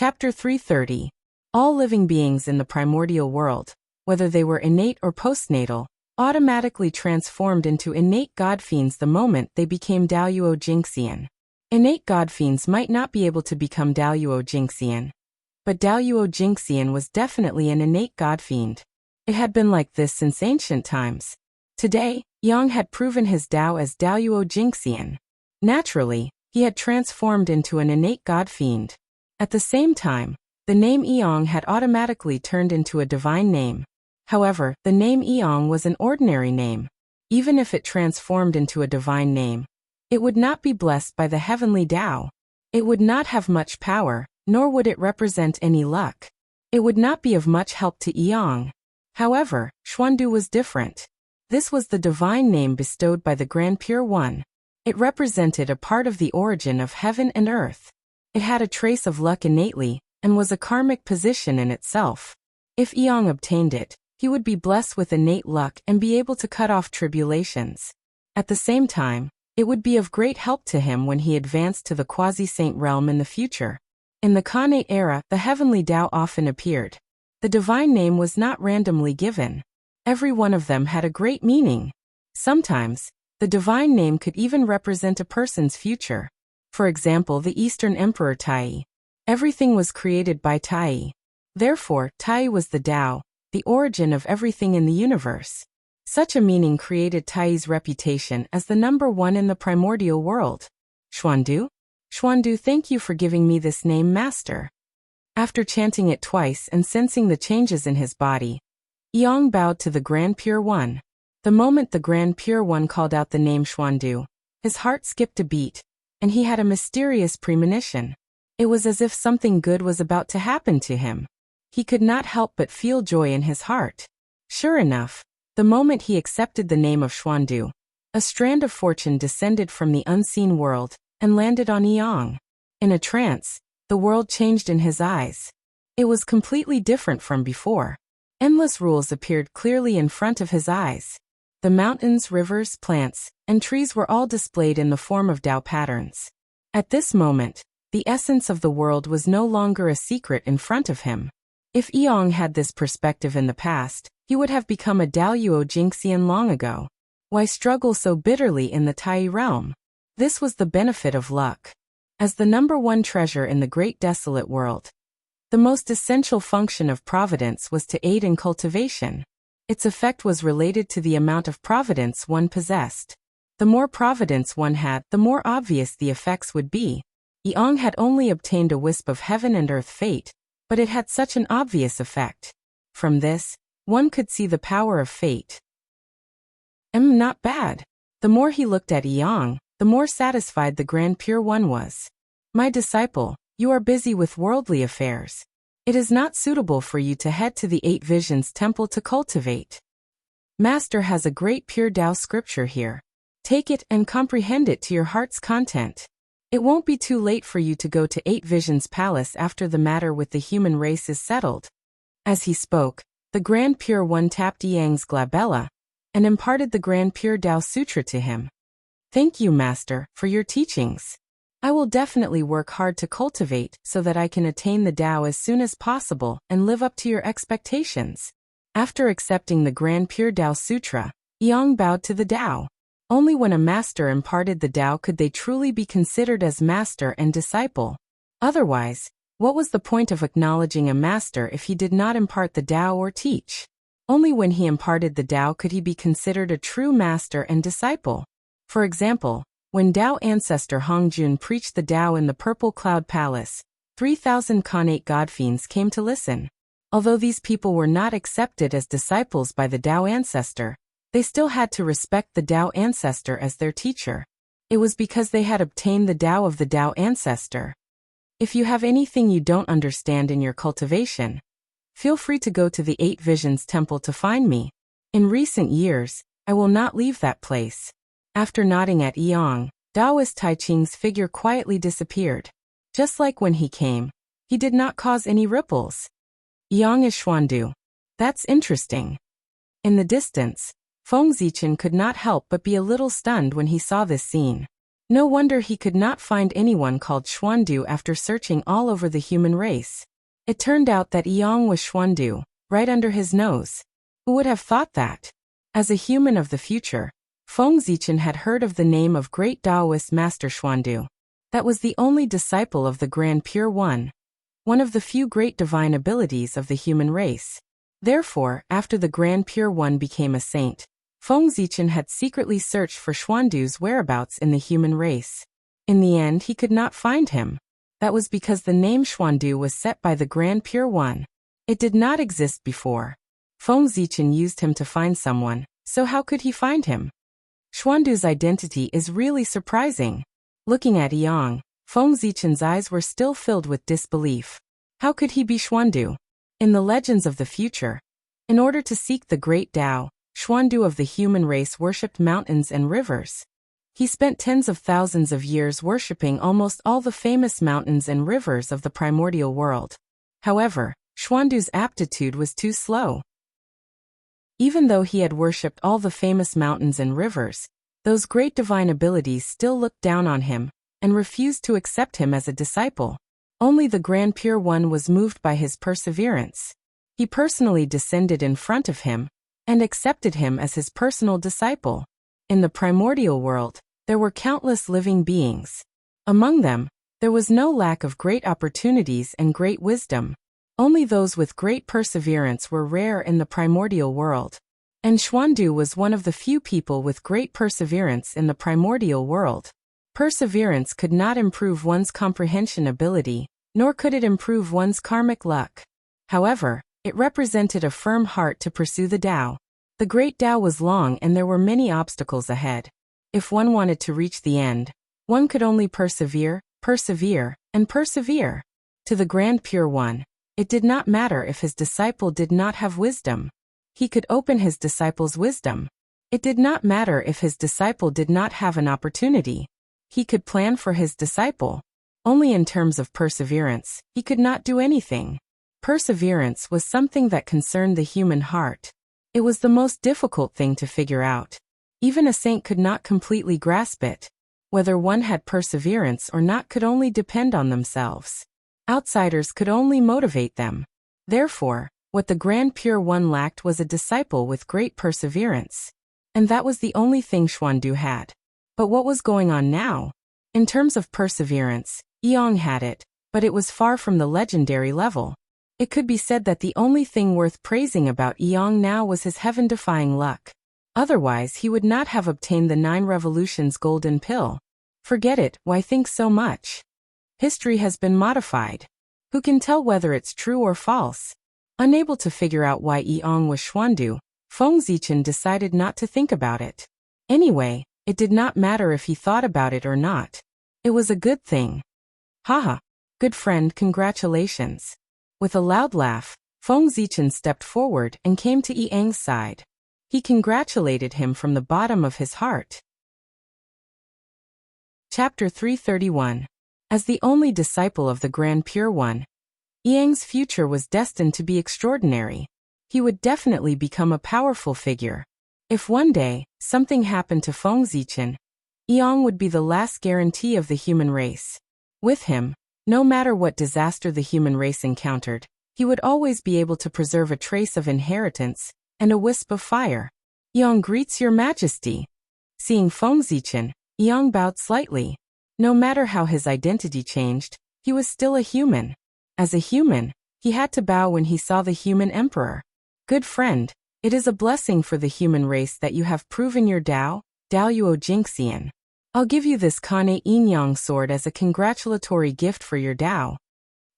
Chapter 330. All living beings in the primordial world, whether they were innate or postnatal, automatically transformed into innate godfiends the moment they became Daluo Jinxian. Innate godfiends might not be able to become Daluo Jinxian, but Daluo Jinxian was definitely an innate godfiend. It had been like this since ancient times. Today, Yang had proven his Dao as Daluo Jinxian. Naturally, he had transformed into an innate godfiend. At the same time, the name Eong had automatically turned into a divine name. However, the name Eong was an ordinary name. Even if it transformed into a divine name, it would not be blessed by the heavenly Dao. It would not have much power, nor would it represent any luck. It would not be of much help to Eong. However, Xuandu was different. This was the divine name bestowed by the Grand Pure One. It represented a part of the origin of heaven and earth. It had a trace of luck innately, and was a karmic position in itself. If Eong obtained it, he would be blessed with innate luck and be able to cut off tribulations. At the same time, it would be of great help to him when he advanced to the quasi-saint realm in the future. In the Khanate era, the heavenly Tao often appeared. The divine name was not randomly given. Every one of them had a great meaning. Sometimes, the divine name could even represent a person's future. For example, the Eastern Emperor Tai. Everything was created by Tai. Therefore, Tai was the Tao, the origin of everything in the universe. Such a meaning created Tai's reputation as the number one in the primordial world. Xuandu? Xuandu, thank you for giving me this name, Master. After chanting it twice and sensing the changes in his body, Eong bowed to the Grand Pure One. The moment the Grand Pure One called out the name Xuandu, his heart skipped a beat, and he had a mysterious premonition. It was as if something good was about to happen to him. He could not help but feel joy in his heart. Sure enough, the moment he accepted the name of Xuandu, a strand of fortune descended from the unseen world and landed on Eong. In a trance, the world changed in his eyes. It was completely different from before. Endless rules appeared clearly in front of his eyes. The mountains, rivers, plants, and trees were all displayed in the form of Tao patterns. At this moment, the essence of the world was no longer a secret in front of him. If Eong had this perspective in the past, he would have become a Daluo Jinxian long ago. Why struggle so bitterly in the Tai realm? This was the benefit of luck. As the number one treasure in the great desolate world, the most essential function of providence was to aid in cultivation. Its effect was related to the amount of providence one possessed. The more providence one had, the more obvious the effects would be. Eong had only obtained a wisp of heaven and earth fate, but it had such an obvious effect. From this, one could see the power of fate. Not bad. The more he looked at Eong, the more satisfied the Grand Pure One was. My disciple, you are busy with worldly affairs. It is not suitable for you to head to the Eight Visions Temple to cultivate. Master has a great pure Tao scripture here. Take it and comprehend it to your heart's content. It won't be too late for you to go to Eight Visions Palace after the matter with the human race is settled. As he spoke, the Grand Pure One tapped Yang's glabella and imparted the Grand Pure Tao Sutra to him. Thank you, Master, for your teachings. I will definitely work hard to cultivate so that I can attain the Tao as soon as possible and live up to your expectations. After accepting the Grand Pure Tao Sutra, Eong bowed to the Tao. Only when a master imparted the Tao could they truly be considered as master and disciple. Otherwise, what was the point of acknowledging a master if he did not impart the Tao or teach? Only when he imparted the Tao could he be considered a true master and disciple. For example, when Tao ancestor Hongjun preached the Tao in the Purple Cloud Palace, 3,000 Khanate godfiends came to listen. Although these people were not accepted as disciples by the Tao ancestor, they still had to respect the Tao ancestor as their teacher. It was because they had obtained the Tao of the Tao ancestor. If you have anything you don't understand in your cultivation, feel free to go to the Eight Visions Temple to find me. In recent years, I will not leave that place. After nodding at Eong, Taoist Tai Ching's figure quietly disappeared. Just like when he came, he did not cause any ripples. Eong is Xuandu. That's interesting. In the distance, Feng Zichen could not help but be a little stunned when he saw this scene. No wonder he could not find anyone called Xuandu after searching all over the human race. It turned out that Yang was Xuandu, right under his nose. Who would have thought that? As a human of the future, Feng Zichen had heard of the name of great Taoist Master Xuandu. That was the only disciple of the Grand Pure one of the few great divine abilities of the human race. Therefore, after the Grand Pure One became a saint, Feng Zichen had secretly searched for Xuandu's whereabouts in the human race. In the end, he could not find him. That was because the name Xuandu was set by the Grand Pure One. It did not exist before. Feng Zichen used him to find someone, so how could he find him? Xuandu's identity is really surprising. Looking at Yang, Feng Zichen's eyes were still filled with disbelief. How could he be Xuandu? In the legends of the future, in order to seek the great Tao, Xuandu of the human race worshipped mountains and rivers. He spent tens of thousands of years worshipping almost all the famous mountains and rivers of the primordial world. However, Xuandu's aptitude was too slow. Even though he had worshipped all the famous mountains and rivers, those great divine abilities still looked down on him and refused to accept him as a disciple. Only the Grand Pure One was moved by his perseverance. He personally descended in front of him and accepted him as his personal disciple. In the primordial world, there were countless living beings. Among them, there was no lack of great opportunities and great wisdom. Only those with great perseverance were rare in the primordial world. And Xuandu was one of the few people with great perseverance in the primordial world. Perseverance could not improve one's comprehension ability, nor could it improve one's karmic luck. However, it represented a firm heart to pursue the Tao. The great Tao was long and there were many obstacles ahead. If one wanted to reach the end, one could only persevere, and persevere. To the Grand Pure One, it did not matter if his disciple did not have wisdom. He could open his disciple's wisdom. It did not matter if his disciple did not have an opportunity. He could plan for his disciple. Only in terms of perseverance, he could not do anything. Perseverance was something that concerned the human heart. It was the most difficult thing to figure out. Even a saint could not completely grasp it. Whether one had perseverance or not could only depend on themselves. Outsiders could only motivate them. Therefore, what the Grand Pure One lacked was a disciple with great perseverance. And that was the only thing Xuandu had. But what was going on now? In terms of perseverance, Yang had it, but it was far from the legendary level. It could be said that the only thing worth praising about Yang now was his heaven-defying luck. Otherwise he would not have obtained the 9 revolutions golden pill. Forget it, why think so much? History has been modified. Who can tell whether it's true or false? Unable to figure out why Yang was Xuandu, Feng Zichen decided not to think about it. Anyway, it did not matter if he thought about it or not. It was a good thing. Haha. Good friend, congratulations. With a loud laugh, Feng Zichen stepped forward and came to Yang's side. He congratulated him from the bottom of his heart. Chapter 331. As the only disciple of the Grand Pure One, Yang's future was destined to be extraordinary. He would definitely become a powerful figure. If one day, something happened to Feng Zichen, Yang would be the last guarantee of the human race. With him, no matter what disaster the human race encountered, he would always be able to preserve a trace of inheritance and a wisp of fire. Yang greets your majesty. Seeing Feng Zichen, Yang bowed slightly. No matter how his identity changed, he was still a human. As a human, he had to bow when he saw the human emperor. Good friend, it is a blessing for the human race that you have proven your Tao, Daoyuo Jingxian. I'll give you this Kane Yin-Yang sword as a congratulatory gift for your Tao.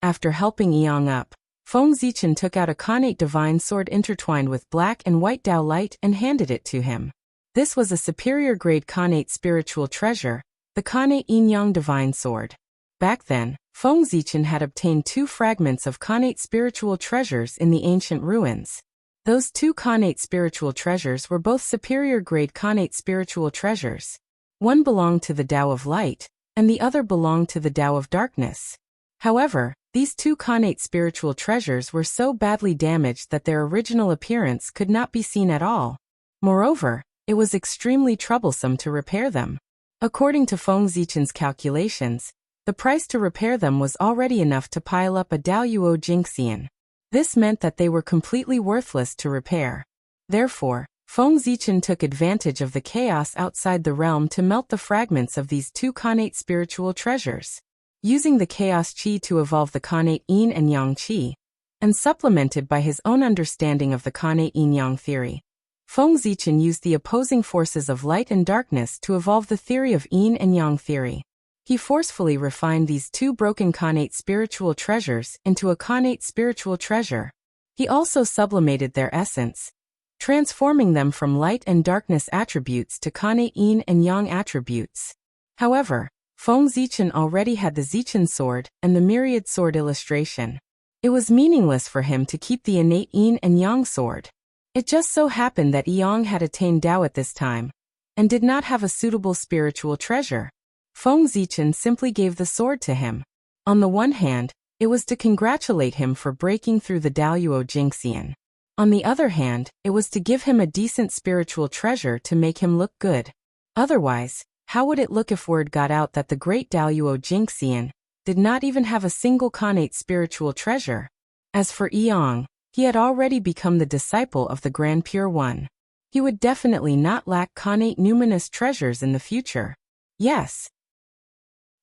After helping Yang up, Feng Zichen took out a Khanate divine sword intertwined with black and white Tao light and handed it to him. This was a superior grade Khanate spiritual treasure, the Khanate Yin-Yang divine sword. Back then, Feng Zichen had obtained 2 fragments of Khanate spiritual treasures in the ancient ruins. Those 2 Khanate spiritual treasures were both superior grade Khanate spiritual treasures. One belonged to the Tao of Light, and the other belonged to the Tao of Darkness. However, these 2 Khanate spiritual treasures were so badly damaged that their original appearance could not be seen at all. Moreover, it was extremely troublesome to repair them. According to Feng Zichen's calculations, the price to repair them was already enough to pile up a Daoyuo Jingxian. This meant that they were completely worthless to repair. Therefore, Feng Zichen took advantage of the chaos outside the realm to melt the fragments of these two connate spiritual treasures. Using the chaos qi to evolve the connate yin and yang qi, and supplemented by his own understanding of the connate yin-yang theory, Feng Zichen used the opposing forces of light and darkness to evolve the theory of yin and yang theory. He forcefully refined these two broken connate spiritual treasures into a connate spiritual treasure. He also sublimated their essence, transforming them from light and darkness attributes to connate yin and yang attributes. However, Feng Zichen already had the Zichen sword and the myriad sword illustration. It was meaningless for him to keep the innate yin and yang sword. It just so happened that Yang had attained Dao at this time, and did not have a suitable spiritual treasure. Feng Zichen simply gave the sword to him. On the one hand, it was to congratulate him for breaking through the Daoyuo Jingxian. On the other hand, it was to give him a decent spiritual treasure to make him look good. Otherwise, how would it look if word got out that the great Daoyuo Jingxian did not even have a single connate spiritual treasure? As for Yang, he had already become the disciple of the Grand Pure One. He would definitely not lack connate numinous treasures in the future. Yes.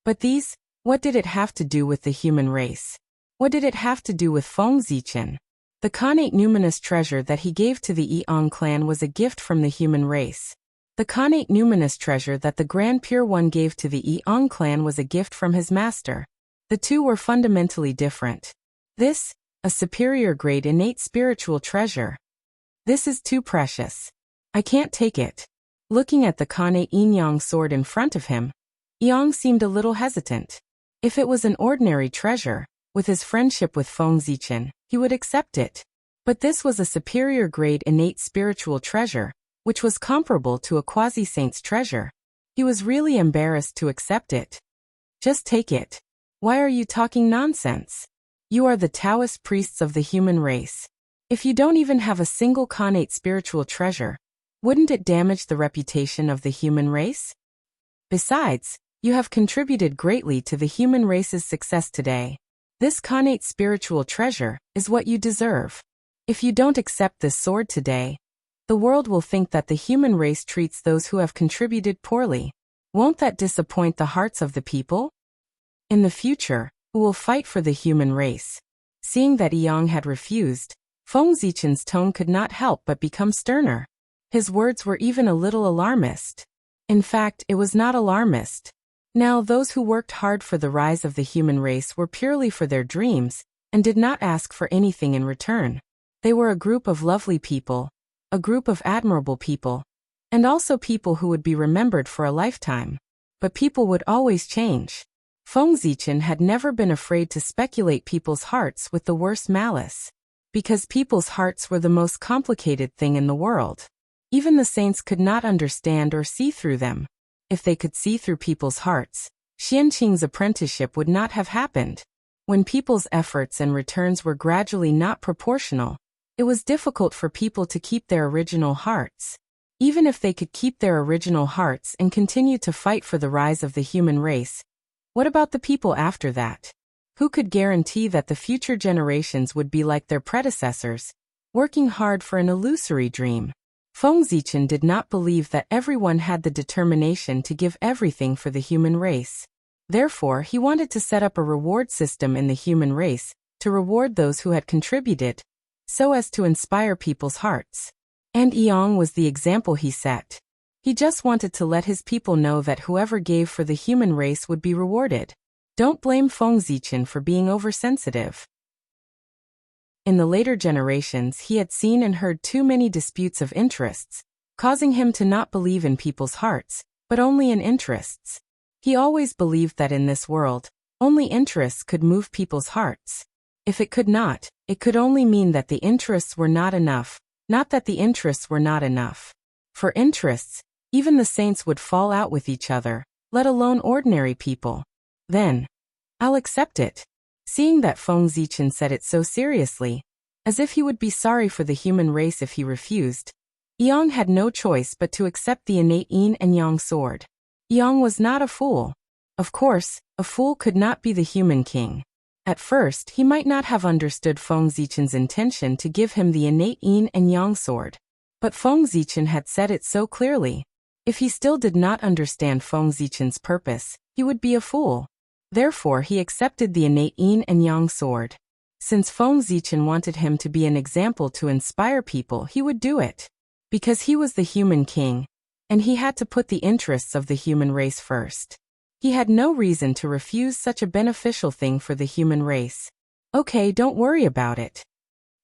But these, what did it have to do with the human race? What did it have to do with Feng Zichen? The connate numinous treasure that he gave to the Yang clan was a gift from the human race. The connate numinous treasure that the Grand Pure One gave to the Yang clan was a gift from his master. The two were fundamentally different. This, a superior grade innate spiritual treasure. This is too precious. I can't take it. Looking at the connate yin-yang sword in front of him, Yang seemed a little hesitant. If it was an ordinary treasure, with his friendship with Feng Zichen, he would accept it. But this was a superior grade innate spiritual treasure, which was comparable to a quasi-saint's treasure. He was really embarrassed to accept it. Just take it. Why are you talking nonsense? You are the Taoist priests of the human race. If you don't even have a single connate spiritual treasure, wouldn't it damage the reputation of the human race? Besides, you have contributed greatly to the human race's success today. This connate spiritual treasure is what you deserve. If you don't accept this sword today, the world will think that the human race treats those who have contributed poorly. Won't that disappoint the hearts of the people? In the future, who will fight for the human race? Seeing that Yang had refused, Feng Zichen's tone could not help but become sterner. His words were even a little alarmist. In fact, it was not alarmist. Now those who worked hard for the rise of the human race were purely for their dreams, and did not ask for anything in return. They were a group of lovely people, a group of admirable people, and also people who would be remembered for a lifetime. But people would always change. Feng Zichen had never been afraid to speculate people's hearts with the worst malice. Because people's hearts were the most complicated thing in the world. Even the saints could not understand or see through them. If they could see through people's hearts, Xianqing's apprenticeship would not have happened. When people's efforts and returns were gradually not proportional, it was difficult for people to keep their original hearts. Even if they could keep their original hearts and continue to fight for the rise of the human race, what about the people after that? Who could guarantee that the future generations would be like their predecessors, working hard for an illusory dream? Feng Zichen did not believe that everyone had the determination to give everything for the human race. Therefore, he wanted to set up a reward system in the human race to reward those who had contributed, so as to inspire people's hearts. And Yang was the example he set. He just wanted to let his people know that whoever gave for the human race would be rewarded. Don't blame Feng Zichen for being oversensitive. In the later generations, he had seen and heard too many disputes of interests, causing him to not believe in people's hearts, but only in interests. He always believed that in this world, only interests could move people's hearts. If it could not, it could only mean that the interests were not enough, not that the interests were not enough. For interests, even the saints would fall out with each other, let alone ordinary people. Then, I'll accept it. Seeing that Feng Zichen said it so seriously, as if he would be sorry for the human race if he refused, Yang had no choice but to accept the innate yin and yang sword. Yang was not a fool. Of course, a fool could not be the human king. At first, he might not have understood Feng Zichen's intention to give him the innate yin and yang sword. But Feng Zichen had said it so clearly. If he still did not understand Feng Zichen's purpose, he would be a fool. Therefore, he accepted the innate yin and yang sword. Since Feng Zichen wanted him to be an example to inspire people, he would do it. Because he was the human king, and he had to put the interests of the human race first. He had no reason to refuse such a beneficial thing for the human race. Okay, don't worry about it.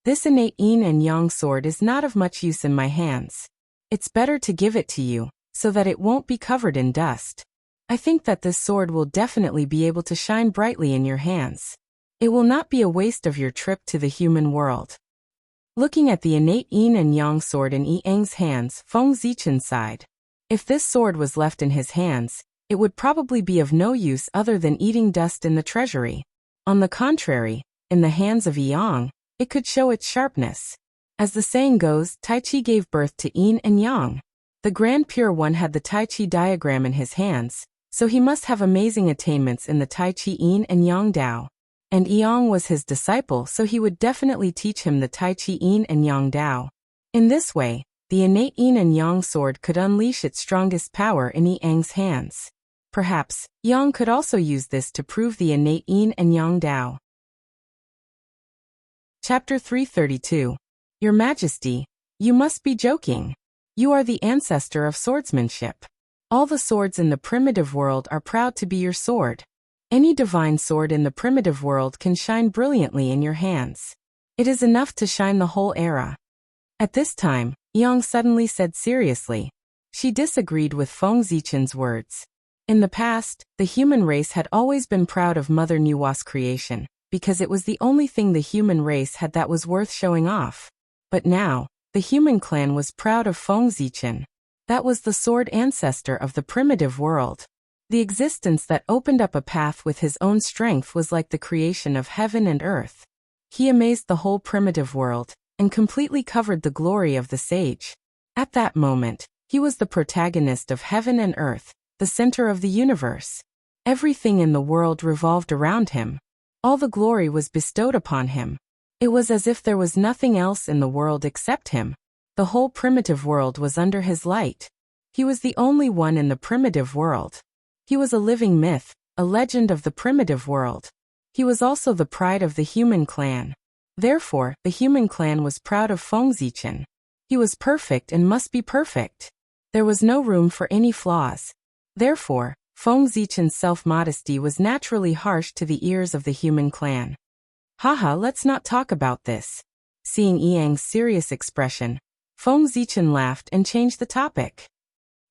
This innate yin and yang sword is not of much use in my hands. It's better to give it to you, so that it won't be covered in dust. I think that this sword will definitely be able to shine brightly in your hands. It will not be a waste of your trip to the human world. Looking at the innate yin and yang sword in Yi Eng's hands, Feng Zichen sighed. If this sword was left in his hands, it would probably be of no use other than eating dust in the treasury. On the contrary, in the hands of Yang, it could show its sharpness. As the saying goes, Tai Chi gave birth to Yin and Yang. The Grand Pure One had the Tai Chi diagram in his hands, so he must have amazing attainments in the Tai Chi Yin and Yang Dao. And Yang was his disciple, so he would definitely teach him the Tai Chi Yin and Yang Dao. In this way, the innate yin and yang sword could unleash its strongest power in Yi Eng's hands. Perhaps, Yang could also use this to prove the innate yin and yang Dao. Chapter 332. Your Majesty, you must be joking. You are the ancestor of swordsmanship. All the swords in the primitive world are proud to be your sword. Any divine sword in the primitive world can shine brilliantly in your hands. It is enough to shine the whole era. At this time, Yang suddenly said seriously. She disagreed with Feng Zichen's words. In the past, the human race had always been proud of Mother Nuwa's creation, because it was the only thing the human race had that was worth showing off. But now, the human clan was proud of Feng Zichen. That was the sword ancestor of the primitive world. The existence that opened up a path with his own strength was like the creation of heaven and earth. He amazed the whole primitive world, and completely covered the glory of the sage. At that moment, he was the protagonist of heaven and earth, the center of the universe. Everything in the world revolved around him. All the glory was bestowed upon him. It was as if there was nothing else in the world except him. The whole primitive world was under his light. He was the only one in the primitive world. He was a living myth, a legend of the primitive world. He was also the pride of the human clan. Therefore, the human clan was proud of Feng Zichen. He was perfect and must be perfect. There was no room for any flaws. Therefore, Feng Zichen's self-modesty was naturally harsh to the ears of the human clan. Haha, let's not talk about this. Seeing Yang's serious expression, Feng Zichen laughed and changed the topic.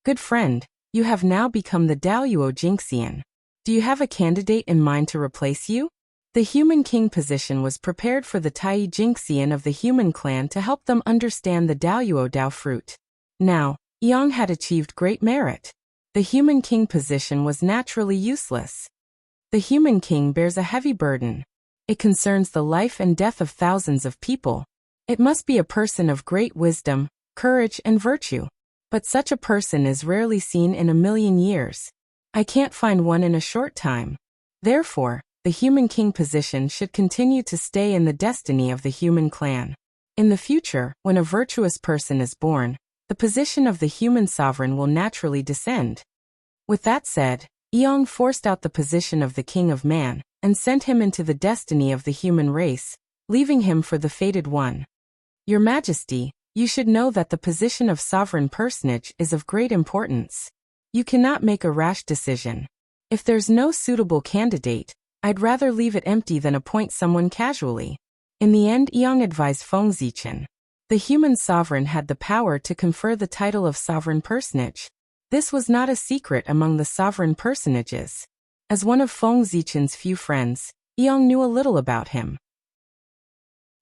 Good friend, you have now become the Daoyuo Jingxian. Do you have a candidate in mind to replace you? The human king position was prepared for the Tai Jingxian of the human clan to help them understand the Daoyuo Dao fruit. Now, Yang had achieved great merit. The human king position was naturally useless. The human king bears a heavy burden. It concerns the life and death of thousands of people. It must be a person of great wisdom, courage, and virtue. But such a person is rarely seen in a million years. I can't find one in a short time. Therefore, the human king position should continue to stay in the destiny of the human clan. In the future, when a virtuous person is born, the position of the human sovereign will naturally descend. With that said, Yang forced out the position of the king of man, and sent him into the destiny of the human race, leaving him for the fated one. Your Majesty, you should know that the position of sovereign personage is of great importance. You cannot make a rash decision. If there's no suitable candidate, I'd rather leave it empty than appoint someone casually. In the end, Yang advised Feng Zichen. The human sovereign had the power to confer the title of sovereign personage. This was not a secret among the sovereign personages. As one of Feng Zichen's few friends, Yang knew a little about him.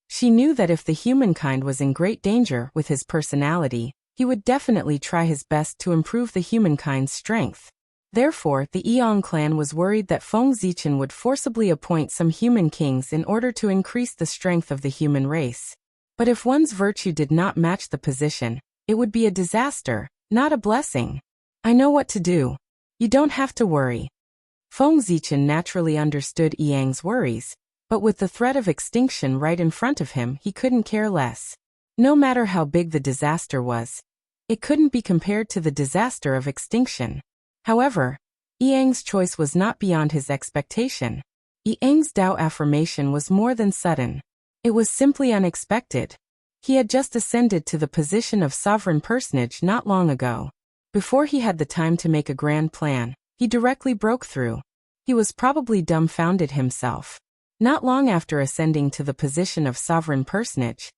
She knew that if the humankind was in great danger with his personality, he would definitely try his best to improve the humankind's strength. Therefore, the Yang clan was worried that Feng Zichen would forcibly appoint some human kings in order to increase the strength of the human race. But if one's virtue did not match the position, it would be a disaster, not a blessing. I know what to do. You don't have to worry. Feng Zichen naturally understood Yang's worries, but with the threat of extinction right in front of him, he couldn't care less. No matter how big the disaster was, it couldn't be compared to the disaster of extinction. However, Yang's choice was not beyond his expectation. Yang's Tao affirmation was more than sudden. It was simply unexpected. He had just ascended to the position of sovereign personage not long ago. Before he had the time to make a grand plan, he directly broke through. He was probably dumbfounded himself. Not long after ascending to the position of sovereign personage,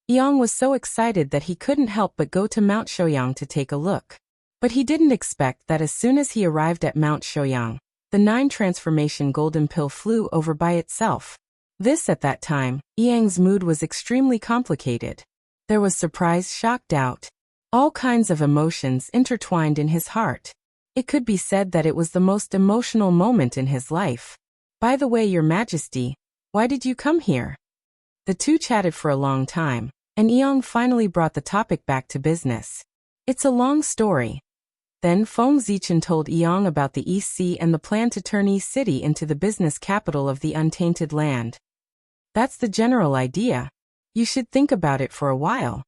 Yang was so excited that he couldn't help but go to Mount Shouyang to take a look. But he didn't expect that as soon as he arrived at Mount Shouyang, the 9 transformation golden pill flew over by itself. At that time, Yang's mood was extremely complicated. There was surprise, shock, doubt. All kinds of emotions intertwined in his heart. It could be said that it was the most emotional moment in his life. By the way, Your Majesty, why did you come here? The two chatted for a long time, and Yang finally brought the topic back to business. It's a long story. Then Feng Zichen told Yang about the East Sea and the plan to turn East City into the business capital of the untainted land. That's the general idea. You should think about it for a while.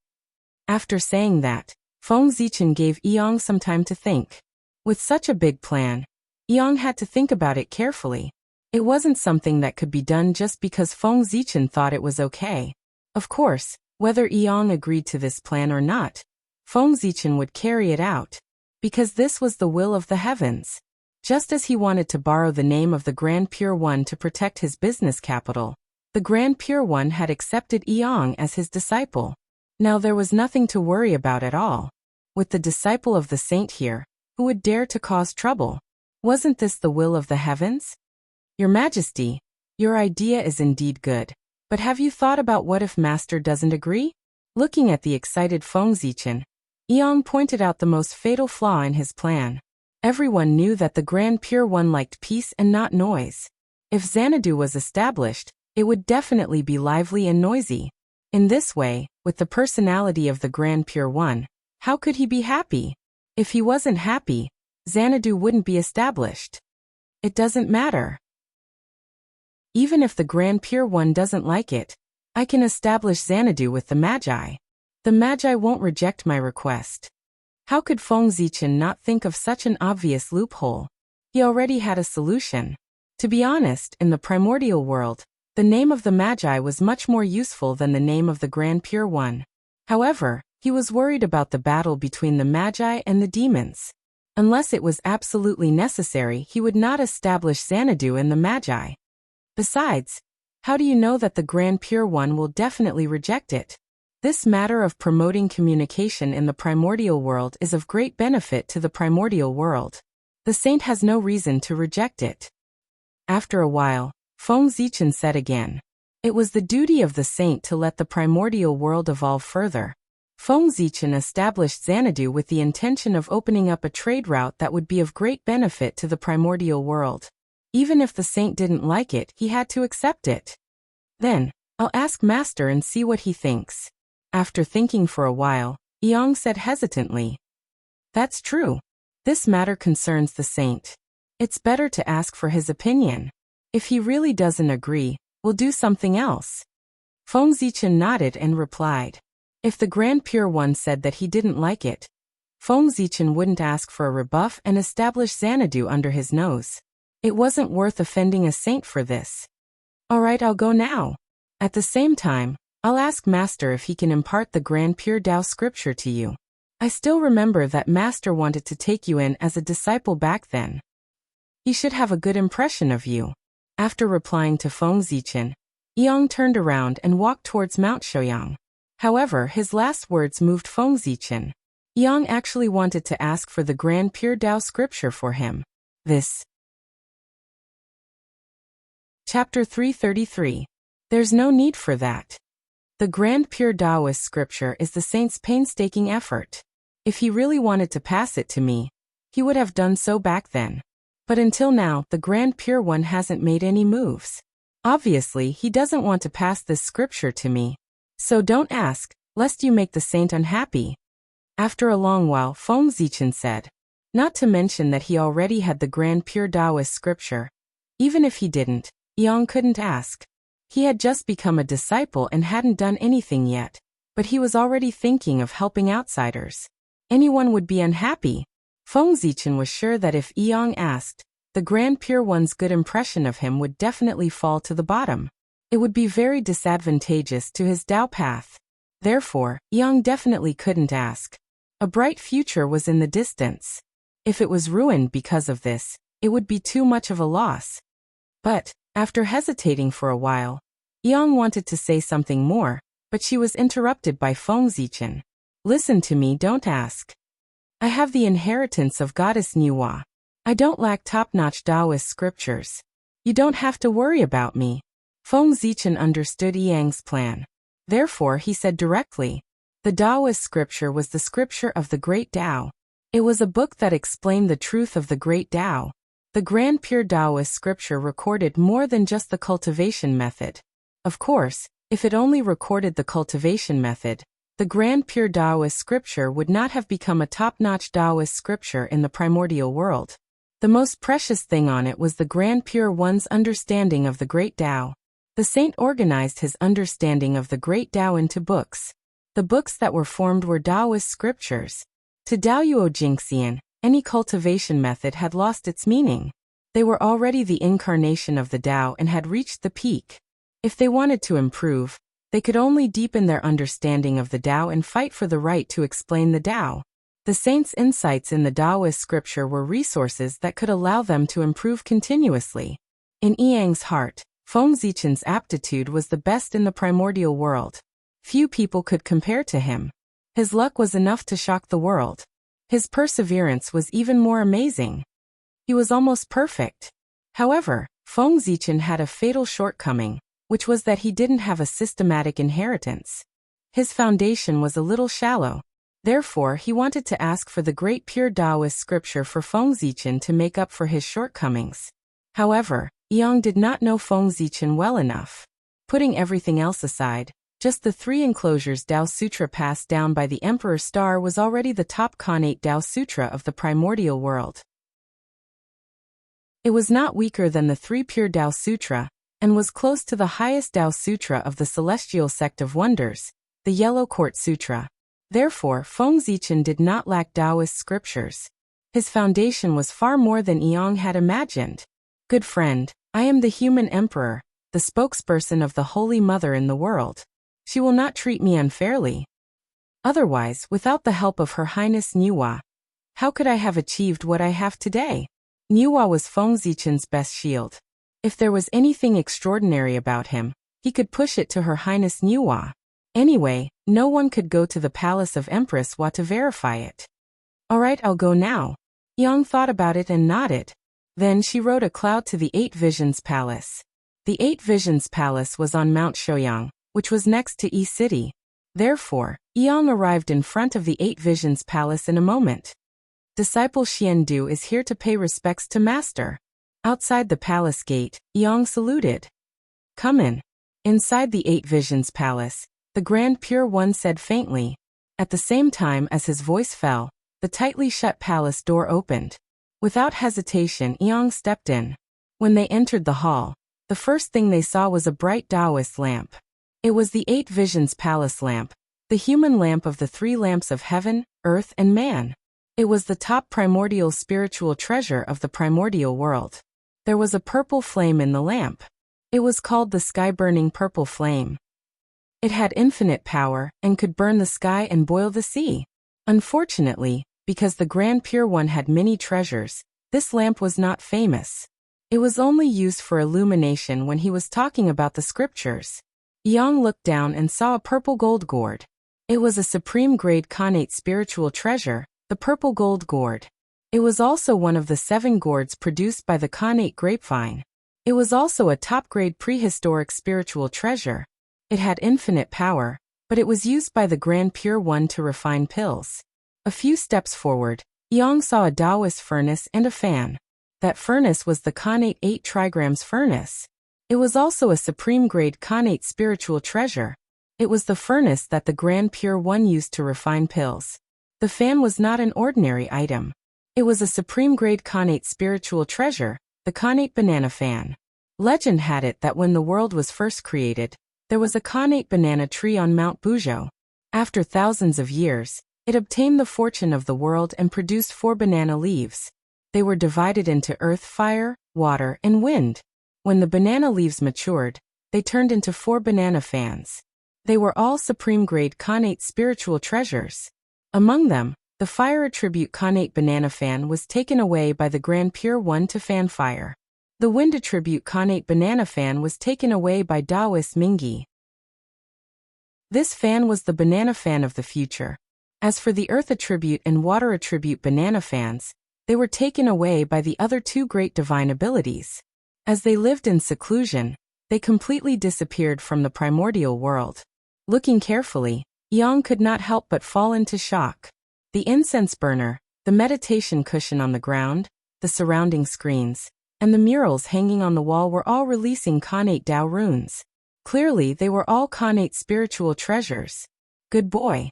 After saying that, Feng Zichen gave Yang some time to think. With such a big plan, Yang had to think about it carefully. It wasn't something that could be done just because Feng Zichen thought it was okay. Of course, whether Yang agreed to this plan or not, Feng Zichen would carry it out, because this was the will of the heavens. Just as he wanted to borrow the name of the Grand Pure One to protect his business capital, the Grand Pure One had accepted Yang as his disciple. Now there was nothing to worry about at all. With the disciple of the saint here, who would dare to cause trouble? Wasn't this the will of the heavens? Your Majesty, your idea is indeed good, but have you thought about what if Master doesn't agree? Looking at the excited Feng Zichen, Yang pointed out the most fatal flaw in his plan. Everyone knew that the Grand Pure One liked peace and not noise. If Xanadu was established, it would definitely be lively and noisy. In this way, with the personality of the Grand Pure One, how could he be happy? If he wasn't happy, Xanadu wouldn't be established. It doesn't matter. Even if the Grand Pure One doesn't like it, I can establish Xanadu with the Magi. The Magi won't reject my request. How could Feng Zichen not think of such an obvious loophole? He already had a solution. To be honest, in the primordial world, the name of the Magi was much more useful than the name of the Grand Pure One. However, he was worried about the battle between the Magi and the demons. Unless it was absolutely necessary, he would not establish Xanadu and the Magi. Besides, how do you know that the Grand Pure One will definitely reject it? This matter of promoting communication in the primordial world is of great benefit to the primordial world. The saint has no reason to reject it. After a while, Feng Zichen said again, it was the duty of the saint to let the primordial world evolve further. Feng Zichen established Xanadu with the intention of opening up a trade route that would be of great benefit to the primordial world. Even if the saint didn't like it, he had to accept it. Then, I'll ask Master and see what he thinks. After thinking for a while, Yang said hesitantly, that's true. This matter concerns the saint. It's better to ask for his opinion. If he really doesn't agree, we'll do something else. Feng Zichen nodded and replied, if the Grand Pure One said that he didn't like it, Feng Zichen wouldn't ask for a rebuff and establish Xanadu under his nose. It wasn't worth offending a saint for this. Alright, I'll go now. At the same time, I'll ask Master if he can impart the Grand Pure Tao scripture to you. I still remember that Master wanted to take you in as a disciple back then. He should have a good impression of you. After replying to Feng Zichen, Yang turned around and walked towards Mount Shouyang. However, his last words moved Feng Zichen. Yang actually wanted to ask for the Grand Pure Tao scripture for him. Chapter 333. There's no need for that. The Grand Pure Taoist scripture is the saint's painstaking effort. If he really wanted to pass it to me, he would have done so back then. But until now, the Grand Pure One hasn't made any moves. Obviously, he doesn't want to pass this scripture to me. So don't ask, lest you make the saint unhappy. After a long while, Feng Zichen said, Not to mention that he already had the grand pure Taoist scripture. Even if he didn't, Yang couldn't ask. He had just become a disciple and hadn't done anything yet, but he was already thinking of helping outsiders. Anyone would be unhappy. Feng Zichen was sure that if Yang asked, the Grand Pure One's good impression of him would definitely fall to the bottom. It would be very disadvantageous to his Tao path. Therefore, Yang definitely couldn't ask. A bright future was in the distance. If it was ruined because of this, it would be too much of a loss. But, after hesitating for a while, Yang wanted to say something more, but she was interrupted by Feng Zichen. Listen to me, don't ask. I have the inheritance of Goddess Nuwa. I don't lack top-notch Taoist scriptures. You don't have to worry about me. Feng Zichen understood Yang's plan. Therefore, he said directly, the Taoist scripture was the scripture of the Great Tao. It was a book that explained the truth of the Great Tao. The Grand Pure Taoist scripture recorded more than just the cultivation method. Of course, if it only recorded the cultivation method, the Grand Pure Taoist scripture would not have become a top-notch Taoist scripture in the primordial world. The most precious thing on it was the Grand Pure One's understanding of the Great Tao. The saint organized his understanding of the Great Tao into books. The books that were formed were Taoist scriptures. To Daoyuo Jingxian, any cultivation method had lost its meaning. They were already the incarnation of the Tao and had reached the peak. If they wanted to improve, they could only deepen their understanding of the Tao and fight for the right to explain the Tao. The saints' insights in the Taoist scripture were resources that could allow them to improve continuously. In Yang's heart, Feng Zichen's aptitude was the best in the primordial world. Few people could compare to him. His luck was enough to shock the world. His perseverance was even more amazing. He was almost perfect. However, Feng Zichen had a fatal shortcoming, which was that he didn't have a systematic inheritance. His foundation was a little shallow. Therefore, he wanted to ask for the great pure Taoist scripture for Feng Zichen to make up for his shortcomings. However, Yang did not know Feng Zichen well enough. Putting everything else aside, just the 3 enclosures Tao Sutra passed down by the Emperor Star was already the top Khanate Tao Sutra of the primordial world. It was not weaker than the 3 pure Tao Sutra, and was close to the highest Tao Sutra of the Celestial Sect of Wonders, the Yellow Court Sutra. Therefore, Feng Zichen did not lack Taoist scriptures. His foundation was far more than Yang had imagined. Good friend, I am the human emperor, the spokesperson of the Holy Mother in the world. She will not treat me unfairly. Otherwise, without the help of Her Highness Nuwa, how could I have achieved what I have today? Nuwa was Feng Zichen's best shield. If there was anything extraordinary about him, he could push it to Her Highness Nuwa. Anyway, no one could go to the palace of Empress Hua to verify it. Alright, I'll go now. Yang thought about it and nodded. Then she rode a cloud to the 8 Visions Palace. The 8 Visions Palace was on Mount Shouyang, which was next to Yi City. Therefore, Yang arrived in front of the 8 Visions Palace in a moment. Disciple Xiandu is here to pay respects to Master. Outside the palace gate, Yang saluted. Come in. Inside the 8 Visions Palace, the Grand Pure One said faintly. At the same time as his voice fell, the tightly shut palace door opened. Without hesitation, Yang stepped in. When they entered the hall, the first thing they saw was a bright Taoist lamp. It was the 8 Visions Palace lamp, the human lamp of the 3 lamps of heaven, earth, and man. It was the top primordial spiritual treasure of the primordial world. There was a purple flame in the lamp. It was called the sky-burning purple flame. It had infinite power and could burn the sky and boil the sea. Unfortunately, because the Grand Pure One had many treasures, this lamp was not famous. It was only used for illumination when he was talking about the scriptures. Yang looked down and saw a purple gold gourd. It was a supreme-grade Khanate spiritual treasure, the purple gold gourd. It was also one of the 7 gourds produced by the Khanate grapevine. It was also a top-grade prehistoric spiritual treasure. It had infinite power, but it was used by the Grand Pure One to refine pills. A few steps forward, Yang saw a Taoist furnace and a fan. That furnace was the Khanate 8 trigrams furnace. It was also a supreme-grade Khanate spiritual treasure. It was the furnace that the Grand Pure One used to refine pills. The fan was not an ordinary item. It was a supreme-grade Khanate spiritual treasure, the Khanate banana fan. Legend had it that when the world was first created, there was a Khanate banana tree on Mount Buzhou. After thousands of years, it obtained the fortune of the world and produced 4 banana leaves. They were divided into earth, fire, water, and wind. When the banana leaves matured, they turned into 4 banana fans. They were all supreme-grade Khanate spiritual treasures. Among them, the fire attribute Khanate banana fan was taken away by the Grand Pure One to fan fire. The wind attribute Khanate banana fan was taken away by Taoist Mingyi. This fan was the banana fan of the future. As for the earth attribute and water attribute banana fans, they were taken away by the other 2 great divine abilities. As they lived in seclusion, they completely disappeared from the primordial world. Looking carefully, Yang could not help but fall into shock. The incense burner, the meditation cushion on the ground, the surrounding screens, and the murals hanging on the wall were all releasing Khanate Tao runes. Clearly, they were all Khanate spiritual treasures. Good boy.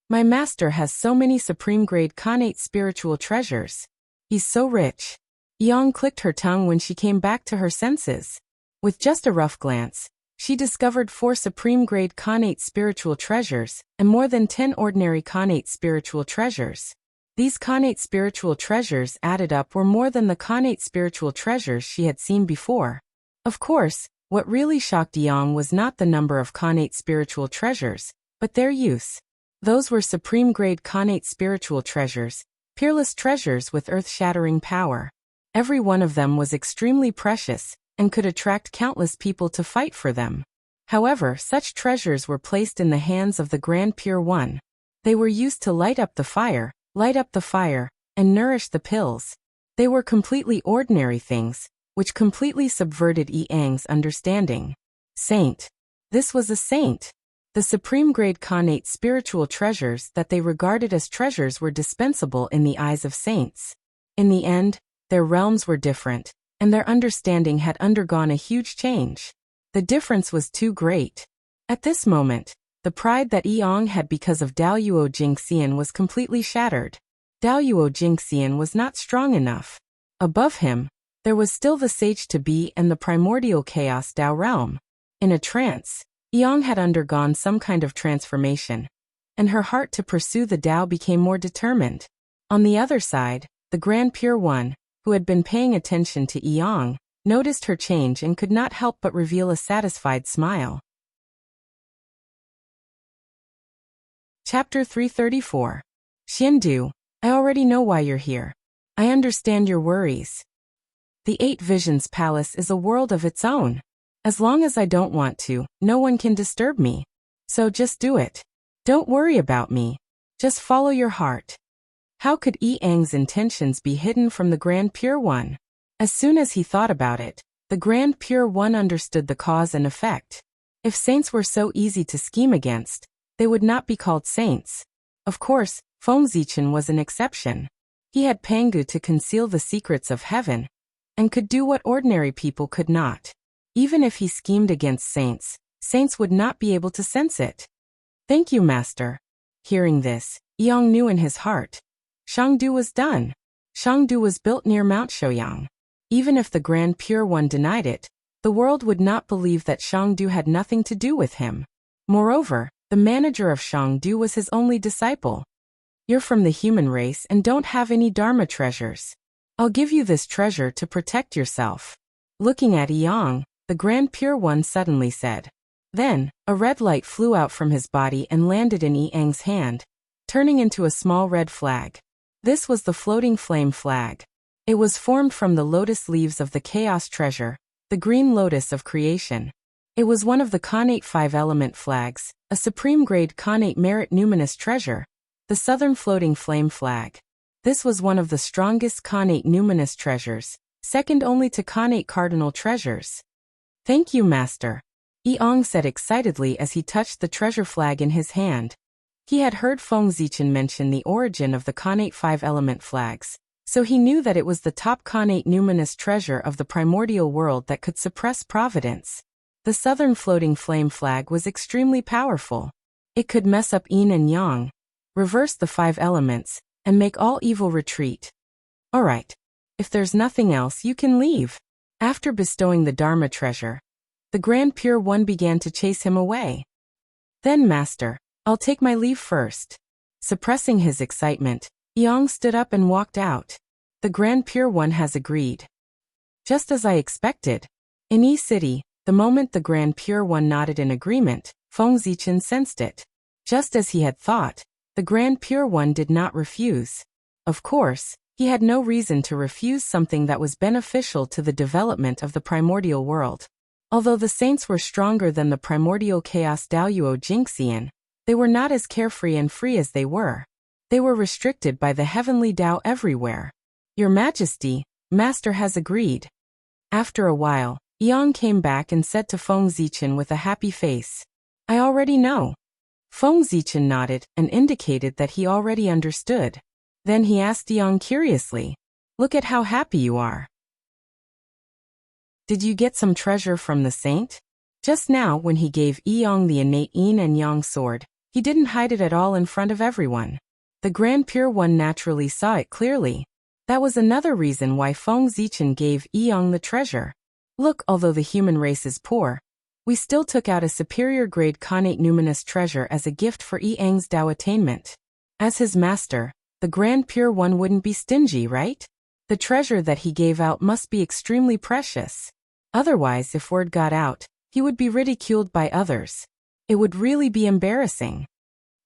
My master has so many supreme-grade Khanate spiritual treasures. He's so rich. Yang clicked her tongue when she came back to her senses. With just a rough glance, she discovered 4 supreme-grade Khanate spiritual treasures and more than 10 ordinary Khanate spiritual treasures. These Khanate spiritual treasures added up were more than the Khanate spiritual treasures she had seen before. Of course, what really shocked Yang was not the number of Khanate spiritual treasures, but their use. Those were supreme-grade Khanate spiritual treasures, peerless treasures with earth-shattering power. Every one of them was extremely precious and could attract countless people to fight for them. However, such treasures were placed in the hands of the Grand Pure One. They were used to light up the fire, and nourish the pills. They were completely ordinary things, which completely subverted Yang's understanding. Saint. This was a saint. The supreme-grade Khanate spiritual treasures that they regarded as treasures were dispensable in the eyes of saints. In the end, their realms were different, and their understanding had undergone a huge change. The difference was too great. At this moment, the pride that Yang had because of Daoyuo Jingxian was completely shattered. Daoyuo Jingxian was not strong enough. Above him, there was still the sage to be and the primordial chaos Dao realm. In a trance, Yang had undergone some kind of transformation, and her heart to pursue the Dao became more determined. On the other side, the Grand Pure One, who had been paying attention to Yang, noticed her change and could not help but reveal a satisfied smile. Chapter 334. Xiandu, I already know why you're here. I understand your worries. The 8 Visions Palace is a world of its own. As long as I don't want to, no one can disturb me. So just do it. Don't worry about me. Just follow your heart. How could Yang's intentions be hidden from the Grand Pure One? As soon as he thought about it, the Grand Pure One understood the cause and effect. If saints were so easy to scheme against, they would not be called saints. Of course, Feng Zichen was an exception. He had Pangu to conceal the secrets of heaven, and could do what ordinary people could not. Even if he schemed against saints, saints would not be able to sense it. Thank you, Master. Hearing this, Yang knew in his heart. Shangdu was done. Shangdu was built near Mount Shouyang. Even if the Grand Pure One denied it, the world would not believe that Shangdu had nothing to do with him. Moreover, the manager of Shangdu was his only disciple. You're from the human race and don't have any Dharma treasures. I'll give you this treasure to protect yourself. Looking at Yang, the Grand Pure One suddenly said. Then, a red light flew out from his body and landed in Yang's hand, turning into a small red flag. This was the floating flame flag. It was formed from the lotus leaves of the chaos treasure, the green lotus of creation. It was one of the Khanate 5-element flags, a supreme-grade Khanate merit numinous treasure, the southern floating flame flag. This was one of the strongest Khanate numinous treasures, second only to Khanate cardinal treasures. Thank you, Master. Yang said excitedly as he touched the treasure flag in his hand. He had heard Feng Zichen mention the origin of the Khanate 5-element flags, so he knew that it was the top Khanate numinous treasure of the primordial world that could suppress providence. The southern floating flame flag was extremely powerful. It could mess up yin and yang, reverse the 5 elements, and make all evil retreat. All right. If there's nothing else, you can leave. After bestowing the Dharma treasure, the Grand Pure One began to chase him away. Then, Master, I'll take my leave first. Suppressing his excitement, Yang stood up and walked out. The Grand Pure One has agreed. Just as I expected. In E City, the moment the Grand Pure One nodded in agreement, Feng Zichen sensed it. Just as he had thought, the Grand Pure One did not refuse. Of course, he had no reason to refuse something that was beneficial to the development of the primordial world. Although the saints were stronger than the primordial chaos Daoyuo Jingxian, they were not as carefree and free as they were. They were restricted by the heavenly Tao everywhere. Your Majesty, Master has agreed. After a while, Yang came back and said to Feng Zichen with a happy face, I already know. Feng Zichen nodded and indicated that he already understood. Then he asked Yang curiously, Look at how happy you are. Did you get some treasure from the saint? Just now when he gave Yang the innate yin and yang sword, he didn't hide it at all in front of everyone. The Grand Pure One naturally saw it clearly. That was another reason why Feng Zichen gave Yang the treasure. Look, although the human race is poor, we still took out a superior grade connate numinous treasure as a gift for Yang's Tao attainment. As his master, the Grand Pure One wouldn't be stingy, right? The treasure that he gave out must be extremely precious. Otherwise, if word got out, he would be ridiculed by others. It would really be embarrassing.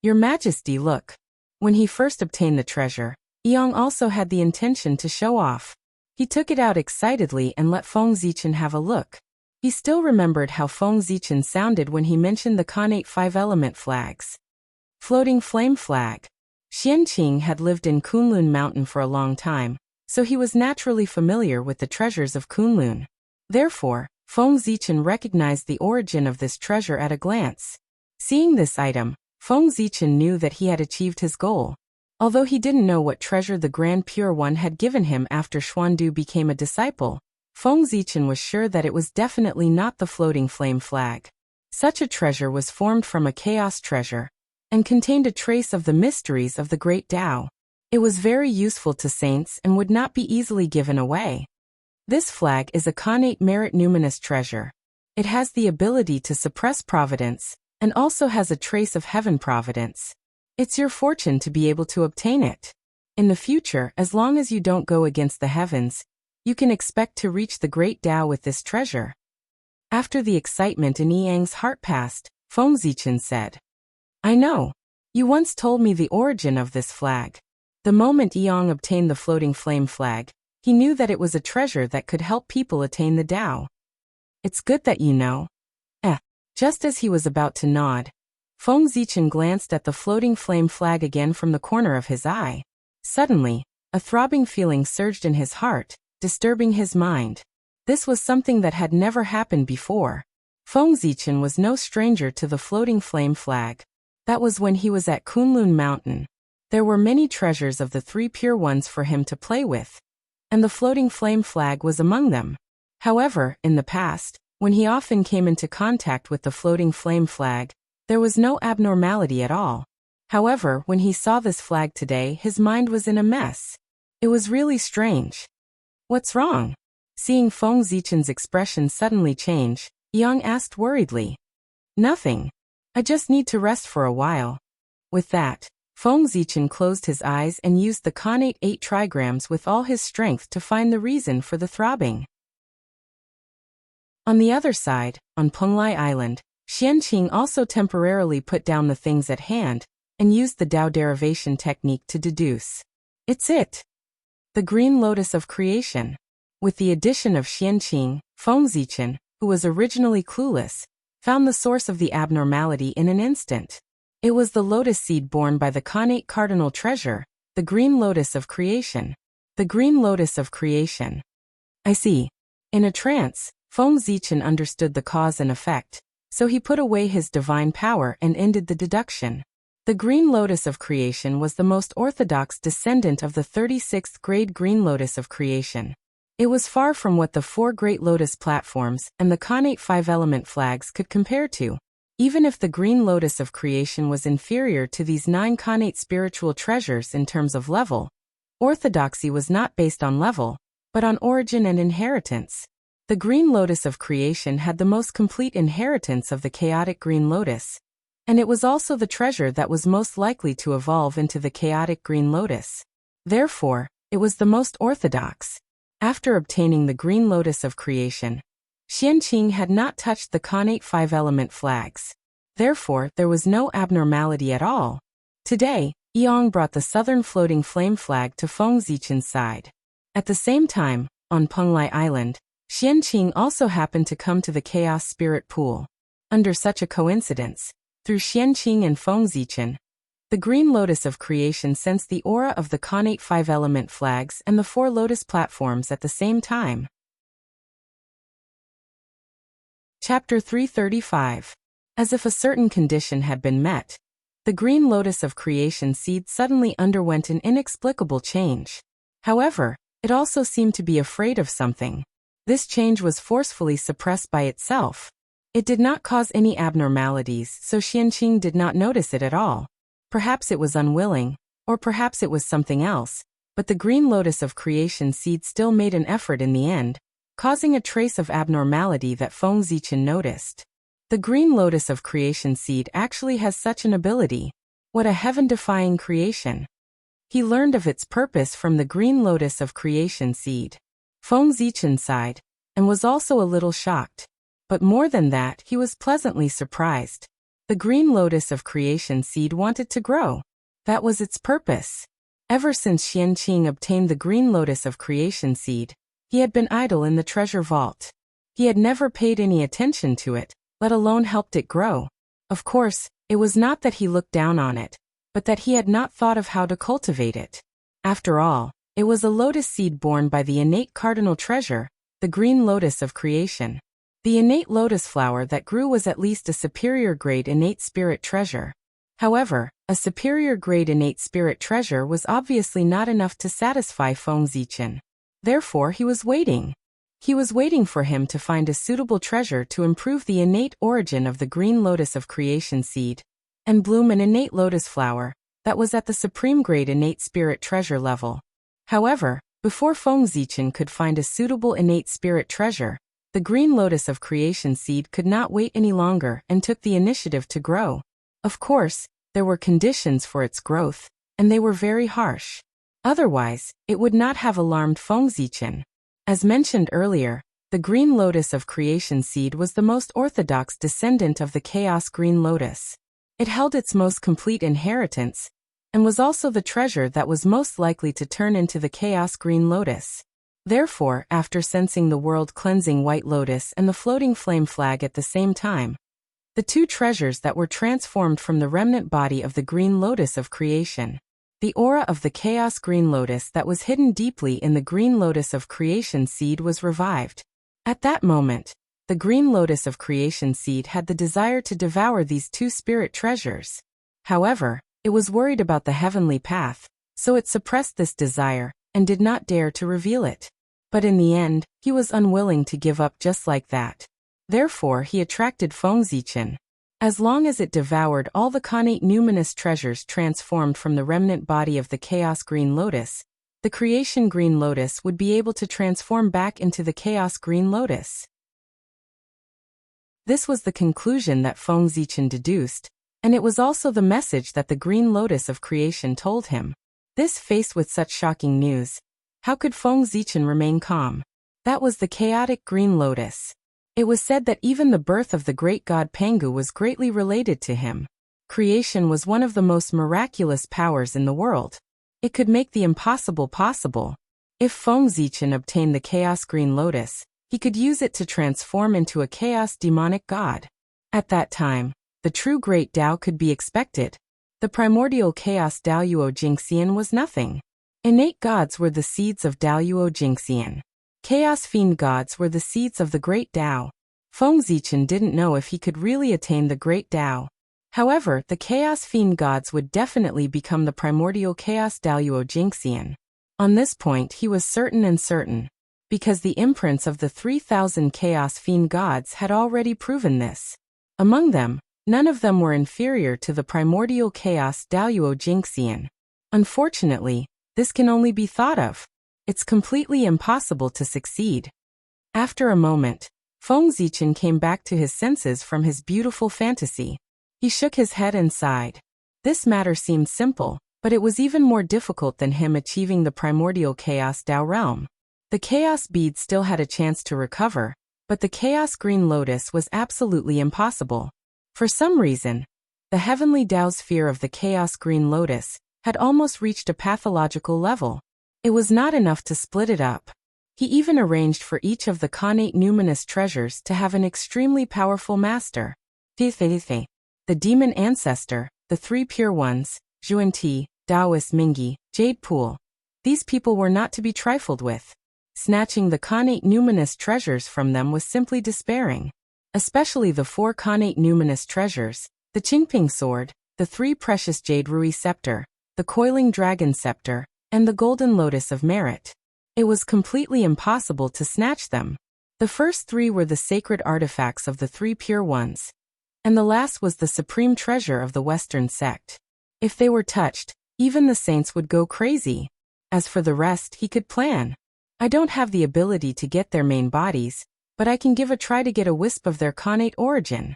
Your Majesty, look. When he first obtained the treasure, Yang also had the intention to show off. He took it out excitedly and let Feng Zichen have a look. He still remembered how Feng Zichen sounded when he mentioned the connate 5-element flags. Floating flame flag. Xianqing had lived in Kunlun Mountain for a long time, so he was naturally familiar with the treasures of Kunlun. Therefore, Feng Zichen recognized the origin of this treasure at a glance. Seeing this item, Feng Zichen knew that he had achieved his goal. Although he didn't know what treasure the Grand Pure One had given him after Xuandu became a disciple, Feng Zichen was sure that it was definitely not the floating flame flag. Such a treasure was formed from a chaos treasure, and contained a trace of the mysteries of the Great Tao. It was very useful to saints and would not be easily given away. This flag is a connate merit numinous treasure. It has the ability to suppress providence, and also has a trace of heaven providence. It's your fortune to be able to obtain it. In the future, as long as you don't go against the heavens, you can expect to reach the Great Tao with this treasure. After the excitement in Yang's heart passed, Feng Zichen said, I know. You once told me the origin of this flag. The moment Yang obtained the floating flame flag, he knew that it was a treasure that could help people attain the Tao. It's good that you know. Just as he was about to nod, Feng Zichen glanced at the floating flame flag again from the corner of his eye. Suddenly, a throbbing feeling surged in his heart, disturbing his mind. This was something that had never happened before. Feng Zichen was no stranger to the floating flame flag. That was when he was at Kunlun Mountain. There were many treasures of the 3 pure ones for him to play with, and the floating flame flag was among them. However, in the past, when he often came into contact with the floating flame flag, there was no abnormality at all. However, when he saw this flag today, his mind was in a mess. It was really strange. What's wrong? Seeing Feng Zichen's expression suddenly change, Yang asked worriedly. Nothing. I just need to rest for a while. With that, Feng Zichen closed his eyes and used the connate 8 trigrams with all his strength to find the reason for the throbbing. On the other side, on Penglai Island, Xianqing also temporarily put down the things at hand and used the Tao derivation technique to deduce. It's it. The green lotus of creation. With the addition of Xianqing, Feng Zichen, who was originally clueless, found the source of the abnormality in an instant. It was the lotus seed born by the connate cardinal treasure, the green lotus of creation. The green lotus of creation. I see. In a trance, Feng Zichen understood the cause and effect, so he put away his divine power and ended the deduction. The green lotus of creation was the most orthodox descendant of the 36th grade green lotus of creation. It was far from what the 4 great lotus platforms and the connate 5-element flags could compare to. Even if the green lotus of creation was inferior to these 9 connate spiritual treasures in terms of level, Orthodoxy was not based on level, but on origin and inheritance. The green lotus of creation had the most complete inheritance of the chaotic green lotus, and it was also the treasure that was most likely to evolve into the chaotic green lotus. Therefore, it was the most orthodox. After obtaining the green lotus of creation, Xianqing had not touched the connate 5-element flags. Therefore, there was no abnormality at all. Today, Yong brought the southern floating flame flag to Feng Zichen's side. At the same time, on Penglai Island, Xianqing also happened to come to the Chaos Spirit Pool. Under such a coincidence, through Xianqing and Feng Zichen, the green lotus of creation sensed the aura of the connate 5-element flags and the 4 lotus platforms at the same time. Chapter 335. As if a certain condition had been met, the green lotus of creation seed suddenly underwent an inexplicable change. However, it also seemed to be afraid of something. This change was forcefully suppressed by itself. It did not cause any abnormalities, so Xianqing did not notice it at all. Perhaps it was unwilling, or perhaps it was something else, but the green lotus of creation seed still made an effort in the end, causing a trace of abnormality that Feng Zichen noticed. The green lotus of creation seed actually has such an ability. What a heaven-defying creation! He learned of its purpose from the green lotus of creation seed. Feng Zichen sighed, and was also a little shocked. But more than that, he was pleasantly surprised. The green lotus of creation seed wanted to grow. That was its purpose. Ever since Xianqing obtained the green lotus of creation seed, he had been idle in the treasure vault. He had never paid any attention to it, let alone helped it grow. Of course, it was not that he looked down on it, but that he had not thought of how to cultivate it. After all, it was a lotus seed born by the innate cardinal treasure, the green lotus of creation. The innate lotus flower that grew was at least a superior grade innate spirit treasure. However, a superior grade innate spirit treasure was obviously not enough to satisfy Feng Zichen. Therefore, he was waiting. He was waiting for him to find a suitable treasure to improve the innate origin of the green lotus of creation seed, and bloom an innate lotus flower that was at the supreme grade innate spirit treasure level. However, before Feng Zichen could find a suitable innate spirit treasure, the green lotus of creation seed could not wait any longer and took the initiative to grow. Of course, there were conditions for its growth, and they were very harsh. Otherwise, it would not have alarmed Feng Zichen. As mentioned earlier, the green lotus of creation seed was the most orthodox descendant of the chaos green lotus. It held its most complete inheritance, and was also the treasure that was most likely to turn into the chaos green lotus. Therefore, after sensing the world-cleansing white lotus and the floating flame flag at the same time, the 2 treasures that were transformed from the remnant body of the green lotus of creation, the aura of the chaos green lotus that was hidden deeply in the green lotus of creation seed was revived. At that moment, the green lotus of creation seed had the desire to devour these 2 spirit treasures. However, it was worried about the heavenly path, so it suppressed this desire and did not dare to reveal it. But in the end, he was unwilling to give up just like that. Therefore, he attracted Feng Zichen. As long as it devoured all the connate numinous treasures transformed from the remnant body of the chaos green lotus, the creation green lotus would be able to transform back into the chaos green lotus. This was the conclusion that Feng Zichen deduced, and it was also the message that the green lotus of creation told him. This faced with such shocking news, how could Feng Zichen remain calm? That was the chaotic green lotus. It was said that even the birth of the great god Pangu was greatly related to him. Creation was one of the most miraculous powers in the world. It could make the impossible possible. If Feng Zichen obtained the chaos green lotus, he could use it to transform into a chaos demonic god. At that time, the true great Tao could be expected. The primordial chaos Daoyuo Jingxian was nothing. Innate gods were the seeds of Daoyuo Jingxian. Chaos fiend gods were the seeds of the great Tao. Feng Zichen didn't know if he could really attain the great Tao. However, the chaos fiend gods would definitely become the primordial chaos Daoyuo Jingxian. On this point he was certain, because the imprints of the 3,000 chaos fiend gods had already proven this. Among them, none of them were inferior to the primordial chaos Daoyuo Jingxian. Unfortunately, This can only be thought of. It's completely impossible to succeed. After a moment, Feng Zichen came back to his senses from his beautiful fantasy. He shook his head and sighed. This matter seemed simple, but it was even more difficult than him achieving the primordial Chaos Dao realm. The Chaos Bead still had a chance to recover, but the Chaos Green Lotus was absolutely impossible. For some reason, the Heavenly Dao's fear of the Chaos Green Lotus had almost reached a pathological level. It was not enough to split it up. He even arranged for each of the Khanate numinous treasures to have an extremely powerful master. The Demon Ancestor, the Three Pure Ones, Zhuan-Ti, Taoist Mingi, Jade Pool. These people were not to be trifled with. Snatching the Khanate numinous treasures from them was simply despairing. Especially the 4 Khanate numinous treasures, the Qingping Sword, the 3 precious Jade Rui Scepter, the Coiling Dragon Scepter, and the Golden Lotus of Merit. It was completely impossible to snatch them. The first 3 were the sacred artifacts of the 3 Pure Ones, and the last was the supreme treasure of the Western sect. If they were touched, even the saints would go crazy. As for the rest, he could plan. I don't have the ability to get their main bodies, but I can give a try to get a wisp of their Khanate origin.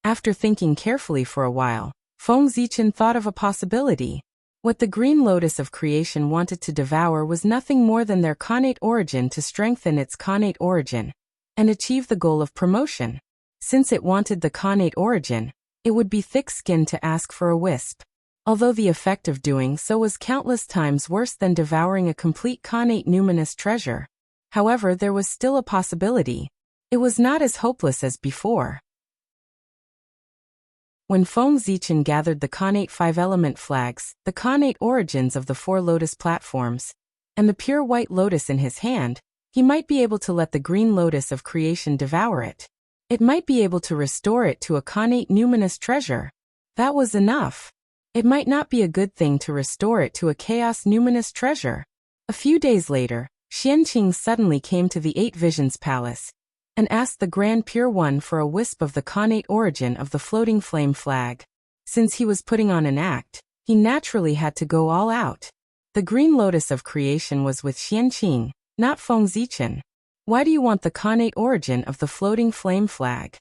After thinking carefully for a while, Feng Zichen thought of a possibility. What the Green Lotus of Creation wanted to devour was nothing more than their Khanate origin to strengthen its Khanate origin and achieve the goal of promotion. Since it wanted the Khanate origin, it would be thick-skinned to ask for a wisp. Although the effect of doing so was countless times worse than devouring a complete Khanate numinous treasure. However, there was still a possibility. It was not as hopeless as before. When Feng Zichen gathered the Khanate 5-element flags, the Khanate origins of the 4 lotus platforms, and the pure white lotus in his hand, he might be able to let the Green Lotus of Creation devour it. It might be able to restore it to a Khanate numinous treasure. That was enough. It might not be a good thing to restore it to a Chaos numinous treasure. A few days later, Xianqing suddenly came to the 8 Visions Palace and asked the Grand Pure One for a wisp of the Khanate origin of the floating flame flag. Since he was putting on an act, he naturally had to go all out. The Green Lotus of Creation was with Xianqing, not Feng Zichen. Why do you want the Khanate origin of the floating flame flag?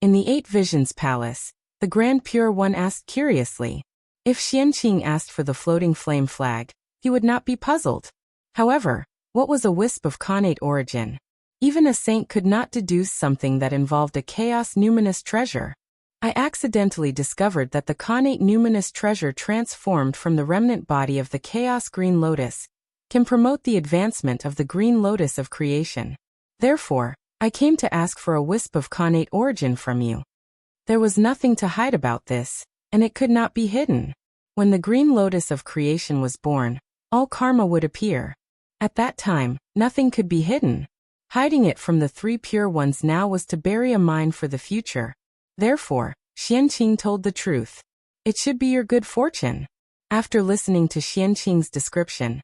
In the 8 Visions Palace, the Grand Pure One asked curiously. If Xianqing asked for the floating flame flag, he would not be puzzled. However, what was a wisp of Khanate origin? Even a saint could not deduce something that involved a Chaos numinous treasure. I accidentally discovered that the Khanate numinous treasure transformed from the remnant body of the Chaos Green Lotus can promote the advancement of the Green Lotus of Creation. Therefore, I came to ask for a wisp of Khanate origin from you. There was nothing to hide about this, and it could not be hidden. When the Green Lotus of Creation was born, all karma would appear. At that time, nothing could be hidden. Hiding it from the 3 Pure Ones now was to bury a mine for the future. Therefore, Xianqing told the truth. It should be your good fortune. After listening to Xianqing's description,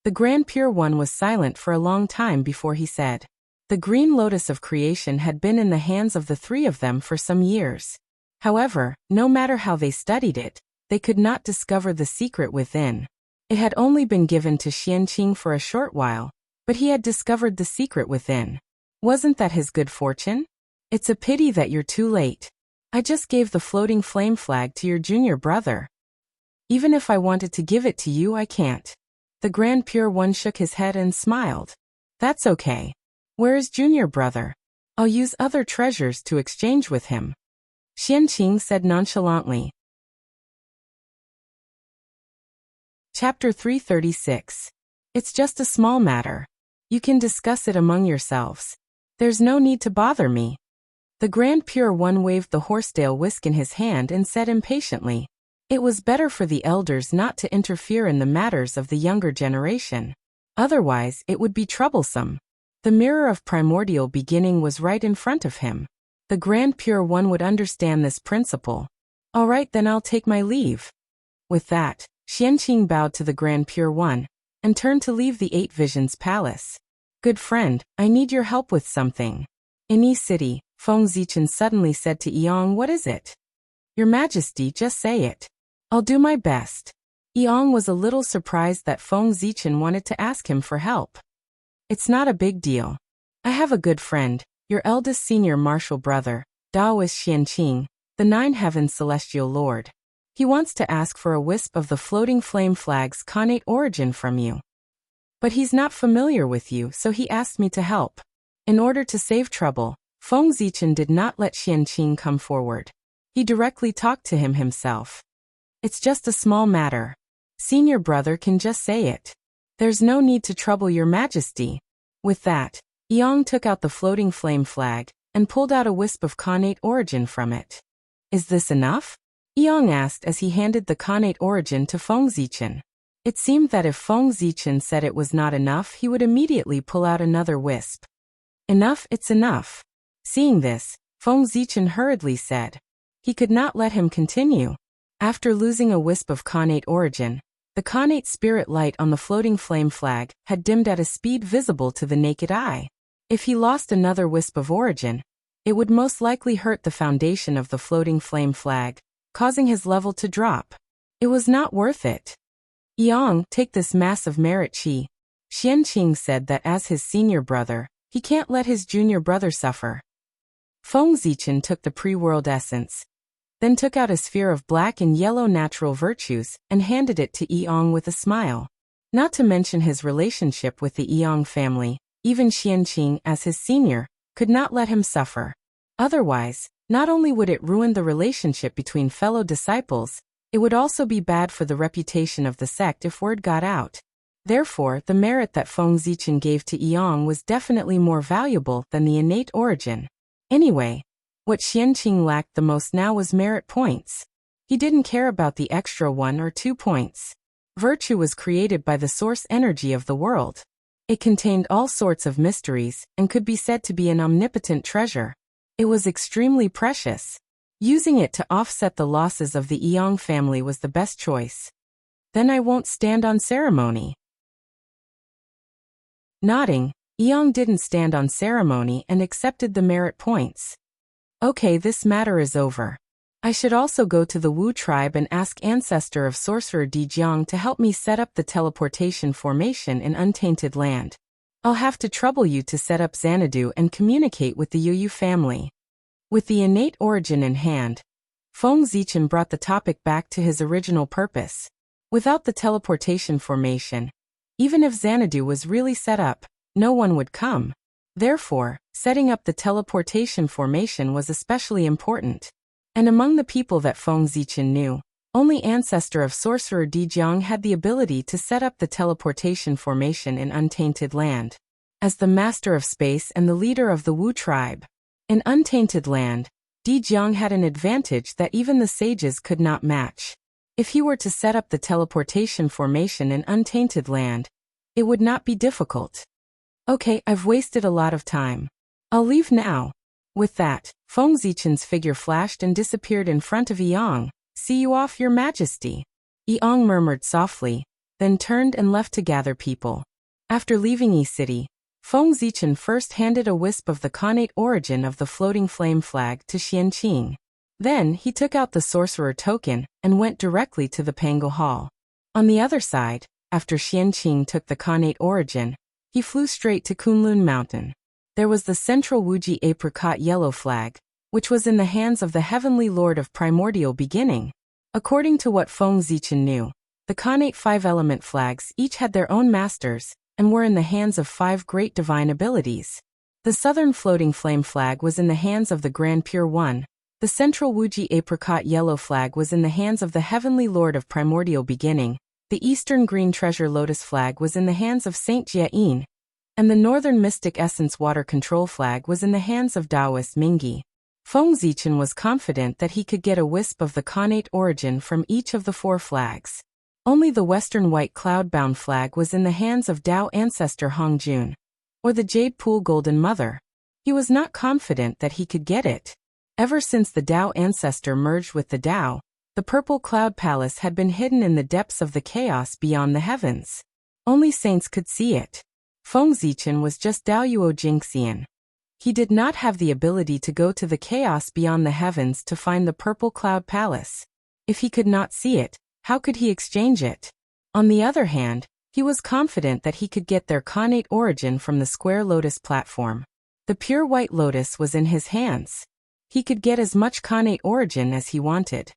the Grand Pure One was silent for a long time before he said. The Green Lotus of Creation had been in the hands of the 3 of them for some years. However, no matter how they studied it, they could not discover the secret within. It had only been given to Xianqing for a short while, but he had discovered the secret within. Wasn't that his good fortune? It's a pity that you're too late. I just gave the floating flame flag to your junior brother. Even if I wanted to give it to you, I can't. The Grand Pure One shook his head and smiled. That's okay. Where is junior brother? I'll use other treasures to exchange with him. Xianqing said nonchalantly. Chapter 336. It's just a small matter. You can discuss it among yourselves. There's no need to bother me. The Grand Pure One waved the horsetail whisk in his hand and said impatiently. It was better for the elders not to interfere in the matters of the younger generation. Otherwise, it would be troublesome. The mirror of primordial beginning was right in front of him. The Grand Pure One would understand this principle. All right, then I'll take my leave. With that, Xianqing bowed to the Grand Pure One and turned to leave the 8 Visions Palace. Good friend, I need your help with something. In Yi City, Feng Zichen suddenly said to Yong, what is it? Your Majesty, just say it. I'll do my best. Yang was a little surprised that Feng Zichen wanted to ask him for help. It's not a big deal. I have a good friend, your eldest senior martial brother, Daoist Xianqing, the Nine Heavens Celestial Lord. He wants to ask for a wisp of the floating flame flag's connate origin from you. But he's not familiar with you, so he asked me to help. In order to save trouble, Feng Zichen did not let Xianqing come forward. He directly talked to him himself. It's just a small matter. Senior brother can just say it. There's no need to trouble your majesty. With that, Yang took out the floating flame flag and pulled out a wisp of connate origin from it. Is this enough? Yang asked as he handed the connate origin to Feng Zichen. It seemed that if Feng Zichen said it was not enough, he would immediately pull out another wisp. Enough, it's enough. Seeing this, Feng Zichen hurriedly said. He could not let him continue. After losing a wisp of connate origin, the connate spirit light on the floating flame flag had dimmed at a speed visible to the naked eye. If he lost another wisp of origin, it would most likely hurt the foundation of the floating flame flag, causing his level to drop. It was not worth it. Yang, take this massive merit chi. Xianqing said that as his senior brother, he can't let his junior brother suffer. Feng Zichen took the pre-world essence, then took out a sphere of black and yellow natural virtues and handed it to Yang with a smile. Not to mention his relationship with the Yang family, even Xianqing as his senior, could not let him suffer. Otherwise, not only would it ruin the relationship between fellow disciples, it would also be bad for the reputation of the sect if word got out. Therefore, the merit that Feng Zichen gave to Yang was definitely more valuable than the innate origin. Anyway, what Xianqing lacked the most now was merit points. He didn't care about the extra 1 or 2 points. Virtue was created by the source energy of the world. It contained all sorts of mysteries and could be said to be an omnipotent treasure. It was extremely precious. Using it to offset the losses of the Yang family was the best choice. Then I won't stand on ceremony. Nodding, Yang didn't stand on ceremony and accepted the merit points. Okay, this matter is over. I should also go to the Wu tribe and ask ancestor of sorcerer Di Jiang to help me set up the teleportation formation in Untainted Land. I'll have to trouble you to set up Xanadu and communicate with the Yu family. With the innate origin in hand, Feng Zichen brought the topic back to his original purpose. Without the teleportation formation, even if Xanadu was really set up, no one would come. Therefore, setting up the teleportation formation was especially important. And among the people that Feng Zichen knew, only ancestor of sorcerer Di Jiang had the ability to set up the teleportation formation in Untainted Land. As the master of space and the leader of the Wu tribe, in Untainted Land, Di Jiang had an advantage that even the sages could not match. If he were to set up the teleportation formation in Untainted Land, it would not be difficult. Okay, I've wasted a lot of time. I'll leave now. With that, Feng Zichen's figure flashed and disappeared in front of Yang. See you off, your majesty. Yang murmured softly, then turned and left to gather people. After leaving Yi City, Feng Zichen first handed a wisp of the connate origin of the floating flame flag to Xianqing. Then he took out the sorcerer token and went directly to the Pango Hall. On the other side, after Xianqing took the connate origin, he flew straight to Kunlun Mountain. There was the central Wuji apricot yellow flag, which was in the hands of the Heavenly Lord of Primordial Beginning. According to what Feng Zichen knew, the connate 5-element flags each had their own masters, and were in the hands of 5 great divine abilities. The southern floating flame flag was in the hands of the Grand Pure One. The central Wuji apricot yellow flag was in the hands of the Heavenly Lord of Primordial Beginning. The eastern green treasure lotus flag was in the hands of Saint Jiayin, and the northern mystic essence water control flag was in the hands of Taoist Mingyi. Feng Zichen was confident that he could get a wisp of the connate origin from each of the 4 flags. Only the western white cloud-bound flag was in the hands of Tao ancestor Hongjun, or the Jade Pool Golden Mother. He was not confident that he could get it. Ever since the Tao ancestor merged with the Tao, the purple cloud palace had been hidden in the depths of the chaos beyond the heavens. Only saints could see it. Feng Zichen was just Daoyuo Jingxian. He did not have the ability to go to the chaos beyond the heavens to find the purple cloud palace. If he could not see it, How could he exchange it? On the other hand, he was confident that he could get their connate origin from the square lotus platform. The pure white lotus was in his hands. He could get as much connate origin as he wanted.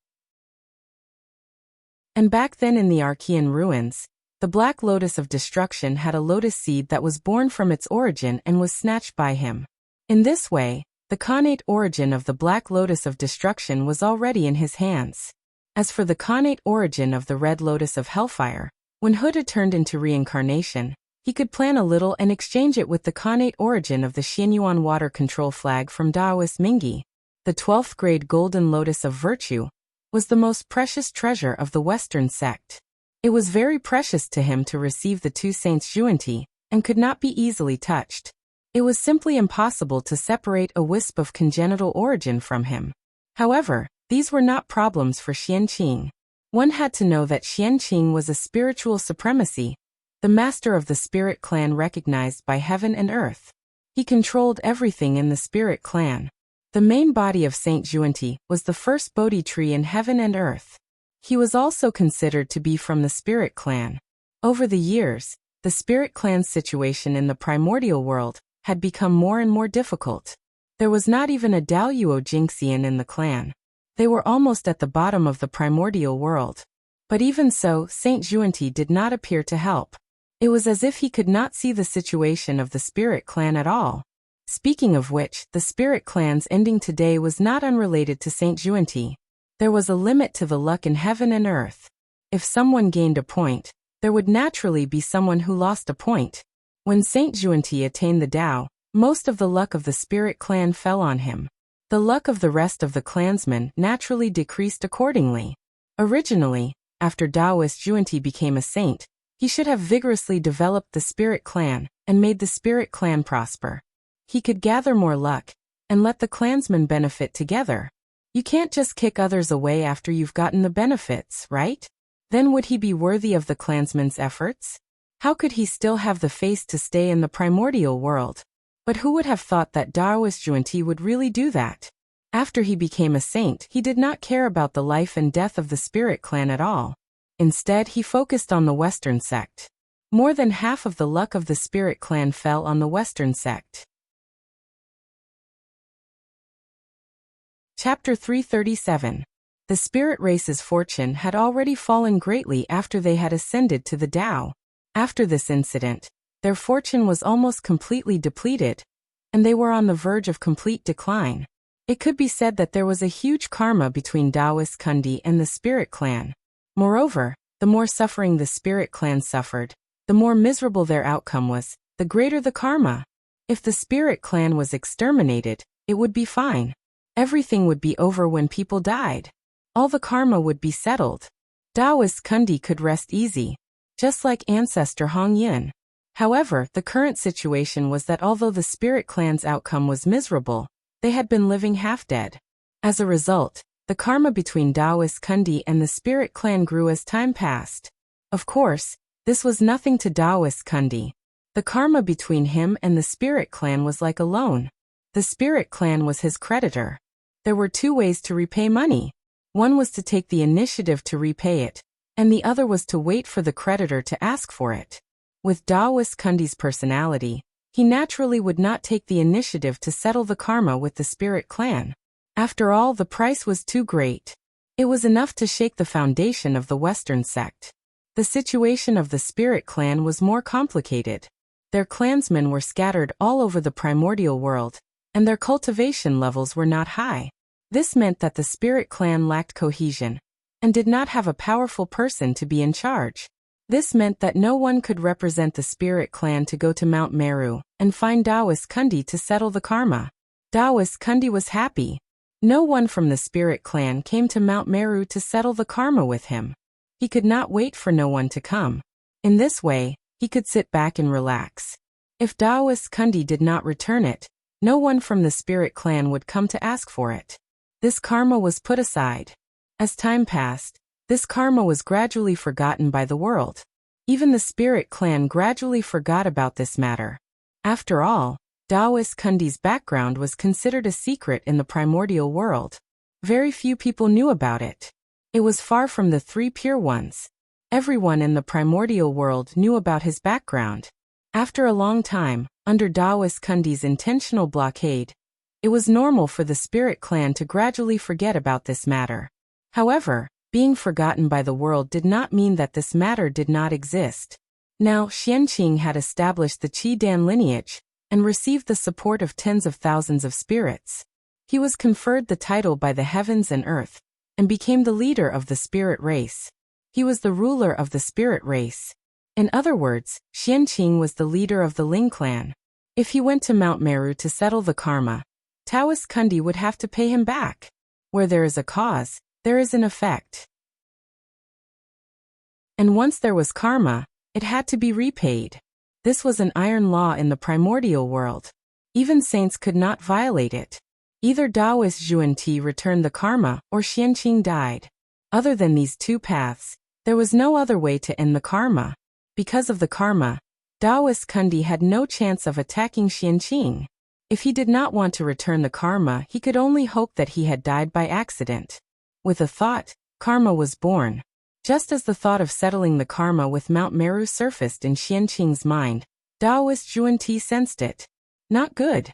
And back then in the Archean ruins, the black lotus of destruction had a lotus seed that was born from its origin and was snatched by him. In this way, the connate origin of the black lotus of destruction was already in his hands. As for the connate origin of the red lotus of hellfire, when Huda turned into reincarnation, he could plan a little and exchange it with the connate origin of the Xianyuan water control flag from Daoist Mingyi. The 12th grade golden lotus of virtue was the most precious treasure of the Western sect. It was very precious to him to receive the two saints' Yuanti, and could not be easily touched. It was simply impossible to separate a wisp of congenital origin from him. However, these were not problems for Xianqing. One had to know that Xianqing was a spiritual supremacy, the master of the spirit clan recognized by heaven and earth. He controlled everything in the spirit clan. The main body of Saint Yuanti was the first Bodhi tree in heaven and earth. He was also considered to be from the spirit clan. Over the years, the spirit clan's situation in the primordial world had become more and more difficult. There was not even a Daoyuo Jingxian in the clan. They were almost at the bottom of the primordial world. But even so, Saint Yuanti did not appear to help. It was as if he could not see the situation of the spirit clan at all. Speaking of which, the spirit clan's ending today was not unrelated to Saint Yuanti. There was a limit to the luck in heaven and earth. If someone gained a point, there would naturally be someone who lost a point. When Saint Yuanti attained the Tao, most of the luck of the spirit clan fell on him. The luck of the rest of the clansmen naturally decreased accordingly. Originally, after Daoist Yuanti became a saint, he should have vigorously developed the spirit clan and made the spirit clan prosper. He could gather more luck and let the clansmen benefit together. You can't just kick others away after you've gotten the benefits, right? Then would he be worthy of the clansmen's efforts? How could he still have the face to stay in the primordial world? But who would have thought that Daoist Yuanti would really do that? After he became a saint, he did not care about the life and death of the spirit clan at all. Instead, he focused on the Western sect. More than half of the luck of the spirit clan fell on the Western sect. Chapter 337. The spirit race's fortune had already fallen greatly after they had ascended to the Tao. After this incident, their fortune was almost completely depleted, and they were on the verge of complete decline. It could be said that there was a huge karma between Daoist Kundi and the spirit clan. Moreover, the more suffering the spirit clan suffered, the more miserable their outcome was, the greater the karma. If the spirit clan was exterminated, it would be fine. Everything would be over when people died. All the karma would be settled. Daoist Kundi could rest easy, just like ancestor Hong Yin. However, the current situation was that although the spirit clan's outcome was miserable, they had been living half-dead. As a result, the karma between Daoist Kundi and the spirit clan grew as time passed. Of course, this was nothing to Daoist Kundi. The karma between him and the spirit clan was like a loan. The spirit clan was his creditor. There were two ways to repay money. One was to take the initiative to repay it, and the other was to wait for the creditor to ask for it. With Daoist Kundi's personality, he naturally would not take the initiative to settle the karma with the spirit clan. After all, the price was too great. It was enough to shake the foundation of the Western sect. The situation of the spirit clan was more complicated. Their clansmen were scattered all over the primordial world, and their cultivation levels were not high. This meant that the spirit clan lacked cohesion and did not have a powerful person to be in charge. This meant that no one could represent the spirit clan to go to Mount Meru and find Daoist Kundi to settle the karma. Daoist Kundi was happy. No one from the spirit clan came to Mount Meru to settle the karma with him. He could not wait for no one to come. In this way, he could sit back and relax. If Daoist Kundi did not return it, no one from the spirit clan would come to ask for it. This karma was put aside. As time passed, this karma was gradually forgotten by the world. Even the spirit clan gradually forgot about this matter. After all, Daoist Kundi's background was considered a secret in the primordial world. Very few people knew about it. It was far from the three pure ones. Everyone in the primordial world knew about his background. After a long time, under Taoist Kundi's intentional blockade, it was normal for the spirit clan to gradually forget about this matter. However, being forgotten by the world did not mean that this matter did not exist. Now, Xianqing had established the Qi Dan lineage and received the support of tens of thousands of spirits. He was conferred the title by the heavens and earth and became the leader of the spirit race. He was the ruler of the spirit race. In other words, Xianqing was the leader of the Ling clan. If he went to Mount Meru to settle the karma, Taoist Kundi would have to pay him back. Where there is a cause, there is an effect. And once there was karma, it had to be repaid. This was an iron law in the primordial world. Even saints could not violate it. Either Taoist Zhuan-Ti returned the karma or Xianqing died. Other than these two paths, there was no other way to end the karma. Because of the karma, Taoist Kundi had no chance of attacking Xianqing. If he did not want to return the karma, he could only hope that he had died by accident. With a thought, karma was born. Just as the thought of settling the karma with Mount Meru surfaced in Xianqing's mind, Taoist Zhuan-Ti sensed it. Not good.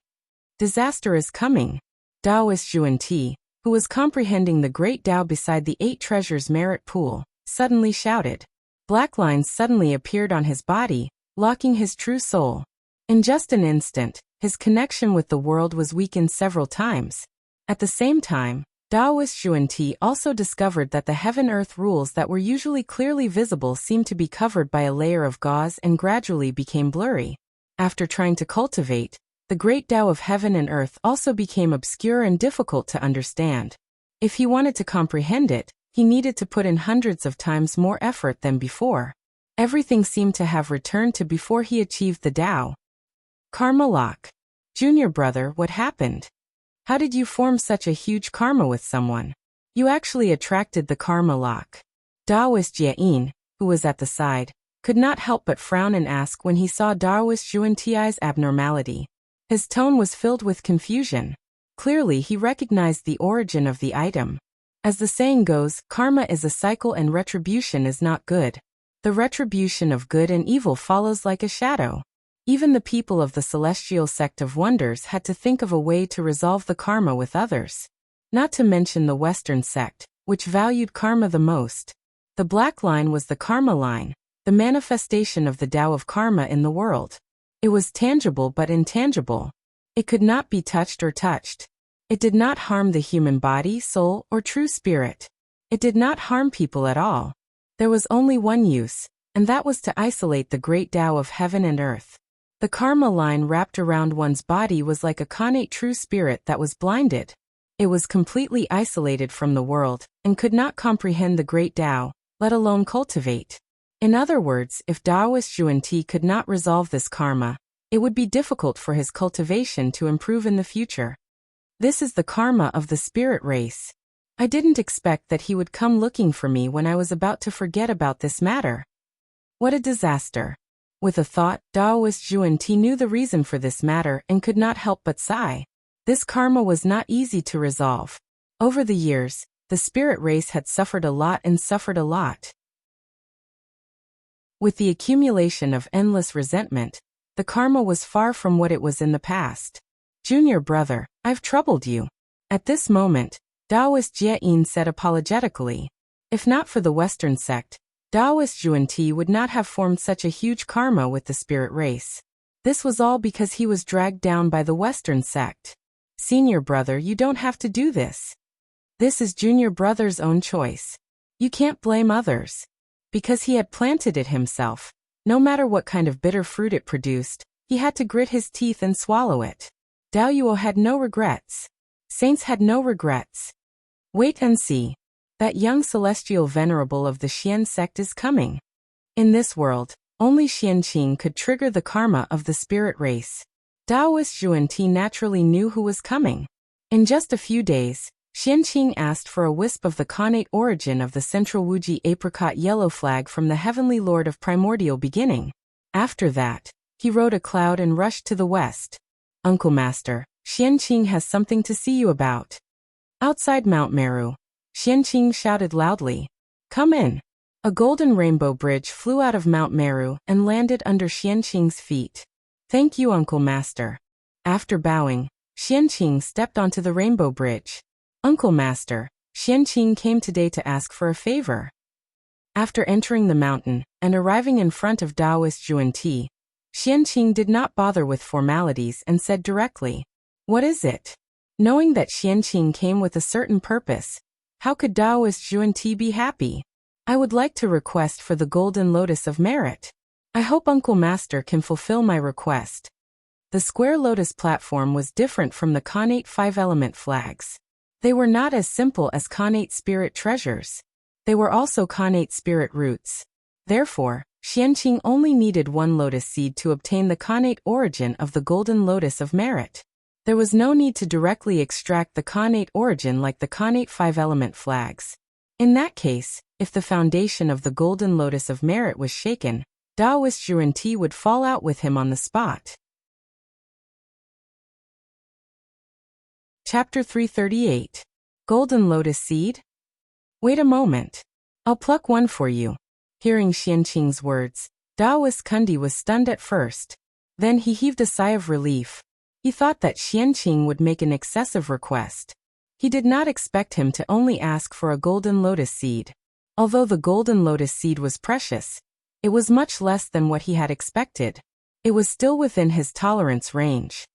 Disaster is coming. Taoist Zhuan-Ti, who was comprehending the great Tao beside the 8 treasures merit pool, suddenly shouted. Black lines suddenly appeared on his body, locking his true soul. In just an instant, his connection with the world was weakened several times. At the same time, Taoist Zhuan-Ti also discovered that the heaven-earth rules that were usually clearly visible seemed to be covered by a layer of gauze and gradually became blurry. After trying to cultivate, the great Tao of heaven and earth also became obscure and difficult to understand. If he wanted to comprehend it, he needed to put in hundreds of times more effort than before. Everything seemed to have returned to before he achieved the Tao. Karma lock. Junior brother, what happened? How did you form such a huge karma with someone? You actually attracted the karma lock. Taoist Jieyin, who was at the side, could not help but frown and ask when he saw Taoist Zhuan-Ti's abnormality. His tone was filled with confusion. Clearly he recognized the origin of the item. As the saying goes, karma is a cycle and retribution is not good. The retribution of good and evil follows like a shadow. Even the people of the celestial sect of wonders had to think of a way to resolve the karma with others. Not to mention the Western sect, which valued karma the most. The black line was the karma line, the manifestation of the Tao of karma in the world. It was tangible but intangible. It could not be touched or touched. It did not harm the human body, soul, or true spirit. It did not harm people at all. There was only one use, and that was to isolate the great Tao of heaven and earth. The karma line wrapped around one's body was like a connate true spirit that was blinded. It was completely isolated from the world, and could not comprehend the great Tao, let alone cultivate. In other words, if Taoist Zhuan-Ti could not resolve this karma, it would be difficult for his cultivation to improve in the future. This is the karma of the spirit race. I didn't expect that he would come looking for me when I was about to forget about this matter. What a disaster. With a thought, Taoist Zhuan-Ti knew the reason for this matter and could not help but sigh. This karma was not easy to resolve. Over the years, the spirit race had suffered a lot and suffered a lot. With the accumulation of endless resentment, the karma was far from what it was in the past. Junior brother, I've troubled you. At this moment, Taoist Jieyin said apologetically. If not for the Western sect, Taoist Zhuan-Ti would not have formed such a huge karma with the spirit race. This was all because he was dragged down by the Western sect. Senior brother, you don't have to do this. This is junior brother's own choice. You can't blame others. Because he had planted it himself, no matter what kind of bitter fruit it produced, he had to grit his teeth and swallow it. Daoyuo had no regrets. Saints had no regrets. Wait and see. That young celestial venerable of the Xian sect is coming. In this world, only Xianqing could trigger the karma of the spirit race. Taoist Zhuan-Ti naturally knew who was coming. In just a few days, Xianqing asked for a wisp of the connate origin of the central Wuji apricot yellow flag from the heavenly lord of primordial beginning. After that, he rode a cloud and rushed to the west. Uncle Master, Xianqing has something to see you about. Outside Mount Meru, Xianqing shouted loudly. Come in. A golden rainbow bridge flew out of Mount Meru and landed under Xianqing's feet. Thank you, Uncle Master. After bowing, Xianqing stepped onto the rainbow bridge. Uncle Master, Xianqing came today to ask for a favor. After entering the mountain and arriving in front of Taoist Juanti, Xianqing did not bother with formalities and said directly, What is it? Knowing that Xianqing came with a certain purpose, how could Taoist Juanti be happy? I would like to request for the Golden Lotus of Merit. I hope Uncle Master can fulfill my request. The square lotus platform was different from the Khanate 5-element flags. They were not as simple as Khanate spirit treasures. They were also Khanate spirit roots. Therefore, Xianqing only needed one lotus seed to obtain the Khanate origin of the Golden Lotus of Merit. There was no need to directly extract the Khanate origin like the Khanate 5-element flags. In that case, if the foundation of the Golden Lotus of Merit was shaken, Taoist Juanti would fall out with him on the spot. Chapter 338. Golden Lotus Seed? Wait a moment. I'll pluck one for you. Hearing Xianqing's words, Taoist Kundi was stunned at first. Then he heaved a sigh of relief. He thought that Xianqing would make an excessive request. He did not expect him to only ask for a golden lotus seed. Although the golden lotus seed was precious, it was much less than what he had expected. It was still within his tolerance range.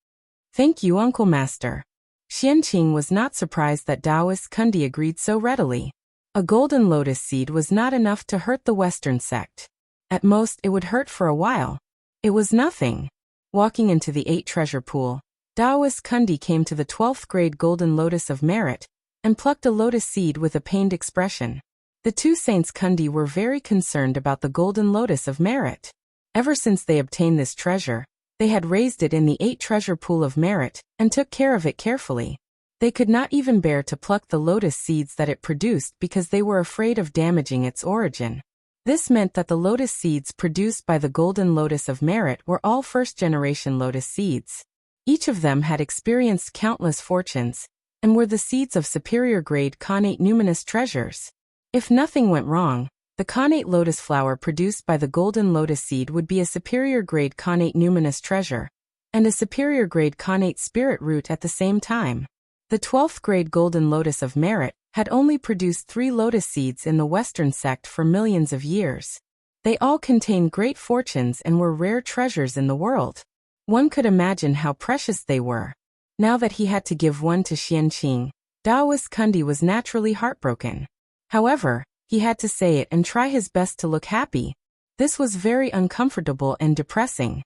Thank you, Uncle Master. Xianqing was not surprised that Taoist Kundi agreed so readily. A golden lotus seed was not enough to hurt the Western sect. At most, it would hurt for a while. It was nothing. Walking into the 8 treasure pool, Taoist Kundi came to the 12th grade Golden Lotus of Merit and plucked a lotus seed with a pained expression. The 2 saints Kundi were very concerned about the Golden Lotus of Merit. Ever since they obtained this treasure, they had raised it in the 8 treasure pool of Merit and took care of it carefully. They could not even bear to pluck the lotus seeds that it produced because they were afraid of damaging its origin. This meant that the lotus seeds produced by the Golden Lotus of Merit were all first-generation lotus seeds. Each of them had experienced countless fortunes and were the seeds of superior-grade Khanate numinous treasures. If nothing went wrong, the Khanate lotus flower produced by the Golden Lotus seed would be a superior-grade Khanate numinous treasure and a superior-grade Khanate spirit root at the same time. The 12th grade Golden Lotus of Merit had only produced 3 lotus seeds in the Western sect for millions of years. They all contained great fortunes and were rare treasures in the world. One could imagine how precious they were. Now that he had to give one to Xianqing, Taoist Kundi was naturally heartbroken. However, he had to say it and try his best to look happy. This was very uncomfortable and depressing.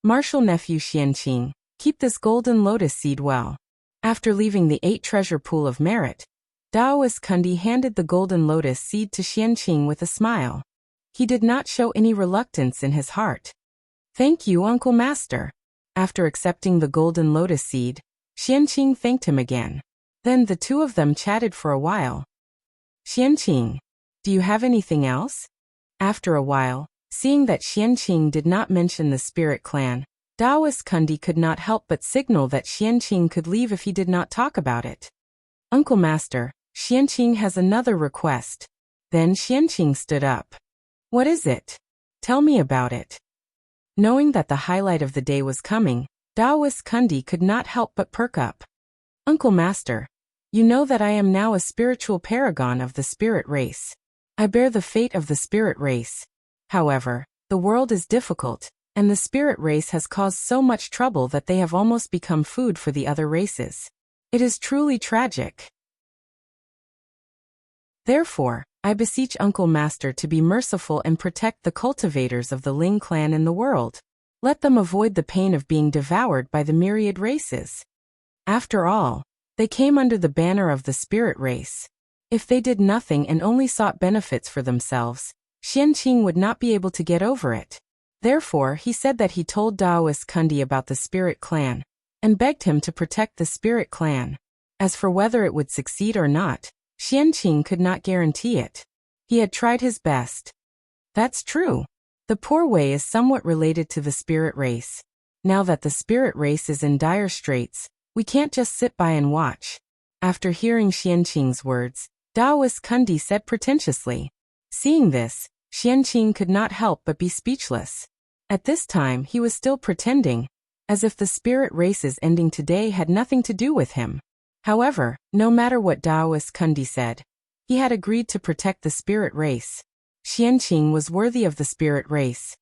Martial nephew Xianqing, keep this golden lotus seed well. After leaving the 8 treasure pool of Merit, Taoist Kundi handed the golden lotus seed to Xianqing with a smile. He did not show any reluctance in his heart. Thank you, Uncle Master. After accepting the golden lotus seed, Xianqing thanked him again. Then the 2 of them chatted for a while. Xianqing, do you have anything else? After a while, seeing that Xianqing did not mention the spirit clan, Taoist Kundi could not help but signal that Xianqing could leave if he did not talk about it. Uncle Master, Xianqing has another request. Then Xianqing stood up. What is it? Tell me about it. Knowing that the highlight of the day was coming, Taoist Kundi could not help but perk up. Uncle Master, you know that I am now a spiritual paragon of the spirit race. I bear the fate of the spirit race. However, the world is difficult, and the spirit race has caused so much trouble that they have almost become food for the other races. It is truly tragic. Therefore, I beseech Uncle Master to be merciful and protect the cultivators of the Ling clan in the world. Let them avoid the pain of being devoured by the myriad races. After all, they came under the banner of the spirit race. If they did nothing and only sought benefits for themselves, Xianqing would not be able to get over it. Therefore, he said that he told Taoist Kundi about the spirit clan, and begged him to protect the spirit clan. As for whether it would succeed or not, Xianqing could not guarantee it. He had tried his best. That's true. The poor way is somewhat related to the spirit race. Now that the spirit race is in dire straits, we can't just sit by and watch. After hearing Xianqing's words, Taoist Kundi said pretentiously. Seeing this, Xianqing could not help but be speechless. At this time he was still pretending, as if the spirit race's ending today had nothing to do with him. However, no matter what Taoist Kundi said, he had agreed to protect the spirit race. Xianqing was worthy of the spirit race.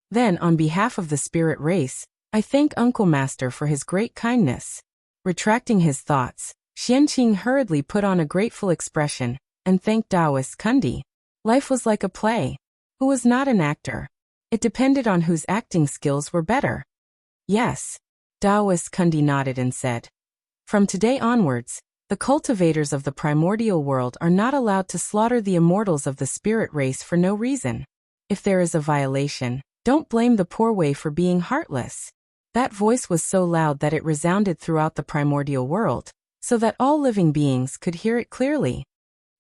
Then, on behalf of the spirit race, I thank Uncle Master for his great kindness. Retracting his thoughts, Xianqing hurriedly put on a grateful expression and thanked Taoist Kundi. Life was like a play. Who was not an actor? It depended on whose acting skills were better. Yes. Taoist Kundi nodded and said. From today onwards, the cultivators of the primordial world are not allowed to slaughter the immortals of the spirit race for no reason. If there is a violation, don't blame the poor way for being heartless. That voice was so loud that it resounded throughout the primordial world, so that all living beings could hear it clearly.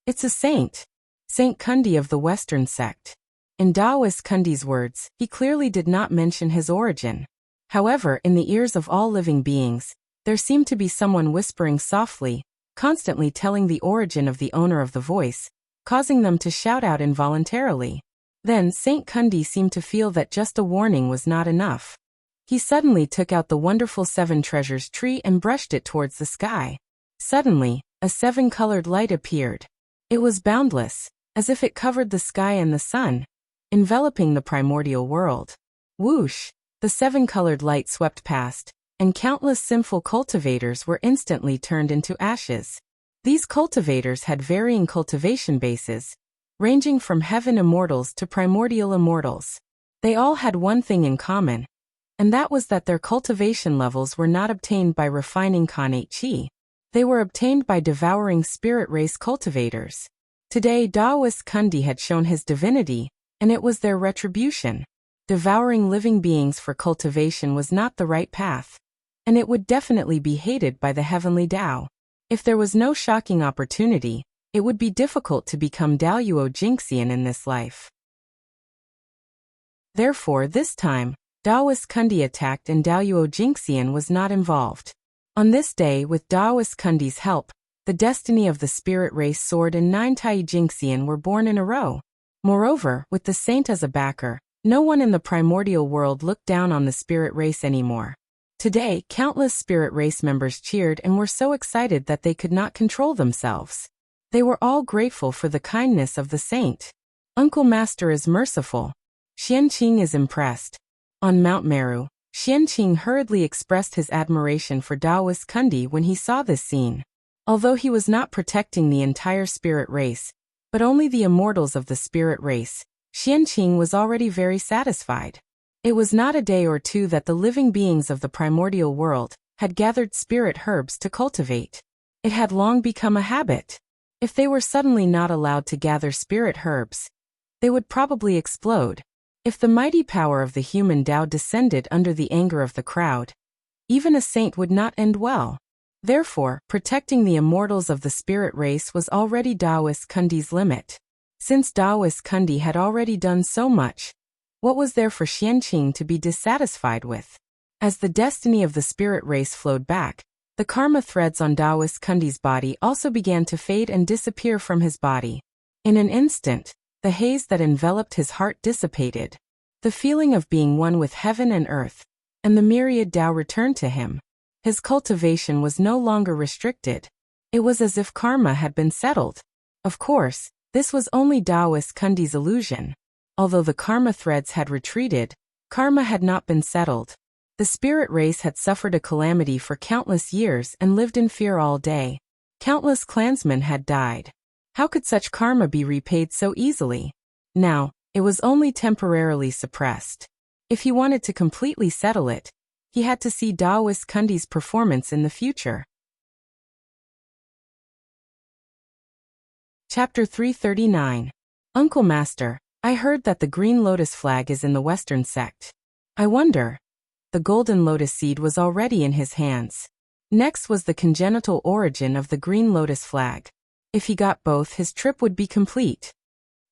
It's a saint. Saint Kundi of the Western sect. In Taoist Kundi's words, he clearly did not mention his origin. However, in the ears of all living beings, there seemed to be someone whispering softly, constantly telling the origin of the owner of the voice, causing them to shout out involuntarily. Then Saint Kundi seemed to feel that just a warning was not enough. He suddenly took out the wonderful seven treasures tree and brushed it towards the sky. Suddenly, a seven-colored light appeared. It was boundless, as if it covered the sky and the sun, enveloping the primordial world. Whoosh! The seven-colored light swept past, and countless sinful cultivators were instantly turned into ashes. These cultivators had varying cultivation bases, ranging from heaven immortals to primordial immortals. They all had one thing in common, and that was that their cultivation levels were not obtained by refining Kanate Qi. They were obtained by devouring spirit race cultivators. Today Taoist Kundi had shown his divinity, and it was their retribution. Devouring living beings for cultivation was not the right path, and it would definitely be hated by the heavenly Tao. If there was no shocking opportunity, it would be difficult to become Daoyuo Jingxian in this life. Therefore, this time, Taoist Kundi attacked and Daoyuo Jingxian was not involved. On this day, with Taoist Kundi's help, the destiny of the spirit race soared and 9 Tai Jingxian were born in a row. Moreover, with the saint as a backer, no one in the primordial world looked down on the spirit race anymore. Today, countless spirit race members cheered and were so excited that they could not control themselves. They were all grateful for the kindness of the saint. Uncle Master is merciful. Xianqing is impressed. On Mount Meru, Xianqing hurriedly expressed his admiration for Taoist Kundi when he saw this scene. Although he was not protecting the entire spirit race, but only the immortals of the spirit race, Xianqing was already very satisfied. It was not a day or two that the living beings of the primordial world had gathered spirit herbs to cultivate. It had long become a habit. If they were suddenly not allowed to gather spirit herbs, they would probably explode. If the mighty power of the human Tao descended under the anger of the crowd, even a saint would not end well. Therefore, protecting the immortals of the spirit race was already Taoist Kundi's limit. Since Taoist Kundi had already done so much, what was there for Xianqing to be dissatisfied with? As the destiny of the spirit race flowed back, the karma threads on Taoist Kundi's body also began to fade and disappear from his body. In an instant, the haze that enveloped his heart dissipated. The feeling of being one with heaven and earth, and the myriad Tao returned to him. His cultivation was no longer restricted. It was as if karma had been settled. Of course, this was only Taoist Kundi's illusion. Although the karma threads had retreated, karma had not been settled. The spirit race had suffered a calamity for countless years and lived in fear all day. Countless clansmen had died. How could such karma be repaid so easily? Now, it was only temporarily suppressed. If he wanted to completely settle it, he had to see Taoist Kundi's performance in the future. Chapter 339. Uncle Master, I heard that the green lotus flag is in the Western sect. I wonder. The golden lotus seed was already in his hands. Next was the congenital origin of the green lotus flag. If he got both, his trip would be complete.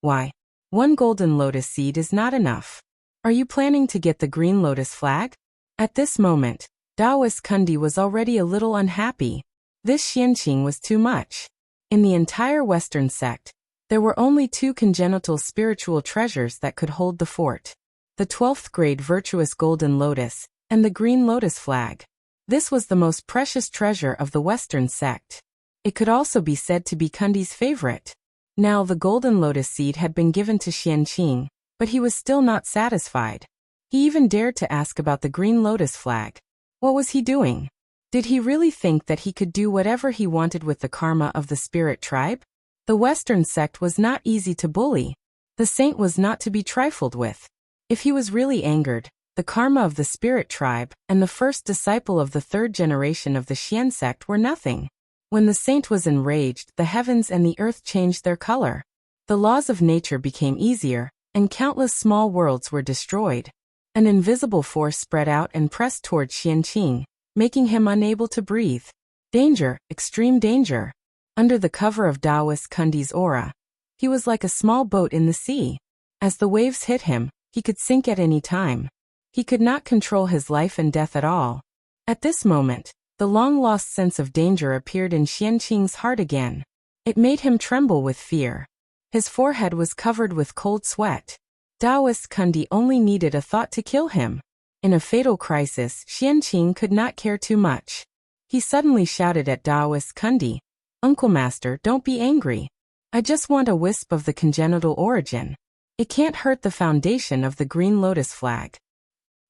Why? One golden lotus seed is not enough. Are you planning to get the green lotus flag? At this moment, Taoist Kundi was already a little unhappy. This Xianqing was too much. In the entire Western sect, there were only two congenital spiritual treasures that could hold the fort: the 12th grade virtuous golden lotus and the green lotus flag. This was the most precious treasure of the Western sect. It could also be said to be Kundi's favorite. Now the golden lotus seed had been given to Qianqing, but he was still not satisfied. He even dared to ask about the green lotus flag. What was he doing? Did he really think that he could do whatever he wanted with the karma of the spirit tribe? The Western sect was not easy to bully. The saint was not to be trifled with. If he was really angered, the karma of the spirit tribe and the first disciple of the third generation of the Xian sect were nothing. When the saint was enraged, the heavens and the earth changed their color. The laws of nature became easier, and countless small worlds were destroyed. An invisible force spread out and pressed toward Qianqing, making him unable to breathe. Danger, extreme danger. Under the cover of Taoist Kundi's aura, he was like a small boat in the sea. As the waves hit him, he could sink at any time. He could not control his life and death at all. At this moment, the long-lost sense of danger appeared in Qianqing's heart again. It made him tremble with fear. His forehead was covered with cold sweat. Taoist Kundi only needed a thought to kill him. In a fatal crisis, Qianqing could not care too much. He suddenly shouted at Taoist Kundi, "Uncle Master, don't be angry. I just want a wisp of the congenital origin. It can't hurt the foundation of the green lotus flag.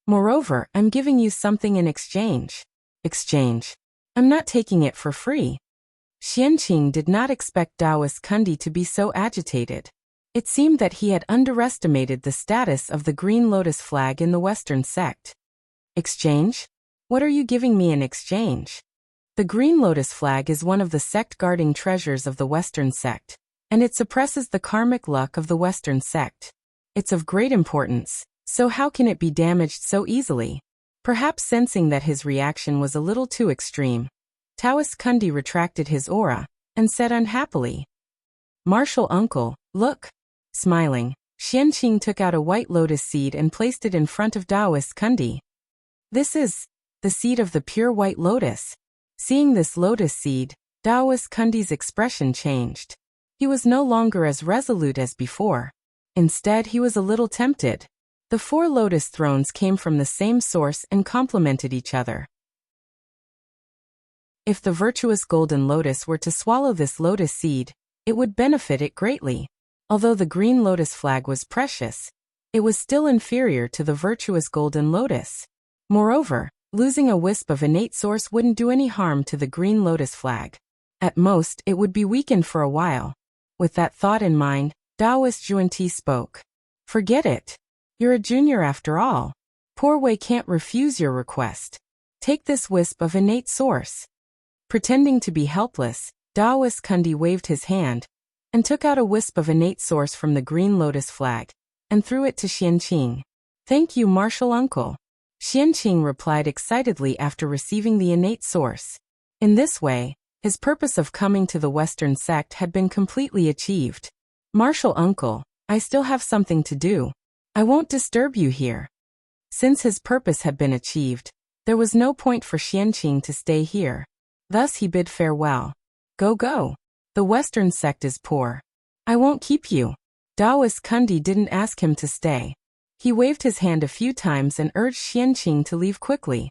Moreover, I'm giving you something in exchange." Exchange? I'm not taking it for free. Qianqing did not expect Taoist Kundi to be so agitated. It seemed that he had underestimated the status of the green lotus flag in the Western sect. Exchange? What are you giving me in exchange? The green lotus flag is one of the sect-guarding treasures of the Western sect, and it suppresses the karmic luck of the Western sect. It's of great importance, so how can it be damaged so easily? Perhaps sensing that his reaction was a little too extreme, Taoist Kundi retracted his aura and said unhappily, "Martial uncle, look." Smiling, Qianqing took out a white lotus seed and placed it in front of Taoist Kundi. "This is the seed of the pure white lotus." Seeing this lotus seed, Taoist Kundi's expression changed. He was no longer as resolute as before. Instead, he was a little tempted. The 4 lotus thrones came from the same source and complemented each other. If the virtuous golden lotus were to swallow this lotus seed, it would benefit it greatly. Although the green lotus flag was precious, it was still inferior to the virtuous golden lotus. Moreover, losing a wisp of innate source wouldn't do any harm to the green lotus flag. At most, it would be weakened for a while. With that thought in mind, Taoist Juanti spoke. "Forget it. You're a junior after all. Poor Wei can't refuse your request. Take this wisp of innate source." Pretending to be helpless, Taoist Kundi waved his hand and took out a wisp of innate source from the green lotus flag and threw it to Qianqing. "Thank you, martial uncle." Qianqing replied excitedly after receiving the innate source. In this way, his purpose of coming to the Western sect had been completely achieved. "Martial uncle, I still have something to do. I won't disturb you here." Since his purpose had been achieved, there was no point for Qianqing to stay here. Thus he bid farewell. Go. The Western sect is poor. I won't keep you." Taoist Kundi didn't ask him to stay. He waved his hand a few times and urged Qianqing to leave quickly.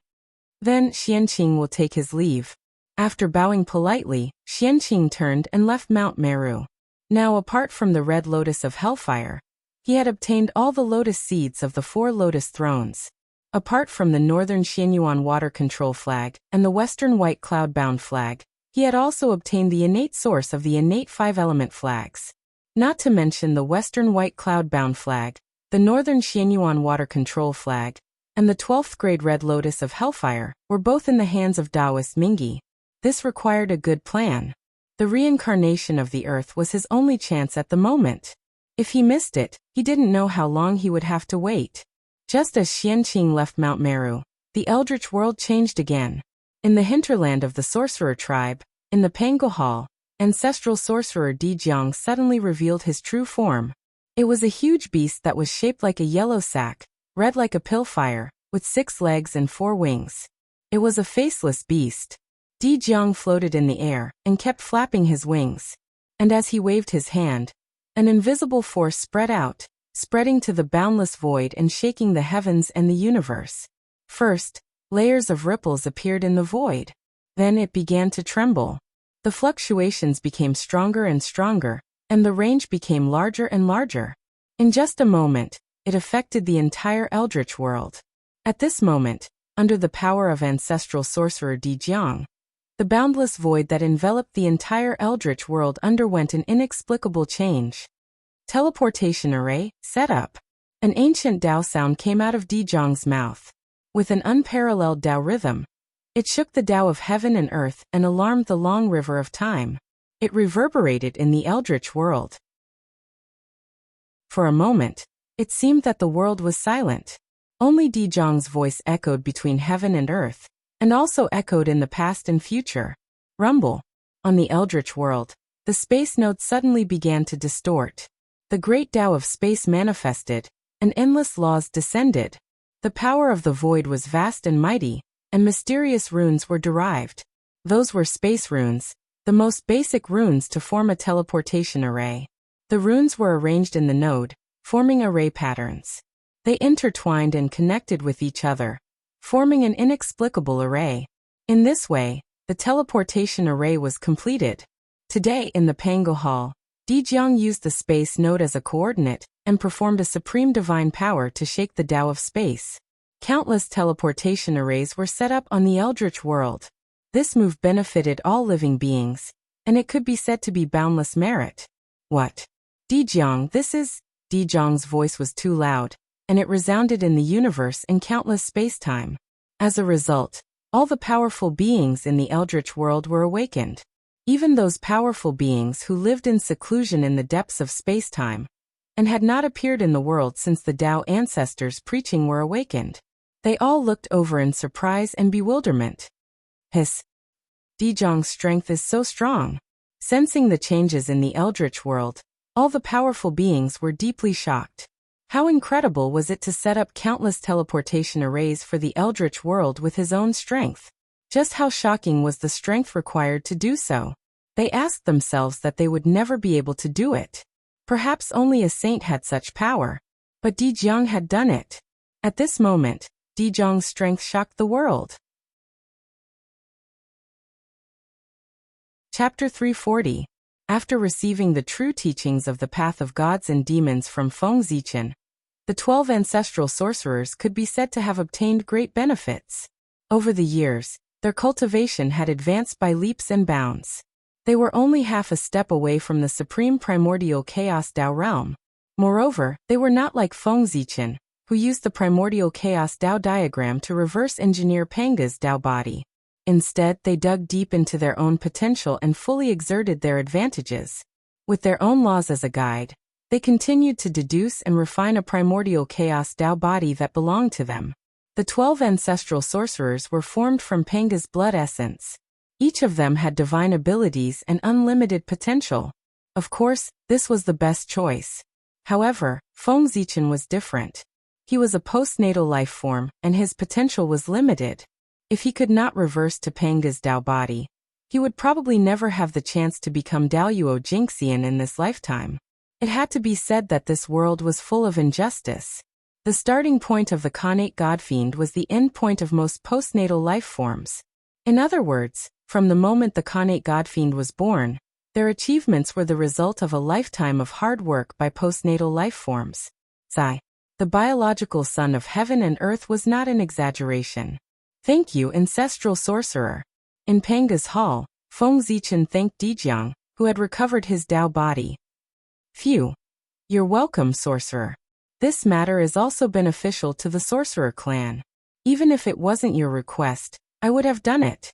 Then Qianqing will take his leave. After bowing politely, Qianqing turned and left Mount Meru. Now, apart from the red lotus of hellfire, he had obtained all the lotus seeds of the 4 lotus thrones. Apart from the northern Xianyuan water control flag and the western white cloud-bound flag, he had also obtained the innate source of the innate 5-element flags. Not to mention the western white cloud-bound flag, the northern Xianyuan water control flag, and the 12th grade red lotus of hellfire were both in the hands of Taoist Mingi. This required a good plan. The reincarnation of the earth was his only chance at the moment. If he missed it, he didn't know how long he would have to wait. Just as Qianqing left Mount Meru, the eldritch world changed again. In the hinterland of the sorcerer tribe, in the Pango Hall, ancestral sorcerer Di Jiang suddenly revealed his true form. It was a huge beast that was shaped like a yellow sack, red like a pillfire, with 6 legs and 4 wings. It was a faceless beast. Di Jiang floated in the air and kept flapping his wings. and as he waved his hand, an invisible force spread out, spreading to the boundless void and shaking the heavens and the universe. First, layers of ripples appeared in the void. Then it began to tremble. The fluctuations became stronger and stronger, and the range became larger and larger. In just a moment, it affected the entire eldritch world. At this moment, under the power of ancestral sorcerer Di Jiang, the boundless void that enveloped the entire eldritch world underwent an inexplicable change. Teleportation array, set up. An ancient Dao sound came out of Di Jiang's mouth. With an unparalleled Dao rhythm, it shook the Dao of heaven and earth and alarmed the long river of time. It reverberated in the eldritch world. For a moment, it seemed that the world was silent. Only Di Jiang's voice echoed between heaven and earth, and also echoed in the past and future. Rumble. On the eldritch world, the space node suddenly began to distort. The great Tao of space manifested, and endless laws descended. The power of the void was vast and mighty, and mysterious runes were derived. Those were space runes, the most basic runes to form a teleportation array. The runes were arranged in the node, forming array patterns. They intertwined and connected with each other, forming an inexplicable array. In this way, the teleportation array was completed. Today in the Pango Hall, Di Jiang used the space node as a coordinate and performed a supreme divine power to shake the Tao of space. Countless teleportation arrays were set up on the eldritch world. This move benefited all living beings, and it could be said to be boundless merit. What? Di Jiang, this is? Di Jiang's voice was too loud, and it resounded in the universe in countless space-time. As a result, all the powerful beings in the eldritch world were awakened. Even those powerful beings who lived in seclusion in the depths of space-time, and had not appeared in the world since the Tao ancestors' preaching were awakened. They all looked over in surprise and bewilderment. Hiss. Di Jiang's strength is so strong. Sensing the changes in the eldritch world, all the powerful beings were deeply shocked. How incredible was it to set up countless teleportation arrays for the eldritch world with his own strength? Just how shocking was the strength required to do so? They asked themselves that they would never be able to do it. Perhaps only a saint had such power. But Di Jiang had done it. At this moment, Di Jiang's strength shocked the world. Chapter 340. After receiving the true teachings of the path of gods and demons from Feng Zichen, the 12 ancestral sorcerers could be said to have obtained great benefits. Over the years, their cultivation had advanced by leaps and bounds. They were only half a step away from the supreme primordial chaos Tao realm. Moreover, they were not like Feng Zichen, who used the primordial chaos Tao diagram to reverse engineer Panga's Tao body. Instead, they dug deep into their own potential and fully exerted their advantages. With their own laws as a guide, they continued to deduce and refine a primordial chaos Tao body that belonged to them. The 12 ancestral sorcerers were formed from Panga's blood essence. Each of them had divine abilities and unlimited potential. Of course, this was the best choice. However, Feng Zichen was different. He was a postnatal life form, and his potential was limited. If he could not reverse to Panga's Tao body, he would probably never have the chance to become Daoyuo Jinxian in this lifetime. It had to be said that this world was full of injustice. The starting point of the Khanate Godfiend was the end point of most postnatal life forms. In other words, from the moment the Khanate Godfiend was born, their achievements were the result of a lifetime of hard work by postnatal life forms. Zai, the biological son of heaven and earth, was not an exaggeration. Thank you, ancestral sorcerer. In Panga's hall, Feng Zichen thanked Di Jiang, who had recovered his Tao body. Phew. You're welcome, sorcerer. This matter is also beneficial to the sorcerer clan. Even if it wasn't your request, I would have done it.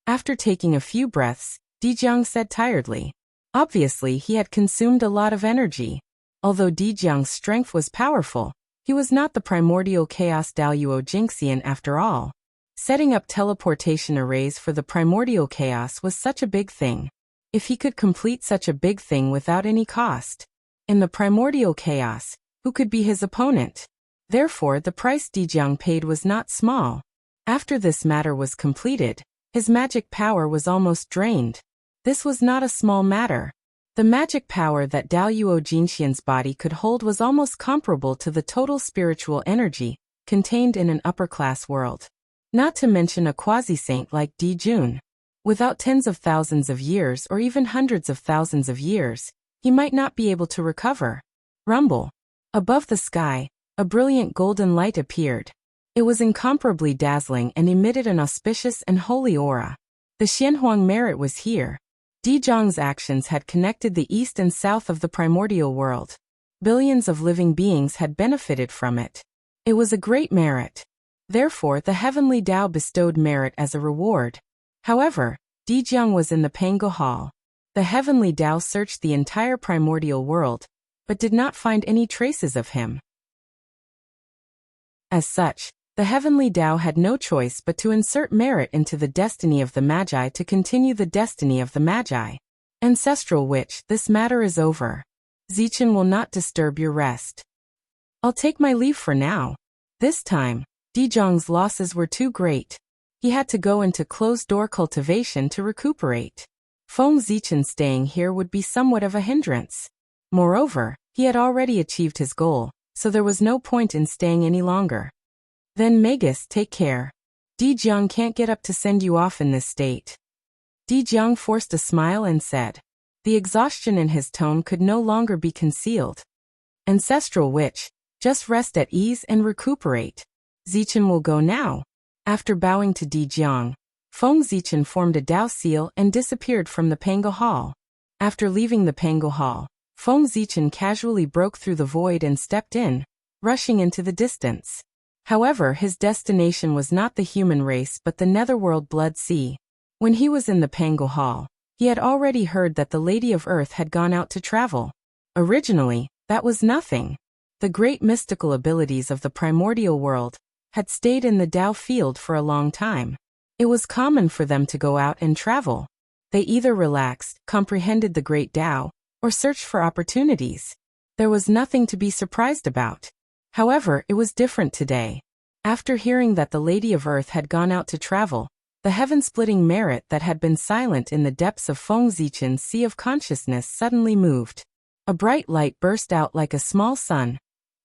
After taking a few breaths, Di Jiang said tiredly. Obviously, he had consumed a lot of energy. Although Di Jiang's strength was powerful, he was not the primordial chaos Daoyuo Jinxian after all. Setting up teleportation arrays for the primordial chaos was such a big thing. If he could complete such a big thing without any cost. In the primordial chaos, who could be his opponent? Therefore, the price Di Jiang paid was not small. After this matter was completed, his magic power was almost drained. This was not a small matter. The magic power that Daoyuo Jinxian's body could hold was almost comparable to the total spiritual energy contained in an upper-class world. Not to mention a quasi-saint like Di Jun. Without tens of thousands of years or even hundreds of thousands of years, he might not be able to recover. Rumble. Above the sky, a brilliant golden light appeared. It was incomparably dazzling and emitted an auspicious and holy aura. The Xianhuang merit was here. Di Zhang's actions had connected the east and south of the primordial world. Billions of living beings had benefited from it. It was a great merit. Therefore, the heavenly Tao bestowed merit as a reward. However, Di Zhang was in the Pango Hall. The heavenly Tao searched the entire primordial world, but did not find any traces of him. As such, the heavenly Tao had no choice but to insert merit into the destiny of the Magi to continue the destiny of the Magi. Ancestral Witch, this matter is over. Zichen will not disturb your rest. I'll take my leave for now. This time, Di Zhang's losses were too great. He had to go into closed-door cultivation to recuperate. Feng Zichen staying here would be somewhat of a hindrance. Moreover, he had already achieved his goal, so there was no point in staying any longer. Then Magus, take care. Di Zhang can't get up to send you off in this state. Di Zhang forced a smile and said. The exhaustion in his tone could no longer be concealed. Ancestral Witch, just rest at ease and recuperate. Zichen will go now. After bowing to Di Zhang, Feng Zichen formed a Dao seal and disappeared from the Pango Hall. After leaving the Pango Hall, Feng Zichen casually broke through the void and stepped in, rushing into the distance. However, his destination was not the human race but the netherworld Blood Sea. When he was in the Pango Hall, he had already heard that the Lady of Earth had gone out to travel. Originally, that was nothing. The great mystical abilities of the primordial world had stayed in the Dao field for a long time. It was common for them to go out and travel. They either relaxed, comprehended the great Dao, or searched for opportunities. There was nothing to be surprised about. However, it was different today. After hearing that the Lady of Earth had gone out to travel, the heaven-splitting merit that had been silent in the depths of Feng Zichen's sea of consciousness suddenly moved. A bright light burst out like a small sun,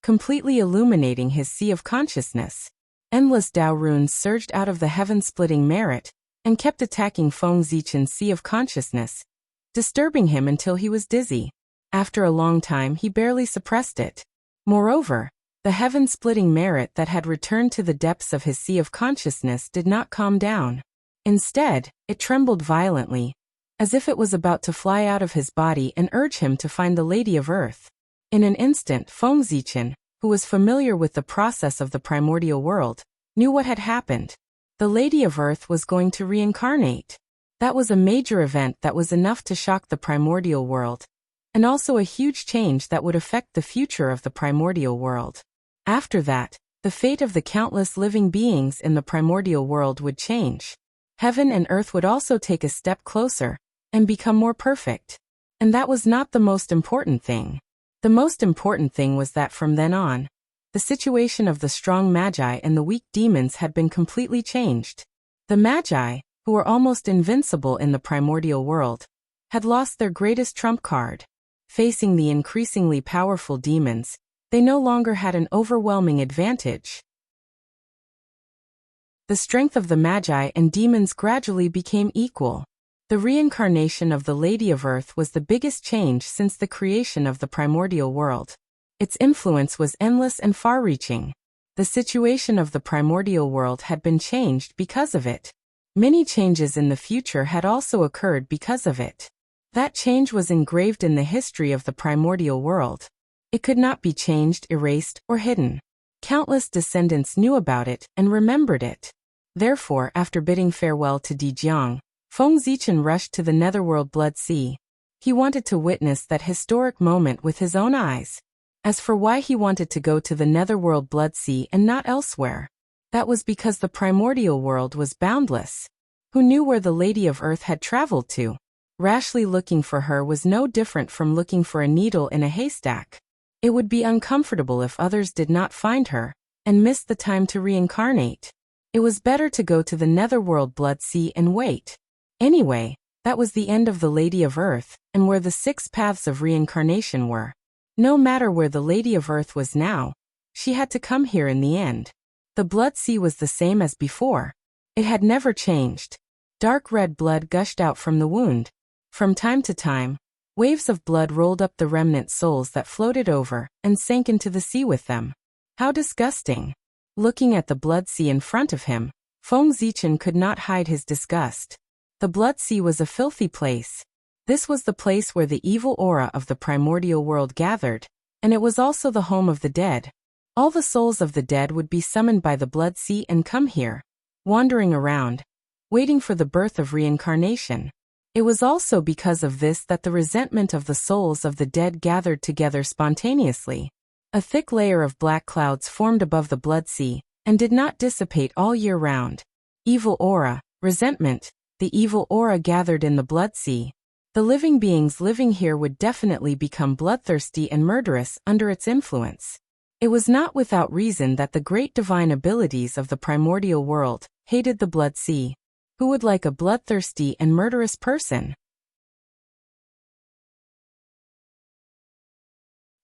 completely illuminating his sea of consciousness. Endless Dao runes surged out of the heaven-splitting merit and kept attacking Feng Zichen's sea of consciousness, disturbing him until he was dizzy. After a long time, he barely suppressed it. Moreover, the heaven-splitting merit that had returned to the depths of his sea of consciousness did not calm down. Instead, it trembled violently, as if it was about to fly out of his body and urge him to find the Lady of Earth. In an instant, Feng Zichen, who was familiar with the process of the primordial world, knew what had happened. The Lady of Earth was going to reincarnate. That was a major event that was enough to shock the primordial world, and also a huge change that would affect the future of the primordial world. After that, the fate of the countless living beings in the primordial world would change. Heaven and earth would also take a step closer and become more perfect. And that was not the most important thing. The most important thing was that from then on, the situation of the strong magi and the weak demons had been completely changed. The magi, who were almost invincible in the primordial world, had lost their greatest trump card. Facing the increasingly powerful demons, they no longer had an overwhelming advantage. The strength of the magi and demons gradually became equal. The reincarnation of the Lady of Earth was the biggest change since the creation of the primordial world. Its influence was endless and far-reaching. The situation of the primordial world had been changed because of it. Many changes in the future had also occurred because of it. That change was engraved in the history of the primordial world. It could not be changed, erased, or hidden. Countless descendants knew about it and remembered it. Therefore, after bidding farewell to Di Zhang, Feng Zichen rushed to the netherworld Blood Sea. He wanted to witness that historic moment with his own eyes. As for why he wanted to go to the netherworld Blood Sea and not elsewhere, that was because the primordial world was boundless. Who knew where the Lady of Earth had traveled to? Rashly looking for her was no different from looking for a needle in a haystack. It would be uncomfortable if others did not find her and missed the time to reincarnate. It was better to go to the netherworld Blood Sea and wait. Anyway, That was the end of the Lady of Earth, and where the 6 paths of reincarnation were. No matter where the Lady of Earth was now, she had to come here in the end. The blood sea was the same as before. It had never changed. Dark red blood gushed out from the wound. From time to time, waves of blood rolled up the remnant souls that floated over and sank into the sea with them. How disgusting! Looking at the blood sea in front of him, Feng Zichen could not hide his disgust. The blood sea was a filthy place. This was the place where the evil aura of the primordial world gathered, and it was also the home of the dead. All the souls of the dead would be summoned by the blood sea and come here, wandering around, waiting for the birth of reincarnation. It was also because of this that the resentment of the souls of the dead gathered together spontaneously. A thick layer of black clouds formed above the blood sea, and did not dissipate all year round. Evil aura, resentment, the evil aura gathered in the blood sea. The living beings living here would definitely become bloodthirsty and murderous under its influence. It was not without reason that the great divine abilities of the primordial world hated the blood sea. Who would like a bloodthirsty and murderous person?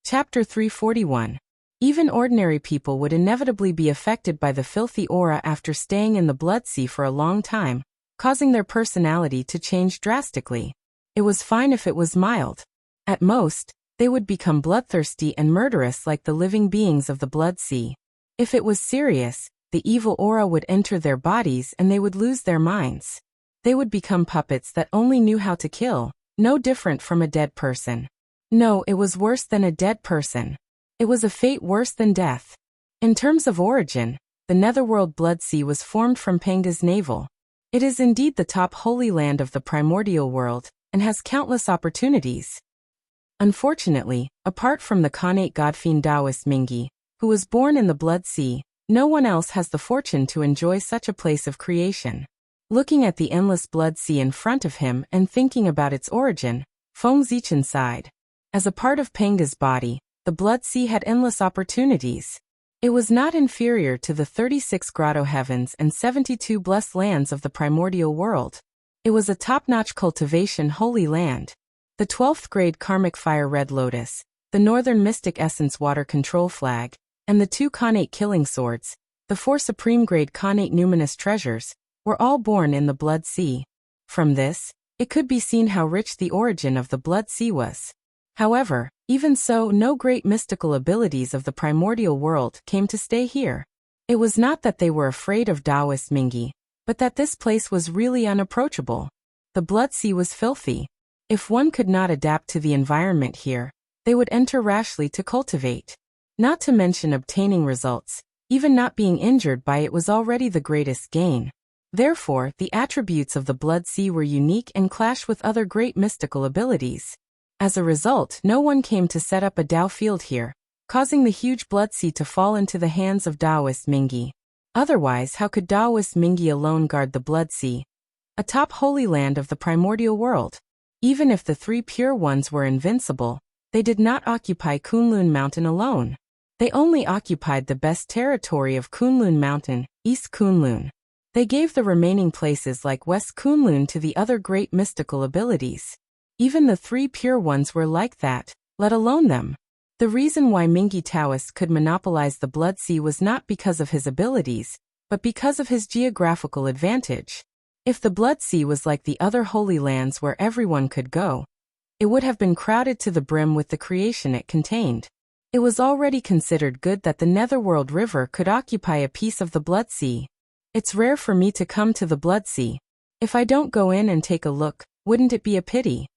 Chapter 341. Even ordinary people would inevitably be affected by the filthy aura after staying in the blood sea for a long time, causing their personality to change drastically. It was fine if it was mild. At most, they would become bloodthirsty and murderous like the living beings of the blood sea. If it was serious, the evil aura would enter their bodies and they would lose their minds. They would become puppets that only knew how to kill, no different from a dead person. No, it was worse than a dead person. It was a fate worse than death. In terms of origin, the netherworld blood sea was formed from Pengda's navel. It is indeed the top holy land of the primordial world, and has countless opportunities. Unfortunately, apart from the Khanate Godfiend Taoist Mingi, who was born in the blood sea, no one else has the fortune to enjoy such a place of creation. Looking at the endless blood sea in front of him and thinking about its origin, Feng Zichen sighed. As a part of Pengda's body, the blood sea had endless opportunities. It was not inferior to the 36 grotto heavens and 72 blessed lands of the primordial world. It was a top-notch cultivation holy land. The 12th grade karmic fire red lotus, the northern mystic essence water control flag, and the 2 Khanate killing swords, the 4 supreme grade Khanate numinous treasures, were all born in the blood sea. From this, it could be seen how rich the origin of the blood sea was. However, even so, no great mystical abilities of the primordial world came to stay here. It was not that they were afraid of Taoist Mingi, but that this place was really unapproachable. The blood sea was filthy. If one could not adapt to the environment here, they would enter rashly to cultivate. Not to mention obtaining results, even not being injured by it was already the greatest gain. Therefore, the attributes of the blood sea were unique and clashed with other great mystical abilities. As a result, no one came to set up a Dao field here, causing the huge blood sea to fall into the hands of Taoist Mingi. Otherwise, how could Taoist Mingi alone guard the blood sea, a top holy land of the primordial world? Even if the 3 pure ones were invincible, they did not occupy Kunlun Mountain alone. They only occupied the best territory of Kunlun Mountain, East Kunlun. They gave the remaining places like West Kunlun to the other great mystical abilities. Even the 3 pure ones were like that, let alone them. The reason why Mingi Taoist could monopolize the blood sea was not because of his abilities, but because of his geographical advantage. If the blood sea was like the other holy lands where everyone could go, it would have been crowded to the brim with the creation it contained. It was already considered good that the Netherworld River could occupy a piece of the blood sea. It's rare for me to come to the blood sea. If I don't go in and take a look, wouldn't it be a pity?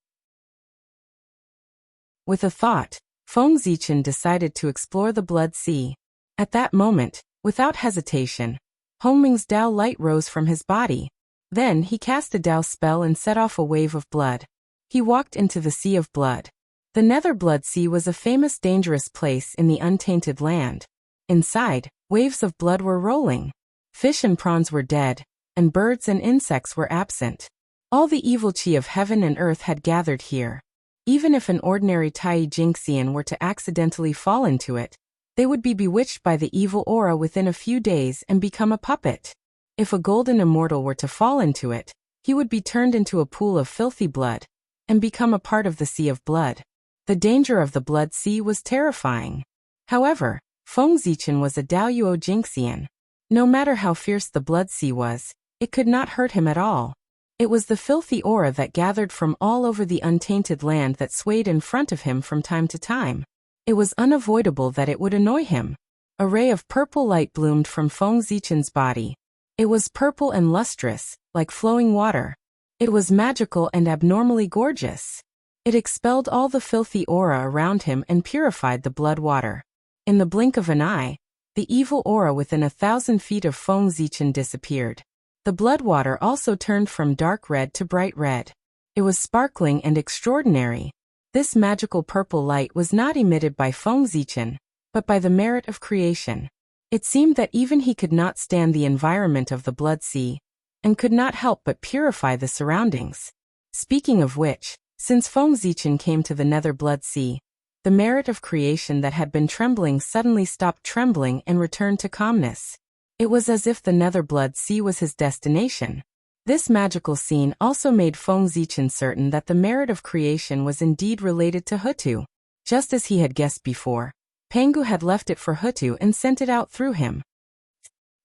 With a thought, Feng Zichen decided to explore the blood sea. At that moment, without hesitation, Hongming's Dao light rose from his body. Then he cast a Dao spell and set off a wave of blood. He walked into the sea of blood. The Nether Blood Sea was a famous dangerous place in the untainted land. Inside, waves of blood were rolling. Fish and prawns were dead, and birds and insects were absent. All the evil chi of heaven and earth had gathered here. Even if an ordinary Tai Jingxian were to accidentally fall into it, they would be bewitched by the evil aura within a few days and become a puppet. If a golden immortal were to fall into it, he would be turned into a pool of filthy blood and become a part of the sea of blood. The danger of the blood sea was terrifying. However, Feng Zichen was a Daoyuo Jinxian. No matter how fierce the blood sea was, it could not hurt him at all. It was the filthy aura that gathered from all over the untainted land that swayed in front of him from time to time. It was unavoidable that it would annoy him. A ray of purple light bloomed from Feng Zichen's body. It was purple and lustrous, like flowing water. It was magical and abnormally gorgeous. It expelled all the filthy aura around him and purified the blood water. In the blink of an eye, the evil aura within 1,000 feet of Feng Zichen disappeared. The blood water also turned from dark red to bright red. It was sparkling and extraordinary. This magical purple light was not emitted by Feng Zichen, but by the merit of creation. It seemed that even he could not stand the environment of the blood sea, and could not help but purify the surroundings. Speaking of which, since Feng Zichen came to the nether blood sea, the merit of creation that had been trembling suddenly stopped trembling and returned to calmness. It was as if the nether blood sea was his destination. This magical scene also made Feng Zichen certain that the merit of creation was indeed related to Hutu. Just as he had guessed before, Pangu had left it for Hutu and sent it out through him.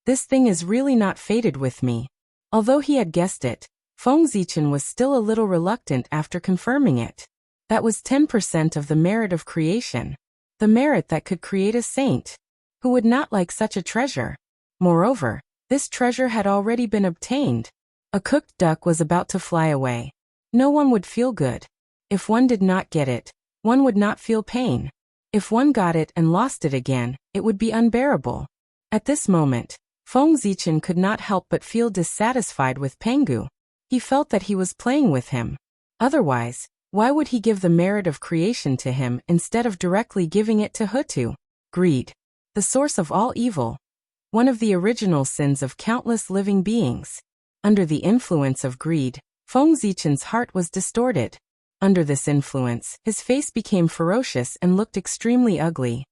This thing is really not fated with me. Although he had guessed it, Feng Zichen was still a little reluctant after confirming it. That was 10% of the merit of creation. The merit that could create a saint. Who would not like such a treasure? Moreover, this treasure had already been obtained. A cooked duck was about to fly away. No one would feel good. If one did not get it, one would not feel pain. If one got it and lost it again, it would be unbearable. At this moment, Feng Zichen could not help but feel dissatisfied with Pangu. He felt that he was playing with him. Otherwise, why would he give the merit of creation to him instead of directly giving it to Hutu? Greed. The source of all evil. One of the original sins of countless living beings. Under the influence of greed, Feng Zichen's heart was distorted. Under this influence, his face became ferocious and looked extremely ugly.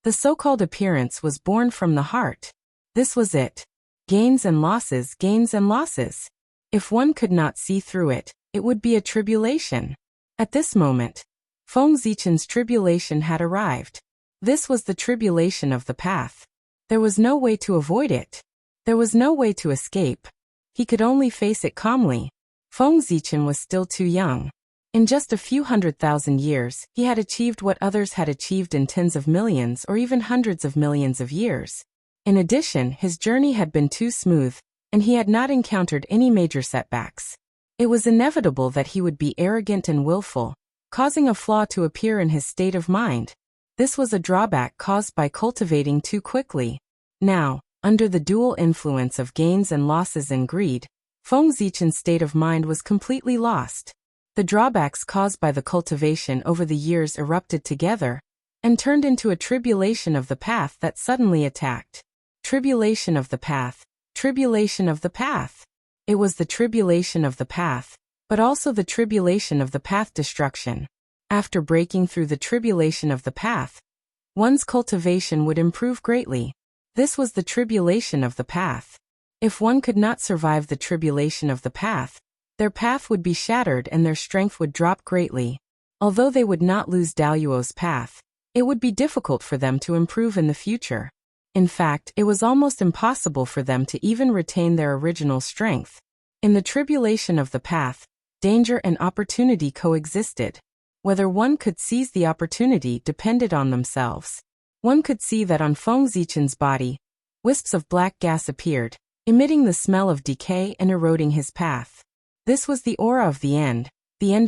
The so-called appearance was born from the heart. This was it. Gains and losses, gains and losses. If one could not see through it, it would be a tribulation. At this moment, Feng Zichen's tribulation had arrived. This was the tribulation of the path. There was no way to avoid it. There was no way to escape. He could only face it calmly. Feng Zichen was still too young. In just a few 100,000 years, he had achieved what others had achieved in tens of millions or even hundreds of millions of years. In addition, his journey had been too smooth, and he had not encountered any major setbacks. It was inevitable that he would be arrogant and willful, causing a flaw to appear in his state of mind. This was a drawback caused by cultivating too quickly. Now, under the dual influence of gains and losses and greed, Feng Zichen's state of mind was completely lost. The drawbacks caused by the cultivation over the years erupted together, and turned into a tribulation of the path that suddenly attacked. Tribulation of the path, tribulation of the path. It was the tribulation of the path, but also the tribulation of the path destruction. After breaking through the tribulation of the path, one's cultivation would improve greatly. This was the tribulation of the path. If one could not survive the tribulation of the path, their path would be shattered and their strength would drop greatly. Although they would not lose Daoyuo's path, it would be difficult for them to improve in the future. In fact, it was almost impossible for them to even retain their original strength. In the tribulation of the path, danger and opportunity coexisted. Whether one could seize the opportunity depended on themselves. One could see that on Feng Zichen's body, wisps of black gas appeared, emitting the smell of decay and eroding his path. This was the aura of the end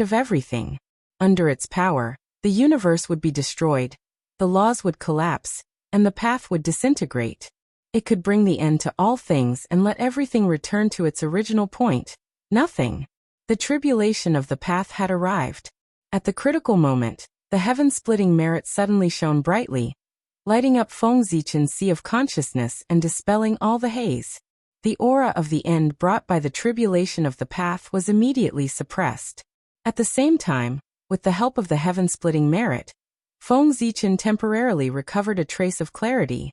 of everything. Under its power, the universe would be destroyed, the laws would collapse, and the path would disintegrate. It could bring the end to all things and let everything return to its original point, nothing. The tribulation of the path had arrived. At the critical moment, the heaven-splitting merit suddenly shone brightly, lighting up Feng Zichen's sea of consciousness and dispelling all the haze. The aura of the end brought by the tribulation of the path was immediately suppressed. At the same time, with the help of the heaven-splitting merit, Feng Zichen temporarily recovered a trace of clarity.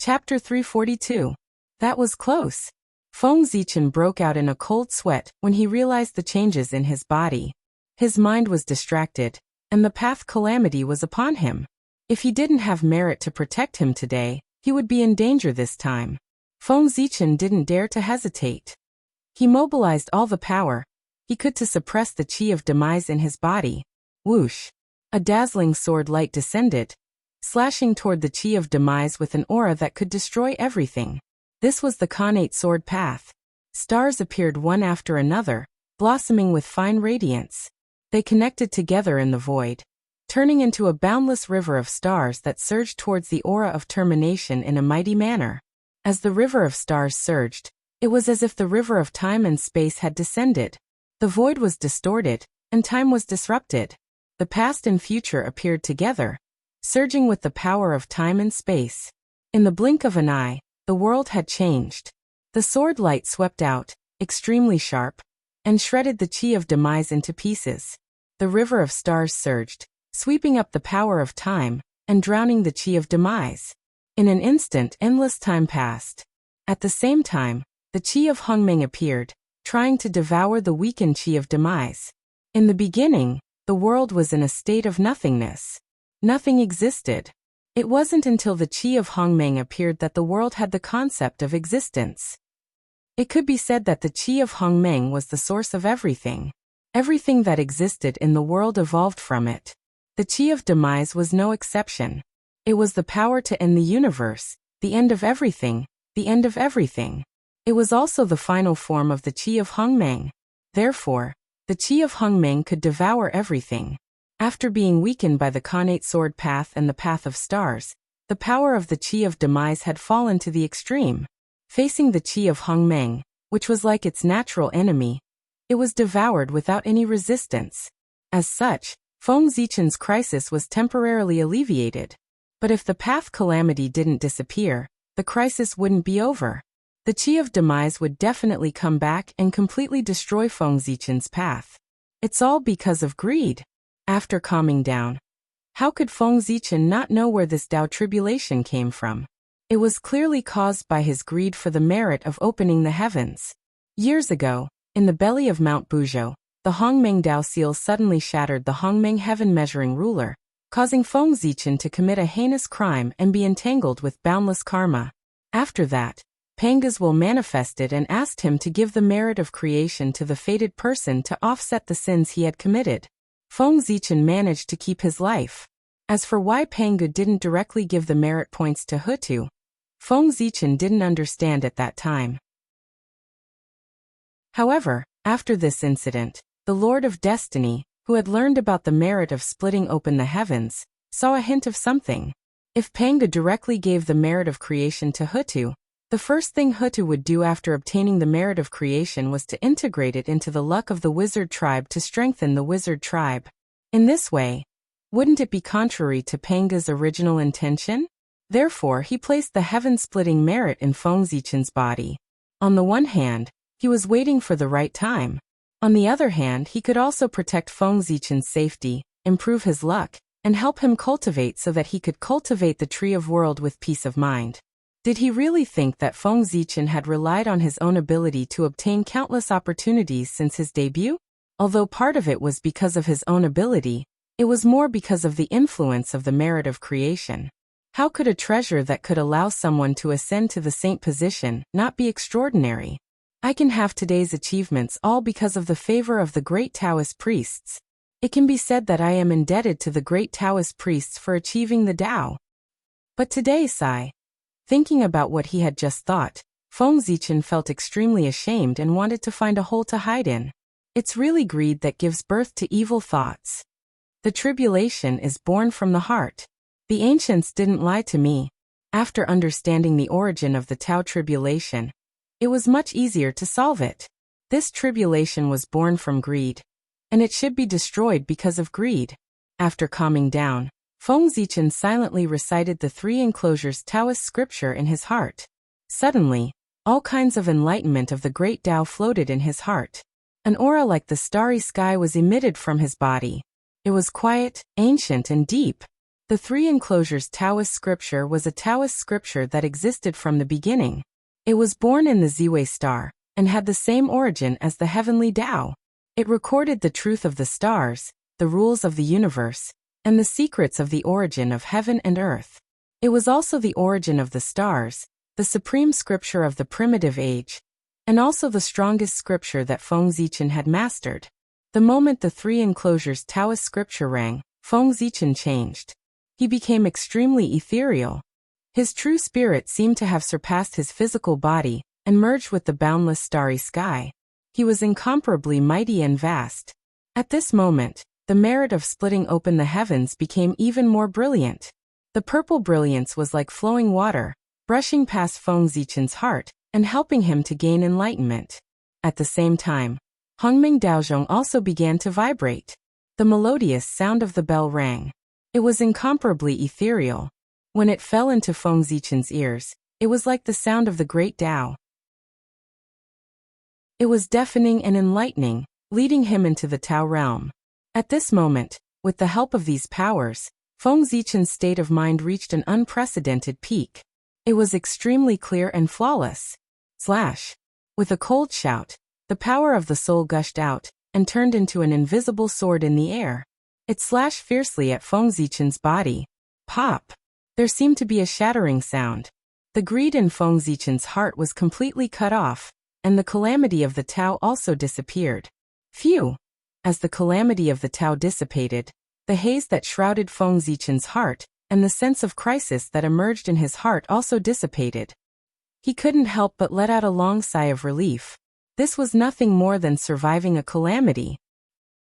Chapter 342. That was close. Feng Zichen broke out in a cold sweat when he realized the changes in his body. His mind was distracted, and the path calamity was upon him. If he didn't have merit to protect him today, he would be in danger this time. Feng Zichen didn't dare to hesitate. He mobilized all the power he could to suppress the chi of demise in his body. Whoosh! A dazzling sword light descended, slashing toward the chi of demise with an aura that could destroy everything. This was the Khanate sword path. Stars appeared one after another, blossoming with fine radiance. They connected together in the void, turning into a boundless river of stars that surged towards the aura of termination in a mighty manner. As the river of stars surged, it was as if the river of time and space had descended. The void was distorted, and time was disrupted. The past and future appeared together, surging with the power of time and space. In the blink of an eye, the world had changed. The sword light swept out, extremely sharp, and shredded the chi of demise into pieces. The river of stars surged, sweeping up the power of time, and drowning the chi of demise. In an instant, endless time passed. At the same time, the chi of Hongmeng appeared, trying to devour the weakened chi of demise. In the beginning, the world was in a state of nothingness. Nothing existed. It wasn't until the chi of Hongmeng appeared that the world had the concept of existence. It could be said that the chi of Hongmeng was the source of everything. Everything that existed in the world evolved from it. The chi of demise was no exception. It was the power to end the universe, the end of everything, the end of everything. It was also the final form of the chi of Hongmeng. Therefore, the chi of Hongmeng could devour everything. After being weakened by the Khanate sword path and the path of stars, the power of the chi of demise had fallen to the extreme. Facing the chi of Hongmeng, which was like its natural enemy, it was devoured without any resistance. As such, Feng Zichen's crisis was temporarily alleviated. But if the path calamity didn't disappear, the crisis wouldn't be over. The chi of demise would definitely come back and completely destroy Feng Zichen's path. It's all because of greed. After calming down, how could Feng Zichen not know where this Tao tribulation came from? It was clearly caused by his greed for the merit of opening the heavens. Years ago, in the belly of Mount Buzhou, the Hongmeng Tao seal suddenly shattered the Hongmeng heaven measuring ruler, causing Feng Zichen to commit a heinous crime and be entangled with boundless karma. After that, Panga's will manifested and asked him to give the merit of creation to the fated person to offset the sins he had committed. Feng Zichen managed to keep his life. As for why Panga didn't directly give the merit points to Hutu, Feng Zichen didn't understand at that time. However, after this incident, the Lord of Destiny, who had learned about the merit of splitting open the heavens, saw a hint of something. If Panga directly gave the merit of creation to Hutu, the first thing Hutu would do after obtaining the merit of creation was to integrate it into the luck of the wizard tribe to strengthen the wizard tribe. In this way, wouldn't it be contrary to Panga's original intention? Therefore, he placed the heaven-splitting merit in Feng Zichen's body. On the one hand, he was waiting for the right time. On the other hand, he could also protect Feng Zichen's safety, improve his luck, and help him cultivate so that he could cultivate the tree of world with peace of mind. Did he really think that Feng Zichen had relied on his own ability to obtain countless opportunities since his debut? Although part of it was because of his own ability, it was more because of the influence of the merit of creation. How could a treasure that could allow someone to ascend to the saint position not be extraordinary? I can have today's achievements all because of the favor of the great Taoist priests. It can be said that I am indebted to the great Taoist priests for achieving the Tao. But today, Sai, thinking about what he had just thought, Feng Zichen felt extremely ashamed and wanted to find a hole to hide in. It's really greed that gives birth to evil thoughts. The tribulation is born from the heart. The ancients didn't lie to me. After understanding the origin of the Tao tribulation, it was much easier to solve it. This tribulation was born from greed, and it should be destroyed because of greed. After calming down, Feng Zichen silently recited the three enclosures Taoist scripture in his heart. Suddenly, all kinds of enlightenment of the great Tao floated in his heart. An aura like the starry sky was emitted from his body. It was quiet, ancient and deep. The three enclosures Taoist scripture was a Taoist scripture that existed from the beginning. It was born in the Ziwei star, and had the same origin as the heavenly Tao. It recorded the truth of the stars, the rules of the universe, and the secrets of the origin of heaven and earth. It was also the origin of the stars, the supreme scripture of the primitive age, and also the strongest scripture that Feng Zichen had mastered. The moment the three enclosures Taoist scripture rang, Feng Zichen changed. He became extremely ethereal. His true spirit seemed to have surpassed his physical body and merged with the boundless starry sky. He was incomparably mighty and vast. At this moment, the merit of splitting open the heavens became even more brilliant. The purple brilliance was like flowing water, brushing past Feng Zichen's heart and helping him to gain enlightenment. At the same time, Hongming Daozhong also began to vibrate. The melodious sound of the bell rang. It was incomparably ethereal. When it fell into Feng Zichen's ears, it was like the sound of the great Tao. It was deafening and enlightening, leading him into the Tao realm. At this moment, with the help of these powers, Feng Zichen's state of mind reached an unprecedented peak. It was extremely clear and flawless. Slash! With a cold shout, the power of the soul gushed out and turned into an invisible sword in the air. It slashed fiercely at Feng Zichen's body. Pop! There seemed to be a shattering sound. The greed in Feng Zichen's heart was completely cut off, and the calamity of the Tao also disappeared. Phew! As the calamity of the Tao dissipated, the haze that shrouded Feng Zichen's heart and the sense of crisis that emerged in his heart also dissipated. He couldn't help but let out a long sigh of relief. This was nothing more than surviving a calamity.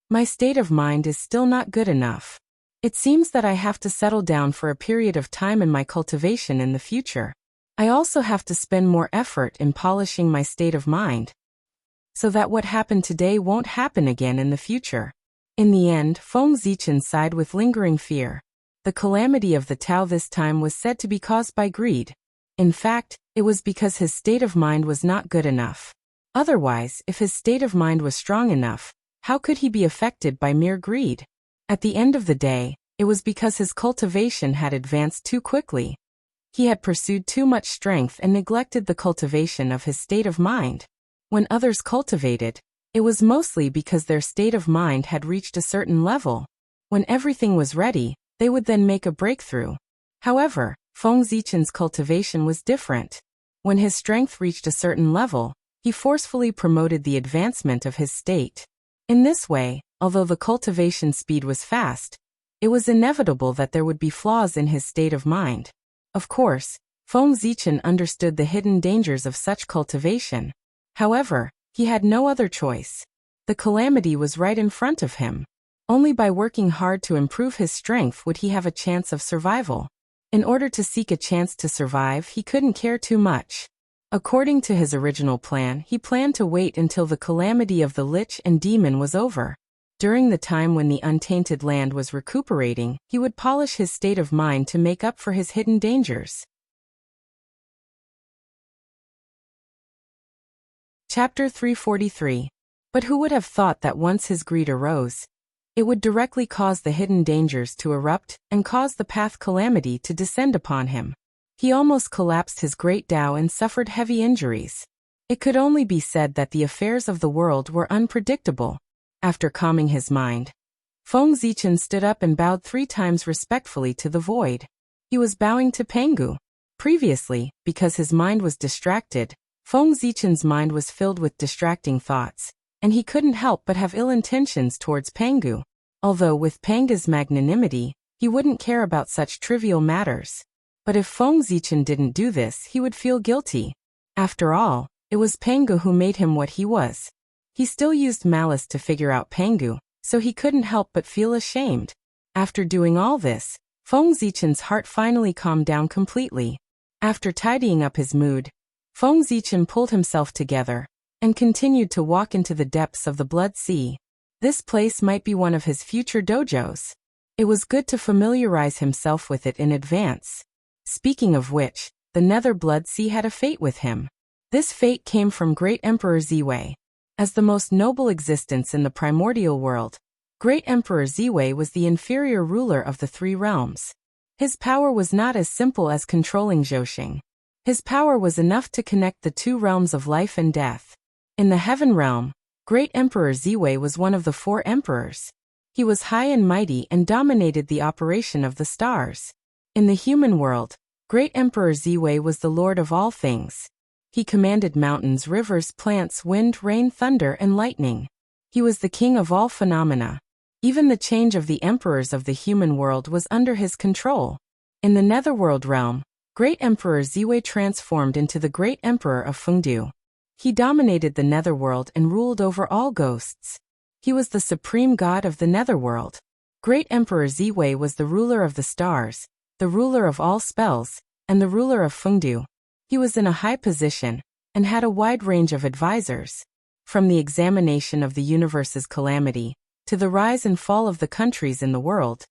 My state of mind is still not good enough. It seems that I have to settle down for a period of time in my cultivation in the future. I also have to spend more effort in polishing my state of mind, so that what happened today won't happen again in the future. In the end, Feng Zichen sighed with lingering fear. The calamity of the Tao this time was said to be caused by greed. In fact, it was because his state of mind was not good enough. Otherwise, if his state of mind was strong enough, how could he be affected by mere greed? At the end of the day, it was because his cultivation had advanced too quickly. He had pursued too much strength and neglected the cultivation of his state of mind. When others cultivated, it was mostly because their state of mind had reached a certain level. When everything was ready, they would then make a breakthrough. However, Feng Zichen's cultivation was different. When his strength reached a certain level, he forcefully promoted the advancement of his state. In this way, although the cultivation speed was fast, it was inevitable that there would be flaws in his state of mind. Of course, Feng Zichen understood the hidden dangers of such cultivation. However, he had no other choice. The calamity was right in front of him. Only by working hard to improve his strength would he have a chance of survival. In order to seek a chance to survive, he couldn't care too much. According to his original plan, he planned to wait until the calamity of the Lich and Demon was over. During the time when the untainted land was recuperating, he would polish his state of mind to make up for his hidden dangers. Chapter 343. But who would have thought that once his greed arose, it would directly cause the hidden dangers to erupt and cause the path calamity to descend upon him. He almost collapsed his great Tao and suffered heavy injuries. It could only be said that the affairs of the world were unpredictable. After calming his mind, Feng Zichen stood up and bowed 3 times respectfully to the void. He was bowing to Pengu. Previously, because his mind was distracted, Feng Zichen's mind was filled with distracting thoughts, and he couldn't help but have ill intentions towards Pengu. Although with Pengu's magnanimity, he wouldn't care about such trivial matters. But if Feng Zichen didn't do this, he would feel guilty. After all, it was Pengu who made him what he was. He still used malice to figure out Pengu, so he couldn't help but feel ashamed. After doing all this, Feng Zichen's heart finally calmed down completely. After tidying up his mood, Feng Zichen pulled himself together and continued to walk into the depths of the Blood Sea. This place might be one of his future dojos. It was good to familiarize himself with it in advance. Speaking of which, the Nether Blood Sea had a fate with him. This fate came from Great Emperor Ziwei. As the most noble existence in the primordial world, Great Emperor Ziwei was the inferior ruler of the 3 realms. His power was not as simple as controlling Zhousing. His power was enough to connect the two realms of life and death. In the heaven realm, Great Emperor Ziwei was one of the 4 emperors. He was high and mighty and dominated the operation of the stars. In the human world, Great Emperor Ziwei was the lord of all things. He commanded mountains, rivers, plants, wind, rain, thunder, and lightning. He was the king of all phenomena. Even the change of the emperors of the human world was under his control. In the netherworld realm, Great Emperor Ziwei transformed into the Great Emperor of Fengdu. He dominated the netherworld and ruled over all ghosts. He was the supreme god of the netherworld. Great Emperor Ziwei was the ruler of the stars, the ruler of all spells, and the ruler of Fengdu. He was in a high position, and had a wide range of advisors. From the examination of the universe's calamity, to the rise and fall of the countries in the world,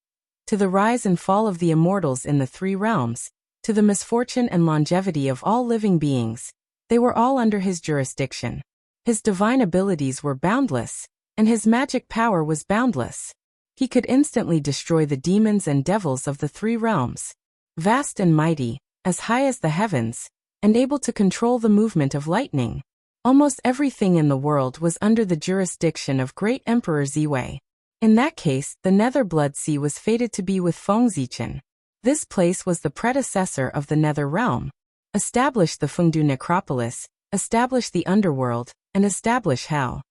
to the rise and fall of the immortals in the 3 realms, to the misfortune and longevity of all living beings, they were all under his jurisdiction. His divine abilities were boundless, and his magic power was boundless. He could instantly destroy the demons and devils of the 3 realms. Vast and mighty, as high as the heavens, and able to control the movement of lightning. Almost everything in the world was under the jurisdiction of Great Emperor Ziwei. In that case, the Nether Blood Sea was fated to be with Fengzichen. This place was the predecessor of the Nether Realm. Establish the Fengdu Necropolis, establish the underworld, and establish hell.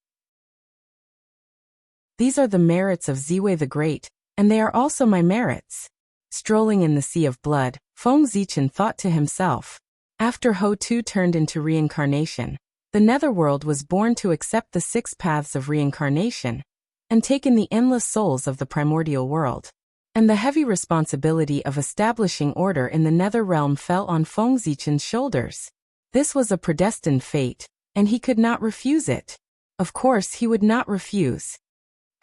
These are the merits of Ziwei the Great, and they are also my merits. Strolling in the sea of blood, Fengzichen thought to himself. After Ho-Tu turned into reincarnation, the netherworld was born to accept the 6 paths of reincarnation, and take in the endless souls of the primordial world. And the heavy responsibility of establishing order in the nether realm fell on Fengzichen's shoulders. This was a predestined fate, and he could not refuse it. Of course he would not refuse.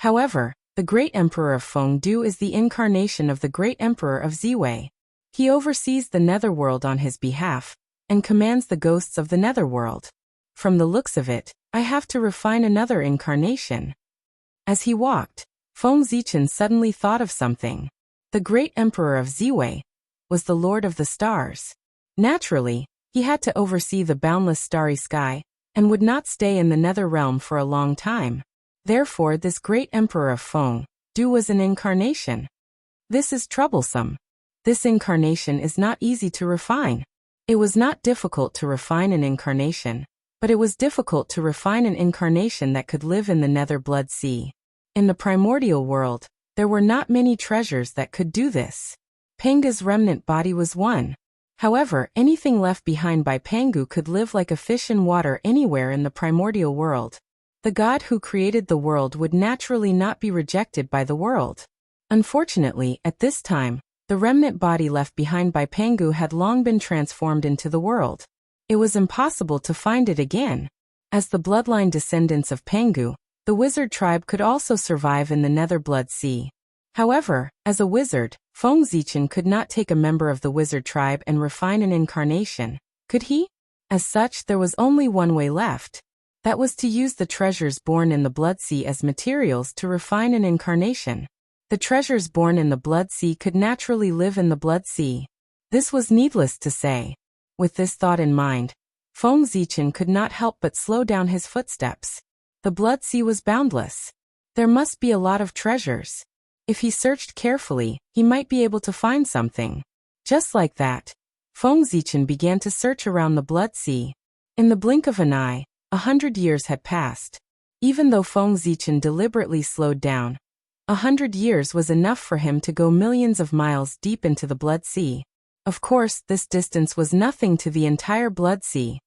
However, the Great Emperor of Fengdu is the incarnation of the Great Emperor of Ziwei. He oversees the netherworld on his behalf, and commands the ghosts of the netherworld. From the looks of it, I have to refine another incarnation. As he walked, Fengzichen suddenly thought of something. The Great Emperor of Ziwei was the Lord of the Stars. Naturally, he had to oversee the boundless starry sky, and would not stay in the nether realm for a long time. Therefore this Great Emperor of Fengdu was an incarnation. This is troublesome. This incarnation is not easy to refine. It was not difficult to refine an incarnation, but it was difficult to refine an incarnation that could live in the Nether Blood Sea. In the primordial world, there were not many treasures that could do this. Panga's remnant body was one. However, anything left behind by Pangu could live like a fish in water anywhere in the primordial world. The god who created the world would naturally not be rejected by the world. Unfortunately, at this time, the remnant body left behind by Pangu had long been transformed into the world. It was impossible to find it again. As the bloodline descendants of Pangu, the wizard tribe could also survive in the Nether Blood Sea. However, as a wizard, Fengzichen could not take a member of the wizard tribe and refine an incarnation, could he? As such, there was only one way left. That was to use the treasures born in the Blood Sea as materials to refine an incarnation. The treasures born in the Blood Sea could naturally live in the Blood Sea. This was needless to say. With this thought in mind, Fengzichen could not help but slow down his footsteps. The Blood Sea was boundless. There must be a lot of treasures. If he searched carefully, he might be able to find something. Just like that, Fengzichen began to search around the Blood Sea. In the blink of an eye, 100 years had passed. Even though Fengzichen deliberately slowed down, 100 years was enough for him to go millions of miles deep into the Blood Sea. Of course, this distance was nothing to the entire Blood Sea.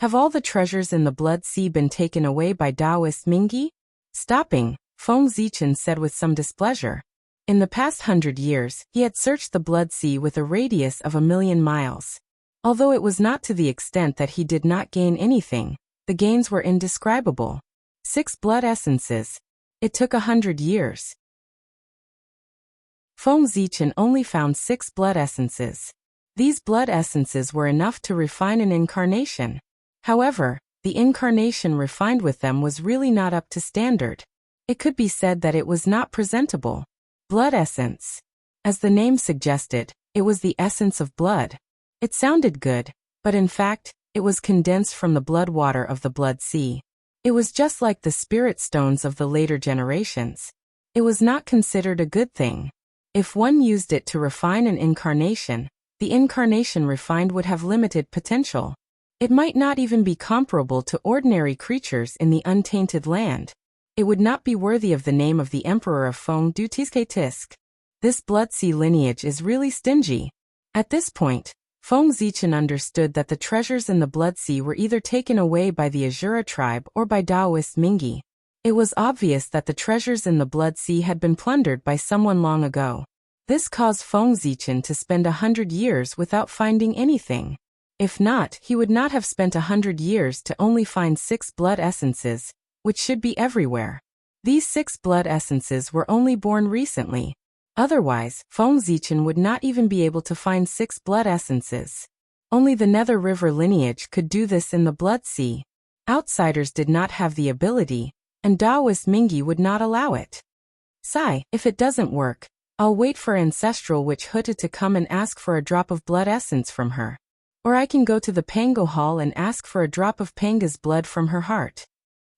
Have all the treasures in the Blood Sea been taken away by Taoist Mingi? Stopping, Fengzichen said with some displeasure. In the past 100 years, he had searched the Blood Sea with a radius of 1,000,000 miles. Although it was not to the extent that he did not gain anything, the gains were indescribable. 6 blood essences. It took 100 years. Fengzichen only found 6 blood essences. These blood essences were enough to refine an incarnation. However, the incarnation refined with them was really not up to standard. It could be said that it was not presentable. Blood essence. As the name suggested, it was the essence of blood. It sounded good, but in fact, it was condensed from the blood water of the blood sea. It was just like the spirit stones of the later generations. It was not considered a good thing. If one used it to refine an incarnation, the incarnation refined would have limited potential. It might not even be comparable to ordinary creatures in the untainted land. It would not be worthy of the name of the Emperor of Feng du Tiske Tisk. This blood sea lineage is really stingy. At this point, Feng Zichen understood that the treasures in the blood sea were either taken away by the Azura tribe or by Taoist Mingi. It was obvious that the treasures in the blood sea had been plundered by someone long ago. This caused Feng Zichen to spend 100 years without finding anything. If not, he would not have spent 100 years to only find 6 blood essences, which should be everywhere. These 6 blood essences were only born recently. Otherwise, Feng Zichen would not even be able to find 6 blood essences. Only the Nether River lineage could do this in the blood sea. Outsiders did not have the ability, and Taoist Mingi would not allow it. Sigh, if it doesn't work, I'll wait for Ancestral Witch Huta to come and ask for a drop of blood essence from her. Or I can go to the Pango Hall and ask for a drop of Panga's blood from her heart.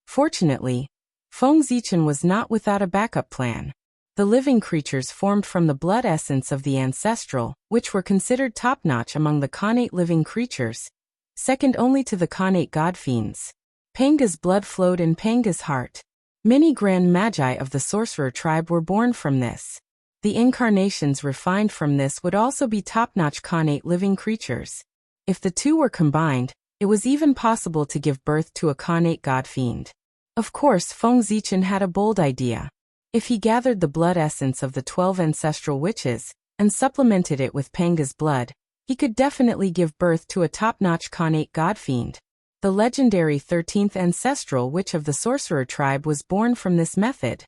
Fortunately, Feng Zichen was not without a backup plan. The living creatures formed from the blood essence of the Ancestral, which were considered top-notch among the Khanate living creatures, second only to the Khanate god-fiends. Panga's blood flowed in Panga's heart. Many grand magi of the sorcerer tribe were born from this. The incarnations refined from this would also be top-notch Khanate living creatures. If the two were combined, it was even possible to give birth to a Khanate god-fiend. Of course, Feng Zichen had a bold idea. If he gathered the blood essence of the 12 ancestral witches and supplemented it with Panga's blood, he could definitely give birth to a top-notch Khanate god-fiend. The legendary 13th ancestral witch of the sorcerer tribe was born from this method.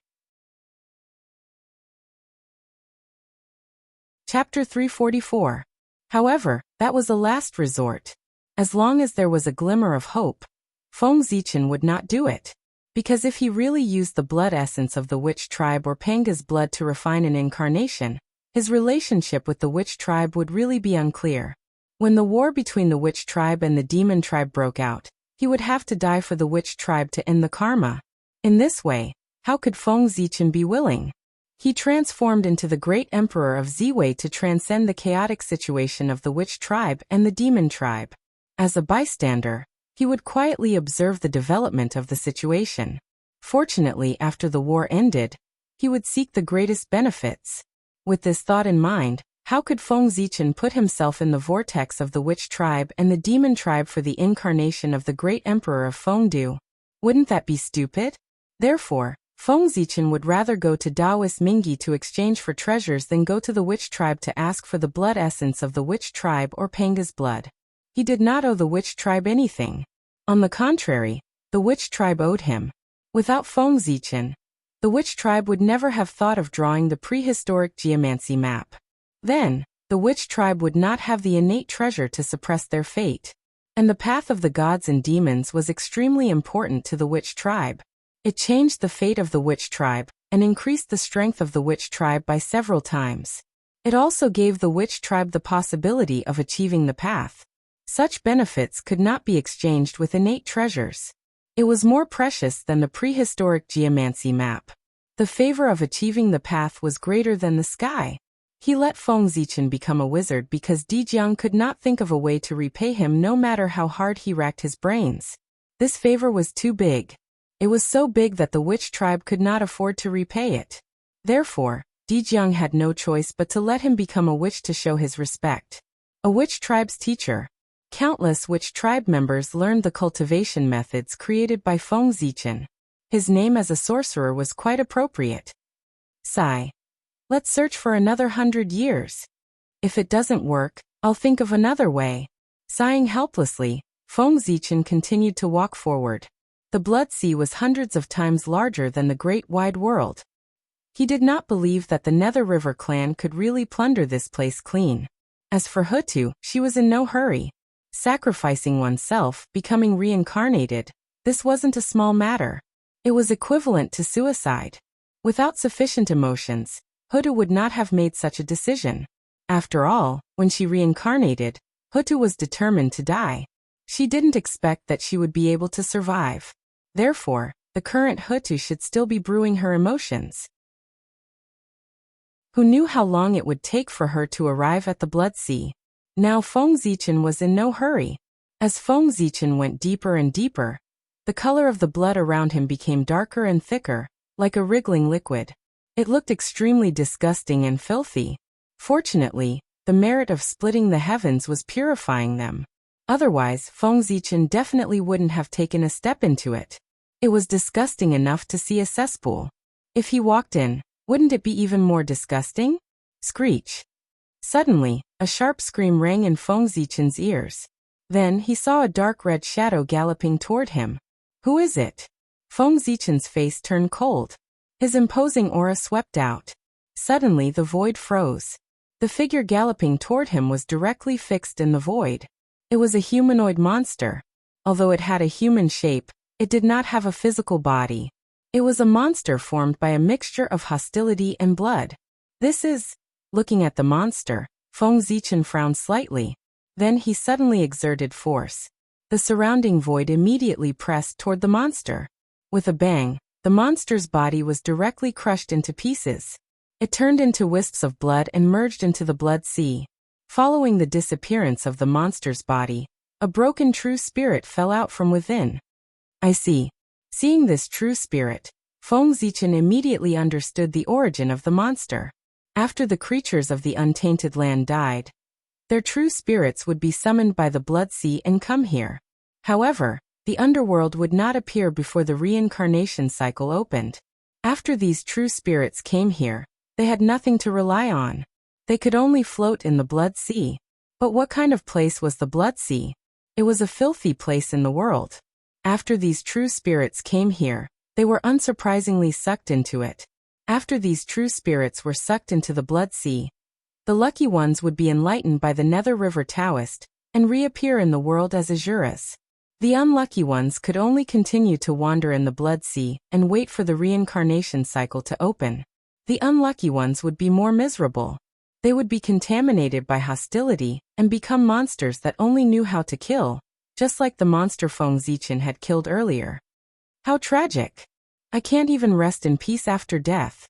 Chapter 344. However, that was a last resort. As long as there was a glimmer of hope, Feng Zichen would not do it. Because if he really used the blood essence of the witch tribe or Panga's blood to refine an incarnation, his relationship with the witch tribe would really be unclear. When the war between the witch tribe and the demon tribe broke out, he would have to die for the witch tribe to end the karma. In this way, how could Feng Zichen be willing? He transformed into the great emperor of Ziwei to transcend the chaotic situation of the witch tribe and the demon tribe. As a bystander, he would quietly observe the development of the situation. Fortunately, after the war ended, he would seek the greatest benefits. With this thought in mind, how could Feng Zichen put himself in the vortex of the witch tribe and the demon tribe for the incarnation of the great emperor of Fengdu? Wouldn't that be stupid? Therefore, Feng Zichen would rather go to Taoist Mingi to exchange for treasures than go to the witch tribe to ask for the blood essence of the witch tribe or Panga's blood. He did not owe the witch tribe anything. On the contrary, the witch tribe owed him. Without Feng Zichen, the witch tribe would never have thought of drawing the prehistoric geomancy map. Then, the witch tribe would not have the innate treasure to suppress their fate. And the path of the gods and demons was extremely important to the witch tribe. It changed the fate of the witch tribe and increased the strength of the witch tribe by several times. It also gave the witch tribe the possibility of achieving the path. Such benefits could not be exchanged with innate treasures. It was more precious than the prehistoric geomancy map. The favor of achieving the path was greater than the sky. He let Feng Zichen become a wizard because Dijiang could not think of a way to repay him no matter how hard he racked his brains. This favor was too big. It was so big that the witch tribe could not afford to repay it. Therefore, Dijiang had no choice but to let him become a witch to show his respect. A witch tribe's teacher. Countless witch tribe members learned the cultivation methods created by Feng Zichen. His name as a sorcerer was quite appropriate. Sigh. Let's search for another 100 years. If it doesn't work, I'll think of another way. Sighing helplessly, Feng Zichen continued to walk forward. The blood sea was hundreds of times larger than the great wide world. He did not believe that the Nether River clan could really plunder this place clean. As for Hutu, she was in no hurry. Sacrificing oneself, becoming reincarnated, this wasn't a small matter. It was equivalent to suicide. Without sufficient emotions, Hutu would not have made such a decision. After all, when she reincarnated, Hutu was determined to die. She didn't expect that she would be able to survive. Therefore, the current Hutu should still be brewing her emotions. Who knew how long it would take for her to arrive at the blood sea? Now Feng Zichen was in no hurry. As Feng Zichen went deeper and deeper, the color of the blood around him became darker and thicker, like a wriggling liquid. It looked extremely disgusting and filthy. Fortunately, the merit of splitting the heavens was purifying them. Otherwise, Feng Zichen definitely wouldn't have taken a step into it. It was disgusting enough to see a cesspool. If he walked in, wouldn't it be even more disgusting? Screech. Suddenly, a sharp scream rang in Feng Zichen's ears. Then he saw a dark red shadow galloping toward him. Who is it? Feng Zichen's face turned cold. His imposing aura swept out. Suddenly the void froze. The figure galloping toward him was directly fixed in the void. It was a humanoid monster. Although it had a human shape, it did not have a physical body. It was a monster formed by a mixture of hostility and blood. This is... Looking at the monster, Feng Zichen frowned slightly. Then he suddenly exerted force. The surrounding void immediately pressed toward the monster. With a bang, the monster's body was directly crushed into pieces. It turned into wisps of blood and merged into the blood sea. Following the disappearance of the monster's body, a broken true spirit fell out from within. I see. Seeing this true spirit, Feng Zichen immediately understood the origin of the monster. After the creatures of the untainted land died, their true spirits would be summoned by the blood sea and come here. However, the underworld would not appear before the reincarnation cycle opened. After these true spirits came here, they had nothing to rely on. They could only float in the blood sea. But what kind of place was the blood sea? It was a filthy place in the world. After these true spirits came here, they were unsurprisingly sucked into it. After these true spirits were sucked into the blood sea, the lucky ones would be enlightened by the Nether River Taoist and reappear in the world as Azuras. The unlucky ones could only continue to wander in the blood sea and wait for the reincarnation cycle to open. The unlucky ones would be more miserable. They would be contaminated by hostility and become monsters that only knew how to kill, just like the monster Feng Zichen had killed earlier. How tragic! I can't even rest in peace after death.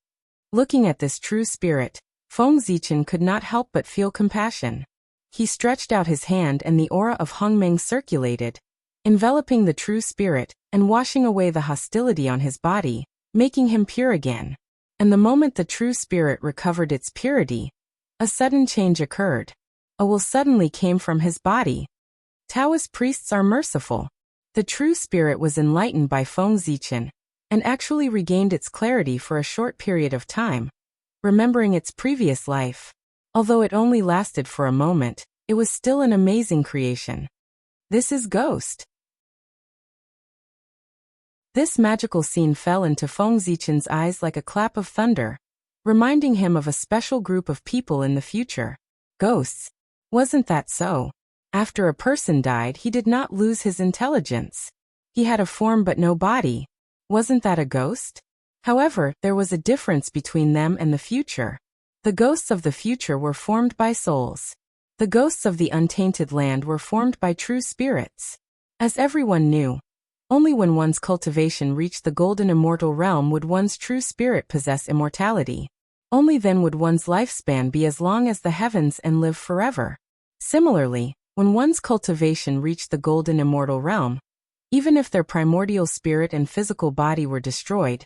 Looking at this true spirit, Feng Zichen could not help but feel compassion. He stretched out his hand and the aura of Hongmeng circulated, enveloping the true spirit and washing away the hostility on his body, making him pure again. And the moment the true spirit recovered its purity, a sudden change occurred. A will suddenly came from his body. Taoist priests are merciful. The true spirit was enlightened by Feng Zichen, and actually regained its clarity for a short period of time, remembering its previous life. Although it only lasted for a moment, it was still an amazing creation. This is Ghost. This magical scene fell into Feng Zichen's eyes like a clap of thunder, reminding him of a special group of people in the future. Ghosts. Wasn't that so? After a person died, he did not lose his intelligence. He had a form but no body. Wasn't that a ghost? However, there was a difference between them and the future. The ghosts of the future were formed by souls. The ghosts of the untainted land were formed by true spirits. As everyone knew, only when one's cultivation reached the golden immortal realm would one's true spirit possess immortality. Only then would one's lifespan be as long as the heavens and live forever. Similarly, when one's cultivation reached the golden immortal realm, even if their primordial spirit and physical body were destroyed,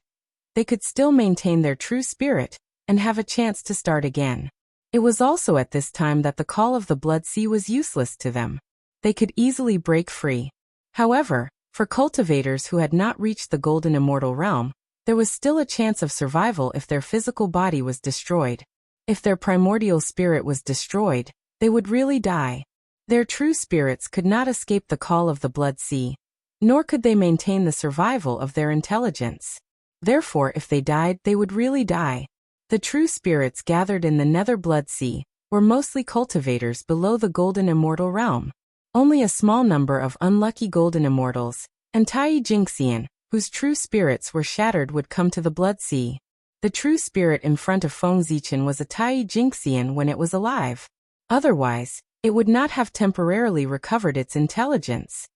they could still maintain their true spirit and have a chance to start again. It was also at this time that the call of the blood sea was useless to them. They could easily break free. However, for cultivators who had not reached the golden immortal realm, there was still a chance of survival if their physical body was destroyed. If their primordial spirit was destroyed, they would really die. Their true spirits could not escape the call of the blood sea, nor could they maintain the survival of their intelligence. Therefore, if they died, they would really die. The true spirits gathered in the nether blood sea were mostly cultivators below the golden immortal realm. Only a small number of unlucky golden immortals, and Tai Jingxian, whose true spirits were shattered, would come to the blood sea. The true spirit in front of Feng Zichen was a Tai Jingxian when it was alive. Otherwise, it would not have temporarily recovered its intelligence.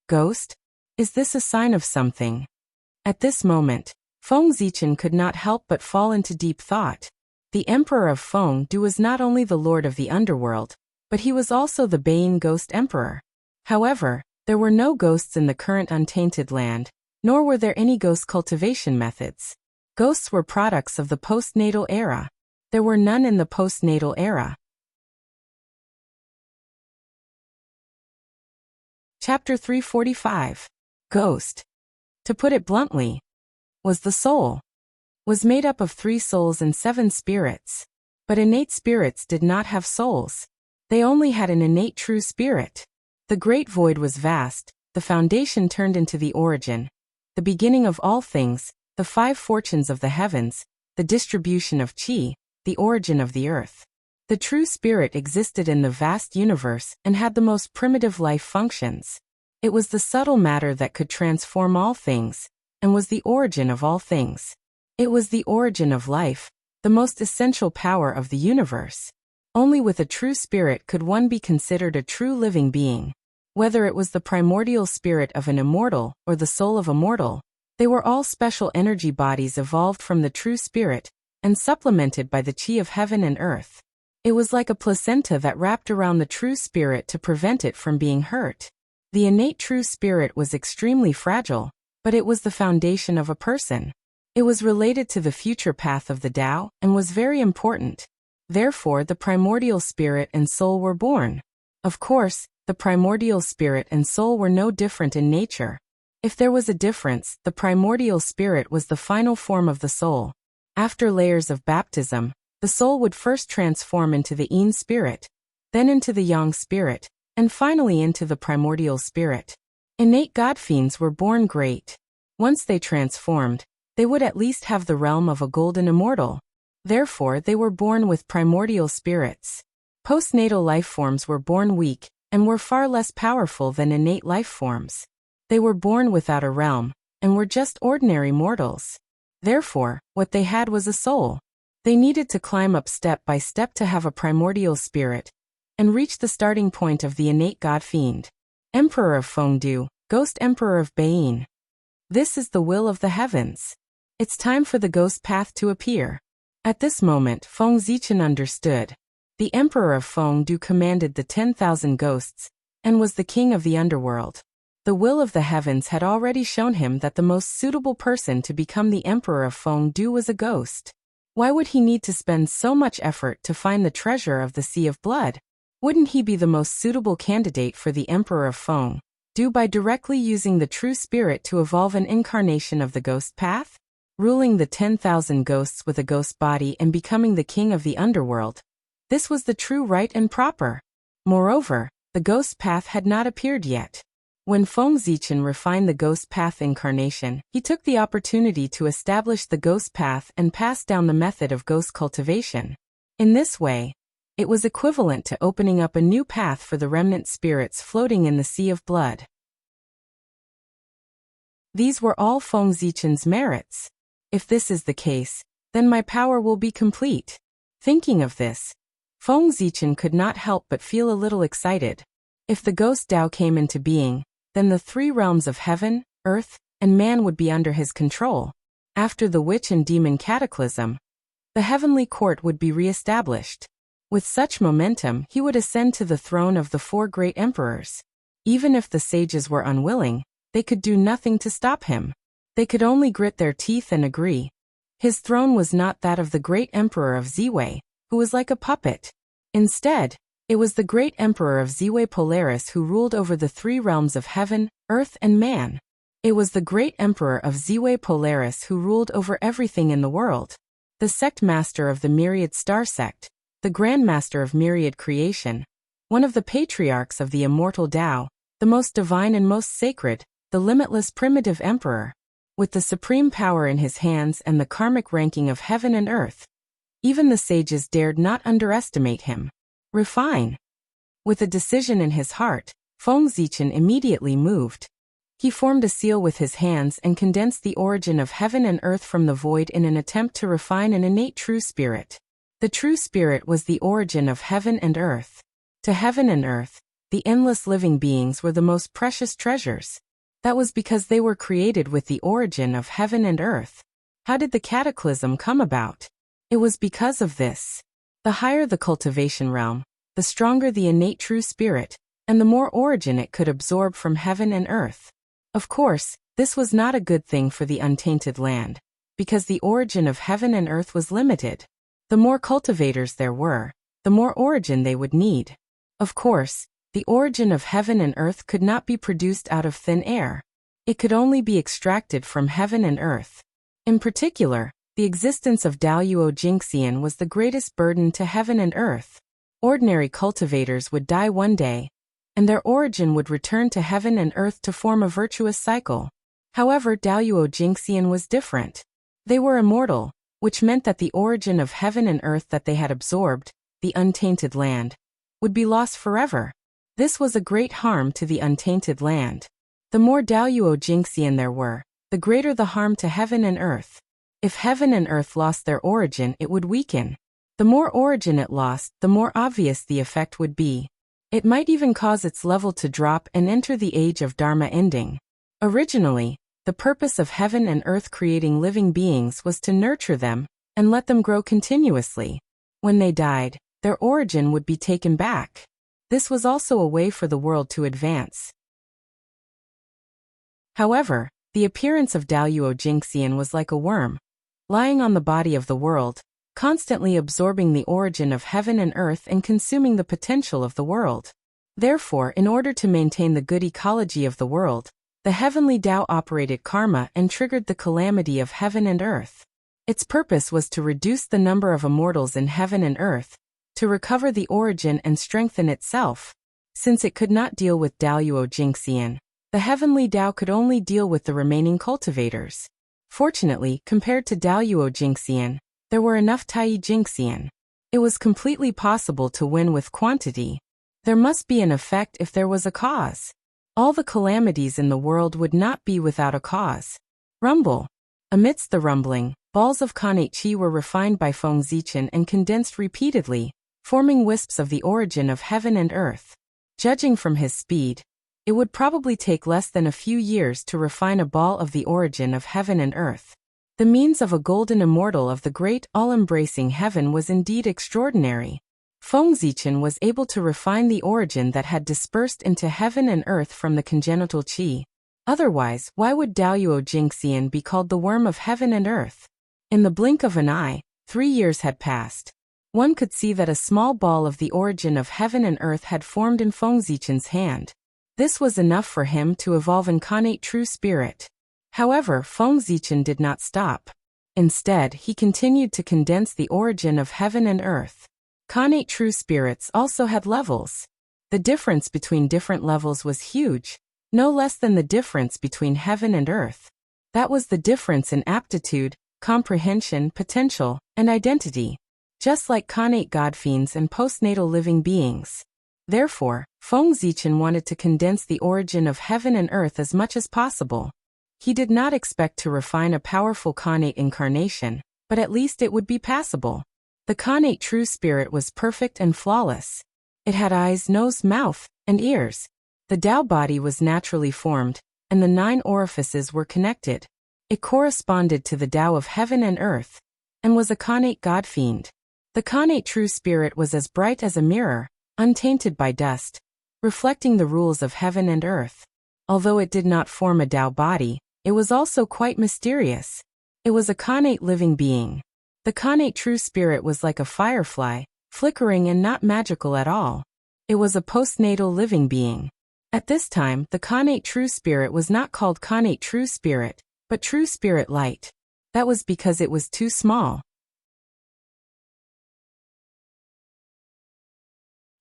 Ghost? Is this a sign of something? At this moment, Feng Zichen could not help but fall into deep thought. The Emperor of Feng Du was not only the Lord of the Underworld, but he was also the Bane Ghost Emperor. However, there were no ghosts in the current untainted land, nor were there any ghost cultivation methods. Ghosts were products of the postnatal era. There were none in the postnatal era. Chapter 345. Ghost. To put it bluntly, was the soul. Was made up of 3 souls and 7 spirits. But innate spirits did not have souls. They only had an innate true spirit. The great void was vast, the foundation turned into the origin, the beginning of all things, the 5 fortunes of the heavens, the distribution of qi, the origin of the earth. The true spirit existed in the vast universe and had the most primitive life functions. It was the subtle matter that could transform all things, and was the origin of all things. It was the origin of life, the most essential power of the universe. Only with a true spirit could one be considered a true living being. Whether it was the primordial spirit of an immortal or the soul of a mortal, they were all special energy bodies evolved from the true spirit and supplemented by the qi of heaven and earth. It was like a placenta that wrapped around the true spirit to prevent it from being hurt. The innate true spirit was extremely fragile, but it was the foundation of a person. It was related to the future path of the Tao and was very important. Therefore, the primordial spirit and soul were born. Of course, the primordial spirit and soul were no different in nature. If there was a difference, the primordial spirit was the final form of the soul. After layers of baptism, the soul would first transform into the Yin spirit, then into the Yang spirit, and finally into the primordial spirit. Innate god fiends were born great. Once they transformed, they would at least have the realm of a golden immortal. Therefore, they were born with primordial spirits. Postnatal life forms were born weak and were far less powerful than innate life forms. They were born without a realm and were just ordinary mortals. Therefore, what they had was a soul. They needed to climb up step by step to have a primordial spirit and reach the starting point of the innate god fiend. Emperor of Feng Du, Ghost Emperor of Beyin. This is the will of the heavens. It's time for the ghost path to appear. At this moment, Feng Zichen understood. The Emperor of Feng Du commanded the 10,000 ghosts and was the king of the underworld. The will of the heavens had already shown him that the most suitable person to become the Emperor of Feng Du was a ghost. Why would he need to spend so much effort to find the treasure of the Sea of Blood? Wouldn't he be the most suitable candidate for the Emperor of Feng Du by directly using the true spirit to evolve an incarnation of the ghost path? Ruling the 10,000 ghosts with a ghost body and becoming the king of the underworld. This was the true right and proper. Moreover, the ghost path had not appeared yet. When Feng Zichen refined the ghost path incarnation, he took the opportunity to establish the ghost path and pass down the method of ghost cultivation. In this way, it was equivalent to opening up a new path for the remnant spirits floating in the Sea of Blood. These were all Feng Zichen's merits. If this is the case, then my power will be complete. Thinking of this, Feng Zichen could not help but feel a little excited. If the ghost Tao came into being, then the 3 realms of heaven, earth, and man would be under his control. After the witch and demon cataclysm, the heavenly court would be re-established. With such momentum, he would ascend to the throne of the 4 great emperors. Even if the sages were unwilling, they could do nothing to stop him. They could only grit their teeth and agree. His throne was not that of the great emperor of Ziwei, who was like a puppet. Instead, it was the great emperor of Ziwei Polaris who ruled over the 3 realms of heaven, earth, and man. It was the great emperor of Ziwei Polaris who ruled over everything in the world. The sect master of the myriad star sect, the grand master of myriad creation, one of the patriarchs of the immortal Tao, the most divine and most sacred, the limitless primitive emperor. With the supreme power in his hands and the karmic ranking of heaven and earth, even the sages dared not underestimate him. Refine. With a decision in his heart, Feng Zichen immediately moved. He formed a seal with his hands and condensed the origin of heaven and earth from the void in an attempt to refine an innate true spirit. The true spirit was the origin of heaven and earth. To heaven and earth, the endless living beings were the most precious treasures. That was because they were created with the origin of heaven and earth. How did the cataclysm come about? It was because of this. The higher the cultivation realm, the stronger the innate true spirit, and the more origin it could absorb from heaven and earth. Of course, this was not a good thing for the untainted land, because the origin of heaven and earth was limited. The more cultivators there were, the more origin they would need. Of course, the origin of heaven and earth could not be produced out of thin air. It could only be extracted from heaven and earth. In particular, the existence of Daluo Jingxian was the greatest burden to heaven and earth. Ordinary cultivators would die one day, and their origin would return to heaven and earth to form a virtuous cycle. However, Daluo Jingxian was different. They were immortal, which meant that the origin of heaven and earth that they had absorbed, the untainted land, would be lost forever. This was a great harm to the untainted land. The more Daluo Jingxian there were, the greater the harm to heaven and earth. If heaven and earth lost their origin, it would weaken. The more origin it lost, the more obvious the effect would be. It might even cause its level to drop and enter the age of Dharma ending. Originally, the purpose of heaven and earth creating living beings was to nurture them and let them grow continuously. When they died, their origin would be taken back. This was also a way for the world to advance. However, the appearance of Daluo Jingxian was like a worm, lying on the body of the world, constantly absorbing the origin of heaven and earth and consuming the potential of the world. Therefore, in order to maintain the good ecology of the world, the heavenly Tao operated karma and triggered the calamity of heaven and earth. Its purpose was to reduce the number of immortals in heaven and earth, to recover the origin and strengthen itself. Since it could not deal with Daluo Jingxian, the heavenly Tao could only deal with the remaining cultivators. Fortunately, compared to Daluo Jingxian, there were enough Tai Jingxian. It was completely possible to win with quantity. There must be an effect if there was a cause. All the calamities in the world would not be without a cause. Rumble. Amidst the rumbling, balls of Kanate Qi were refined by Feng Zichen and condensed repeatedly, forming wisps of the origin of heaven and earth. Judging from his speed, it would probably take less than a few years to refine a ball of the origin of heaven and earth. The means of a golden immortal of the great all-embracing heaven was indeed extraordinary. Feng Zichen was able to refine the origin that had dispersed into heaven and earth from the congenital qi. Otherwise, why would Daluo Jingxian be called the worm of heaven and earth? In the blink of an eye, 3 years had passed. One could see that a small ball of the origin of heaven and earth had formed in Feng Zichen's hand. This was enough for him to evolve incarnate true spirit. However, Feng Zichen did not stop. Instead, he continued to condense the origin of heaven and earth. Kanate true spirits also had levels. The difference between different levels was huge, no less than the difference between heaven and earth. That was the difference in aptitude, comprehension, potential, and identity. Just like Kanate godfiends and postnatal living beings. Therefore, Feng Zichen wanted to condense the origin of heaven and earth as much as possible. He did not expect to refine a powerful Kanate incarnation, but at least it would be passable. The Kanate true spirit was perfect and flawless. It had eyes, nose, mouth, and ears. The Tao body was naturally formed, and the 9 orifices were connected. It corresponded to the Tao of heaven and earth, and was a Kanate godfiend. The Kanate true spirit was as bright as a mirror, untainted by dust, reflecting the rules of heaven and earth. Although it did not form a Tao body, it was also quite mysterious. It was a Kanate living being. The Kanate true spirit was like a firefly, flickering and not magical at all. It was a postnatal living being. At this time, the Kanate true spirit was not called Kanate true spirit, but true spirit light. That was because it was too small.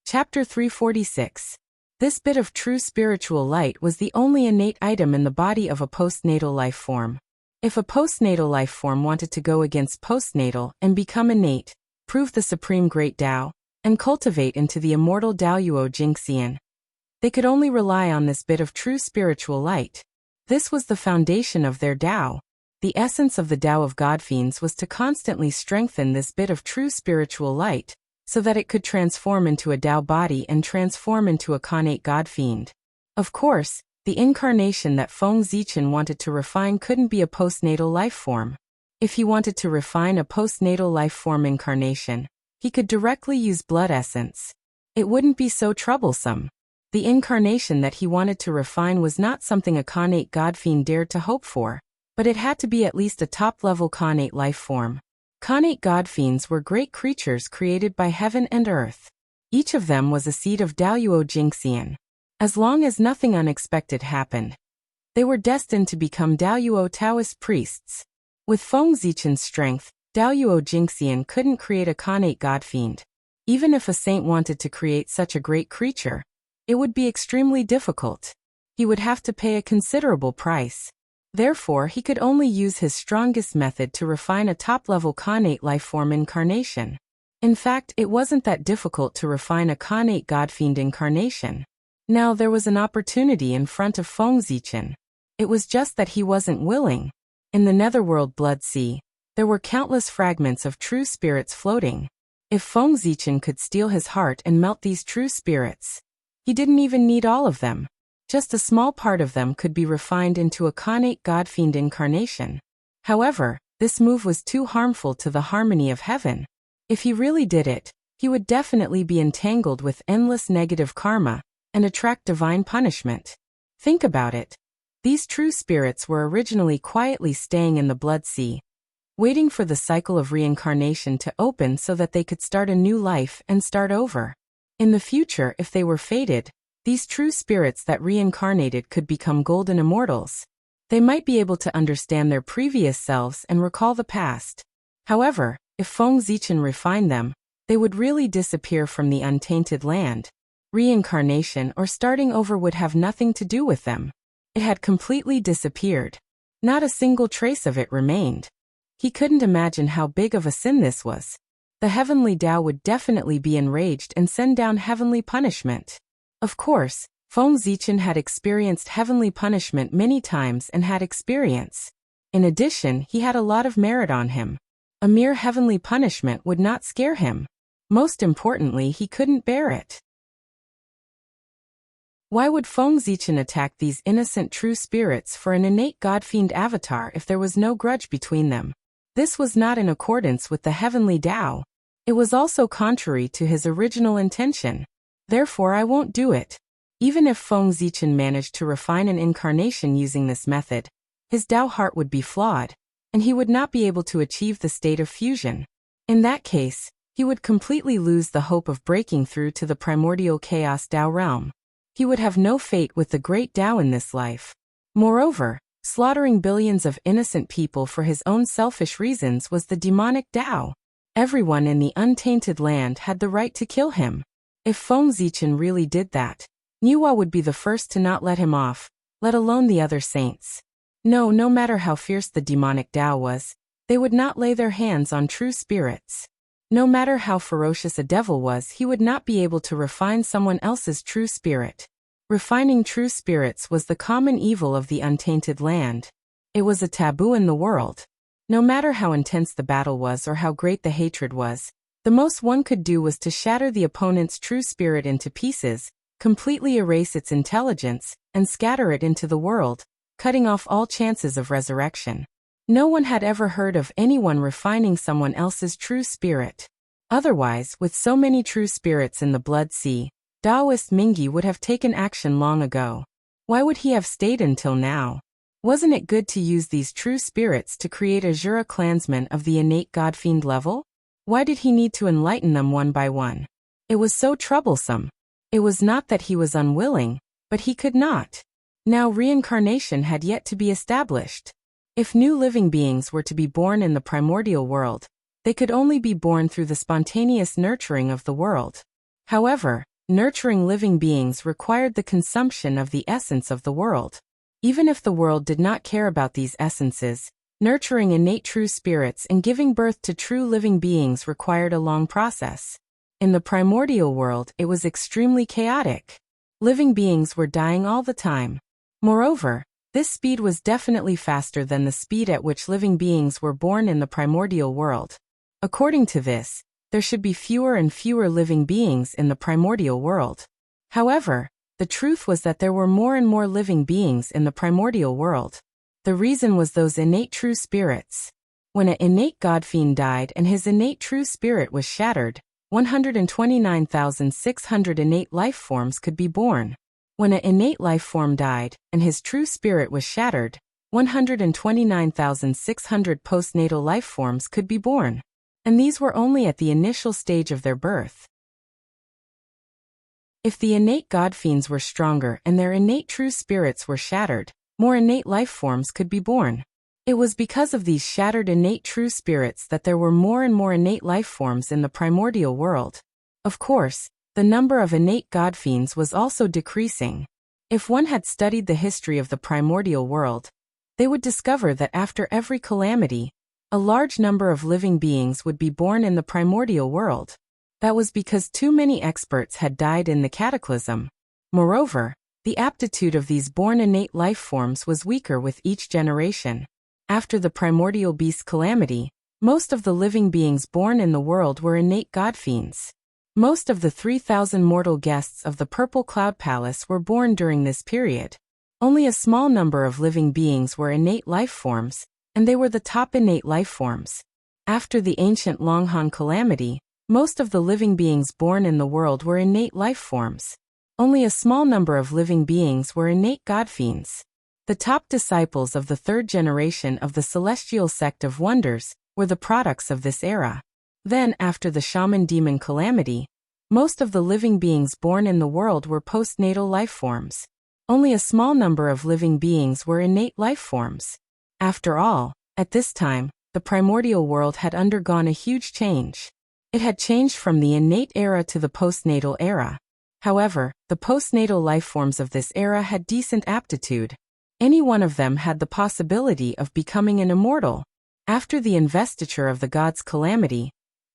Chapter 346. This bit of true spiritual light was the only innate item in the body of a postnatal life form. If a postnatal life form wanted to go against postnatal and become innate, prove the supreme great Tao, and cultivate into the immortal Daluo Jingxian, they could only rely on this bit of true spiritual light. This was the foundation of their Tao. The essence of the Tao of Godfiends was to constantly strengthen this bit of true spiritual light, so that it could transform into a Tao body and transform into a Khanate Godfiend. Of course, the incarnation that Feng Zichen wanted to refine couldn't be a postnatal life form. If he wanted to refine a postnatal life form incarnation, he could directly use blood essence. It wouldn't be so troublesome. The incarnation that he wanted to refine was not something a Khanate Godfiend dared to hope for, but it had to be at least a top-level Khanate life form. Khanate Godfiends were great creatures created by heaven and earth. Each of them was a seed of Daoyuo Jingxian. As long as nothing unexpected happened, they were destined to become Daoyuo Taoist priests. With Feng Zichen's strength, Daoyuo Jingxian couldn't create a Khanate Godfiend. Even if a saint wanted to create such a great creature, it would be extremely difficult. He would have to pay a considerable price. Therefore, he could only use his strongest method to refine a top-level Khanate lifeform incarnation. In fact, it wasn't that difficult to refine a Khanate Godfiend incarnation. Now there was an opportunity in front of Feng Zichen. It was just that he wasn't willing. In the Netherworld Blood Sea, there were countless fragments of true spirits floating. If Feng Zichen could steal his heart and melt these true spirits, he didn't even need all of them. Just a small part of them could be refined into a Khanate Godfiend incarnation. However, this move was too harmful to the harmony of heaven. If he really did it, he would definitely be entangled with endless negative karma and attract divine punishment. Think about it. These true spirits were originally quietly staying in the Blood Sea, waiting for the cycle of reincarnation to open so that they could start a new life and start over. In the future, if they were fated, these true spirits that reincarnated could become golden immortals. They might be able to understand their previous selves and recall the past. However, if Feng Zichen refined them, they would really disappear from the untainted land. Reincarnation or starting over would have nothing to do with them. It had completely disappeared. Not a single trace of it remained. He couldn't imagine how big of a sin this was. The heavenly Tao would definitely be enraged and send down heavenly punishment. Of course, Feng Zichen had experienced heavenly punishment many times and had experience. In addition, he had a lot of merit on him. A mere heavenly punishment would not scare him. Most importantly, he couldn't bear it. Why would Feng Zichen attack these innocent true spirits for an innate Godfiend avatar if there was no grudge between them? This was not in accordance with the heavenly Tao. It was also contrary to his original intention. Therefore, I won't do it. Even if Feng Zichen managed to refine an incarnation using this method, his Tao heart would be flawed, and he would not be able to achieve the state of fusion. In that case, he would completely lose the hope of breaking through to the primordial chaos Tao realm. He would have no fate with the great Tao in this life. Moreover, slaughtering billions of innocent people for his own selfish reasons was the demonic Tao. Everyone in the untainted land had the right to kill him. If Feng Zichen really did that, Niwa would be the first to not let him off, let alone the other saints. No matter how fierce the demonic Tao was, they would not lay their hands on true spirits. No matter how ferocious a devil was, he would not be able to refine someone else's true spirit. Refining true spirits was the common evil of the untainted land. It was a taboo in the world. No matter how intense the battle was or how great the hatred was, the most one could do was to shatter the opponent's true spirit into pieces, completely erase its intelligence, and scatter it into the world, cutting off all chances of resurrection. No one had ever heard of anyone refining someone else's true spirit. Otherwise, with so many true spirits in the Blood Sea, Taoist Mingyi would have taken action long ago. Why would he have stayed until now? Wasn't it good to use these true spirits to create a Jura clansman of the innate Godfiend level? Why did he need to enlighten them one by one? It was so troublesome. It was not that he was unwilling, but he could not. Now reincarnation had yet to be established. If new living beings were to be born in the primordial world, they could only be born through the spontaneous nurturing of the world. However, nurturing living beings required the consumption of the essence of the world. Even if the world did not care about these essences, nurturing innate true spirits and giving birth to true living beings required a long process. In the primordial world, it was extremely chaotic. Living beings were dying all the time. Moreover, This speed was definitely faster than the speed at which living beings were born in the primordial world. According to this, there should be fewer and fewer living beings in the primordial world. However, the truth was that there were more and more living beings in the primordial world. The reason was those innate true spirits. When an innate god fiend died and his innate true spirit was shattered, 129,600 innate life forms could be born. When an innate life form died and his true spirit was shattered, 129,600 postnatal life forms could be born. And these were only at the initial stage of their birth. If the innate god fiends were stronger and their innate true spirits were shattered, more innate life forms could be born. It was because of these shattered innate true spirits that there were more and more innate life forms in the primordial world. Of course, the number of innate god fiends was also decreasing. If one had studied the history of the primordial world, they would discover that after every calamity, a large number of living beings would be born in the primordial world. That was because too many experts had died in the cataclysm. Moreover, the aptitude of these born innate life forms was weaker with each generation. After the primordial beast calamity, most of the living beings born in the world were innate god fiends. Most of the 3,000 mortal guests of the Purple Cloud Palace were born during this period. Only a small number of living beings were innate life forms, and they were the top innate life forms. After the ancient Longhan calamity, most of the living beings born in the world were innate life forms. Only a small number of living beings were innate god fiends. The top disciples of the third generation of the celestial sect of wonders were the products of this era. Then, after the shaman demon calamity, most of the living beings born in the world were postnatal life forms. Only a small number of living beings were innate life forms. After all, at this time, the primordial world had undergone a huge change. It had changed from the innate era to the postnatal era. However, the postnatal life forms of this era had decent aptitude. Any one of them had the possibility of becoming an immortal. After the investiture of the gods' calamity,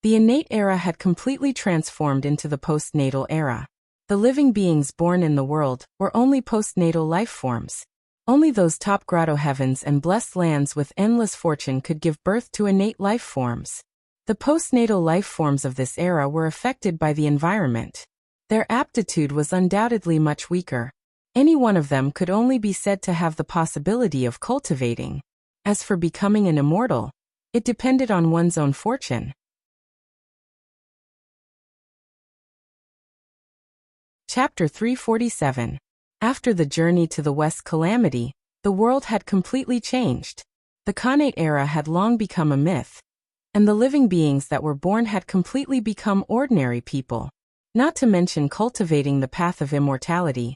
the innate era had completely transformed into the postnatal era. The living beings born in the world were only postnatal life forms. Only those top grotto heavens and blessed lands with endless fortune could give birth to innate life forms. The postnatal life forms of this era were affected by the environment. Their aptitude was undoubtedly much weaker. Any one of them could only be said to have the possibility of cultivating. As for becoming an immortal, it depended on one's own fortune. Chapter 347. After the journey to the West calamity, the world had completely changed. The Khanate era had long become a myth, and the living beings that were born had completely become ordinary people. Not to mention cultivating the path of immortality.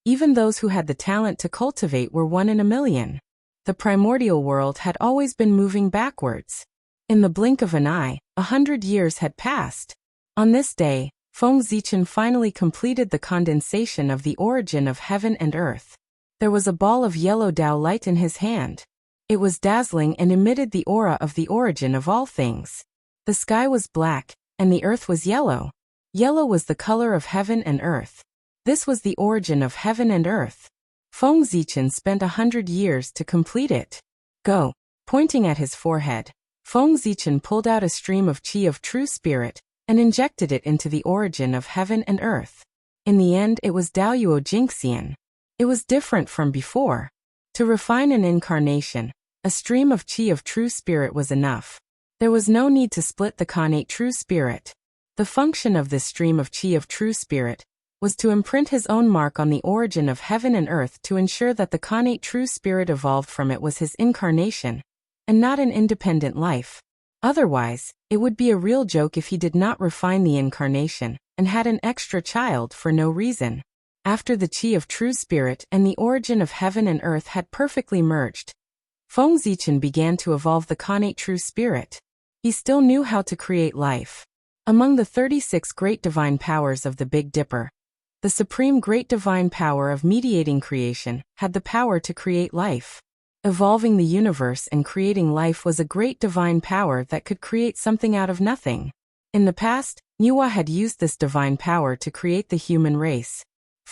Even those who had the talent to cultivate were 1 in a million. The primordial world had always been moving backwards. In the blink of an eye, 100 years had passed. On this day, Feng Zichen finally completed the condensation of the origin of heaven and earth. There was a ball of yellow Tao light in his hand. It was dazzling and emitted the aura of the origin of all things. The sky was black, and the earth was yellow. Yellow was the color of heaven and earth. This was the origin of heaven and earth. Feng Zichen spent 100 years to complete it. Go. Pointing at his forehead, Feng Zichen pulled out a stream of qi of true spirit, and injected it into the origin of heaven and earth. In the end it was Daoyuo Jingxian. It was different from before. To refine an incarnation, a stream of qi of true spirit was enough. There was no need to split the Khanate true spirit. The function of this stream of qi of true spirit was to imprint his own mark on the origin of heaven and earth to ensure that the Khanate true spirit evolved from it was his incarnation, and not an independent life. Otherwise, it would be a real joke if he did not refine the incarnation, and had an extra child for no reason. After the qi of true spirit and the origin of heaven and earth had perfectly merged, Feng Zichen began to evolve the Khanate true spirit. He still knew how to create life. Among the 36 great divine powers of the Big Dipper, the supreme great divine power of mediating creation had the power to create life. Evolving the universe and creating life was a great divine power that could create something out of nothing. In the past, Niwa had used this divine power to create the human race.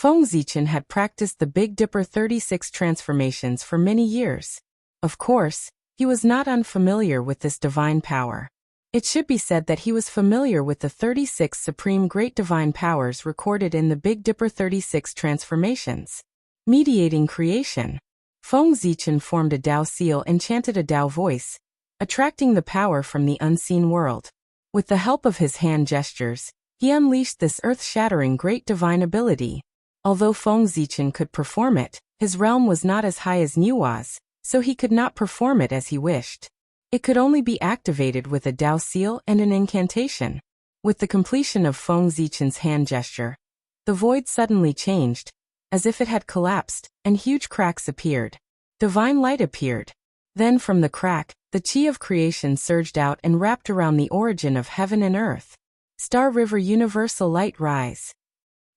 Feng Zichen had practiced the Big Dipper 36 transformations for many years. Of course, he was not unfamiliar with this divine power. It should be said that he was familiar with the 36 supreme great divine powers recorded in the Big Dipper 36 transformations. Mediating creation. Feng Zichen formed a Dao seal and chanted a Dao voice, attracting the power from the unseen world. With the help of his hand gestures, he unleashed this earth-shattering great divine ability. Although Feng Zichen could perform it, his realm was not as high as Nua's, so he could not perform it as he wished. It could only be activated with a Dao seal and an incantation. With the completion of Feng Zichen's hand gesture, the void suddenly changed, as if it had collapsed, and huge cracks appeared. Divine light appeared. Then from the crack, the chi of creation surged out and wrapped around the origin of heaven and earth. Star River Universal Light Rise.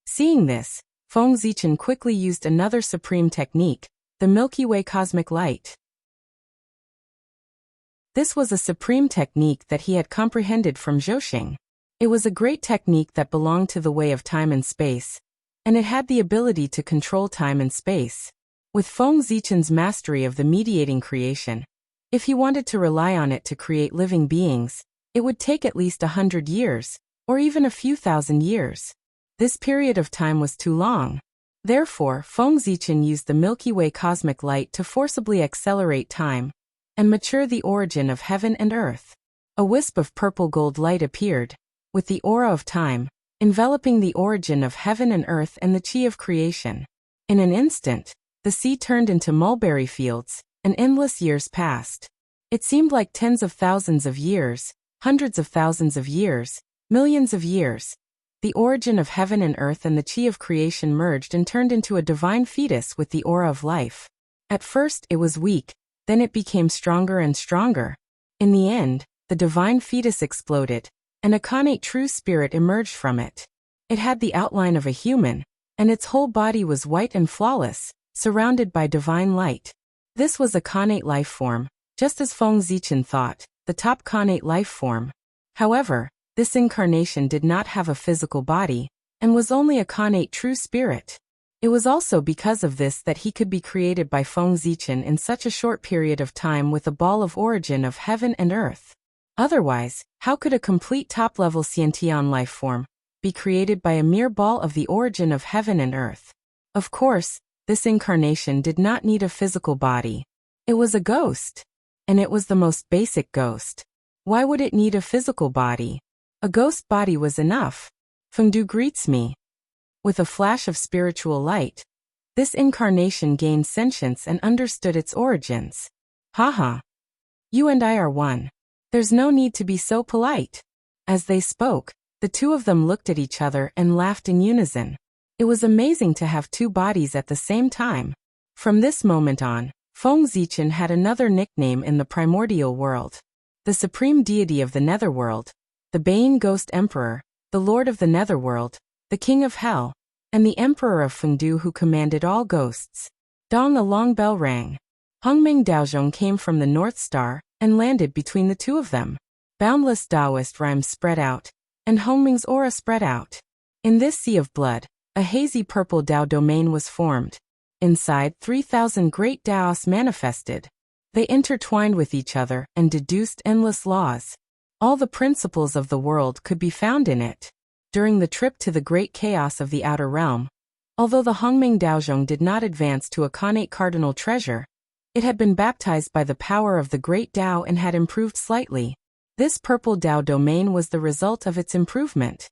Seeing this, Feng Zichen quickly used another supreme technique, the Milky Way Cosmic Light. This was a supreme technique that he had comprehended from Zhouxing. It was a great technique that belonged to the way of time and space, and it had the ability to control time and space. With Feng Zichen's mastery of the mediating creation, if he wanted to rely on it to create living beings, it would take at least 100 years, or even a few thousand years. This period of time was too long. Therefore, Feng Zichen used the Milky Way cosmic light to forcibly accelerate time and mature the origin of heaven and earth. A wisp of purple gold light appeared, with the aura of time, enveloping the origin of heaven and earth and the chi of creation. In an instant, the sea turned into mulberry fields, and endless years passed. It seemed like tens of thousands of years, hundreds of thousands of years, millions of years. The origin of heaven and earth and the chi of creation merged and turned into a divine fetus with the aura of life. At first it was weak, then it became stronger and stronger. In the end, the divine fetus exploded, and a connate true spirit emerged from it. It had the outline of a human, and its whole body was white and flawless, surrounded by divine light. This was a connate life form, just as Feng Zichen thought, the top connate life form. However, this incarnation did not have a physical body, and was only a connate true spirit. It was also because of this that he could be created by Feng Zichen in such a short period of time with a ball of origin of heaven and earth. Otherwise, how could a complete top-level Xiantian life form be created by a mere ball of the origin of heaven and earth? Of course, this incarnation did not need a physical body. It was a ghost. And it was the most basic ghost. Why would it need a physical body? A ghost body was enough. Fengdu greets me. With a flash of spiritual light, this incarnation gained sentience and understood its origins. Haha. You and I are one. There's no need to be so polite. As they spoke, the two of them looked at each other and laughed in unison. It was amazing to have two bodies at the same time. From this moment on, Feng Zichen had another nickname in the primordial world. The supreme deity of the netherworld, the Bane Ghost Emperor, the Lord of the Netherworld, the King of Hell, and the Emperor of Fengdu who commanded all ghosts. Dong, a long bell rang. Hongming Daozhong came from the North Star and landed between the two of them. Boundless Taoist rhymes spread out, and Hongming's aura spread out. In this sea of blood, a hazy purple Dao domain was formed. Inside, 3,000 great Daos manifested. They intertwined with each other and deduced endless laws. All the principles of the world could be found in it. During the trip to the great chaos of the outer realm, although the Hongming Daozhong did not advance to a connate cardinal treasure, it had been baptized by the power of the great Dao and had improved slightly. This purple Dao domain was the result of its improvement.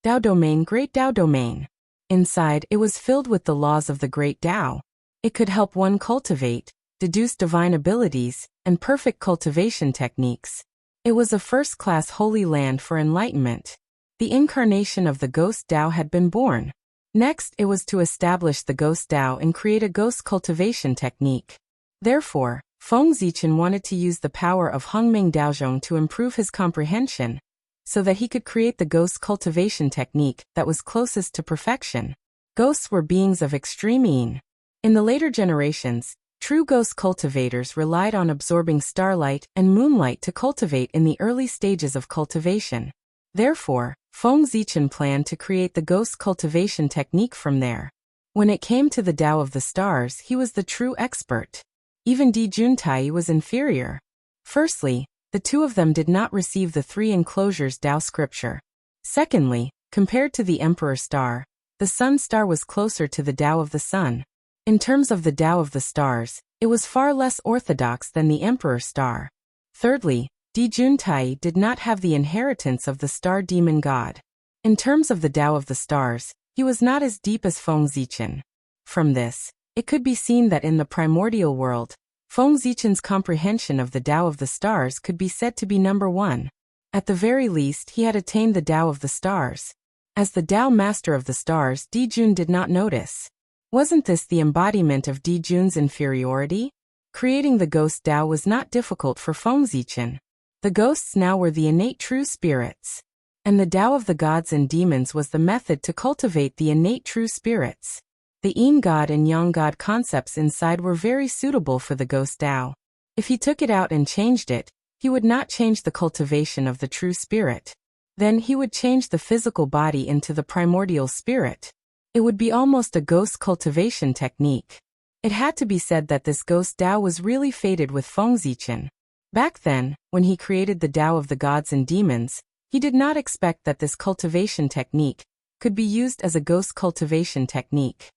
Dao domain, great Dao domain. Inside, it was filled with the laws of the great Dao. It could help one cultivate, deduce divine abilities, and perfect cultivation techniques. It was a first-class holy land for enlightenment. The incarnation of the Ghost Dao had been born. Next, it was to establish the Ghost Dao and create a ghost cultivation technique. Therefore, Feng Zichen wanted to use the power of Hongming Daozhong to improve his comprehension, so that he could create the ghost cultivation technique that was closest to perfection. Ghosts were beings of extreme yin. In the later generations, true ghost cultivators relied on absorbing starlight and moonlight to cultivate in the early stages of cultivation. Therefore, Feng Zichen planned to create the ghost cultivation technique from there. When it came to the Tao of the stars, he was the true expert. Even Di Juntai was inferior. Firstly, the two of them did not receive the three enclosures Tao scripture. Secondly, compared to the Emperor star, the Sun star was closer to the Tao of the Sun. In terms of the Tao of the stars, it was far less orthodox than the Emperor star. Thirdly, Di Juntai did not have the inheritance of the star demon god. In terms of the Tao of the stars, he was not as deep as Feng Zichen. From this, it could be seen that in the primordial world, Feng Zichen's comprehension of the Tao of the stars could be said to be number one. At the very least, he had attained the Tao of the stars. As the Tao master of the stars, Di Jun did not notice. Wasn't this the embodiment of Di Jun's inferiority? Creating the ghost Tao was not difficult for Feng Zichen. The ghosts now were the innate true spirits. And the Tao of the gods and demons was the method to cultivate the innate true spirits. The Yin god and Yang god concepts inside were very suitable for the ghost Tao. If he took it out and changed it, he would not change the cultivation of the true spirit. Then he would change the physical body into the primordial spirit. It would be almost a ghost cultivation technique. It had to be said that this ghost Tao was really fated with Feng Zichen. Back then, when he created the Tao of the gods and demons, he did not expect that this cultivation technique could be used as a ghost cultivation technique.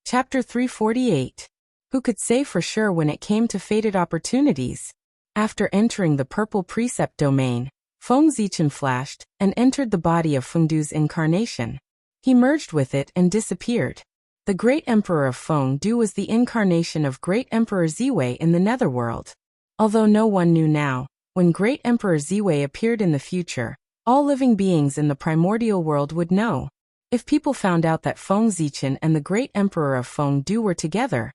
Chapter 348. Who could say for sure when it came to fated opportunities? After entering the purple precept domain, Feng Zichen flashed and entered the body of Fengdu's incarnation. He merged with it and disappeared. The Great Emperor of Fengdu was the incarnation of Great Emperor Ziwei in the Netherworld. Although no one knew now, when Great Emperor Ziwei appeared in the future, all living beings in the primordial world would know. If people found out that Feng Zichen and the Great Emperor of Fengdu were together,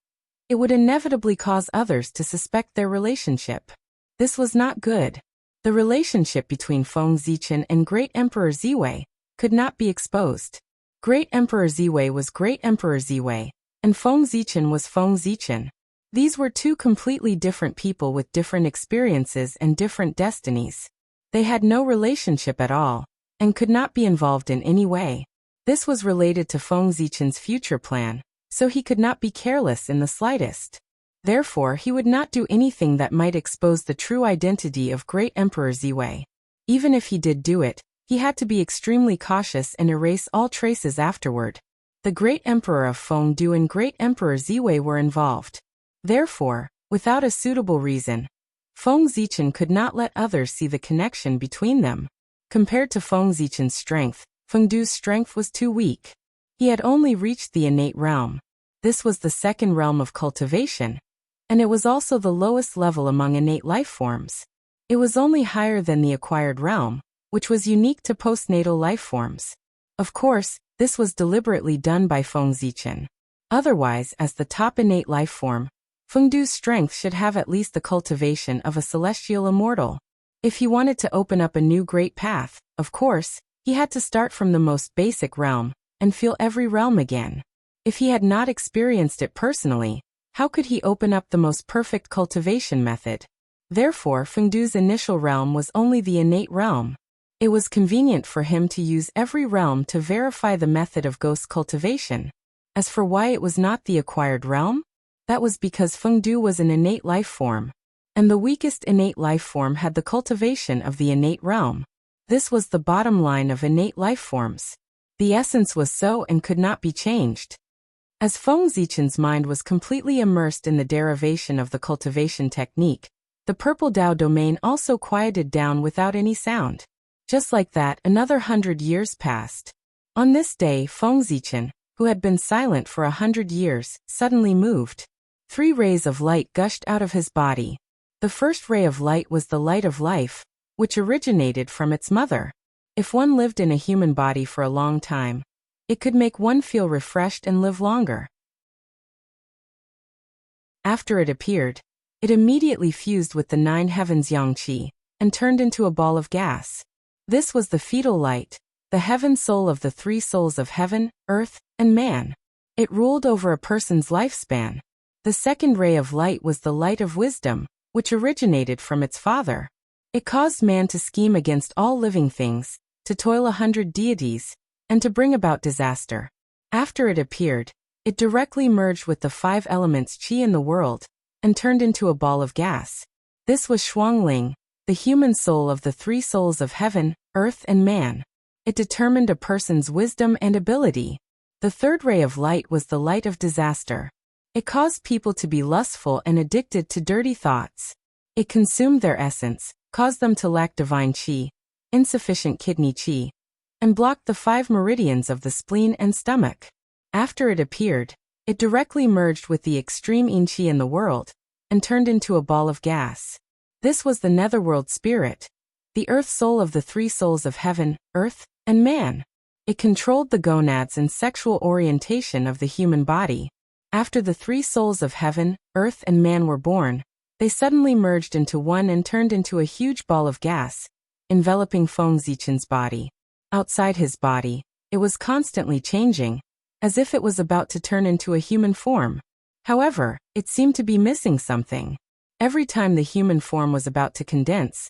it would inevitably cause others to suspect their relationship. This was not good. The relationship between Feng Zichen and Great Emperor Ziwei could not be exposed. Great Emperor Ziwei was Great Emperor Ziwei, and Feng Zichen was Feng Zichen. These were two completely different people with different experiences and different destinies. They had no relationship at all, and could not be involved in any way. This was related to Feng Zichen's future plan, so he could not be careless in the slightest. Therefore, he would not do anything that might expose the true identity of Great Emperor Ziwei. Even if he did do it, he had to be extremely cautious and erase all traces afterward. The Great Emperor of Fengdu and Great Emperor Ziwei were involved. Therefore, without a suitable reason, Feng Zichen could not let others see the connection between them. Compared to Feng Zichen's strength, Fengdu's strength was too weak. He had only reached the innate realm. This was the second realm of cultivation, and it was also the lowest level among innate life forms. It was only higher than the acquired realm, which was unique to postnatal life forms. Of course, this was deliberately done by Feng Zichen. Otherwise, as the top innate life form, Fengdu's strength should have at least the cultivation of a celestial immortal. If he wanted to open up a new great path, of course, he had to start from the most basic realm, and feel every realm again. If he had not experienced it personally, how could he open up the most perfect cultivation method? Therefore, Fengdu's initial realm was only the innate realm. It was convenient for him to use every realm to verify the method of ghost cultivation. As for why it was not the acquired realm, that was because Fengdu was an innate life form, and the weakest innate life form had the cultivation of the innate realm. This was the bottom line of innate life forms. The essence was so and could not be changed. As Feng Zichen's mind was completely immersed in the derivation of the cultivation technique, the purple Tao domain also quieted down without any sound. Just like that, another 100 years passed. On this day, Feng Zichen, who had been silent for 100 years, suddenly moved. 3 rays of light gushed out of his body. The first ray of light was the light of life, which originated from its mother. If one lived in a human body for a long time, it could make one feel refreshed and live longer. After it appeared, it immediately fused with the 9 heavens Yangqi, and turned into a ball of gas. This was the fetal light, the heaven soul of the 3 souls of heaven, earth, and man. It ruled over a person's lifespan. The second ray of light was the light of wisdom, which originated from its father. It caused man to scheme against all living things, to toil 100 deities, and to bring about disaster. After it appeared, it directly merged with the 5 elements qi in the world, and turned into a ball of gas. This was Xuangling, the human soul of the 3 souls of heaven, earth and man. It determined a person's wisdom and ability. The 3rd ray of light was the light of disaster. It caused people to be lustful and addicted to dirty thoughts. It consumed their essence, caused them to lack divine qi, insufficient kidney qi, and blocked the 5 meridians of the spleen and stomach. After it appeared, it directly merged with the extreme yin qi in the world, and turned into a ball of gas. This was the netherworld spirit, the earth soul of the 3 souls of heaven, earth, and man. It controlled the gonads and sexual orientation of the human body. After the 3 souls of heaven, earth and man were born, they suddenly merged into one and turned into a huge ball of gas, enveloping Feng Zichen's body. Outside his body, it was constantly changing, as if it was about to turn into a human form. However, it seemed to be missing something. Every time the human form was about to condense,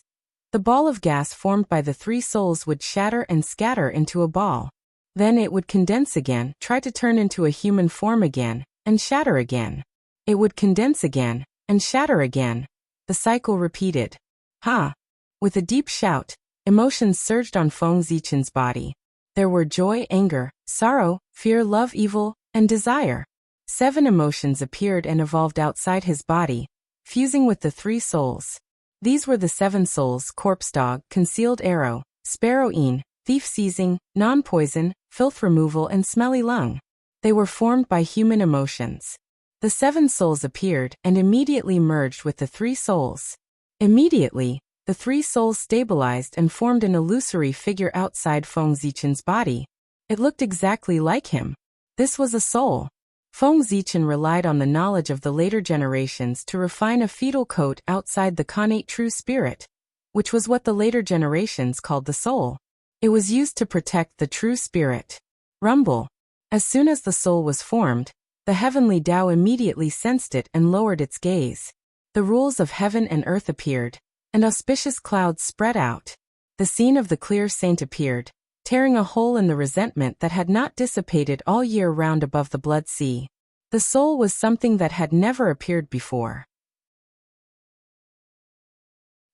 the ball of gas formed by the 3 souls would shatter and scatter into a ball. Then it would condense again, try to turn into a human form again, and shatter again. It would condense again, and shatter again. The cycle repeated. Ha! With a deep shout, emotions surged on Feng Zichen's body. There were joy, anger, sorrow, fear, love, evil, and desire. 7 emotions appeared and evolved outside his body, fusing with the 3 souls. These were the 7 souls: corpse dog, concealed arrow, sparrow-een, thief seizing, non-poison, filth removal, and smelly lung. They were formed by human emotions. The 7 souls appeared and immediately merged with the 3 souls. Immediately, the 3 souls stabilized and formed an illusory figure outside Feng Zichen's body. It looked exactly like him. This was a soul. Feng Zichen relied on the knowledge of the later generations to refine a fetal coat outside the connate true spirit, which was what the later generations called the soul. It was used to protect the true spirit. Rumble. As soon as the soul was formed, the heavenly Tao immediately sensed it and lowered its gaze. The rules of heaven and earth appeared, and auspicious clouds spread out. The scene of the clear saint appeared, tearing a hole in the resentment that had not dissipated all year round above the blood sea. The soul was something that had never appeared before.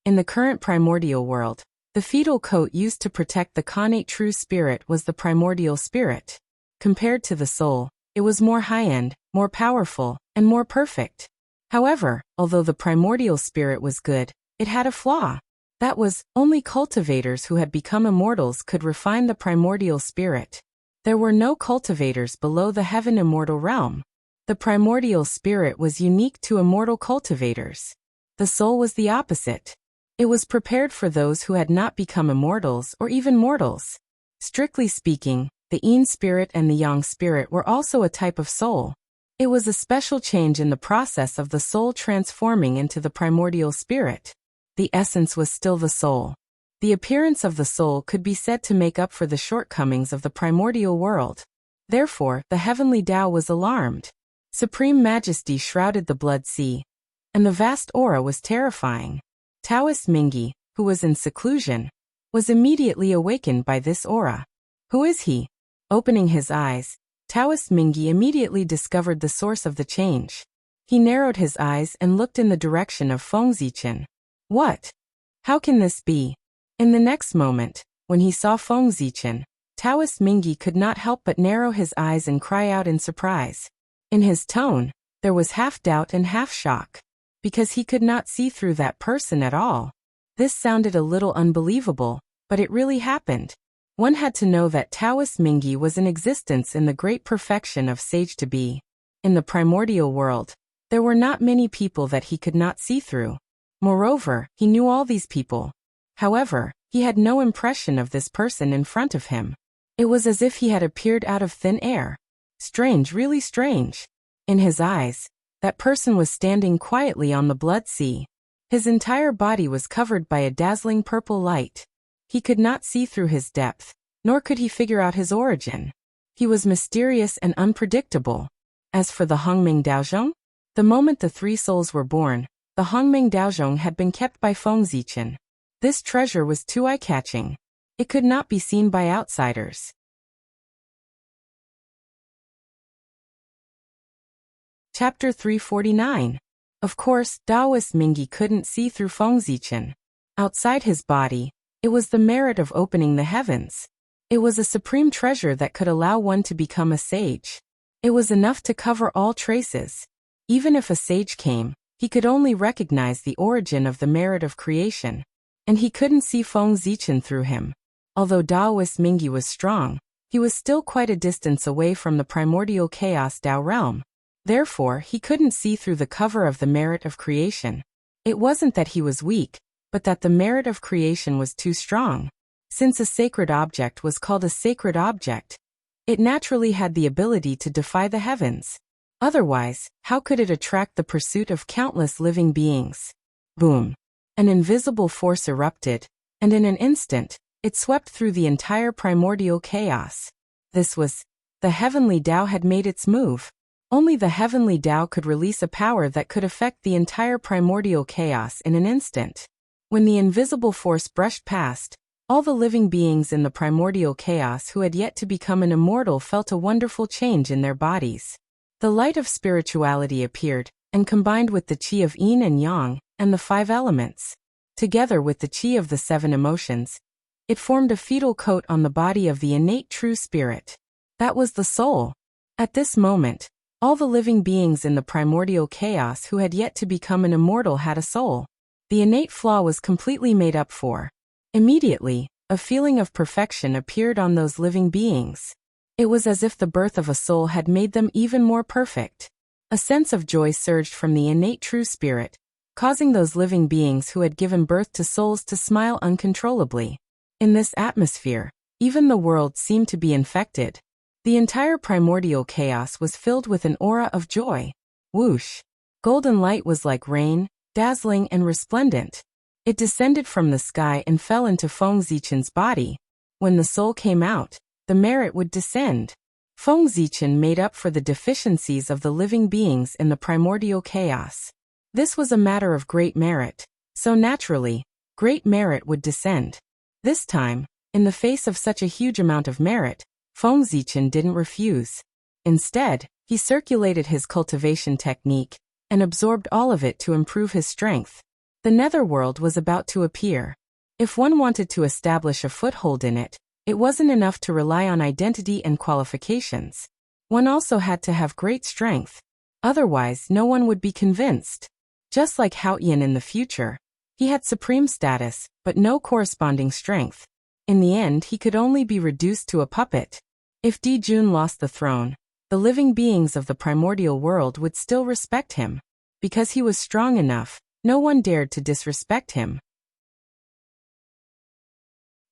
In the current primordial world, the fetal coat used to protect the connate true spirit was the primordial spirit. Compared to the soul, it was more high-end, more powerful, and more perfect. However, although the primordial spirit was good, it had a flaw. That was, only cultivators who had become immortals could refine the primordial spirit. There were no cultivators below the heaven immortal realm. The primordial spirit was unique to immortal cultivators. The soul was the opposite. It was prepared for those who had not become immortals or even mortals. Strictly speaking, the yin spirit and the yang spirit were also a type of soul. It was a special change in the process of the soul transforming into the primordial spirit. The essence was still the soul. The appearance of the soul could be said to make up for the shortcomings of the primordial world. Therefore, the heavenly Tao was alarmed. Supreme majesty shrouded the blood sea, and the vast aura was terrifying. Taoist Mingi, who was in seclusion, was immediately awakened by this aura. Who is he? Opening his eyes, Taoist Mingi immediately discovered the source of the change. He narrowed his eyes and looked in the direction of Feng Zichen. What? How can this be? In the next moment, when he saw Feng Zichen, Taoist Mingi could not help but narrow his eyes and cry out in surprise. In his tone, there was half doubt and half shock, because he could not see through that person at all. This sounded a little unbelievable, but it really happened. One had to know that Taoist Mingi was in existence in the great perfection of sage to be. In the primordial world, there were not many people that he could not see through. Moreover, he knew all these people. However, he had no impression of this person in front of him. It was as if he had appeared out of thin air. Strange, really strange. In his eyes, that person was standing quietly on the blood sea. His entire body was covered by a dazzling purple light. He could not see through his depth, nor could he figure out his origin. He was mysterious and unpredictable. As for the Hongming Daozhong, the moment the 3 souls were born, the Hongmeng Daozhong had been kept by Feng Zichen. This treasure was too eye-catching. It could not be seen by outsiders. Chapter 349. Of course, Taoist Mingyi couldn't see through Feng Zichen. Outside his body, it was the merit of opening the heavens. It was a supreme treasure that could allow one to become a sage. It was enough to cover all traces. Even if a sage came, he could only recognize the origin of the merit of creation. And he couldn't see Feng Zichen through him. Although Taoist Mingyi was strong, he was still quite a distance away from the primordial chaos Tao realm. Therefore, he couldn't see through the cover of the merit of creation. It wasn't that he was weak, but that the merit of creation was too strong. Since a sacred object was called a sacred object, it naturally had the ability to defy the heavens. Otherwise, how could it attract the pursuit of countless living beings? Boom! An invisible force erupted, and in an instant, it swept through the entire primordial chaos. This was, the heavenly Tao had made its move. Only the heavenly Tao could release a power that could affect the entire primordial chaos in an instant. When the invisible force brushed past, all the living beings in the primordial chaos who had yet to become an immortal felt a wonderful change in their bodies. The light of spirituality appeared, and combined with the qi of yin and yang, and the 5 elements, together with the qi of the 7 emotions, it formed a fetal coat on the body of the innate true spirit. That was the soul. At this moment, all the living beings in the primordial chaos who had yet to become an immortal had a soul. The innate flaw was completely made up for. Immediately, a feeling of perfection appeared on those living beings. It was as if the birth of a soul had made them even more perfect. A sense of joy surged from the innate true spirit, causing those living beings who had given birth to souls to smile uncontrollably. In this atmosphere, even the world seemed to be infected. The entire primordial chaos was filled with an aura of joy. Whoosh! Golden light was like rain, dazzling and resplendent. It descended from the sky and fell into Feng Zichen's body. When the soul came out, the merit would descend. Feng Zichen made up for the deficiencies of the living beings in the primordial chaos. This was a matter of great merit, so naturally, great merit would descend. This time, in the face of such a huge amount of merit, Feng Zichen didn't refuse. Instead, he circulated his cultivation technique and absorbed all of it to improve his strength. The netherworld was about to appear. If one wanted to establish a foothold in it, it wasn't enough to rely on identity and qualifications. One also had to have great strength. Otherwise, no one would be convinced. Just like Haoyan in the future, he had supreme status, but no corresponding strength. In the end, he could only be reduced to a puppet. If Di Jun lost the throne, the living beings of the primordial world would still respect him. Because he was strong enough, no one dared to disrespect him.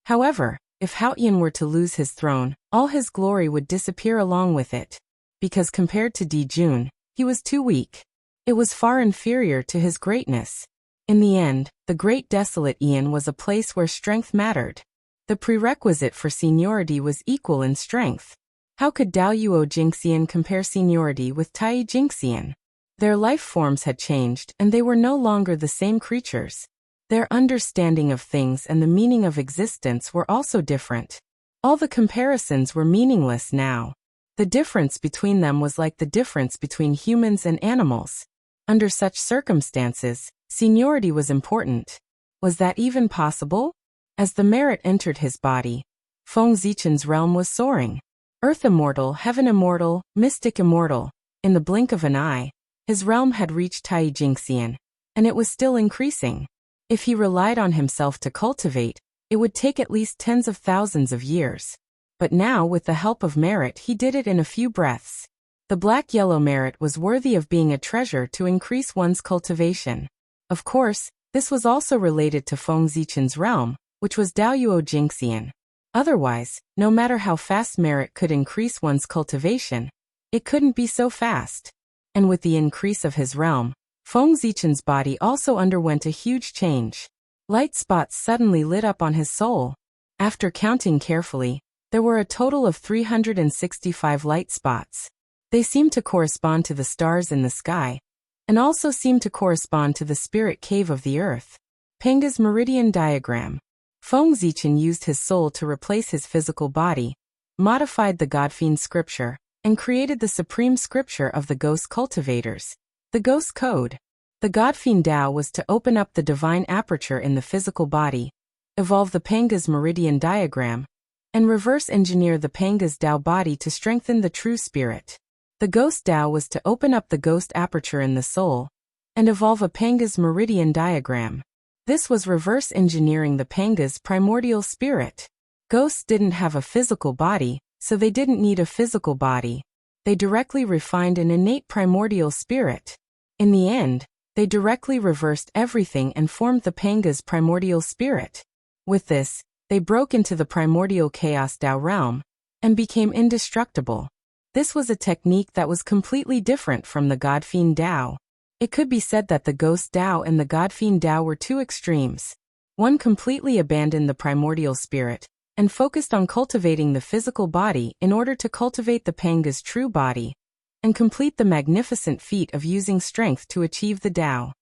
However, if Haoyan were to lose his throne, all his glory would disappear along with it. Because compared to Di Jun, he was too weak. It was far inferior to his greatness. In the end, the Great Desolate Aeon was a place where strength mattered. The prerequisite for seniority was equal in strength. How could Daoyuo Jingxian compare seniority with Tai Jingxian? Their life forms had changed, and they were no longer the same creatures. Their understanding of things and the meaning of existence were also different. All the comparisons were meaningless now. The difference between them was like the difference between humans and animals. Under such circumstances, seniority was important. Was that even possible? As the merit entered his body, Feng Zichen's realm was soaring. Earth immortal, heaven immortal, mystic immortal. In the blink of an eye, his realm had reached Tai Jingxian, and it was still increasing. If he relied on himself to cultivate, it would take at least tens of thousands of years. But now, with the help of merit, he did it in a few breaths. The black-yellow merit was worthy of being a treasure to increase one's cultivation. Of course, this was also related to Feng Zichen's realm, which was Daoyuo Jingxian. Otherwise, no matter how fast merit could increase one's cultivation, it couldn't be so fast. And with the increase of his realm, Feng Zichen's body also underwent a huge change. Light spots suddenly lit up on his soul. After counting carefully, there were a total of 365 light spots. They seemed to correspond to the stars in the sky. and also seemed to correspond to the spirit cave of the earth. Panga's meridian diagram. Feng Zichen used his soul to replace his physical body, modified the Godfiend scripture, and created the supreme scripture of the ghost cultivators, the Ghost Code. The Godfiend Tao was to open up the divine aperture in the physical body, evolve the Panga's meridian diagram, and reverse engineer the Panga's Tao body to strengthen the true spirit. The Ghost Tao was to open up the ghost aperture in the soul, and evolve a Panga's meridian diagram. This was reverse engineering the Panga's primordial spirit. Ghosts didn't have a physical body, so they didn't need a physical body. They directly refined an innate primordial spirit. In the end, they directly reversed everything and formed the Panga's primordial spirit. With this, they broke into the primordial chaos Tao realm and became indestructible. This was a technique that was completely different from the Godfiend Tao. It could be said that the Ghost Tao and the Godfiend Tao were two extremes. One completely abandoned the primordial spirit and focused on cultivating the physical body in order to cultivate the Panga's true body and complete the magnificent feat of using strength to achieve the Tao.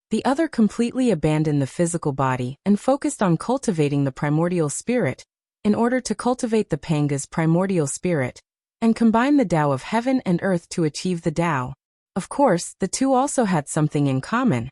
The other completely abandoned the physical body and focused on cultivating the primordial spirit in order to cultivate the Panga's primordial spirit and combine the Tao of heaven and earth to achieve the Tao. Of course, the two also had something in common,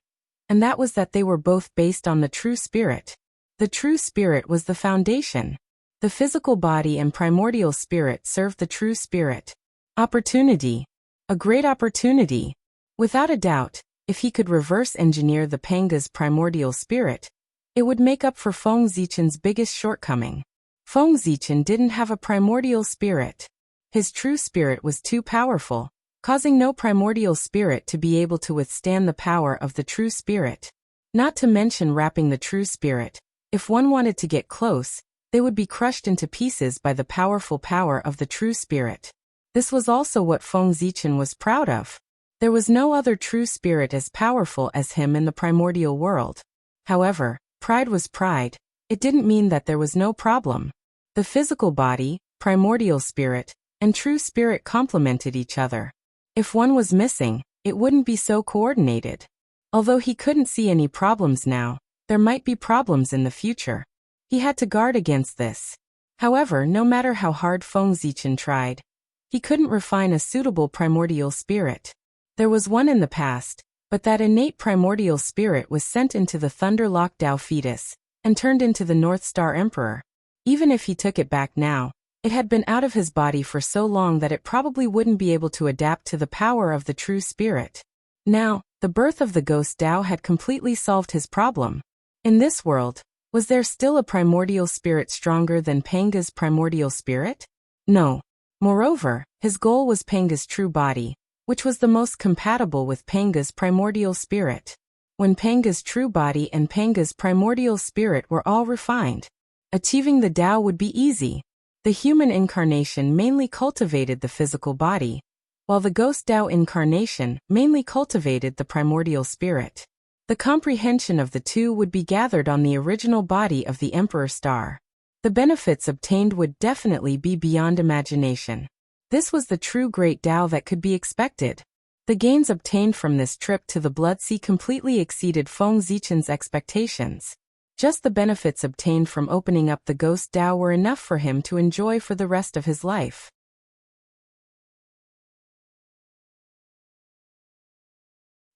and that was that they were both based on the true spirit. The true spirit was the foundation. The physical body and primordial spirit served the true spirit. Opportunity. A great opportunity. Without a doubt, if he could reverse engineer the Panga's primordial spirit, it would make up for Feng Zichen's biggest shortcoming. Feng Zichen didn't have a primordial spirit. His true spirit was too powerful, causing no primordial spirit to be able to withstand the power of the true spirit. Not to mention wrapping the true spirit. If one wanted to get close, they would be crushed into pieces by the powerful power of the true spirit. This was also what Feng Zichen was proud of. There was no other true spirit as powerful as him in the primordial world. However, pride was pride. It didn't mean that there was no problem. The physical body, primordial spirit, and true spirit complemented each other. If one was missing, it wouldn't be so coordinated. Although he couldn't see any problems now, there might be problems in the future. He had to guard against this. However, no matter how hard Feng Zichen tried, he couldn't refine a suitable primordial spirit. There was one in the past, but that innate primordial spirit was sent into the Thunder-Locked Tao fetus and turned into the North Star Emperor. Even if he took it back now, it had been out of his body for so long that it probably wouldn't be able to adapt to the power of the true spirit. Now, the birth of the Ghost Tao had completely solved his problem. In this world, was there still a primordial spirit stronger than Panga's primordial spirit? No. Moreover, his goal was Panga's true body, which was the most compatible with Panga's primordial spirit. When Panga's true body and Panga's primordial spirit were all refined, achieving the Tao would be easy. The human incarnation mainly cultivated the physical body, while the Ghost Tao incarnation mainly cultivated the primordial spirit. The comprehension of the two would be gathered on the original body of the Emperor Star. The benefits obtained would definitely be beyond imagination. This was the true great Tao that could be expected. The gains obtained from this trip to the Blood Sea completely exceeded Feng Zichen's expectations. Just the benefits obtained from opening up the Ghost Tao were enough for him to enjoy for the rest of his life.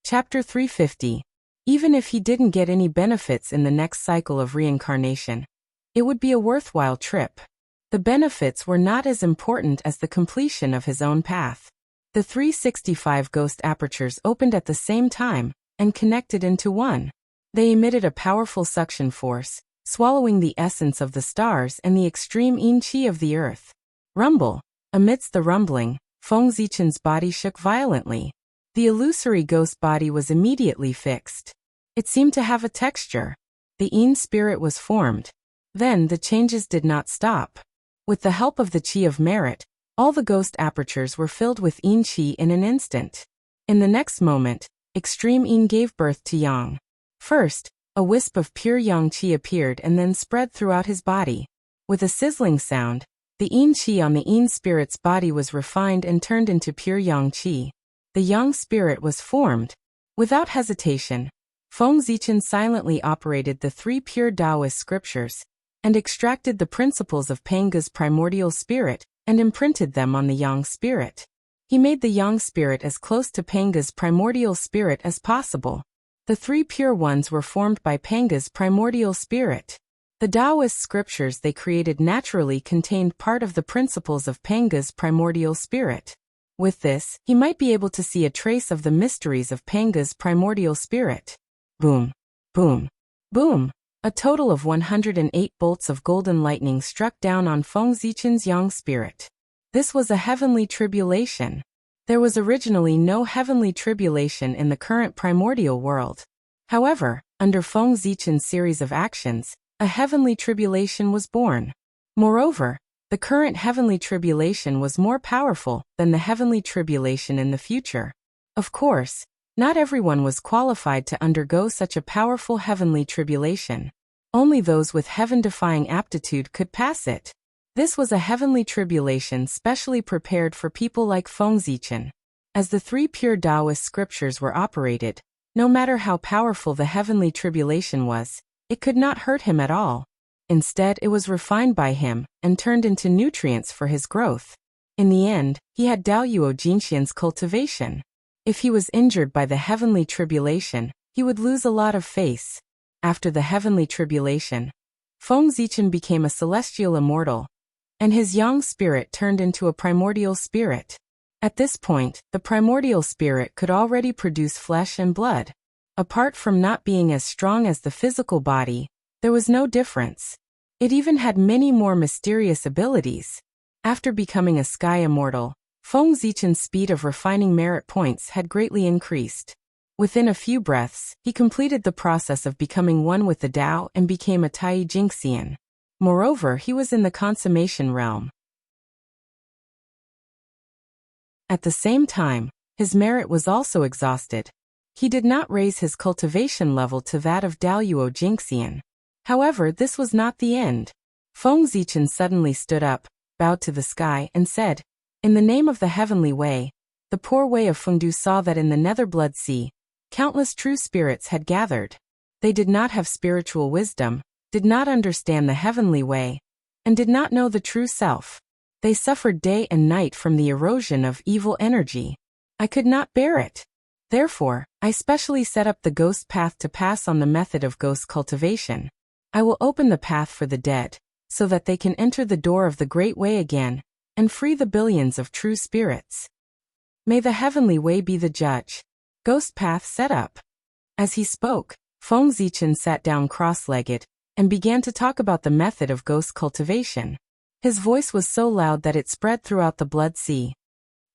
Chapter 350. Even if he didn't get any benefits in the next cycle of reincarnation, it would be a worthwhile trip. The benefits were not as important as the completion of his own path. The 365 ghost apertures opened at the same time and connected into one. They emitted a powerful suction force, swallowing the essence of the stars and the extreme yin qi of the earth. Rumble. Amidst the rumbling, Feng Zichen's body shook violently. The illusory ghost body was immediately fixed. It seemed to have a texture. The yin spirit was formed. Then the changes did not stop. With the help of the qi of merit, all the ghost apertures were filled with yin qi in an instant. In the next moment, extreme yin gave birth to yang. First, a wisp of pure yang qi appeared and then spread throughout his body. With a sizzling sound, the yin qi on the yin spirit's body was refined and turned into pure yang qi. the young spirit was formed. Without hesitation, Feng Zichen silently operated the 3 pure Taoist scriptures and extracted the principles of Panga's primordial spirit and imprinted them on the yang spirit. He made the yang spirit as close to Panga's primordial spirit as possible. The 3 pure ones were formed by Panga's primordial spirit. The Taoist scriptures they created naturally contained part of the principles of Panga's primordial spirit. With this, he might be able to see a trace of the mysteries of Panga's primordial spirit. Boom, boom, boom. A total of 108 bolts of golden lightning struck down on Feng Zichen's yang spirit. This was a heavenly tribulation. There was originally no heavenly tribulation in the current primordial world. However, under Feng Zichen's series of actions, a heavenly tribulation was born. Moreover, the current heavenly tribulation was more powerful than the heavenly tribulation in the future. Of course, not everyone was qualified to undergo such a powerful heavenly tribulation. Only those with heaven-defying aptitude could pass it. This was a heavenly tribulation specially prepared for people like Feng Zichen. As the 3 pure Taoist scriptures were operated, no matter how powerful the heavenly tribulation was, it could not hurt him at all. Instead, it was refined by him and turned into nutrients for his growth. In the end, he had Daoyuo Jinxian's cultivation. If he was injured by the heavenly tribulation, he would lose a lot of face. After the heavenly tribulation, Feng Zichen became a celestial immortal, and his yang spirit turned into a primordial spirit. At this point, the primordial spirit could already produce flesh and blood. Apart from not being as strong as the physical body, there was no difference. It even had many more mysterious abilities. After becoming a sky immortal, Feng Zichen's speed of refining merit points had greatly increased. Within a few breaths, he completed the process of becoming one with the Tao and became a Tai Jingxian. Moreover, he was in the consummation realm. At the same time, his merit was also exhausted. He did not raise his cultivation level to that of Daoyuo Jingxian. However, this was not the end. Feng Zichen suddenly stood up, bowed to the sky, and said, "In the name of the heavenly way," the poor way of Fengdu saw that in the Netherblood Sea, countless true spirits had gathered. They did not have spiritual wisdom, did not understand the heavenly way, and did not know the true self. They suffered day and night from the erosion of evil energy. I could not bear it. Therefore, I specially set up the ghost path to pass on the method of ghost cultivation. I will open the path for the dead, so that they can enter the door of the Great Way again, and free the billions of true spirits. May the heavenly way be the judge. Ghost path set up. As he spoke, Feng Zichen sat down cross-legged, and began to talk about the method of ghost cultivation. His voice was so loud that it spread throughout the blood sea.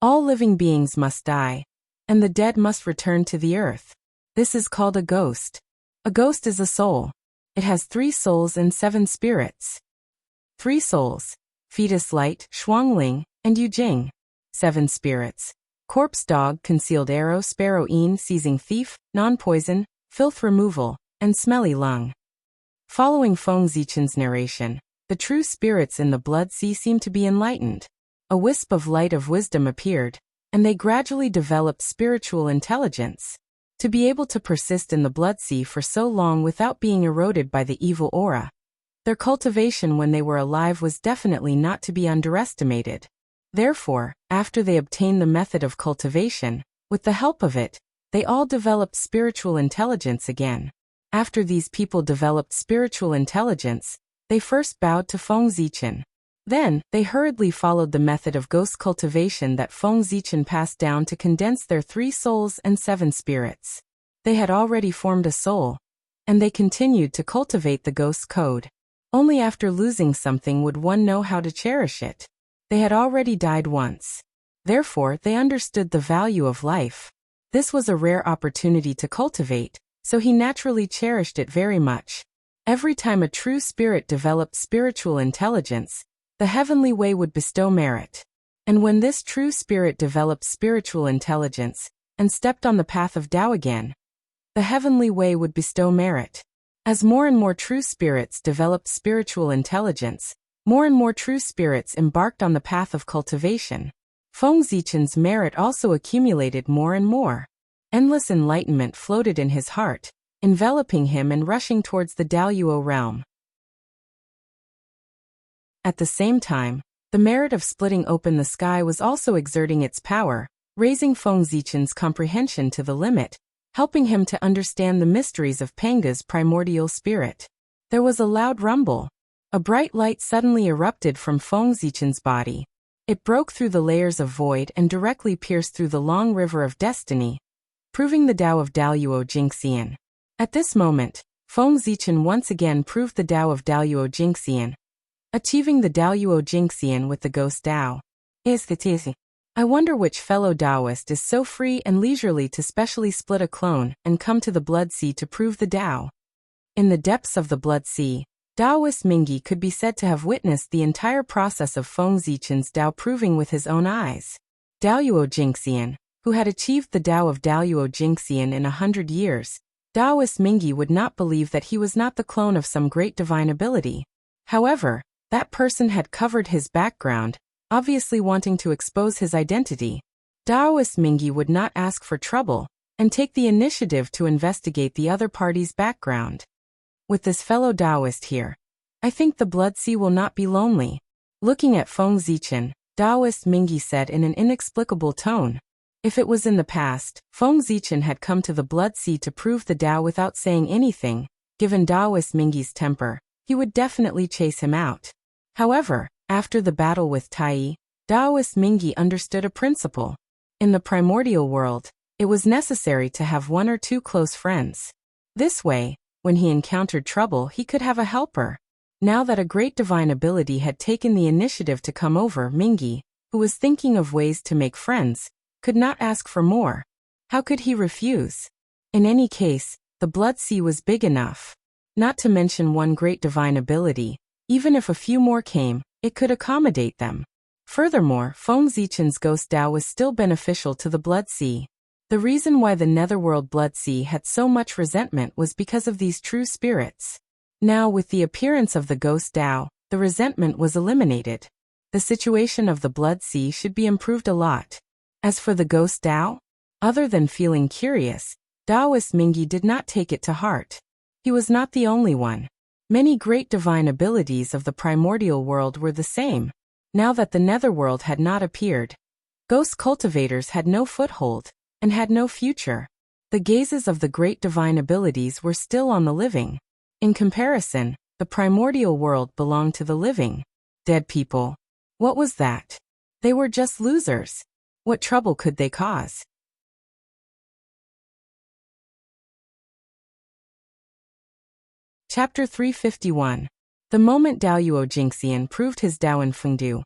All living beings must die, and the dead must return to the earth. This is called a ghost. A ghost is a soul. It has 3 souls and 7 spirits. 3 souls: fetus light, Shuangling, and Yujing. 7 spirits: corpse dog, concealed arrow, sparrow een, seizing thief, non-poison, filth removal, and smelly lung. Following Feng Zichen's narration, the true spirits in the blood sea seemed to be enlightened. A wisp of light of wisdom appeared, and they gradually developed spiritual intelligence. To be able to persist in the blood sea for so long without being eroded by the evil aura. Their cultivation when they were alive was definitely not to be underestimated. Therefore, after they obtained the method of cultivation, with the help of it, they all developed spiritual intelligence again. After these people developed spiritual intelligence, they first bowed to Feng Zichen. Then, they hurriedly followed the method of ghost cultivation that Feng Zichen passed down to condense their 3 souls and 7 spirits. They had already formed a soul, and they continued to cultivate the ghost code. Only after losing something would one know how to cherish it. They had already died once. Therefore, they understood the value of life. This was a rare opportunity to cultivate, so he naturally cherished it very much. Every time a true spirit developed spiritual intelligence, the heavenly way would bestow merit. And when this true spirit developed spiritual intelligence, and stepped on the path of Tao again, the heavenly way would bestow merit. As more and more true spirits developed spiritual intelligence, more and more true spirits embarked on the path of cultivation. Feng Zichen's merit also accumulated more and more. Endless enlightenment floated in his heart, enveloping him and rushing towards the Daoyuo realm. At the same time, the merit of splitting open the sky was also exerting its power, raising Feng Zichen's comprehension to the limit, helping him to understand the mysteries of Panga's primordial spirit. There was a loud rumble. A bright light suddenly erupted from Feng Zichen's body. It broke through the layers of void and directly pierced through the long river of destiny, proving the Tao of Daoyuo Jingxian. At this moment, Feng Zichen once again proved the Tao of Daoyuo Jingxian, achieving the Daoyuo Jingxian with the Ghost Tao. I wonder which fellow Taoist is so free and leisurely to specially split a clone and come to the Blood Sea to prove the Tao. In the depths of the Blood Sea, Taoist Mingyi could be said to have witnessed the entire process of Feng Zichen's Tao proving with his own eyes. Daoyuo Jingxian, who had achieved the Tao of Daoyuo Jingxian in 100 years, Taoist Mingyi would not believe that he was not the clone of some great divine ability. However, that person had covered his background, obviously wanting to expose his identity. Taoist Mingyi would not ask for trouble, and take the initiative to investigate the other party's background. With this fellow Taoist here, I think the Blood Sea will not be lonely. Looking at Feng Zichen, Taoist Mingyi said in an inexplicable tone. If it was in the past, Feng Zichen had come to the Blood Sea to prove the Tao without saying anything, given Taoist Mingyi's temper, he would definitely chase him out. However, after the battle with Tai, Taoist Mingyi understood a principle. In the primordial world, it was necessary to have one or two close friends. This way, when he encountered trouble, he could have a helper. Now that a great divine ability had taken the initiative to come over, Mingyi, who was thinking of ways to make friends, could not ask for more. How could he refuse? In any case, the Blood Sea was big enough. Not to mention one great divine ability, even if a few more came, it could accommodate them. Furthermore, Feng Zichen's Ghost Tao was still beneficial to the Blood Sea. The reason why the Netherworld Blood Sea had so much resentment was because of these true spirits. Now, with the appearance of the Ghost Tao, the resentment was eliminated. The situation of the Blood Sea should be improved a lot. As for the Ghost Tao, other than feeling curious, Taoist Mingyi did not take it to heart. He was not the only one. Many great divine abilities of the primordial world were the same. Now that the Netherworld had not appeared, ghost cultivators had no foothold, and had no future. The gazes of the great divine abilities were still on the living. In comparison, the primordial world belonged to the living. Dead people. What was that? They were just losers. What trouble could they cause? Chapter 351. The moment Daoyuo Jingxian proved his Tao in Fengdu,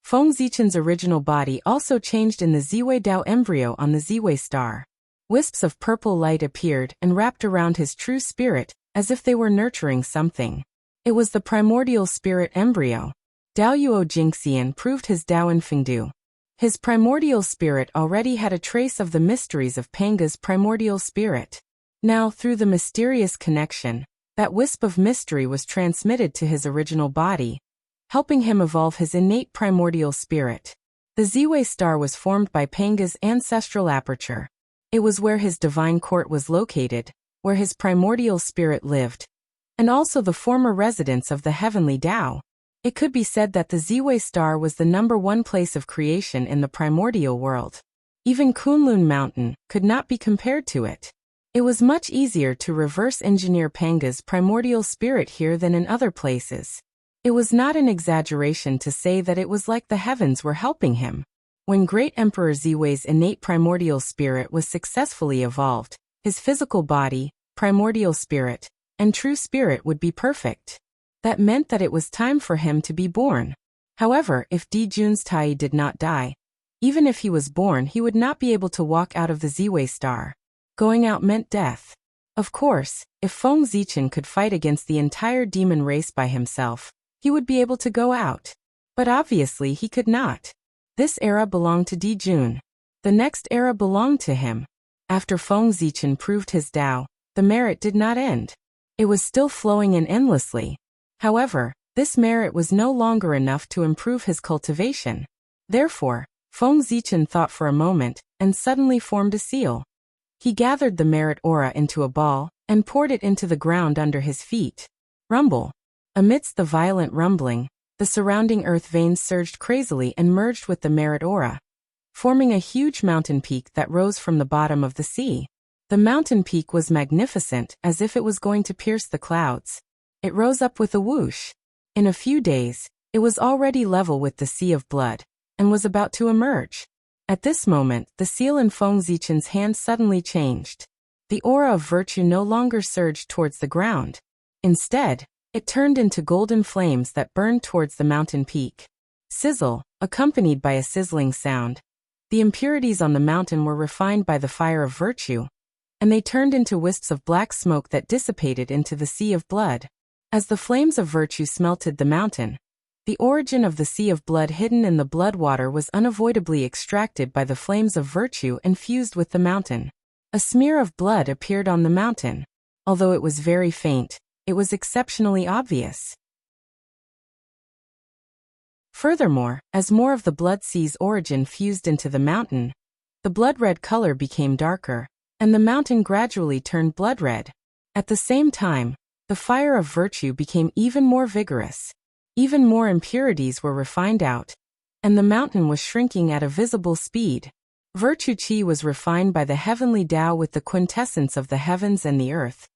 Feng Zichen's original body also changed in the Ziwei Tao embryo on the Ziwei star. Wisps of purple light appeared and wrapped around his true spirit, as if they were nurturing something. It was the primordial spirit embryo. Daoyuo Jingxian proved his Tao in Fengdu. His primordial spirit already had a trace of the mysteries of Panga's primordial spirit. Now, through the mysterious connection, that wisp of mystery was transmitted to his original body, helping him evolve his innate primordial spirit. The Ziwei star was formed by Panga's ancestral aperture. It was where his divine court was located, where his primordial spirit lived, and also the former residence of the heavenly Tao. It could be said that the Ziwei star was the #1 place of creation in the primordial world. Even Kunlun Mountain could not be compared to it. It was much easier to reverse engineer Panga's primordial spirit here than in other places. It was not an exaggeration to say that it was like the heavens were helping him. When Great Emperor Ziwei's innate primordial spirit was successfully evolved, his physical body, primordial spirit, and true spirit would be perfect. That meant that it was time for him to be born. However, if Dijun's Tai did not die, even if he was born, he would not be able to walk out of the Ziwei star. Going out meant death. Of course, if Feng Zichen could fight against the entire demon race by himself, he would be able to go out. But obviously he could not. This era belonged to Dijun. The next era belonged to him. After Feng Zichen proved his Tao, the merit did not end. It was still flowing in endlessly. However, this merit was no longer enough to improve his cultivation. Therefore, Feng Zichen thought for a moment, and suddenly formed a seal. He gathered the merit aura into a ball, and poured it into the ground under his feet. Rumble. Amidst the violent rumbling, the surrounding earth veins surged crazily and merged with the merit aura, forming a huge mountain peak that rose from the bottom of the sea. The mountain peak was magnificent, as if it was going to pierce the clouds. It rose up with a whoosh. In a few days, it was already level with the Sea of Blood, and was about to emerge. At this moment, the seal in Feng Zichen's hand suddenly changed. The aura of virtue no longer surged towards the ground. Instead, it turned into golden flames that burned towards the mountain peak. Sizzle, accompanied by a sizzling sound. The impurities on the mountain were refined by the fire of virtue, and they turned into wisps of black smoke that dissipated into the Sea of Blood. As the flames of virtue smelted the mountain, the origin of the Sea of Blood hidden in the blood water was unavoidably extracted by the flames of virtue and fused with the mountain. A smear of blood appeared on the mountain. Although it was very faint, it was exceptionally obvious. Furthermore, as more of the blood sea's origin fused into the mountain, the blood-red color became darker, and the mountain gradually turned blood-red. At the same time, the fire of virtue became even more vigorous. Even more impurities were refined out, and the mountain was shrinking at a visible speed. Virtue Qi was refined by the heavenly Tao with the quintessence of the heavens and the earth,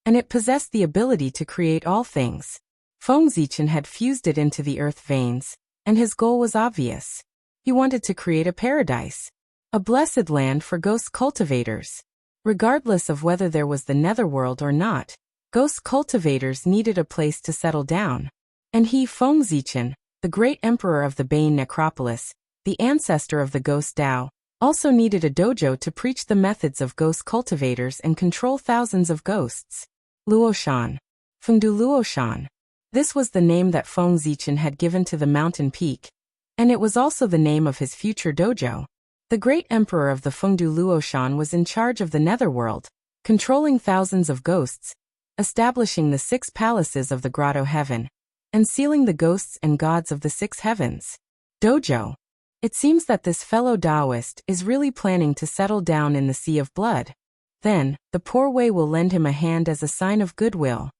and it possessed the ability to create all things. Feng Zichen had fused it into the earth veins, and his goal was obvious. He wanted to create a paradise, a blessed land for ghost cultivators. Regardless of whether there was the netherworld or not, ghost cultivators needed a place to settle down. And he, Feng Zichen, the great emperor of the Bane necropolis, the ancestor of the ghost Tao, also needed a dojo to preach the methods of ghost cultivators and control thousands of ghosts. Luoshan. Fengdu Luoshan. This was the name that Feng Zichen had given to the mountain peak, and it was also the name of his future dojo. The great emperor of the Fengdu Luoshan was in charge of the netherworld, controlling thousands of ghosts, establishing the 6 palaces of the Grotto Heaven, and sealing the ghosts and gods of the 6 heavens. Dojo. It seems that this fellow Taoist is really planning to settle down in the Sea of Blood. Then, the poor Wei will lend him a hand as a sign of goodwill.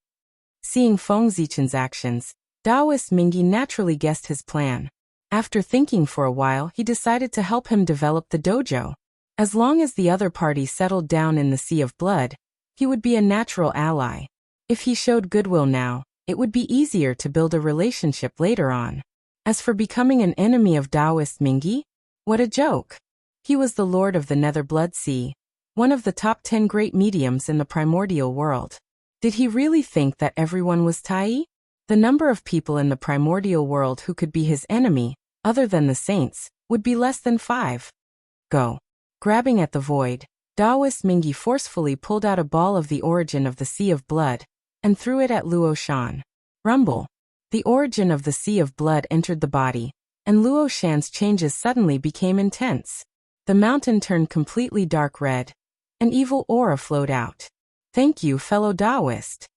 Seeing Feng Zichen's actions, Taoist Mingyi naturally guessed his plan. After thinking for a while, he decided to help him develop the dojo. As long as the other party settled down in the Sea of Blood, he would be a natural ally. If he showed goodwill now, it would be easier to build a relationship later on. As for becoming an enemy of Taoist Mingyi, what a joke! He was the lord of the Nether Blood Sea, one of the top 10 great mediums in the primordial world. Did he really think that everyone was Tai? The number of people in the primordial world who could be his enemy, other than the saints, would be less than 5. Go. Grabbing at the void, Taoist Mingyi forcefully pulled out a ball of the origin of the Sea of Blood, and threw it at Luoshan. Rumble. The origin of the Sea of Blood entered the body, and Luoshan's changes suddenly became intense. The mountain turned completely dark red. An evil aura flowed out. Thank you, fellow Taoist.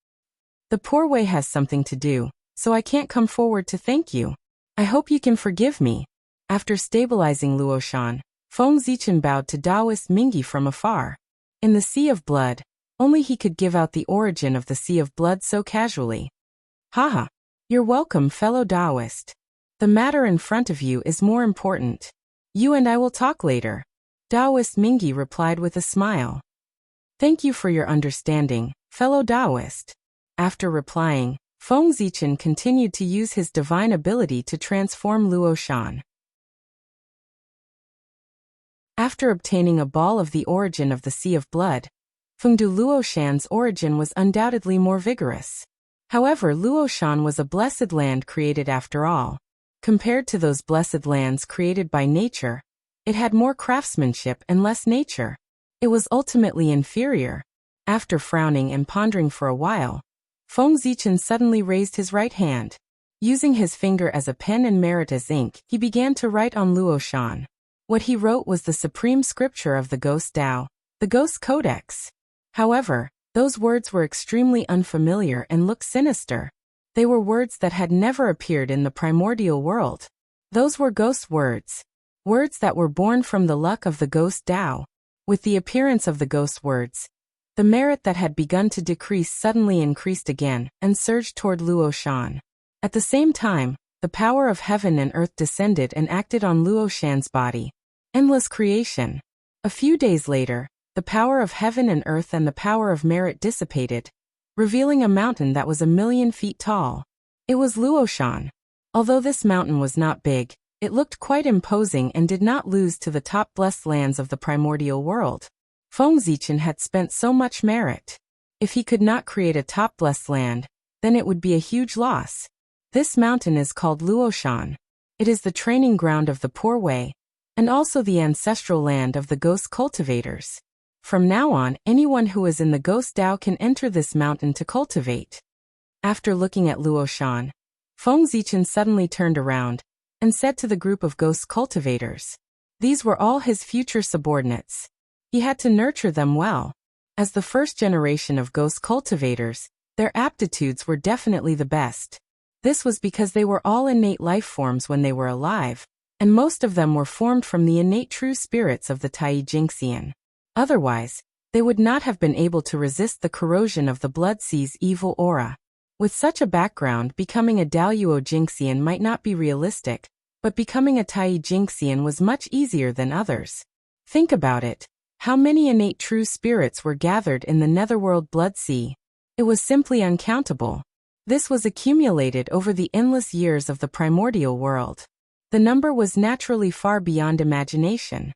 The poor Wei has something to do, so I can't come forward to thank you. I hope you can forgive me. After stabilizing Luoshan, Feng Zichen bowed to Taoist Mingyi from afar. In the Sea of Blood, only he could give out the origin of the Sea of Blood so casually. Haha. You're welcome, fellow Taoist. The matter in front of you is more important. You and I will talk later. Taoist Mingyi replied with a smile. Thank you for your understanding, fellow Taoist. After replying, Feng Zichen continued to use his divine ability to transform Luoshan. After obtaining a ball of the origin of the Sea of Blood, Fengdu Luoshan's origin was undoubtedly more vigorous. However, Luoshan was a blessed land created after all. Compared to those blessed lands created by nature, it had more craftsmanship and less nature. It was ultimately inferior. After frowning and pondering for a while, Feng Zichen suddenly raised his right hand. Using his finger as a pen and merit as ink, he began to write on Luoshan. What he wrote was the supreme scripture of the Ghost Tao, the Ghost Codex. However, those words were extremely unfamiliar and looked sinister. They were words that had never appeared in the primordial world. Those were ghost words. words that were born from the luck of the ghost Tao. With the appearance of the ghost words, the merit that had begun to decrease suddenly increased again and surged toward Luo Shan. At the same time, the power of heaven and earth descended and acted on Luo Shan's body. Endless creation. A few days later, the power of heaven and earth and the power of merit dissipated, revealing a mountain that was 1,000,000 feet tall. It was Luo Shan. Although this mountain was not big, it looked quite imposing and did not lose to the top blessed lands of the primordial world. Feng Zichen had spent so much merit. If he could not create a top blessed land, then it would be a huge loss. This mountain is called Luo Shan. It is the training ground of the Poor Way, and also the ancestral land of the ghost cultivators. From now on, anyone who is in the ghost Tao can enter this mountain to cultivate. After looking at Luo Shan, Feng Zichen suddenly turned around and said to the group of ghost cultivators. These were all his future subordinates. He had to nurture them well. As the first generation of ghost cultivators, their aptitudes were definitely the best. This was because they were all innate life forms when they were alive, and most of them were formed from the innate true spirits of the Tai Jingxian. Otherwise, they would not have been able to resist the corrosion of the Blood Sea's evil aura. With such a background, becoming a Daoyuo Jingxian might not be realistic, but becoming a Tai Jingxian was much easier than others. Think about it. How many innate true spirits were gathered in the netherworld Blood Sea? It was simply uncountable. This was accumulated over the endless years of the primordial world. The number was naturally far beyond imagination.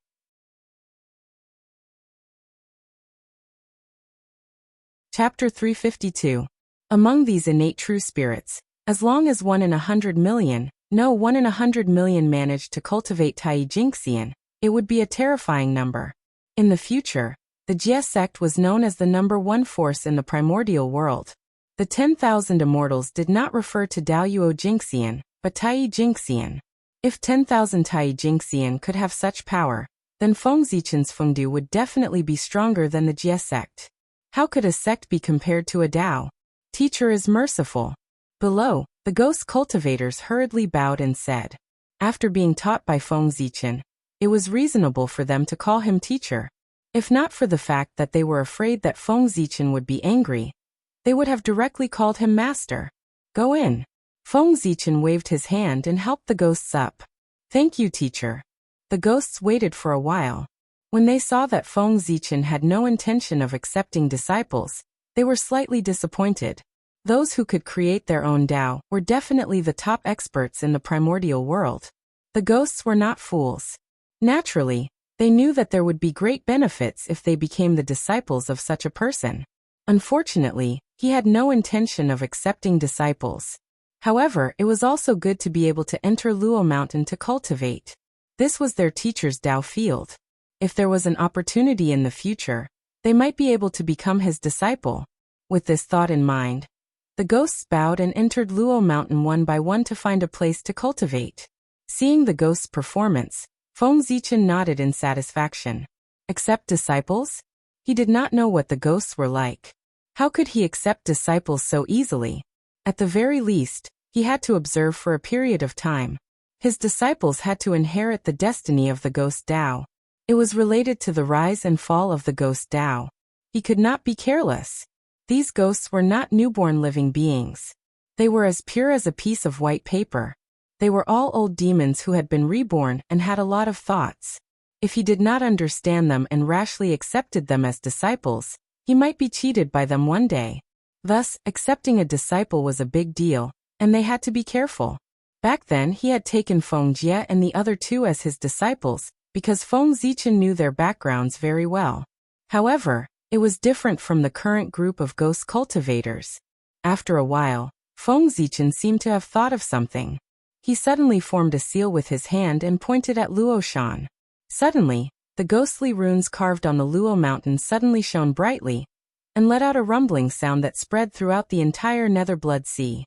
Chapter 352. Among these innate true spirits, as long as 1 in 100 million, no 1 in 100 million managed to cultivate Tai Jingxian, it would be a terrifying number. In the future, the Jie sect was known as the number 1 force in the primordial world. The 10,000 immortals did not refer to Daoyuo Jingxian, but Tai Jingxian. If 10,000 Tai Jingxian could have such power, then Feng Zichen's Fengdu would definitely be stronger than the Jie sect. How could a sect be compared to a Dao? Teacher is merciful. Below, the ghost cultivators hurriedly bowed and said. After being taught by Feng Zichen, it was reasonable for them to call him teacher. If not for the fact that they were afraid that Feng Zichen would be angry, they would have directly called him master. Go in. Feng Zichen waved his hand and helped the ghosts up. Thank you, teacher. The ghosts waited for a while. When they saw that Feng Zichen had no intention of accepting disciples, they were slightly disappointed. Those who could create their own Tao were definitely the top experts in the primordial world. The ghosts were not fools. Naturally, they knew that there would be great benefits if they became the disciples of such a person. Unfortunately, he had no intention of accepting disciples. However, it was also good to be able to enter Luo Mountain to cultivate. This was their teacher's Tao field. If there was an opportunity in the future, they might be able to become his disciple. With this thought in mind, the ghosts bowed and entered Luo Mountain one by one to find a place to cultivate. Seeing the ghosts' performance, Feng Zichen nodded in satisfaction. Accept disciples? He did not know what the ghosts were like. How could he accept disciples so easily? At the very least, he had to observe for a period of time. His disciples had to inherit the destiny of the ghost Tao. It was related to the rise and fall of the ghost Tao. He could not be careless. These ghosts were not newborn living beings. They were as pure as a piece of white paper. They were all old demons who had been reborn and had a lot of thoughts. If he did not understand them and rashly accepted them as disciples, he might be cheated by them one day. Thus, accepting a disciple was a big deal, and they had to be careful. Back then he had taken Feng Jie and the other two as his disciples, because Feng Zichen knew their backgrounds very well. However, it was different from the current group of ghost cultivators. After a while, Feng Zichen seemed to have thought of something. He suddenly formed a seal with his hand and pointed at Luo Shan. Suddenly, the ghostly runes carved on the Luo mountain suddenly shone brightly, and let out a rumbling sound that spread throughout the entire Netherblood Sea.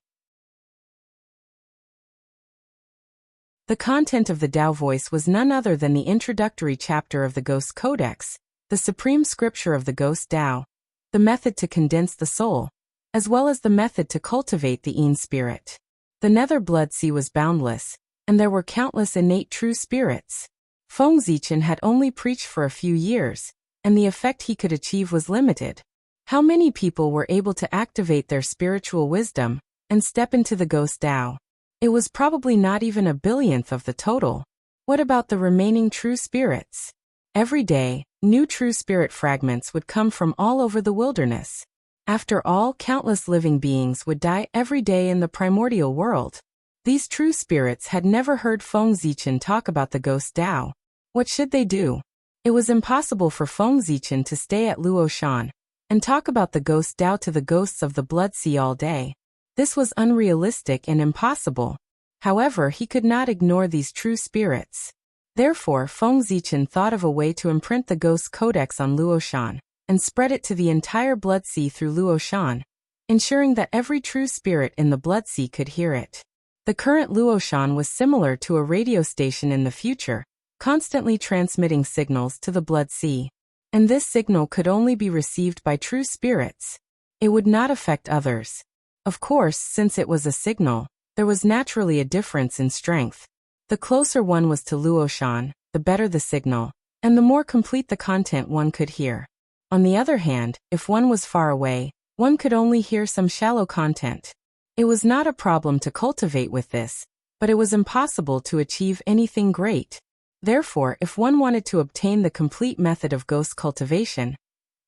The content of the Tao voice was none other than the introductory chapter of the Ghost Codex, the supreme scripture of the Ghost Tao, the method to condense the soul, as well as the method to cultivate the Yin spirit. The Netherblood Sea was boundless, and there were countless innate true spirits. Feng Zichen had only preached for a few years, and the effect he could achieve was limited. How many people were able to activate their spiritual wisdom and step into the ghost Tao? It was probably not even a billionth of the total. What about the remaining true spirits? Every day, new true spirit fragments would come from all over the wilderness. After all, countless living beings would die every day in the primordial world. These true spirits had never heard Feng Zichen talk about the ghost Tao. What should they do? It was impossible for Feng Zichen to stay at Luoshan and talk about the ghost Tao to the ghosts of the Blood Sea all day. This was unrealistic and impossible. However, he could not ignore these true spirits. Therefore, Feng Zichen thought of a way to imprint the Ghost Codex on Luoshan and spread it to the entire Blood Sea through Luoshan, ensuring that every true spirit in the Blood Sea could hear it. The current Luoshan was similar to a radio station in the future, constantly transmitting signals to the Blood Sea. And this signal could only be received by true spirits. It would not affect others. Of course, since it was a signal, there was naturally a difference in strength. The closer one was to Luoshan, the better the signal, and the more complete the content one could hear. On the other hand, if one was far away, one could only hear some shallow content. It was not a problem to cultivate with this, but it was impossible to achieve anything great. Therefore, if one wanted to obtain the complete method of ghost cultivation,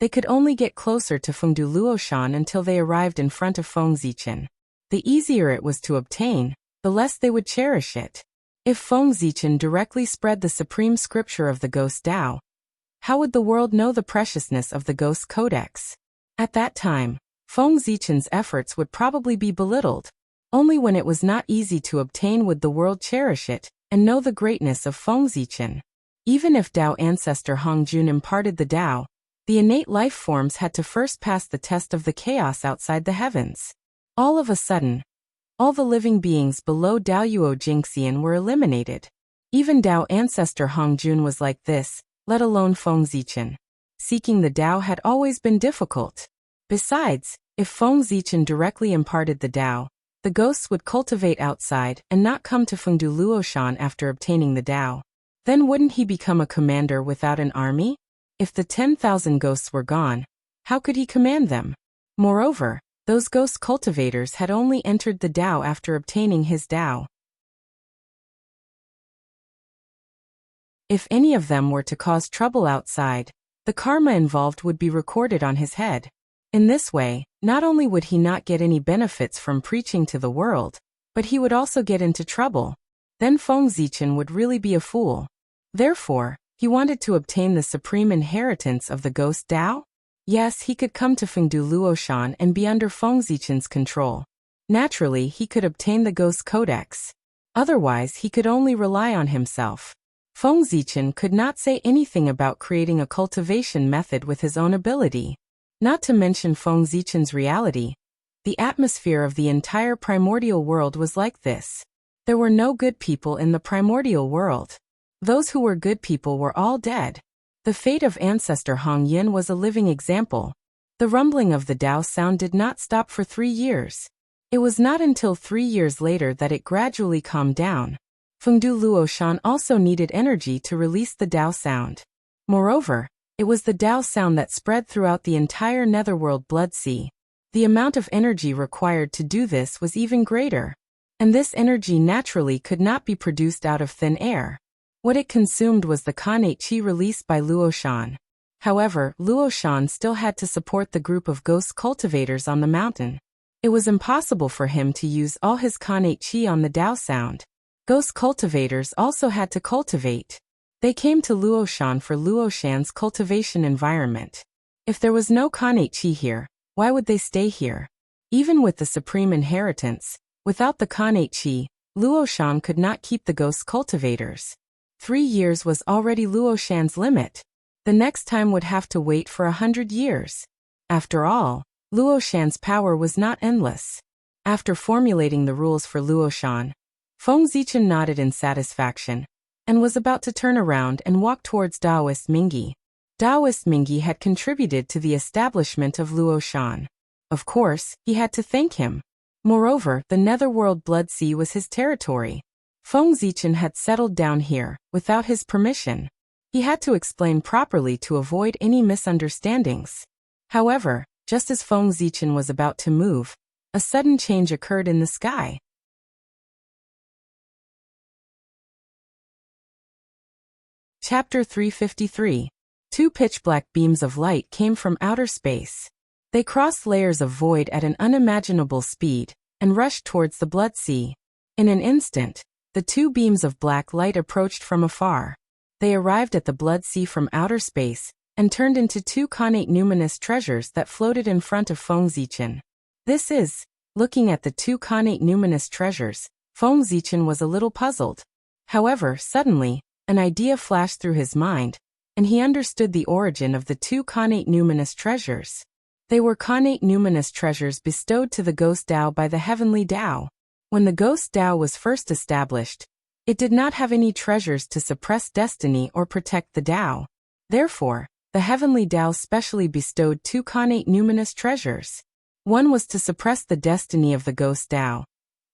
they could only get closer to Fengdu Luoshan until they arrived in front of Feng Zichen. The easier it was to obtain, the less they would cherish it. If Feng Zichen directly spread the supreme scripture of the ghost Tao, how would the world know the preciousness of the Ghost Codex? At that time, Feng Zichen's efforts would probably be belittled. Only when it was not easy to obtain would the world cherish it and know the greatness of Feng Zichen. Even if Tao ancestor Hongjun imparted the Tao, the innate life forms had to first pass the test of the chaos outside the heavens. All of a sudden, all the living beings below Daoyuo Jingxian were eliminated. Even Tao ancestor Hongjun was like this, let alone Feng Zichen. Seeking the Tao had always been difficult. Besides, if Feng Zichen directly imparted the Tao, the ghosts would cultivate outside and not come to Fengdu Luoshan after obtaining the Tao. Then wouldn't he become a commander without an army? If the 10,000 ghosts were gone, how could he command them? Moreover, those ghost cultivators had only entered the Tao after obtaining his Tao. If any of them were to cause trouble outside, the karma involved would be recorded on his head. In this way, not only would he not get any benefits from preaching to the world, but he would also get into trouble. Then Feng Zichen would really be a fool. Therefore, he wanted to obtain the supreme inheritance of the ghost Tao? Yes, he could come to Fengdu Luoshan and be under Feng Zichen's control. Naturally, he could obtain the Ghost Codex. Otherwise, he could only rely on himself. Feng Zichen could not say anything about creating a cultivation method with his own ability. Not to mention Feng Zichen's reality. The atmosphere of the entire primordial world was like this. There were no good people in the primordial world. Those who were good people were all dead. The fate of ancestor Hong Yin was a living example. The rumbling of the Tao sound did not stop for 3 years. It was not until 3 years later that it gradually calmed down. Fengdu Luoshan also needed energy to release the Tao sound. Moreover, it was the Tao sound that spread throughout the entire netherworld Blood Sea. The amount of energy required to do this was even greater. And this energy naturally could not be produced out of thin air. What it consumed was the Khanate Qi released by Luoshan. However, Luoshan still had to support the group of ghost cultivators on the mountain. It was impossible for him to use all his Khanate Qi on the Tao sound. Ghost cultivators also had to cultivate. They came to Luoshan for Luoshan's cultivation environment. If there was no Khanate Qi here, why would they stay here? Even with the supreme inheritance, without the Khanate Qi, Luoshan could not keep the ghost cultivators. 3 years was already Luoshan's limit. The next time would have to wait for 100 years. After all, Luoshan's power was not endless. After formulating the rules for Luoshan, Feng Zichen nodded in satisfaction, and was about to turn around and walk towards Daoist Mingyi. Daoist Mingyi had contributed to the establishment of Luoshan. Of course, he had to thank him. Moreover, the netherworld Blood Sea was his territory. Feng Zichen had settled down here, without his permission. He had to explain properly to avoid any misunderstandings. However, just as Feng Zichen was about to move, a sudden change occurred in the sky. Chapter 353. Two pitch-black beams of light came from outer space. They crossed layers of void at an unimaginable speed, and rushed towards the Blood Sea. In an instant, the two beams of black light approached from afar. They arrived at the Blood Sea from outer space, and turned into two connate numinous treasures that floated in front of Feng Zichen. This is, looking at the two connate numinous treasures, Feng Zichen was a little puzzled. However, suddenly, an idea flashed through his mind, and he understood the origin of the two connate numinous treasures. They were connate numinous treasures bestowed to the Ghost Dao by the Heavenly Dao. When the Ghost Dao was first established, it did not have any treasures to suppress destiny or protect the Dao. Therefore, the Heavenly Dao specially bestowed two connate numinous treasures. One was to suppress the destiny of the Ghost Dao,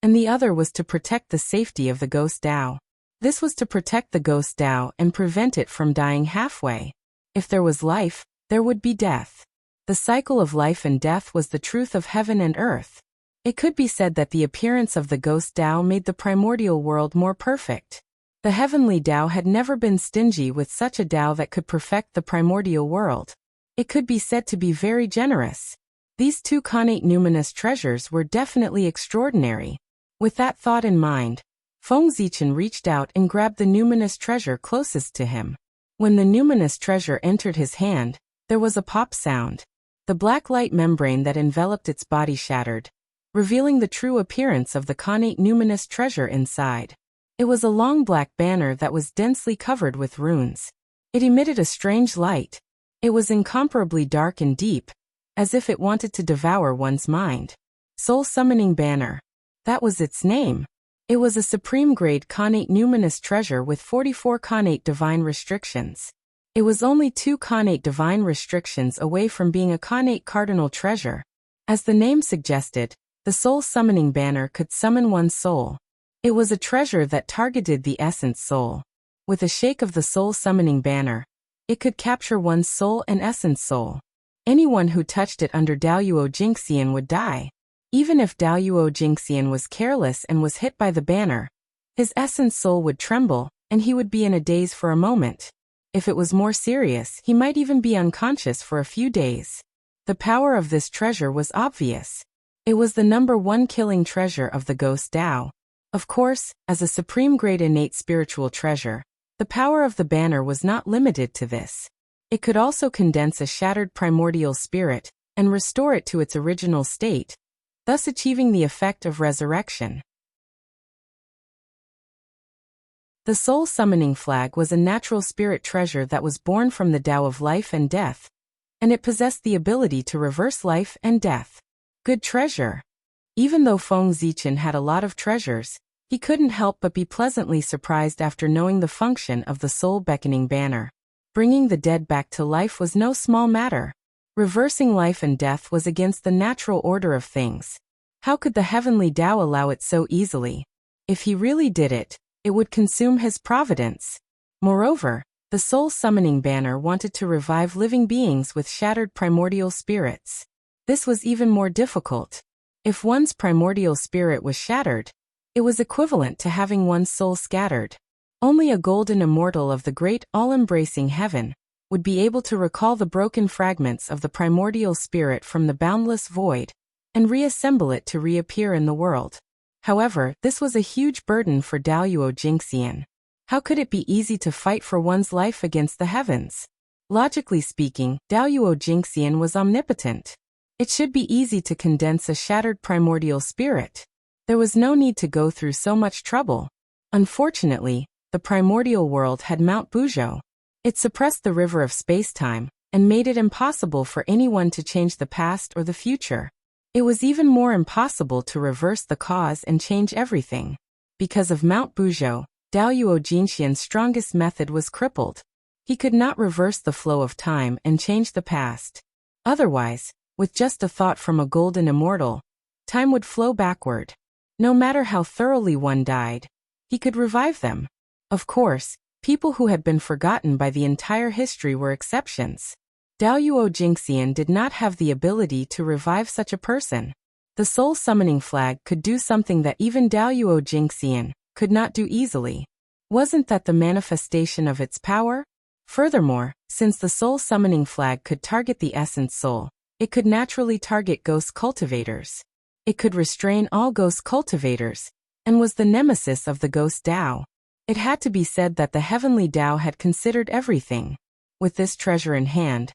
and the other was to protect the safety of the Ghost Dao. This was to protect the Ghost Dao and prevent it from dying halfway. If there was life, there would be death. The cycle of life and death was the truth of heaven and earth. It could be said that the appearance of the Ghost Dao made the primordial world more perfect. The Heavenly Dao had never been stingy with such a Dao that could perfect the primordial world. It could be said to be very generous. These two connate numinous treasures were definitely extraordinary. With that thought in mind, Feng Zichen reached out and grabbed the numinous treasure closest to him. When the numinous treasure entered his hand, there was a pop sound. The black light membrane that enveloped its body shattered, revealing the true appearance of the connate numinous treasure inside. It was a long black banner that was densely covered with runes. It emitted a strange light. It was incomparably dark and deep, as if it wanted to devour one's mind. Soul Summoning Banner. That was its name. It was a supreme-grade connate numinous treasure with 44 connate divine restrictions. It was only 2 connate divine restrictions away from being a connate cardinal treasure. As the name suggested, the Soul Summoning Banner could summon one's soul. It was a treasure that targeted the essence soul. With a shake of the Soul Summoning Banner, it could capture one's soul and essence soul. Anyone who touched it under Daoyuo Jingxian would die. Even if Daoyuo Jingxian was careless and was hit by the banner, his essence soul would tremble, and he would be in a daze for a moment. If it was more serious, he might even be unconscious for a few days. The power of this treasure was obvious. It was the #1 killing treasure of the Ghost Dao. Of course, as a supreme-grade innate spiritual treasure, the power of the banner was not limited to this. It could also condense a shattered primordial spirit and restore it to its original state, thus achieving the effect of resurrection. The Soul Summoning Flag was a natural spirit treasure that was born from the Tao of life and death, and it possessed the ability to reverse life and death. Good treasure. Even though Feng Zichen had a lot of treasures, he couldn't help but be pleasantly surprised after knowing the function of the Soul Beckoning Banner. Bringing the dead back to life was no small matter. Reversing life and death was against the natural order of things. How could the Heavenly Dao allow it so easily? If he really did it, it would consume his providence. Moreover, the Soul Summoning Banner wanted to revive living beings with shattered primordial spirits. This was even more difficult. If one's primordial spirit was shattered, it was equivalent to having one's soul scattered. Only a golden immortal of the great all-embracing heaven would be able to recall the broken fragments of the primordial spirit from the boundless void and reassemble it to reappear in the world. However, this was a huge burden for Daoyuo Jingxian. How could it be easy to fight for one's life against the heavens? Logically speaking, Daoyuo Jingxian was omnipotent. It should be easy to condense a shattered primordial spirit. There was no need to go through so much trouble. Unfortunately, the primordial world had Mount Buzhou. It suppressed the river of space-time and made it impossible for anyone to change the past or the future. It was even more impossible to reverse the cause and change everything. Because of Mount Buzhou, Daoyuo Jingxian's strongest method was crippled. He could not reverse the flow of time and change the past. Otherwise, with just a thought from a golden immortal, time would flow backward. No matter how thoroughly one died, he could revive them. Of course, people who had been forgotten by the entire history were exceptions. Daoyuo Jingxian did not have the ability to revive such a person. The soul summoning flag could do something that even Daoyuo Jingxian could not do easily. Wasn't that the manifestation of its power? Furthermore, since the soul summoning flag could target the essence soul, it could naturally target ghost cultivators. It could restrain all ghost cultivators, and was the nemesis of the ghost Dao. It had to be said that the heavenly Dao had considered everything. With this treasure in hand,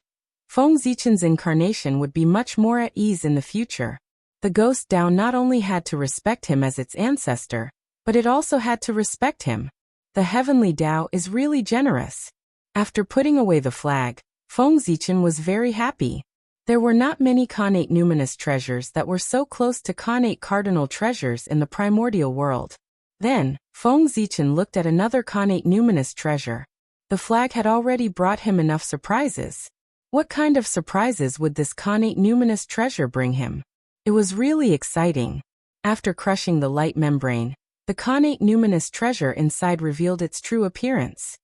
Feng Zichen's incarnation would be much more at ease in the future. The ghost Dao not only had to respect him as its ancestor, but it also had to respect him. The heavenly Dao is really generous. After putting away the flag, Feng Zichen was very happy. There were not many Khanate numinous treasures that were so close to Khanate cardinal treasures in the primordial world. Then, Feng Zichen looked at another Khanate numinous treasure. The flag had already brought him enough surprises. What kind of surprises would this Khanate numinous treasure bring him? It was really exciting. After crushing the light membrane, the Khanate numinous treasure inside revealed its true appearance.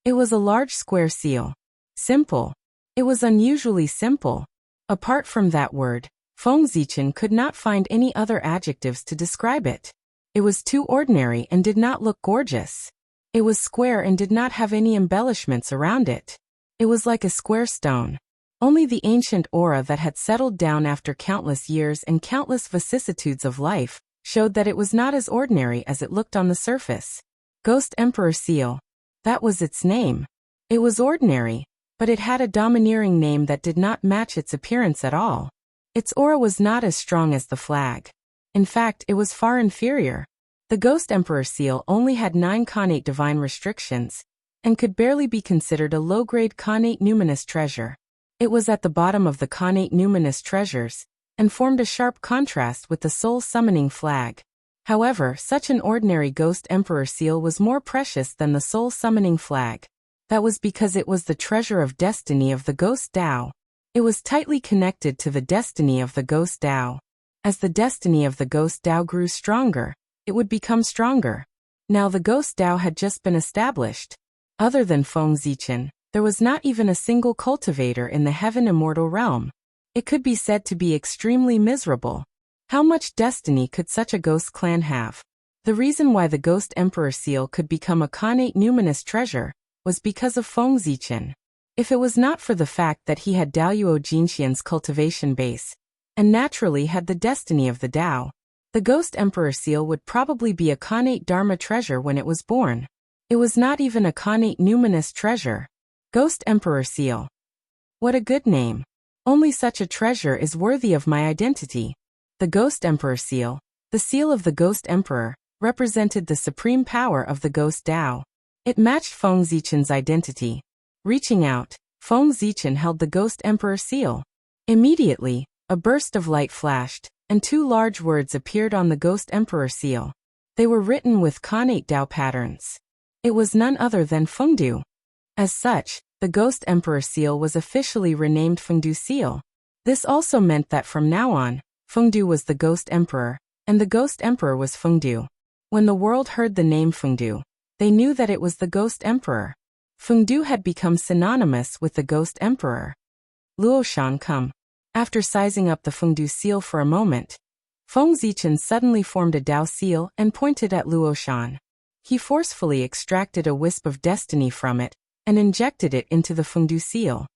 It was a large square seal. Simple. It was unusually simple. Apart from that word, Feng Zichen could not find any other adjectives to describe it. It was too ordinary and did not look gorgeous. It was square and did not have any embellishments around it. It was like a square stone. Only the ancient aura that had settled down after countless years and countless vicissitudes of life showed that it was not as ordinary as it looked on the surface. Ghost Emperor Seal. That was its name. It was ordinary, but it had a domineering name that did not match its appearance at all. Its aura was not as strong as the flag. In fact, it was far inferior. The Ghost Emperor Seal only had 9 Khanate divine restrictions, and could barely be considered a low-grade Khanate numinous treasure. It was at the bottom of the Khanate numinous treasures, and formed a sharp contrast with the soul summoning flag. However, such an ordinary Ghost Emperor Seal was more precious than the soul summoning flag. That was because it was the treasure of destiny of the Ghost Dao. It was tightly connected to the destiny of the Ghost Dao. As the destiny of the Ghost Dao grew stronger, it would become stronger. Now the Ghost Dao had just been established. Other than Feng Zichen, there was not even a single cultivator in the heaven immortal realm. It could be said to be extremely miserable. How much destiny could such a ghost clan have? The reason why the Ghost Emperor Seal could become a Khanate numinous treasure was because of Feng Zichen. If it was not for the fact that he had Daoyuo Jingxian's cultivation base, and naturally had the destiny of the Dao, the Ghost Emperor Seal would probably be a Khanate Dharma treasure when it was born. It was not even a Khanate numinous treasure. Ghost Emperor Seal. What a good name. Only such a treasure is worthy of my identity. The Ghost Emperor Seal, the seal of the Ghost Emperor, represented the supreme power of the Ghost Dao. It matched Feng Zichen's identity. Reaching out, Feng Zichen held the Ghost Emperor Seal. Immediately, a burst of light flashed, and 2 large words appeared on the Ghost Emperor Seal. They were written with Khanate Dao patterns. It was none other than Fengdu. As such, the Ghost Emperor Seal was officially renamed Fengdu Seal. This also meant that from now on, Fengdu was the Ghost Emperor, and the Ghost Emperor was Fengdu. When the world heard the name Fengdu, they knew that it was the Ghost Emperor. Fengdu had become synonymous with the Ghost Emperor. Luoshan come. After sizing up the Fengdu seal for a moment, Feng Zichen suddenly formed a Dao seal and pointed at Luoshan. He forcefully extracted a wisp of destiny from it, and injected it into the Fengdu seal.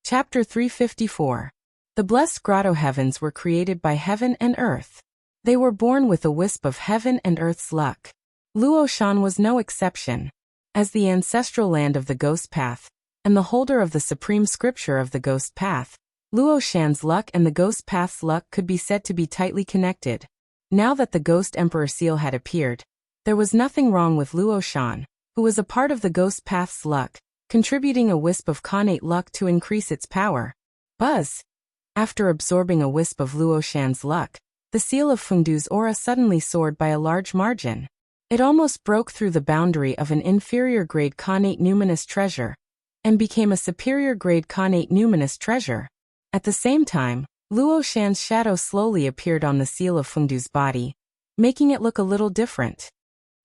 Chapter 354. The blessed grotto heavens were created by heaven and earth. They were born with a wisp of heaven and earth's luck. Luoshan was no exception. As the ancestral land of the Ghost Path, and the holder of the supreme scripture of the Ghost Path, Luoshan's luck and the Ghost Path's luck could be said to be tightly connected. Now that the Ghost Emperor Seal had appeared, there was nothing wrong with Luoshan, who was a part of the Ghost Path's luck, contributing a wisp of Khanate luck to increase its power. Buzz! After absorbing a wisp of Luoshan's luck, the seal of Fengdu's aura suddenly soared by a large margin. It almost broke through the boundary of an inferior grade Khanate numinous treasure, and became a superior grade Khanate numinous treasure. At the same time, Luo Shan's shadow slowly appeared on the seal of Fengdu's body, making it look a little different.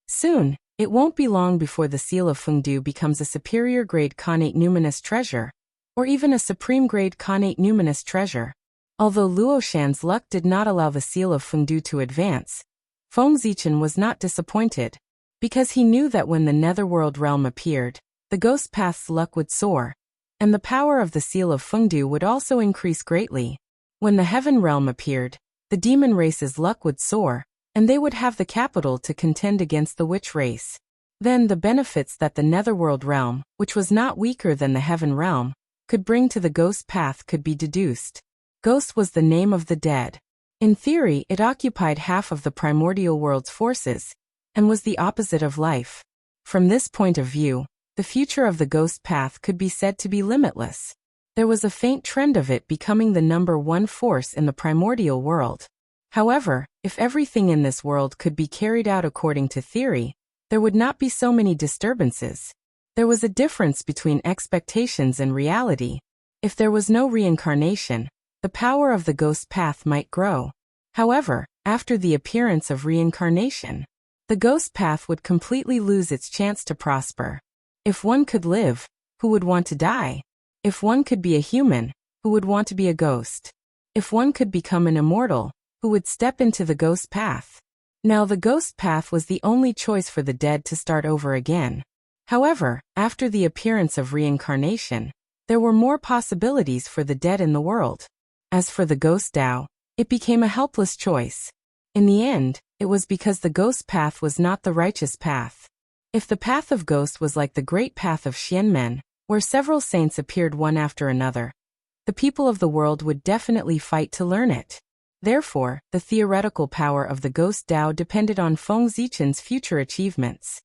Soon, it won't be long before the seal of Fengdu becomes a superior grade Khanate numinous treasure, or even a supreme grade Khanate numinous treasure. Although Luo Shan's luck did not allow the seal of Fengdu to advance, Feng Zichen was not disappointed, because he knew that when the netherworld realm appeared, the ghost path's luck would soar, and the power of the seal of Fengdu would also increase greatly. When the heaven realm appeared, the demon race's luck would soar, and they would have the capital to contend against the witch race. Then the benefits that the netherworld realm, which was not weaker than the heaven realm, could bring to the ghost path could be deduced. Ghost was the name of the dead. In theory, it occupied half of the primordial world's forces, and was the opposite of life. From this point of view, the future of the ghost path could be said to be limitless. There was a faint trend of it becoming the number one force in the primordial world. However, if everything in this world could be carried out according to theory, there would not be so many disturbances. There was a difference between expectations and reality. If there was no reincarnation, the power of the ghost path might grow. However, after the appearance of reincarnation, the ghost path would completely lose its chance to prosper. If one could live, who would want to die? If one could be a human, who would want to be a ghost? If one could become an immortal, who would step into the ghost path? Now the ghost path was the only choice for the dead to start over again. However, after the appearance of reincarnation, there were more possibilities for the dead in the world. As for the ghost Tao, it became a helpless choice. In the end, it was because the ghost path was not the righteous path. If the path of ghost was like the great path of Xianmen, where several saints appeared one after another, the people of the world would definitely fight to learn it. Therefore, the theoretical power of the ghost Tao depended on Feng Zichen's future achievements.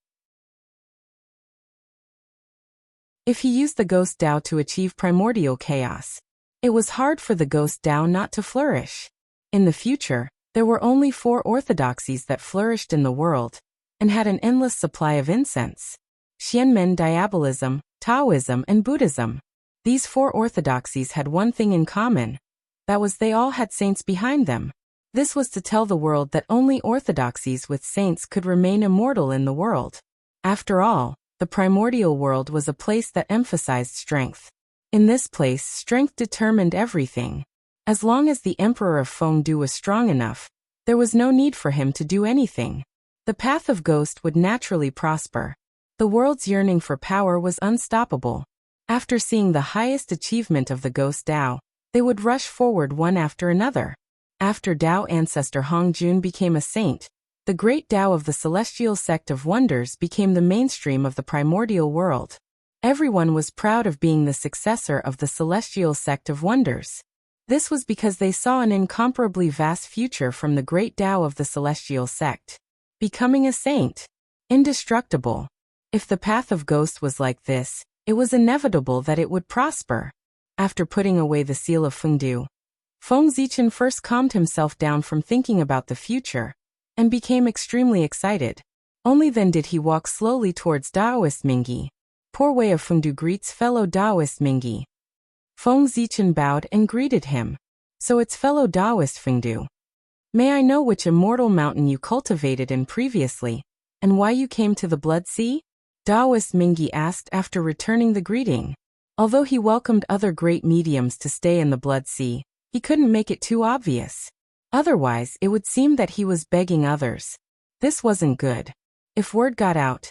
If he used the ghost Tao to achieve primordial chaos, it was hard for the ghost Tao not to flourish. In the future, there were only 4 orthodoxies that flourished in the world, and had an endless supply of incense: Xianmen Diabolism, Taoism, and Buddhism. These 4 orthodoxies had one thing in common. That was they all had saints behind them. This was to tell the world that only orthodoxies with saints could remain immortal in the world. After all, the primordial world was a place that emphasized strength. In this place, strength determined everything. As long as the Emperor of Fengdu was strong enough, there was no need for him to do anything. The path of ghost would naturally prosper. The world's yearning for power was unstoppable. After seeing the highest achievement of the ghost Tao, they would rush forward one after another. After Tao ancestor Hongjun became a saint, the great Tao of the celestial sect of wonders became the mainstream of the primordial world. Everyone was proud of being the successor of the celestial sect of wonders. This was because they saw an incomparably vast future from the great Tao of the celestial sect. Becoming a saint. Indestructible. If the path of ghost was like this, it was inevitable that it would prosper. After putting away the seal of Fengdu, Feng Zichen first calmed himself down from thinking about the future, and became extremely excited. Only then did he walk slowly towards Daoist Mingi. Poor Wei of Fengdu greets fellow Daoist Mingi. Feng Zichen bowed and greeted him. So it's fellow Daoist Fengdu. May I know which immortal mountain you cultivated in previously, and why you came to the Blood Sea? Daoist Mingi asked after returning the greeting. Although he welcomed other great mediums to stay in the Blood Sea, he couldn't make it too obvious. Otherwise, it would seem that he was begging others. This wasn't good. If word got out,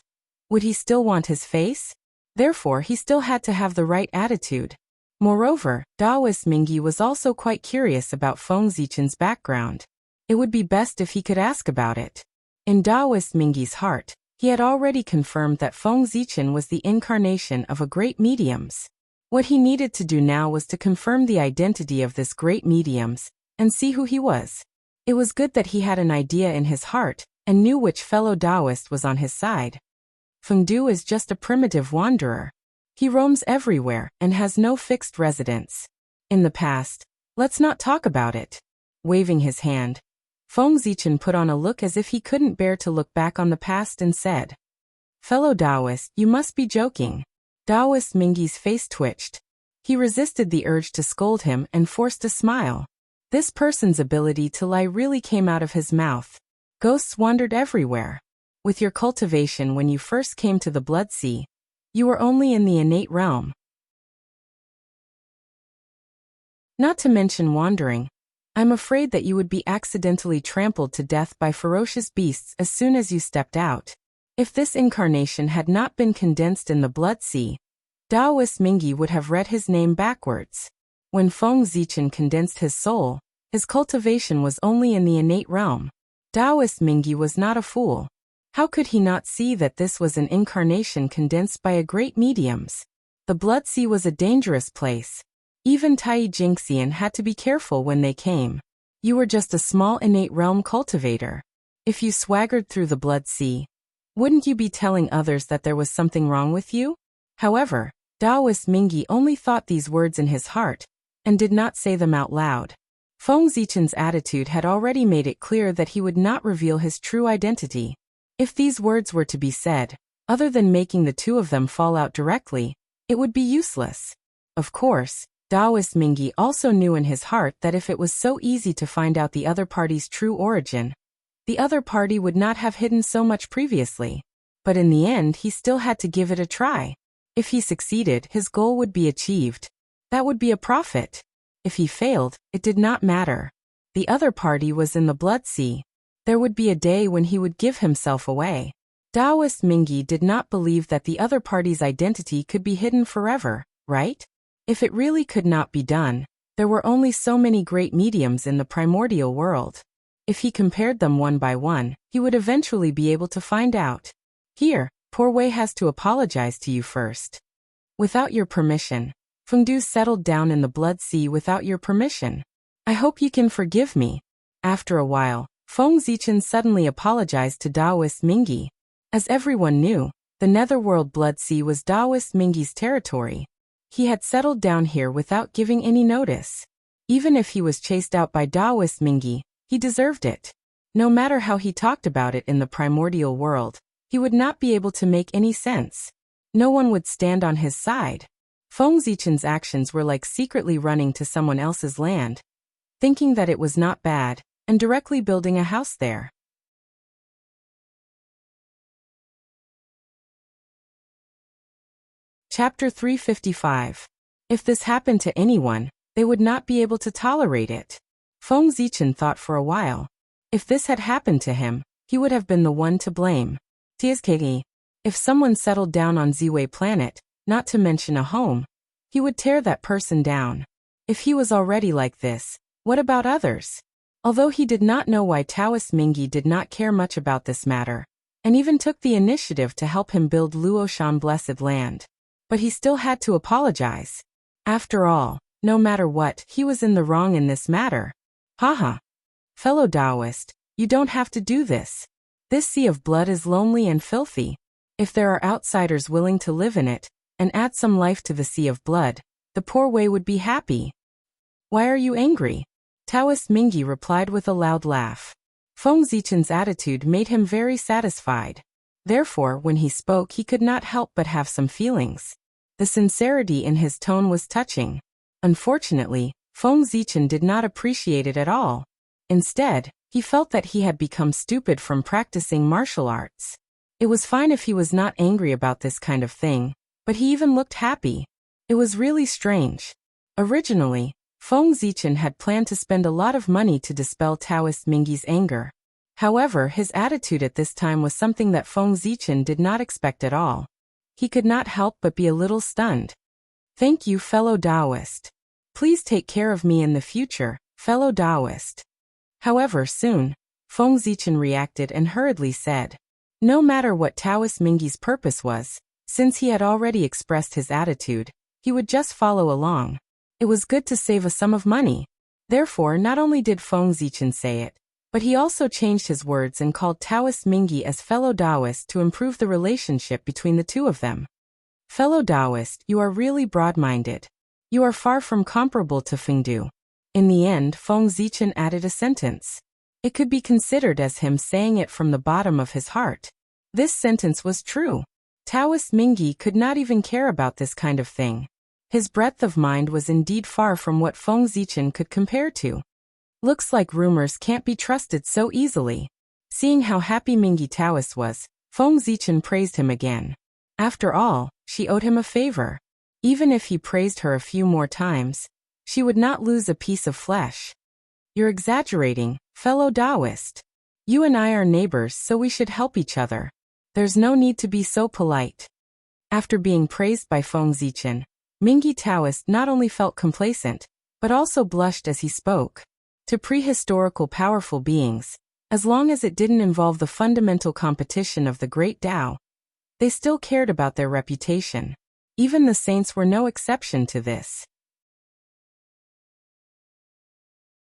would he still want his face? Therefore, he still had to have the right attitude. Moreover, Daoist Mingi was also quite curious about Feng Zichen's background. It would be best if he could ask about it. In Daoist Mingi's heart, he had already confirmed that Feng Zichen was the incarnation of a great mediums. What he needed to do now was to confirm the identity of this great mediums, and see who he was. It was good that he had an idea in his heart, and knew which fellow Taoist was on his side. Fengdu is just a primitive wanderer. He roams everywhere, and has no fixed residence. In the past, let's not talk about it. Waving his hand, Feng Zichen put on a look as if he couldn't bear to look back on the past and said, "Fellow Taoist, you must be joking." Daoist Mingi's face twitched. He resisted the urge to scold him and forced a smile. This person's ability to lie really came out of his mouth. Ghosts wandered everywhere. With your cultivation when you first came to the Blood Sea, you were only in the innate realm. Not to mention wandering. I'm afraid that you would be accidentally trampled to death by ferocious beasts as soon as you stepped out. If this incarnation had not been condensed in the Blood Sea, Taoist Mingi would have read his name backwards. When Feng Zichen condensed his soul, his cultivation was only in the innate realm. Taoist Mingi was not a fool. How could he not see that this was an incarnation condensed by a great mediums? The Blood Sea was a dangerous place. Even Tai Jingxian had to be careful when they came. You were just a small innate realm cultivator. If you swaggered through the Blood Sea, wouldn't you be telling others that there was something wrong with you? However, Taoist Mingi only thought these words in his heart, and did not say them out loud. Feng Zichen's attitude had already made it clear that he would not reveal his true identity. If these words were to be said, other than making the two of them fall out directly, it would be useless. Of course, Taoist Mingi also knew in his heart that if it was so easy to find out the other party's true origin, the other party would not have hidden so much previously. But in the end he still had to give it a try. If he succeeded, his goal would be achieved. That would be a profit. If he failed, it did not matter. The other party was in the Blood Sea. There would be a day when he would give himself away. Taoist Mingi did not believe that the other party's identity could be hidden forever, right? If it really could not be done, there were only so many great mediums in the primordial world. If he compared them one by one, he would eventually be able to find out. Here, Poor Wei has to apologize to you first. Without your permission, Fengdu settled down in the Blood Sea without your permission. I hope you can forgive me. After a while, Feng Zichen suddenly apologized to Taoist Mingi. As everyone knew, the Netherworld Blood Sea was Taoist Mingi's territory. He had settled down here without giving any notice. Even if he was chased out by Taoist Mingi, he deserved it. No matter how he talked about it in the primordial world, he would not be able to make any sense. No one would stand on his side. Feng Zichen's actions were like secretly running to someone else's land, thinking that it was not bad, and directly building a house there. Chapter 355. If this happened to anyone, they would not be able to tolerate it. Feng Zichen thought for a while. If this had happened to him, he would have been the one to blame. Tieskegi. If someone settled down on Ziwei planet, not to mention a home, he would tear that person down. If he was already like this, what about others? Although he did not know why Taoist Mingi did not care much about this matter, and even took the initiative to help him build Luoshan Blessed Land, but he still had to apologize. After all, no matter what, he was in the wrong in this matter. Haha. Fellow Taoist, you don't have to do this. This sea of blood is lonely and filthy. If there are outsiders willing to live in it, and add some life to the sea of blood, the Poor Wei would be happy. Why are you angry? Taoist Mingi replied with a loud laugh. Feng Zichen's attitude made him very satisfied. Therefore, when he spoke, he could not help but have some feelings. The sincerity in his tone was touching. Unfortunately, Feng Zichen did not appreciate it at all. Instead, he felt that he had become stupid from practicing martial arts. It was fine if he was not angry about this kind of thing, but he even looked happy. It was really strange. Originally, Feng Zichen had planned to spend a lot of money to dispel Taoist Mingi's anger. However, his attitude at this time was something that Feng Zichen did not expect at all. He could not help but be a little stunned. Thank you, fellow Taoist. Please take care of me in the future, fellow Taoist. However, soon, Feng Zichen reacted and hurriedly said, no matter what Taoist Mingi's purpose was, since he had already expressed his attitude, he would just follow along. It was good to save a sum of money. Therefore, not only did Feng Zichen say it, but he also changed his words and called Taoist Mingi as fellow Taoist to improve the relationship between the two of them. Fellow Taoist, you are really broad-minded. You are far from comparable to Fengdu. In the end, Feng Zichen added a sentence. It could be considered as him saying it from the bottom of his heart. This sentence was true. Taoist Mingi could not even care about this kind of thing. His breadth of mind was indeed far from what Feng Zichen could compare to. Looks like rumors can't be trusted so easily. Seeing how happy Mingi Taoist was, Feng Zichen praised him again. After all, she owed him a favor. Even if he praised her a few more times, she would not lose a piece of flesh. You're exaggerating, fellow Taoist. You and I are neighbors, so we should help each other. There's no need to be so polite. After being praised by Feng Zichen, Mingi Taoist not only felt complacent, but also blushed as he spoke. To prehistorical powerful beings, as long as it didn't involve the fundamental competition of the great Tao, they still cared about their reputation. Even the saints were no exception to this.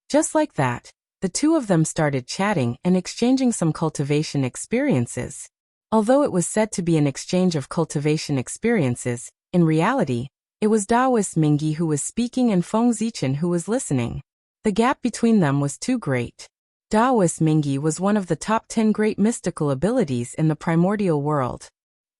Just like that, the two of them started chatting and exchanging some cultivation experiences. Although it was said to be an exchange of cultivation experiences, in reality, it was Taoist Mingi who was speaking and Feng Zichen who was listening. The gap between them was too great. Taoist Mingi was one of the top 10 great mystical abilities in the primordial world.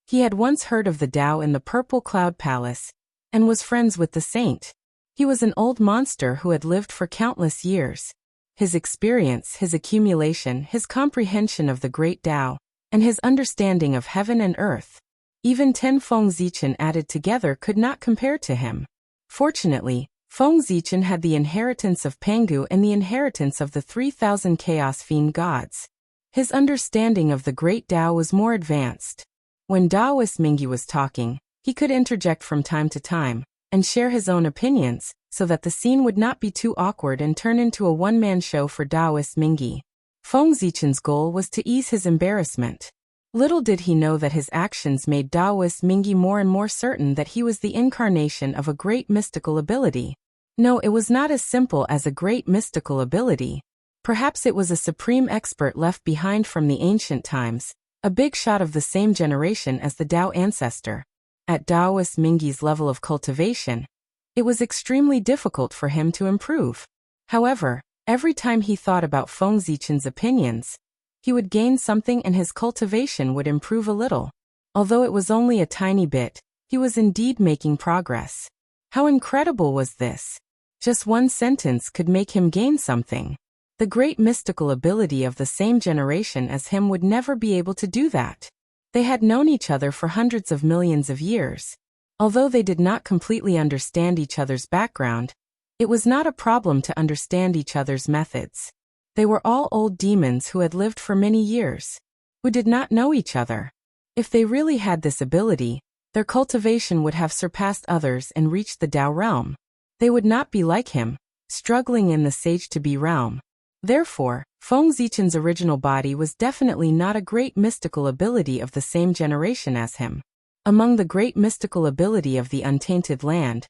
He had once heard of the Tao in the Purple Cloud Palace, and was friends with the saint. He was an old monster who had lived for countless years. His experience, his accumulation, his comprehension of the great Tao, and his understanding of heaven and earth, even 10 Feng Zichen added together could not compare to him. Fortunately, Feng Zichen had the inheritance of Pangu and the inheritance of the 3,000 Chaos Fiend gods. His understanding of the great Tao was more advanced. When Taoist Mingi was talking, he could interject from time to time, and share his own opinions, so that the scene would not be too awkward and turn into a one-man show for Taoist Mingi. Feng Zichen's goal was to ease his embarrassment. Little did he know that his actions made Taoist Mingi more and more certain that he was the incarnation of a great mystical ability. No, it was not as simple as a great mystical ability. Perhaps it was a supreme expert left behind from the ancient times, a big shot of the same generation as the Tao ancestor. At Taoist Mingi's level of cultivation, it was extremely difficult for him to improve. However, every time he thought about Feng Zichen's opinions, he would gain something and his cultivation would improve a little. Although it was only a tiny bit, he was indeed making progress. How incredible was this? Just one sentence could make him gain something. The great mystical ability of the same generation as him would never be able to do that. They had known each other for hundreds of millions of years. Although they did not completely understand each other's background, it was not a problem to understand each other's methods. They were all old demons who had lived for many years, who did not know each other. If they really had this ability, their cultivation would have surpassed others and reached the Tao realm. They would not be like him, struggling in the sage-to-be realm. Therefore, Feng Zichen's original body was definitely not a great mystical ability of the same generation as him. Among the great mystical ability of the untainted land,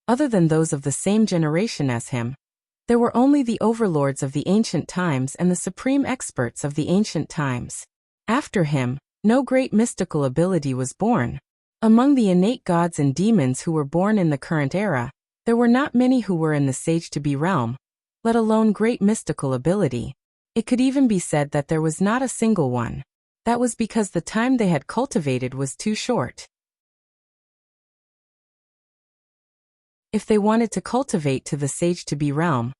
other than those of the same generation as him, there were only the overlords of the ancient times and the supreme experts of the ancient times. After him, no great mystical ability was born. Among the innate gods and demons who were born in the current era, there were not many who were in the sage-to-be realm, let alone great mystical ability. It could even be said that there was not a single one. That was because the time they had cultivated was too short. If they wanted to cultivate to the sage-to-be realm,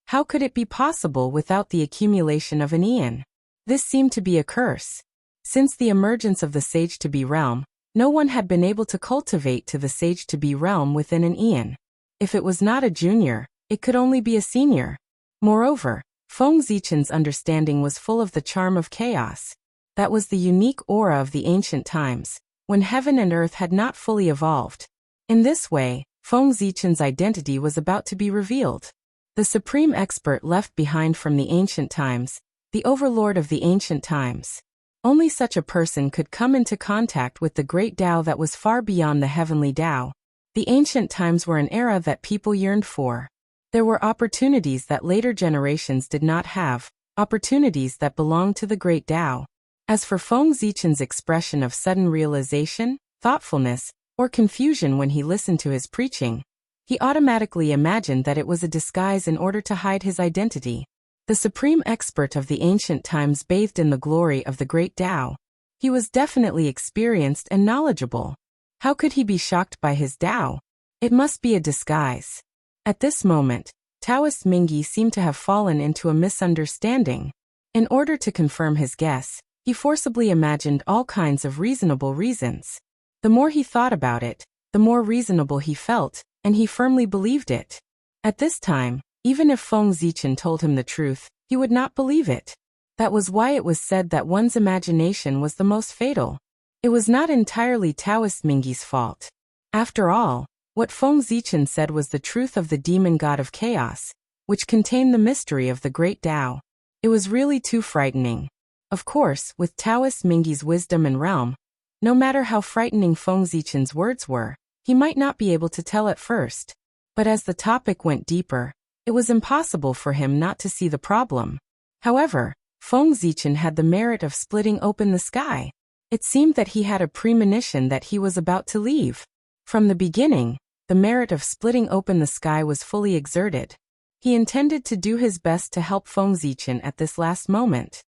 how could it be possible without the accumulation of an eon? This seemed to be a curse. Since the emergence of the sage-to-be realm, no one had been able to cultivate to the sage-to-be realm within an eon. If it was not a junior, it could only be a senior. Moreover, Feng Zichen's understanding was full of the charm of chaos. That was the unique aura of the ancient times, when heaven and earth had not fully evolved. In this way, Feng Zichen's identity was about to be revealed. The supreme expert left behind from the ancient times, the overlord of the ancient times. Only such a person could come into contact with the great Tao that was far beyond the heavenly Tao. The ancient times were an era that people yearned for. There were opportunities that later generations did not have, opportunities that belonged to the great Tao. As for Feng Zichen's expression of sudden realization, thoughtfulness, or confusion when he listened to his preaching, he automatically imagined that it was a disguise in order to hide his identity. The supreme expert of the ancient times bathed in the glory of the great Tao. He was definitely experienced and knowledgeable. How could he be shocked by his Tao? It must be a disguise. At this moment, Taoist Mingi seemed to have fallen into a misunderstanding. In order to confirm his guess, he forcibly imagined all kinds of reasonable reasons. The more he thought about it, the more reasonable he felt, and he firmly believed it. At this time, even if Feng Zichen told him the truth, he would not believe it. That was why it was said that one's imagination was the most fatal. It was not entirely Taoist Mingi's fault. After all, what Feng Zichen said was the truth of the demon god of chaos, which contained the mystery of the great Tao. It was really too frightening. Of course, with Taoist Mingi's wisdom and realm, no matter how frightening Feng Zichen's words were, he might not be able to tell at first. But as the topic went deeper, it was impossible for him not to see the problem. However, Feng Zichen had the merit of splitting open the sky. It seemed that he had a premonition that he was about to leave. From the beginning, the merit of splitting open the sky was fully exerted. He intended to do his best to help Feng Zichen at this last moment.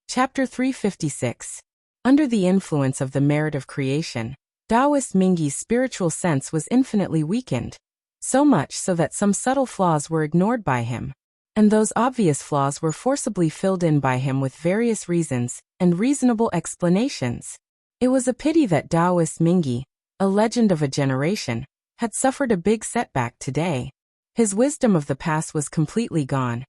Chapter 356. Under the influence of the merit of creation, Taoist Mingi's spiritual sense was infinitely weakened, so much so that some subtle flaws were ignored by him, and those obvious flaws were forcibly filled in by him with various reasons and reasonable explanations. It was a pity that Taoist Mingi, a legend of a generation, had suffered a big setback today. His wisdom of the past was completely gone,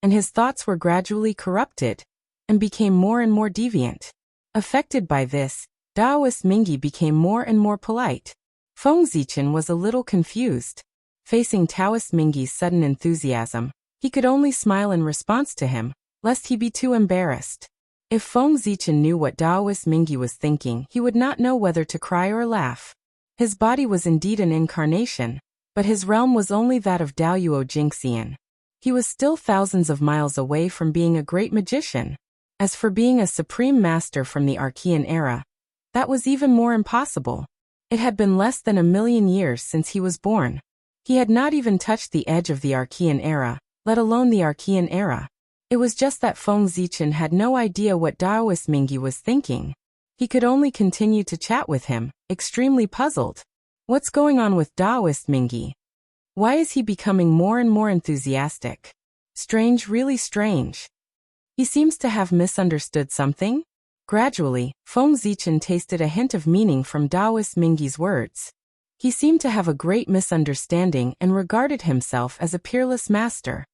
and his thoughts were gradually corrupted and became more and more deviant. Affected by this, Taoist Mingi became more and more polite. Feng Zichen was a little confused. Facing Taoist Mingi's sudden enthusiasm, he could only smile in response to him, lest he be too embarrassed. If Feng Zichen knew what Taoist Mingi was thinking, he would not know whether to cry or laugh. His body was indeed an incarnation, but his realm was only that of Daoyuo Jingxian. He was still thousands of miles away from being a great magician. As for being a supreme master from the Archean era, that was even more impossible. It had been less than 1,000,000 years since he was born. He had not even touched the edge of the Archean era, let alone the Archean era. It was just that Feng Zichen had no idea what Taoist Mingi was thinking. He could only continue to chat with him, extremely puzzled. What's going on with Taoist Mingi? Why is he becoming more and more enthusiastic? Strange, really strange. He seems to have misunderstood something. Gradually, Feng Zichen tasted a hint of meaning from Taoist Mingi's words. He seemed to have a great misunderstanding and regarded himself as a peerless master.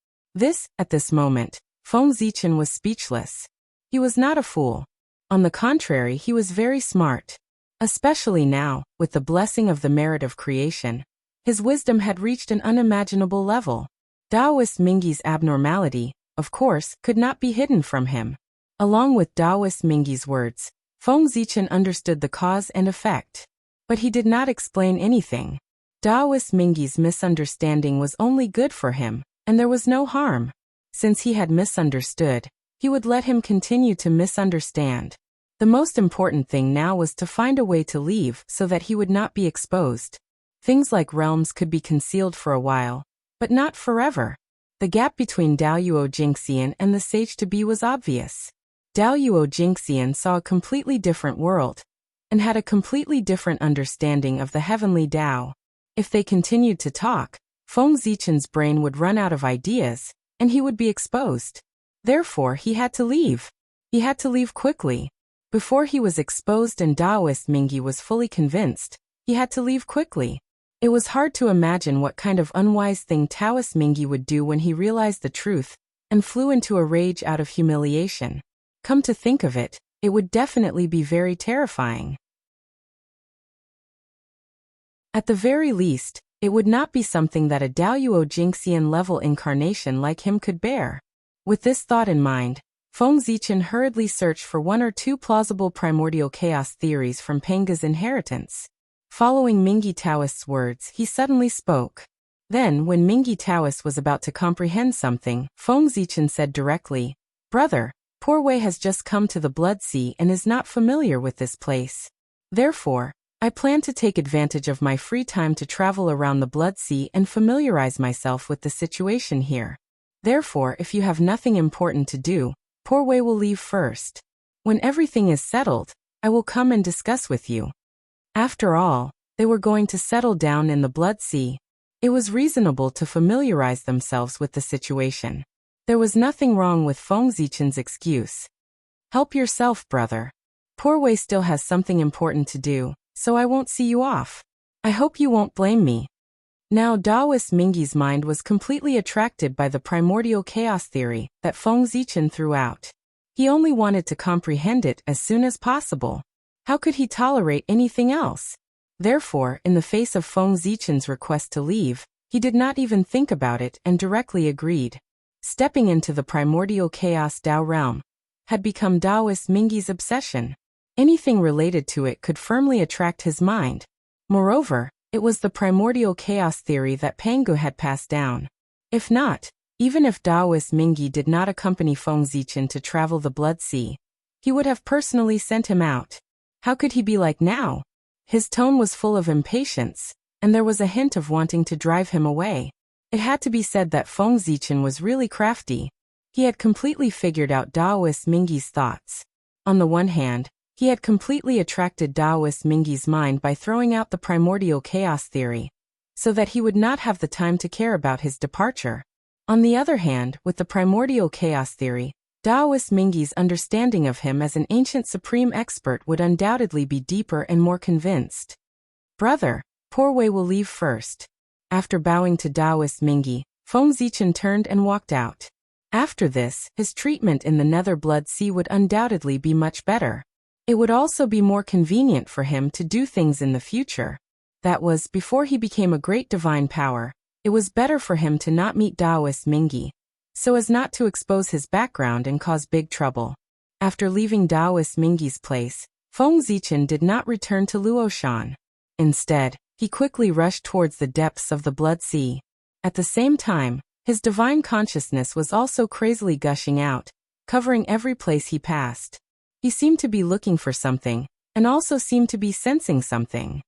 At this moment, Feng Zichen was speechless. He was not a fool. On the contrary, he was very smart. Especially now, with the blessing of the merit of creation, his wisdom had reached an unimaginable level. Taoist Mingi's abnormality, of course, could not be hidden from him. Along with Taoist Mingi's words, Feng Zichen understood the cause and effect. But he did not explain anything. Taoist Mingi's misunderstanding was only good for him, and there was no harm. Since he had misunderstood, he would let him continue to misunderstand. The most important thing now was to find a way to leave so that he would not be exposed. Things like realms could be concealed for a while, but not forever. The gap between Daoyuo Jingxian and the sage-to-be was obvious. Daoyuo Jingxian saw a completely different world, and had a completely different understanding of the heavenly Tao. If they continued to talk, Feng Zichen's brain would run out of ideas, and he would be exposed. Therefore, he had to leave. He had to leave quickly. Before he was exposed and Taoist Mingi was fully convinced, he had to leave quickly. It was hard to imagine what kind of unwise thing Taoist Mingi would do when he realized the truth, and flew into a rage out of humiliation. Come to think of it, it would definitely be very terrifying. At the very least, it would not be something that a Daoyuo Jingxian level incarnation like him could bear. With this thought in mind, Feng Zichen hurriedly searched for one or two plausible primordial chaos theories from Penga's inheritance. Following Mingi Taoist's words, he suddenly spoke. Then, when Mingi Taoist was about to comprehend something, Feng Zichen said directly, "Brother, Poor Wei has just come to the Blood Sea and is not familiar with this place. Therefore, I plan to take advantage of my free time to travel around the Blood Sea and familiarize myself with the situation here. Therefore, if you have nothing important to do, Poor Wei will leave first." When everything is settled, I will come and discuss with you. After all, they were going to settle down in the Blood Sea. It was reasonable to familiarize themselves with the situation. There was nothing wrong with Feng Zichen's excuse. Help yourself, brother. Poor Wei still has something important to do, so I won't see you off. I hope you won't blame me. Now Daoist Mingyi's mind was completely attracted by the primordial chaos theory that Feng Zichen threw out. He only wanted to comprehend it as soon as possible. How could he tolerate anything else? Therefore, in the face of Feng Zichen's request to leave, he did not even think about it and directly agreed. Stepping into the primordial chaos Dao realm had become Daoist Mingyi's obsession. Anything related to it could firmly attract his mind. Moreover, it was the primordial chaos theory that Pangu had passed down. If not, even if Daoist Mingyi did not accompany Feng Zichen to travel the Blood Sea, he would have personally sent him out. How could he be like now? His tone was full of impatience, and there was a hint of wanting to drive him away. It had to be said that Feng Zichen was really crafty. He had completely figured out Daoist Mingyi's thoughts. On the one hand, he had completely attracted Daoist Mingyi's mind by throwing out the primordial chaos theory, so that he would not have the time to care about his departure. On the other hand, with the primordial chaos theory, Daoist Mingyi's understanding of him as an ancient supreme expert would undoubtedly be deeper and more convinced. Brother, poor Wei will leave first. After bowing to Daoist Mingyi, Feng Zichen turned and walked out. After this, his treatment in the Nether Blood Sea would undoubtedly be much better. It would also be more convenient for him to do things in the future. That was, before he became a great divine power, it was better for him to not meet Daoist Mingyi, so as not to expose his background and cause big trouble. After leaving Daoist Mingyi's place, Feng Zichen did not return to Luoshan. Instead, he quickly rushed towards the depths of the Blood Sea. At the same time, his divine consciousness was also crazily gushing out, covering every place he passed. He seemed to be looking for something, and also seemed to be sensing something.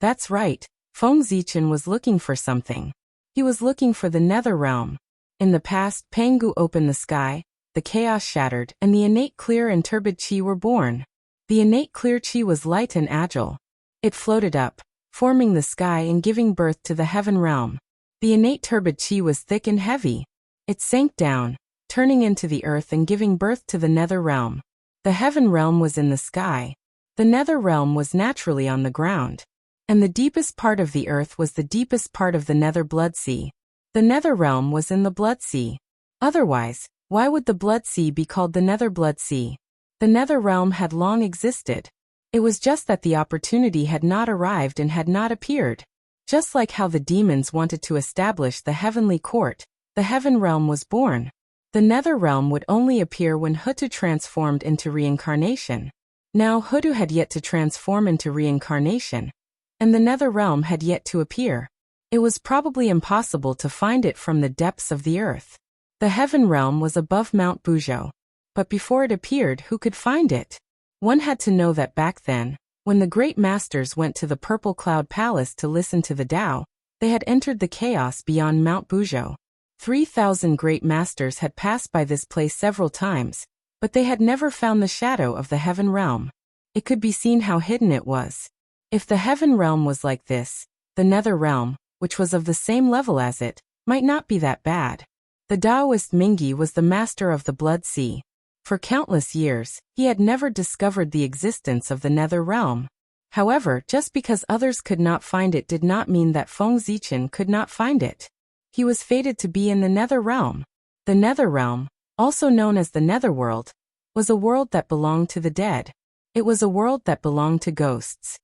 That's right, Feng Zichen was looking for something. He was looking for the Nether Realm. In the past, Pangu opened the sky, the chaos shattered, and the innate clear and turbid Qi were born. The innate clear Qi was light and agile. It floated up, forming the sky and giving birth to the Heaven Realm. The innate turbid Qi was thick and heavy. It sank down, turning into the earth and giving birth to the Nether Realm. The Heaven Realm was in the sky. The Nether Realm was naturally on the ground. And the deepest part of the earth was the deepest part of the Nether Blood Sea. The Nether Realm was in the Blood Sea. Otherwise, why would the Blood Sea be called the Nether Blood Sea? The Nether Realm had long existed. It was just that the opportunity had not arrived and had not appeared. Just like how the demons wanted to establish the heavenly court, the Heaven Realm was born. The Nether Realm would only appear when Hutu transformed into reincarnation. Now Hutu had yet to transform into reincarnation, and the Nether Realm had yet to appear. It was probably impossible to find it from the depths of the earth. The Heaven Realm was above Mount Buzhou. But before it appeared, who could find it? One had to know that back then, when the great masters went to the Purple Cloud Palace to listen to the Tao, they had entered the chaos beyond Mount Buzhou. 3,000 great masters had passed by this place several times, but they had never found the shadow of the Heaven Realm. It could be seen how hidden it was. If the Heaven Realm was like this, the Nether Realm, which was of the same level as it, might not be that bad. The Daoist Mingyi was the master of the Blood Sea. For countless years, he had never discovered the existence of the Nether Realm. However, just because others could not find it did not mean that Feng Zichen could not find it. He was fated to be in the Nether Realm. The Nether Realm, also known as the Netherworld, was a world that belonged to the dead. It was a world that belonged to ghosts.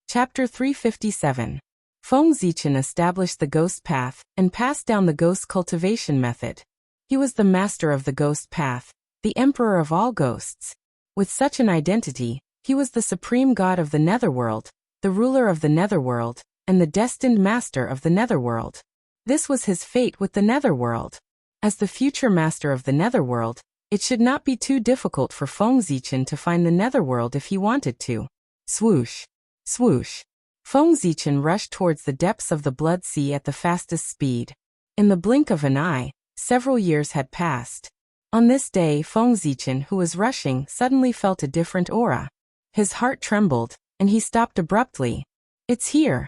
Chapter 357. Feng Zichen established the ghost path and passed down the ghost cultivation method. He was the master of the ghost path, the emperor of all ghosts. With such an identity, he was the supreme god of the Netherworld, the ruler of the Netherworld, and the destined master of the Netherworld. This was his fate with the Netherworld. As the future master of the Netherworld, it should not be too difficult for Feng Zichen to find the Netherworld if he wanted to. Swoosh! Swoosh! Feng Zichen rushed towards the depths of the Blood Sea at the fastest speed. In the blink of an eye, several years had passed. On this day, Feng Zichen, who was rushing, suddenly felt a different aura. His heart trembled, and he stopped abruptly. It's here.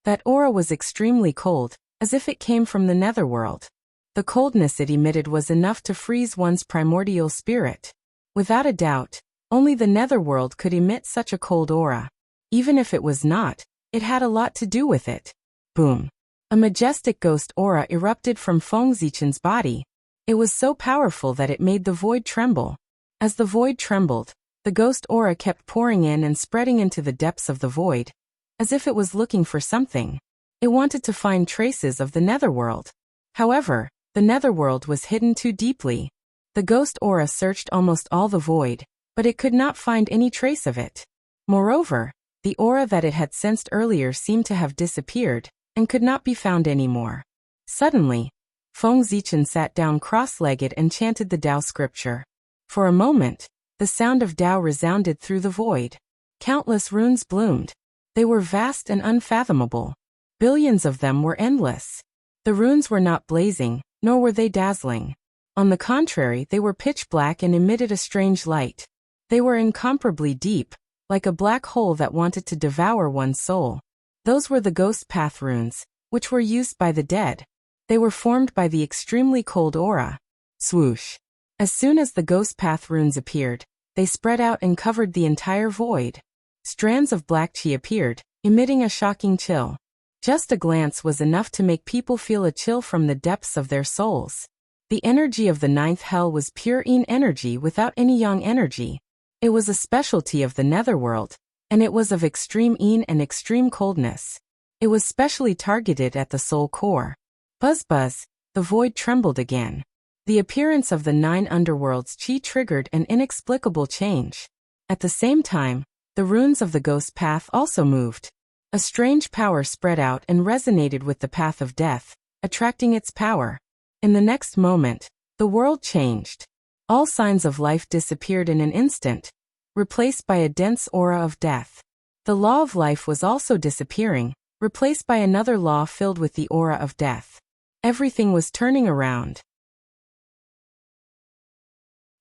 That aura was extremely cold, as if it came from the netherworld. The coldness it emitted was enough to freeze one's primordial spirit. Without a doubt, only the netherworld could emit such a cold aura. Even if it was not, it had a lot to do with it. Boom. A majestic ghost aura erupted from Feng Zichen's body. It was so powerful that it made the void tremble. As the void trembled, the ghost aura kept pouring in and spreading into the depths of the void, as if it was looking for something. It wanted to find traces of the netherworld. However, the netherworld was hidden too deeply. The ghost aura searched almost all the void, but it could not find any trace of it. Moreover, the aura that it had sensed earlier seemed to have disappeared, and could not be found anymore. Suddenly, Feng Zichen sat down cross-legged and chanted the Tao scripture. For a moment, the sound of Tao resounded through the void. Countless runes bloomed. They were vast and unfathomable. Billions of them were endless. The runes were not blazing, nor were they dazzling. On the contrary, they were pitch black and emitted a strange light. They were incomparably deep, like a black hole that wanted to devour one's soul. Those were the ghost path runes, which were used by the dead. They were formed by the extremely cold aura. Swoosh. As soon as the ghost path runes appeared, they spread out and covered the entire void. Strands of black chi appeared, emitting a shocking chill. Just a glance was enough to make people feel a chill from the depths of their souls. The energy of the ninth hell was pure yin energy without any yang energy. It was a specialty of the netherworld, and it was of extreme yin and extreme coldness. It was specially targeted at the soul core. Buzz buzz, the void trembled again. The appearance of the 9 underworlds chi triggered an inexplicable change. At the same time, the runes of the ghost path also moved. A strange power spread out and resonated with the path of death, attracting its power. In the next moment, the world changed. All signs of life disappeared in an instant, replaced by a dense aura of death. The law of life was also disappearing, replaced by another law filled with the aura of death. Everything was turning around.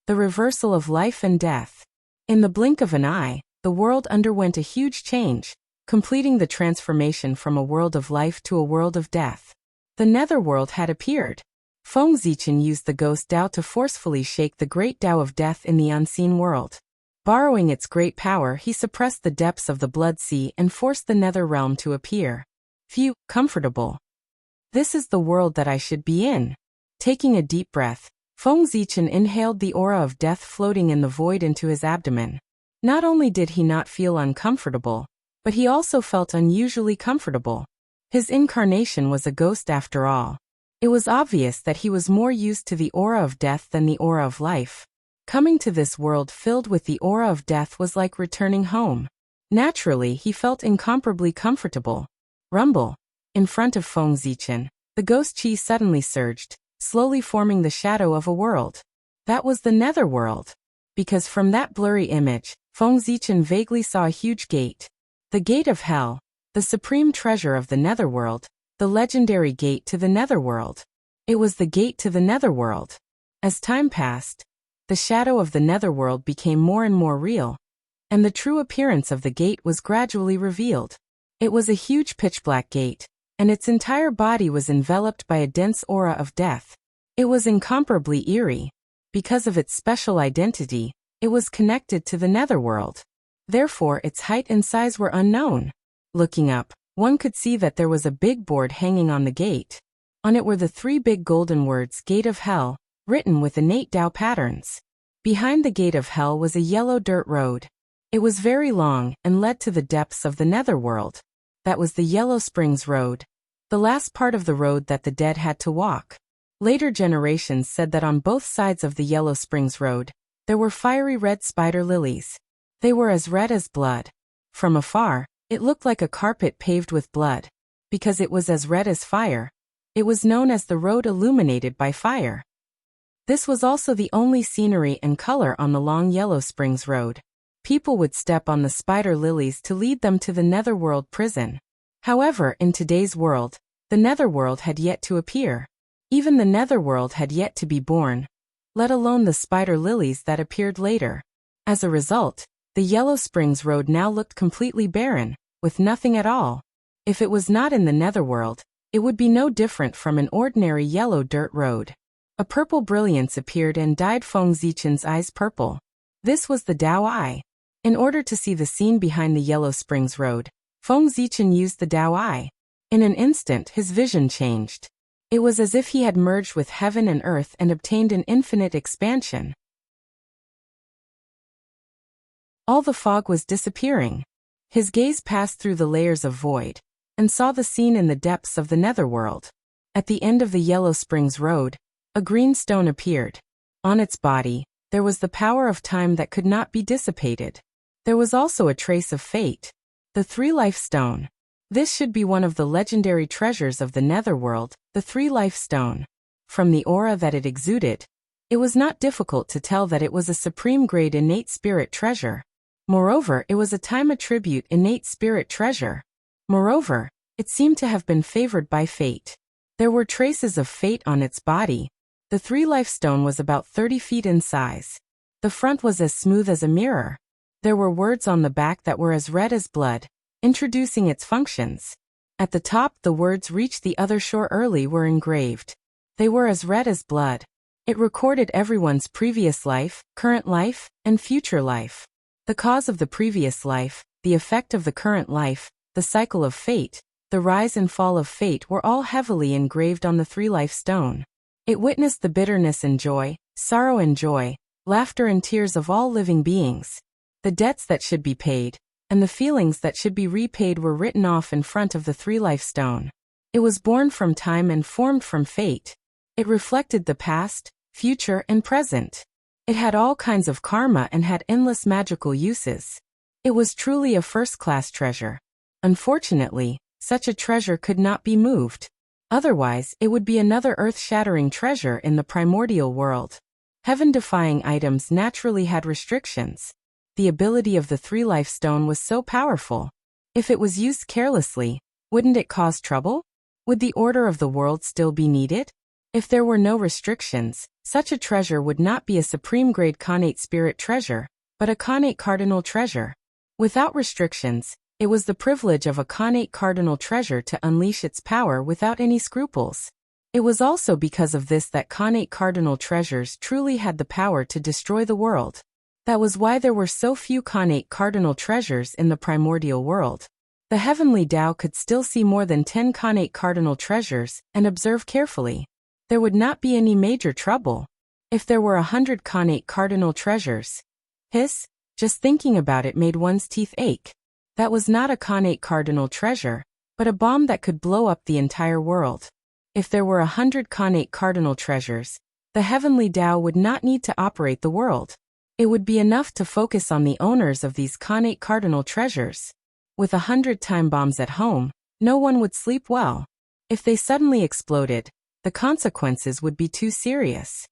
The reversal of life and death. In the blink of an eye, the world underwent a huge change, completing the transformation from a world of life to a world of death. The netherworld had appeared. Feng Zichen used the ghost Tao to forcefully shake the great Tao of death in the unseen world. Borrowing its great power, he suppressed the depths of the Blood Sea and forced the nether realm to appear. Phew, comfortable. This is the world that I should be in. Taking a deep breath, Feng Zichen inhaled the aura of death floating in the void into his abdomen. Not only did he not feel uncomfortable, but he also felt unusually comfortable. His incarnation was a ghost after all. It was obvious that he was more used to the aura of death than the aura of life. Coming to this world filled with the aura of death was like returning home. Naturally, he felt incomparably comfortable. Rumble. In front of Feng Zichen, the ghost chi suddenly surged, slowly forming the shadow of a world. That was the netherworld. Because from that blurry image, Feng Zichen vaguely saw a huge gate. The gate of hell, the supreme treasure of the netherworld, the legendary gate to the netherworld. It was the gate to the netherworld. As time passed, the shadow of the netherworld became more and more real, and the true appearance of the gate was gradually revealed. It was a huge pitch-black gate, and its entire body was enveloped by a dense aura of death. It was incomparably eerie. Because of its special identity, it was connected to the netherworld. Therefore, its height and size were unknown. Looking up, one could see that there was a big board hanging on the gate. On it were the 3 big golden words Gate of Hell, written with innate Tao patterns. Behind the Gate of Hell was a yellow dirt road. It was very long and led to the depths of the netherworld. That was the Yellow Springs Road, the last part of the road that the dead had to walk. Later generations said that on both sides of the Yellow Springs Road, there were fiery red spider lilies. They were as red as blood. From afar, it looked like a carpet paved with blood. Because it was as red as fire, it was known as the road illuminated by fire. This was also the only scenery and color on the long Yellow Springs Road. people would step on the spider lilies to lead them to the netherworld prison. However, in today's world, the netherworld had yet to appear. Even the netherworld had yet to be born, let alone the spider lilies that appeared later. As a result, the Yellow Springs Road now looked completely barren, with nothing at all. If it was not in the netherworld, it would be no different from an ordinary yellow dirt road. A purple brilliance appeared and dyed Feng Zichen's eyes purple. This was the Dao Eye. In order to see the scene behind the Yellow Springs Road, Feng Zichen used the Dao Eye. In an instant, his vision changed. It was as if he had merged with heaven and earth and obtained an infinite expansion. All the fog was disappearing. His gaze passed through the layers of void, and saw the scene in the depths of the netherworld. At the end of the Yellow Springs Road, a green stone appeared. On its body, there was the power of time that could not be dissipated. There was also a trace of fate. The Three-Life Stone. This should be one of the legendary treasures of the netherworld, the Three-Life Stone. From the aura that it exuded, it was not difficult to tell that it was a supreme-grade innate spirit treasure. Moreover, it was a time attribute innate spirit treasure. Moreover, it seemed to have been favored by fate. There were traces of fate on its body. The Three-Life Stone was about 30 feet in size. The front was as smooth as a mirror. There were words on the back that were as red as blood, introducing its functions. At the top, the words "Reach the other shore early" were engraved. They were as red as blood. It recorded everyone's previous life, current life, and future life. The cause of the previous life, the effect of the current life, the cycle of fate, the rise and fall of fate were all heavily engraved on the Three-Life Stone. It witnessed the bitterness and joy, sorrow and joy, laughter and tears of all living beings. The debts that should be paid, and the feelings that should be repaid were written off in front of the Three-Life Stone. It was born from time and formed from fate. It reflected the past, future, and present. It had all kinds of karma and had endless magical uses. It was truly a first-class treasure. Unfortunately, such a treasure could not be moved. Otherwise, it would be another earth-shattering treasure in the primordial world. Heaven-defying items naturally had restrictions. The ability of the Three-Life Stone was so powerful. If it was used carelessly, wouldn't it cause trouble? Would the order of the world still be needed? If there were no restrictions, such a treasure would not be a supreme-grade Khanate spirit treasure, but a Khanate cardinal treasure. Without restrictions, it was the privilege of a Khanate cardinal treasure to unleash its power without any scruples. It was also because of this that Khanate cardinal treasures truly had the power to destroy the world. That was why there were so few Khanate cardinal treasures in the primordial world. The heavenly Tao could still see more than 10 Khanate cardinal treasures and observe carefully. There would not be any major trouble. If there were 100 Khanate cardinal treasures. Just thinking about it made one's teeth ache. That was not a Khanate cardinal treasure, but a bomb that could blow up the entire world. If there were 100 Khanate cardinal treasures, the heavenly Tao would not need to operate the world. It would be enough to focus on the owners of these Khanate cardinal treasures. With 100 time bombs at home, no one would sleep well. If they suddenly exploded, the consequences would be too serious.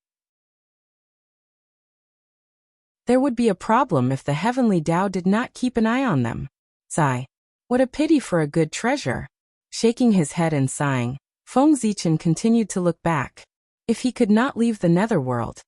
There would be a problem if the heavenly Tao did not keep an eye on them. Sigh. What a pity for a good treasure. Shaking his head and sighing, Feng Zichen continued to look back. If he could not leave the netherworld,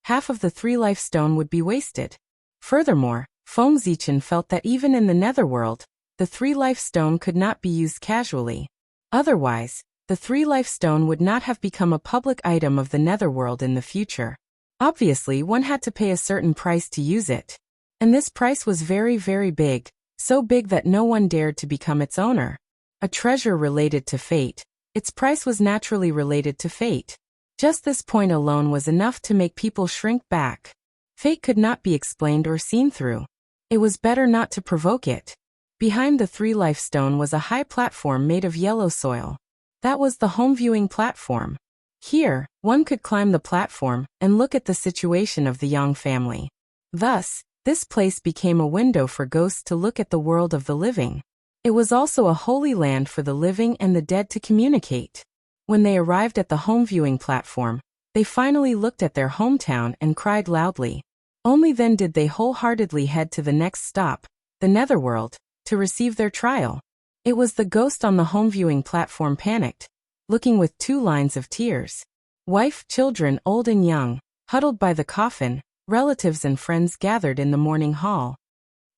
half of the Three-Life Stone would be wasted. Furthermore, Feng Zichen felt that even in the netherworld, the Three-Life Stone could not be used casually. Otherwise, the Three-Life Stone would not have become a public item of the netherworld in the future. Obviously, one had to pay a certain price to use it. And this price was very, very big, so big that no one dared to become its owner. A treasure related to fate, its price was naturally related to fate. Just this point alone was enough to make people shrink back. Fate could not be explained or seen through. It was better not to provoke it. Behind the Three-Life Stone was a high platform made of yellow soil. That was the home viewing platform. Here, one could climb the platform and look at the situation of the Yang family. Thus, this place became a window for ghosts to look at the world of the living. It was also a holy land for the living and the dead to communicate. When they arrived at the home viewing platform, they finally looked at their hometown and cried loudly. Only then did they wholeheartedly head to the next stop, the netherworld, to receive their trial. It was the ghost on the home viewing platform panicked, looking with 2 lines of tears. Wife, children, old and young, huddled by the coffin, relatives and friends gathered in the mourning hall.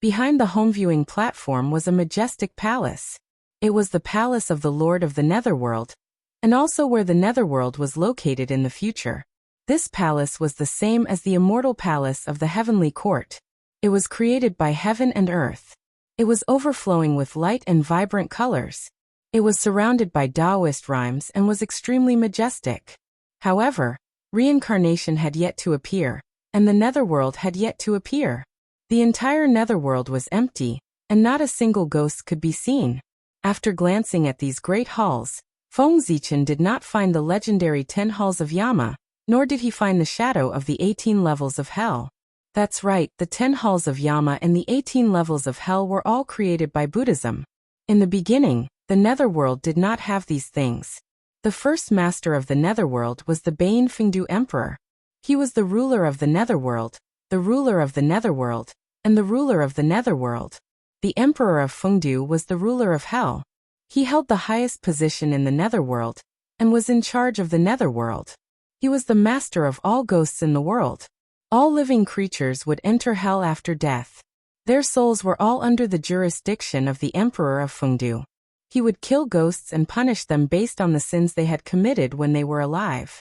Behind the home viewing platform was a majestic palace. It was the palace of the Lord of the Netherworld, and also where the Netherworld was located in the future. This palace was the same as the immortal palace of the heavenly court. It was created by heaven and earth. It was overflowing with light and vibrant colors. It was surrounded by Taoist rhymes and was extremely majestic. However, reincarnation had yet to appear, and the Netherworld had yet to appear. The entire Netherworld was empty, and not a single ghost could be seen. After glancing at these great halls, Feng Zichen did not find the legendary 10 halls of Yama, nor did he find the shadow of the 18 levels of hell. That's right, the 10 halls of Yama and the 18 levels of hell were all created by Buddhism. In the beginning, the Netherworld did not have these things. The first master of the Netherworld was the Bain Fengdu Emperor. He was the ruler of the Netherworld, the ruler of the Netherworld, and the ruler of the Netherworld. The Emperor of Fengdu was the ruler of hell. He held the highest position in the Netherworld, and was in charge of the Netherworld. He was the master of all ghosts in the world. All living creatures would enter hell after death. Their souls were all under the jurisdiction of the Emperor of Fengdu. He would kill ghosts and punish them based on the sins they had committed when they were alive.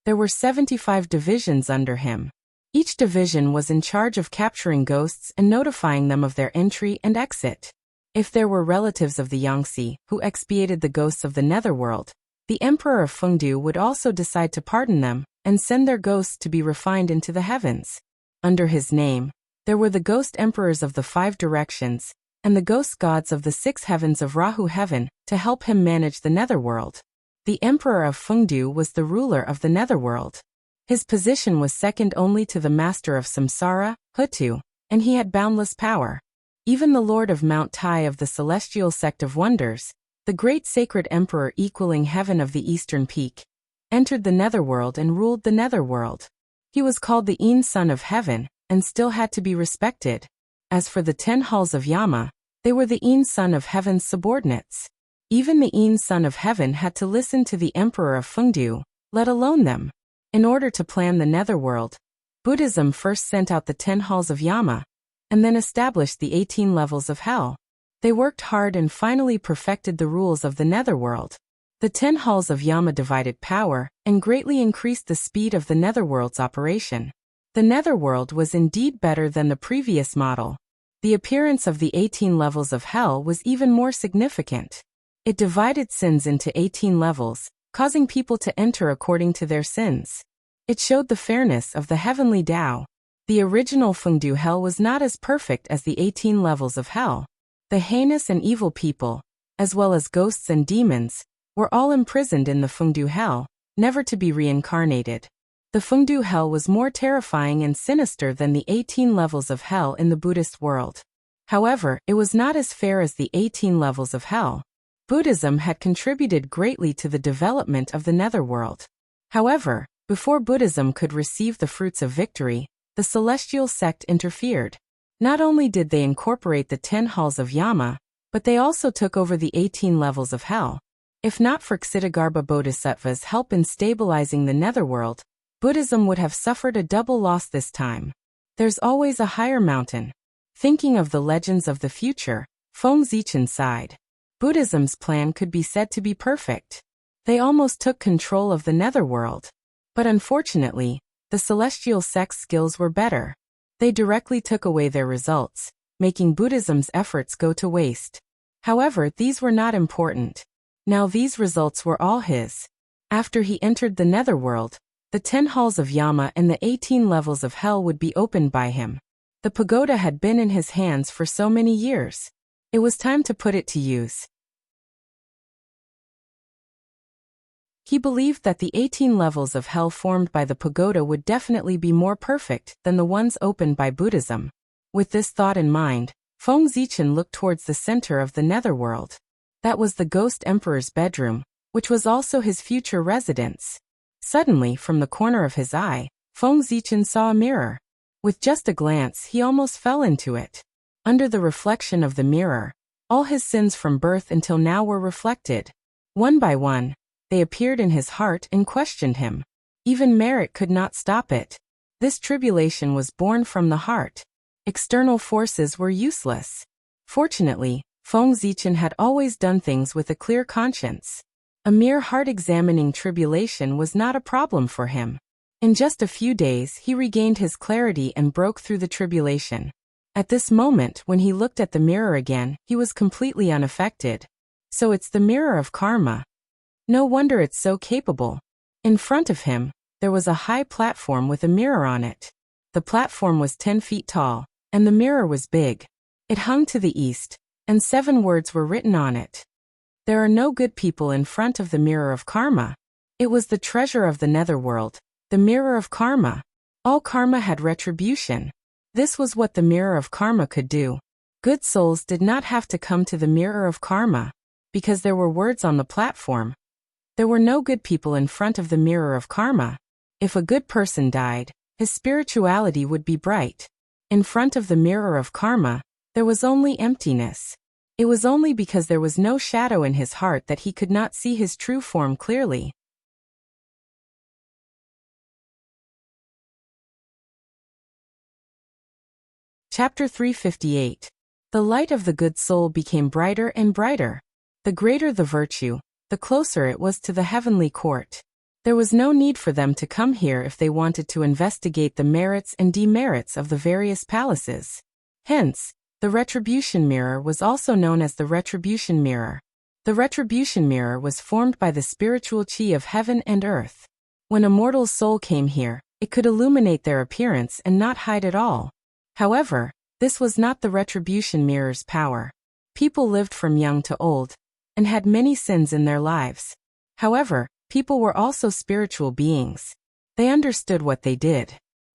There were 75 divisions under him. Each division was in charge of capturing ghosts and notifying them of their entry and exit. If there were relatives of the Yangtze who expiated the ghosts of the Netherworld, the Emperor of Fengdu would also decide to pardon them and send their ghosts to be refined into the heavens. Under his name, there were the ghost emperors of the 5 directions and the ghost gods of the 6 heavens of Rahu heaven to help him manage the Netherworld. The Emperor of Fengdu was the ruler of the Netherworld. His position was second only to the master of Samsara, Hutu, and he had boundless power. Even the Lord of Mount Tai of the celestial sect of wonders, the great sacred emperor equaling heaven of the eastern peak, entered the Netherworld and ruled the Netherworld. He was called the Een Son of Heaven, and still had to be respected. As for the 10 halls of Yama, they were the Een Son of Heaven's subordinates. Even the Een Son of Heaven had to listen to the Emperor of Fengdu, let alone them. In order to plan the Netherworld, Buddhism first sent out the 10 halls of Yama, and then established the 18 levels of hell. They worked hard and finally perfected the rules of the Netherworld. The 10 halls of Yama divided power and greatly increased the speed of the Netherworld's operation. The Netherworld was indeed better than the previous model. The appearance of the 18 levels of hell was even more significant. It divided sins into 18 levels, causing people to enter according to their sins. It showed the fairness of the heavenly Tao. The original Fengdu hell was not as perfect as the 18 levels of hell. The heinous and evil people, as well as ghosts and demons, were all imprisoned in the Fengdu hell, never to be reincarnated. The Fengdu hell was more terrifying and sinister than the 18 levels of hell in the Buddhist world. However, it was not as fair as the 18 levels of hell. Buddhism had contributed greatly to the development of the Netherworld. However, before Buddhism could receive the fruits of victory, the celestial sect interfered. Not only did they incorporate the 10 halls of Yama, but they also took over the 18 levels of hell. If not for Ksitigarbha Bodhisattva's help in stabilizing the Netherworld, Buddhism would have suffered a double loss this time. There's always a higher mountain. Thinking of the legends of the future, Feng Zichen sighed. Buddhism's plan could be said to be perfect. They almost took control of the Netherworld. But unfortunately, the celestial sect's skills were better. They directly took away their results, making Buddhism's efforts go to waste. However, these were not important. Now these results were all his. After he entered the Netherworld, the 10 halls of Yama and the 18 levels of hell would be opened by him. The pagoda had been in his hands for so many years. It was time to put it to use. He believed that the 18 levels of hell formed by the pagoda would definitely be more perfect than the ones opened by Buddhism. With this thought in mind, Feng Zichen looked towards the center of the Netherworld. That was the Ghost Emperor's bedroom, which was also his future residence. Suddenly, from the corner of his eye, Feng Zichen saw a mirror. With just a glance, he almost fell into it. Under the reflection of the mirror, all his sins from birth until now were reflected. One by one, they appeared in his heart and questioned him. Even merit could not stop it. This tribulation was born from the heart. External forces were useless. Fortunately, Feng Zichen had always done things with a clear conscience. A mere heart-examining tribulation was not a problem for him. In just a few days he regained his clarity and broke through the tribulation. At this moment, when he looked at the mirror again, he was completely unaffected. So it's the mirror of karma. No wonder it's so capable. In front of him, there was a high platform with a mirror on it. The platform was 10 feet tall, and the mirror was big. It hung to the east, and 7 words were written on it. There are no good people in front of the mirror of karma. It was the treasure of the netherworld, the mirror of karma. All karma had retribution. This was what the mirror of karma could do. Good souls did not have to come to the mirror of karma, because there were words on the platform. There were no good people in front of the mirror of karma. If a good person died, his spirituality would be bright. In front of the mirror of karma, there was only emptiness. It was only because there was no shadow in his heart that he could not see his true form clearly. Chapter 358. The light of the good soul became brighter and brighter. The greater the virtue, the closer it was to the heavenly court. There was no need for them to come here if they wanted to investigate the merits and demerits of the various palaces. Hence, the retribution mirror was also known as the retribution mirror. The retribution mirror was formed by the spiritual chi of heaven and earth. When a mortal's soul came here, it could illuminate their appearance and not hide at all. However, this was not the retribution mirror's power. People lived from young to old, and had many sins in their lives. However, people were also spiritual beings. They understood what they did.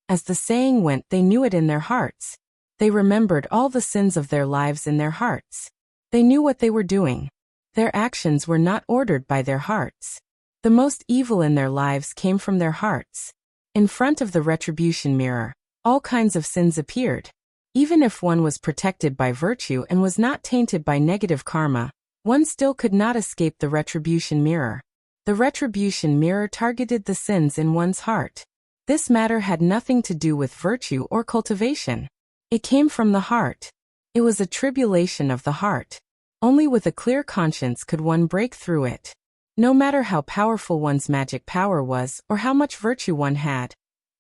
As the saying went, they knew it in their hearts. They remembered all the sins of their lives in their hearts. They knew what they were doing. Their actions were not ordered by their hearts. The most evil in their lives came from their hearts. In front of the retribution mirror, all kinds of sins appeared. Even if one was protected by virtue and was not tainted by negative karma, one still could not escape the retribution mirror. The retribution mirror targeted the sins in one's heart. This matter had nothing to do with virtue or cultivation. It came from the heart. It was a tribulation of the heart. Only with a clear conscience could one break through it. No matter how powerful one's magic power was or how much virtue one had,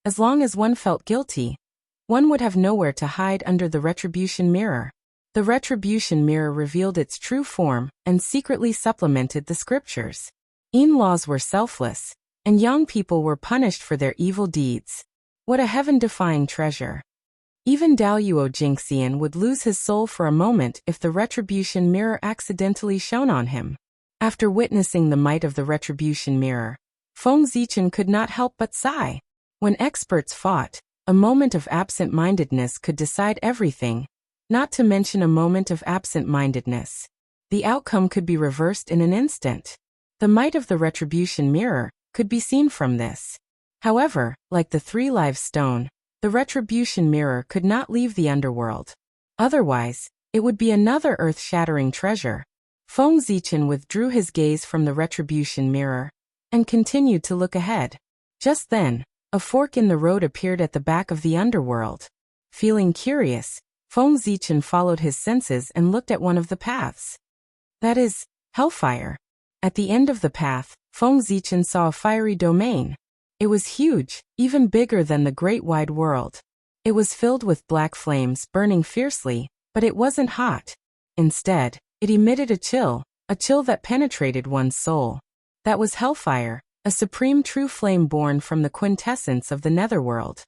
as long as one felt guilty, one would have nowhere to hide under the retribution mirror. The retribution mirror revealed its true form and secretly supplemented the scriptures. In-laws were selfless, and young people were punished for their evil deeds. What a heaven-defying treasure. Even Daoyuo Jingxian would lose his soul for a moment if the retribution mirror accidentally shone on him. After witnessing the might of the retribution mirror, Feng Zichen could not help but sigh. When experts fought, a moment of absent-mindedness could decide everything, not to mention a moment of absent-mindedness. The outcome could be reversed in an instant. The might of the retribution mirror could be seen from this. However, like the 3 live stone, the retribution mirror could not leave the underworld. Otherwise, it would be another earth-shattering treasure. Feng Zichen withdrew his gaze from the retribution mirror and continued to look ahead. Just then, a fork in the road appeared at the back of the underworld. Feeling curious, Feng Zichen followed his senses and looked at one of the paths. That is, hellfire. At the end of the path, Feng Zichen saw a fiery domain. It was huge, even bigger than the great wide world. It was filled with black flames burning fiercely, but it wasn't hot. Instead, it emitted a chill that penetrated one's soul. That was hellfire, a supreme true flame born from the quintessence of the netherworld.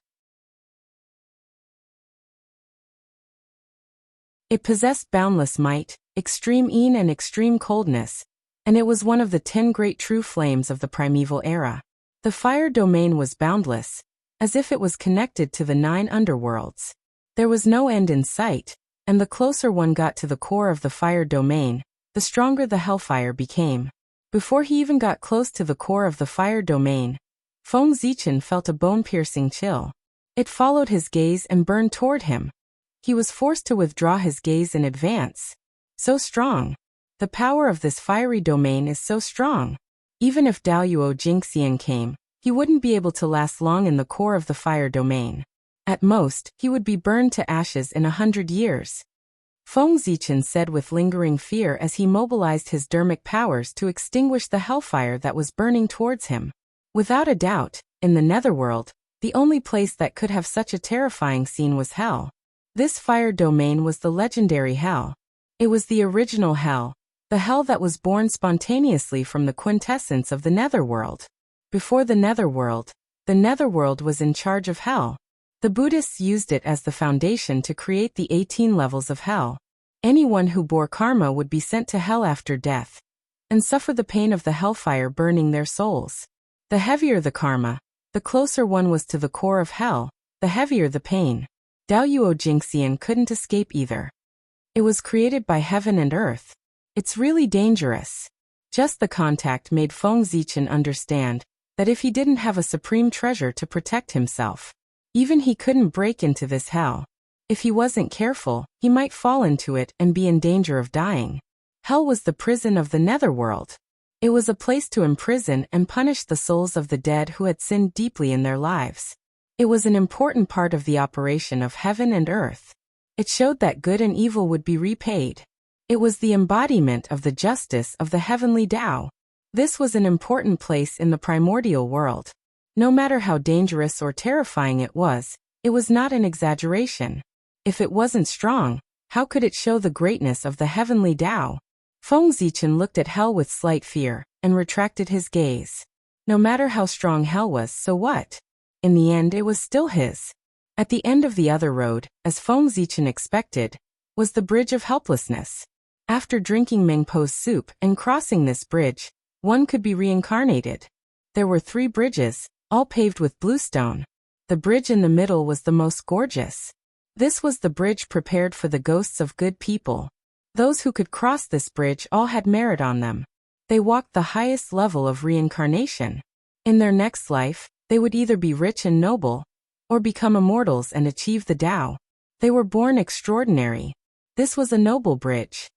It possessed boundless might, extreme een and extreme coldness, and it was one of the 10 great true flames of the primeval era. The fire domain was boundless, as if it was connected to the 9 underworlds. There was no end in sight, and the closer one got to the core of the fire domain, the stronger the hellfire became. Before he even got close to the core of the fire domain, Feng Zichen felt a bone-piercing chill. It followed his gaze and burned toward him. He was forced to withdraw his gaze in advance. So strong. The power of this fiery domain is so strong. Even if Daoyuo Jingxian came, he wouldn't be able to last long in the core of the fire domain. At most, he would be burned to ashes in 100 years. Feng Zichen said with lingering fear as he mobilized his dermic powers to extinguish the hellfire that was burning towards him. Without a doubt, in the netherworld, the only place that could have such a terrifying scene was hell. This fire domain was the legendary hell. It was the original hell, the hell that was born spontaneously from the quintessence of the netherworld. Before the netherworld was in charge of hell. The Buddhists used it as the foundation to create the 18 levels of hell. Anyone who bore karma would be sent to hell after death and suffer the pain of the hellfire burning their souls. The heavier the karma, the closer one was to the core of hell, the heavier the pain. Daoyuo Jingxian couldn't escape either. It was created by heaven and earth. It's really dangerous. Just the contact made Feng Zichen understand that if he didn't have a supreme treasure to protect himself, even he couldn't break into this hell. If he wasn't careful, he might fall into it and be in danger of dying. Hell was the prison of the netherworld. It was a place to imprison and punish the souls of the dead who had sinned deeply in their lives. It was an important part of the operation of heaven and earth. It showed that good and evil would be repaid. It was the embodiment of the justice of the heavenly Tao. This was an important place in the primordial world. No matter how dangerous or terrifying it was not an exaggeration. If it wasn't strong, how could it show the greatness of the heavenly Tao? Feng Zichen looked at hell with slight fear and retracted his gaze. No matter how strong hell was, so what? In the end, it was still his. At the end of the other road, as Feng Zichen expected, was the bridge of helplessness. After drinking Mengpo's soup and crossing this bridge, one could be reincarnated. There were 3 bridges, all paved with bluestone. The bridge in the middle was the most gorgeous. This was the bridge prepared for the ghosts of good people. Those who could cross this bridge all had merit on them. They walked the highest level of reincarnation. In their next life, they would either be rich and noble, or become immortals and achieve the Tao. They were born extraordinary. This was a noble bridge.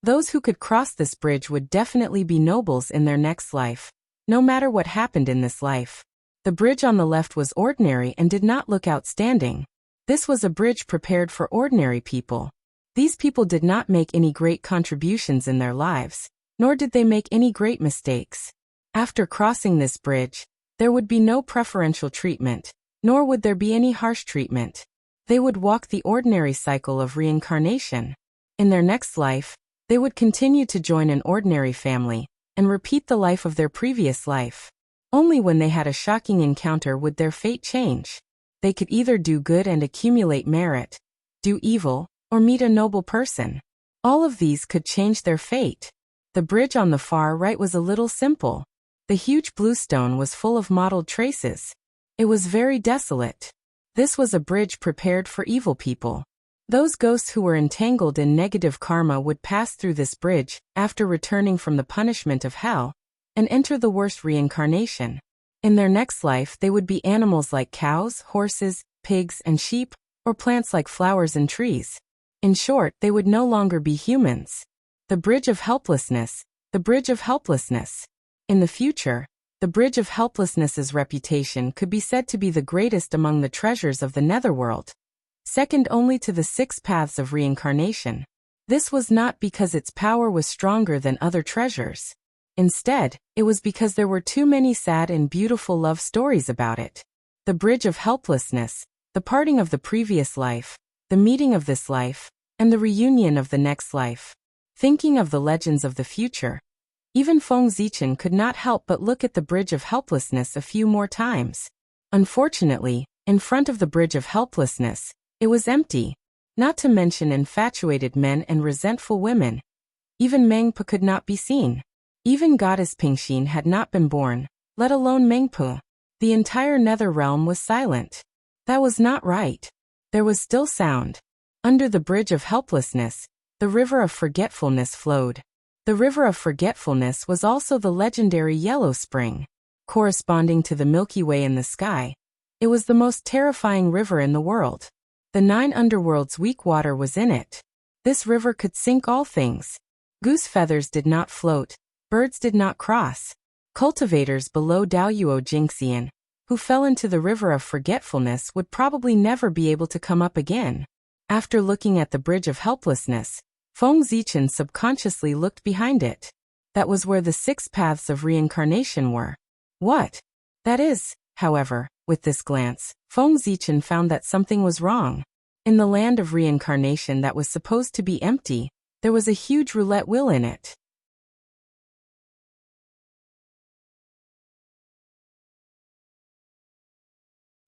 Those who could cross this bridge would definitely be nobles in their next life, no matter what happened in this life. The bridge on the left was ordinary and did not look outstanding. This was a bridge prepared for ordinary people. These people did not make any great contributions in their lives, nor did they make any great mistakes. After crossing this bridge, there would be no preferential treatment, nor would there be any harsh treatment. They would walk the ordinary cycle of reincarnation. In their next life, they would continue to join an ordinary family and repeat the life of their previous life. Only when they had a shocking encounter would their fate change. They could either do good and accumulate merit, do evil, or meet a noble person. All of these could change their fate. The bridge on the far right was a little simple. The huge blue stone was full of mottled traces. It was very desolate. This was a bridge prepared for evil people. Those ghosts who were entangled in negative karma would pass through this bridge after returning from the punishment of hell and enter the worst reincarnation. In their next life, they would be animals like cows, horses, pigs, and sheep, or plants like flowers and trees. In short, they would no longer be humans. The bridge of helplessness, the bridge of helplessness. In the future, the bridge of helplessness's reputation could be said to be the greatest among the treasures of the netherworld, second only to the 6 paths of reincarnation. This was not because its power was stronger than other treasures. Instead, it was because there were too many sad and beautiful love stories about it. The bridge of helplessness, the parting of the previous life, the meeting of this life, and the reunion of the next life. Thinking of the legends of the future, even Feng Zichen could not help but look at the bridge of helplessness a few more times. Unfortunately, in front of the bridge of helplessness, it was empty, not to mention infatuated men and resentful women. Even Mengpo could not be seen. Even goddess Pingxin had not been born, let alone Mengpo. The entire nether realm was silent. That was not right. There was still sound. Under the bridge of helplessness, the river of forgetfulness flowed. The river of forgetfulness was also the legendary Yellow Spring. Corresponding to the Milky Way in the sky, it was the most terrifying river in the world. The 9 underworlds' weak water was in it. This river could sink all things. Goose feathers did not float, birds did not cross. Cultivators below Daoyuo Jingxian, who fell into the river of forgetfulness, would probably never be able to come up again. After looking at the bridge of helplessness, Feng Zichen subconsciously looked behind it. That was where the 6 paths of reincarnation were. What? That is, however, with this glance, Feng Zichen found that something was wrong. In the land of reincarnation that was supposed to be empty, there was a huge roulette wheel in it.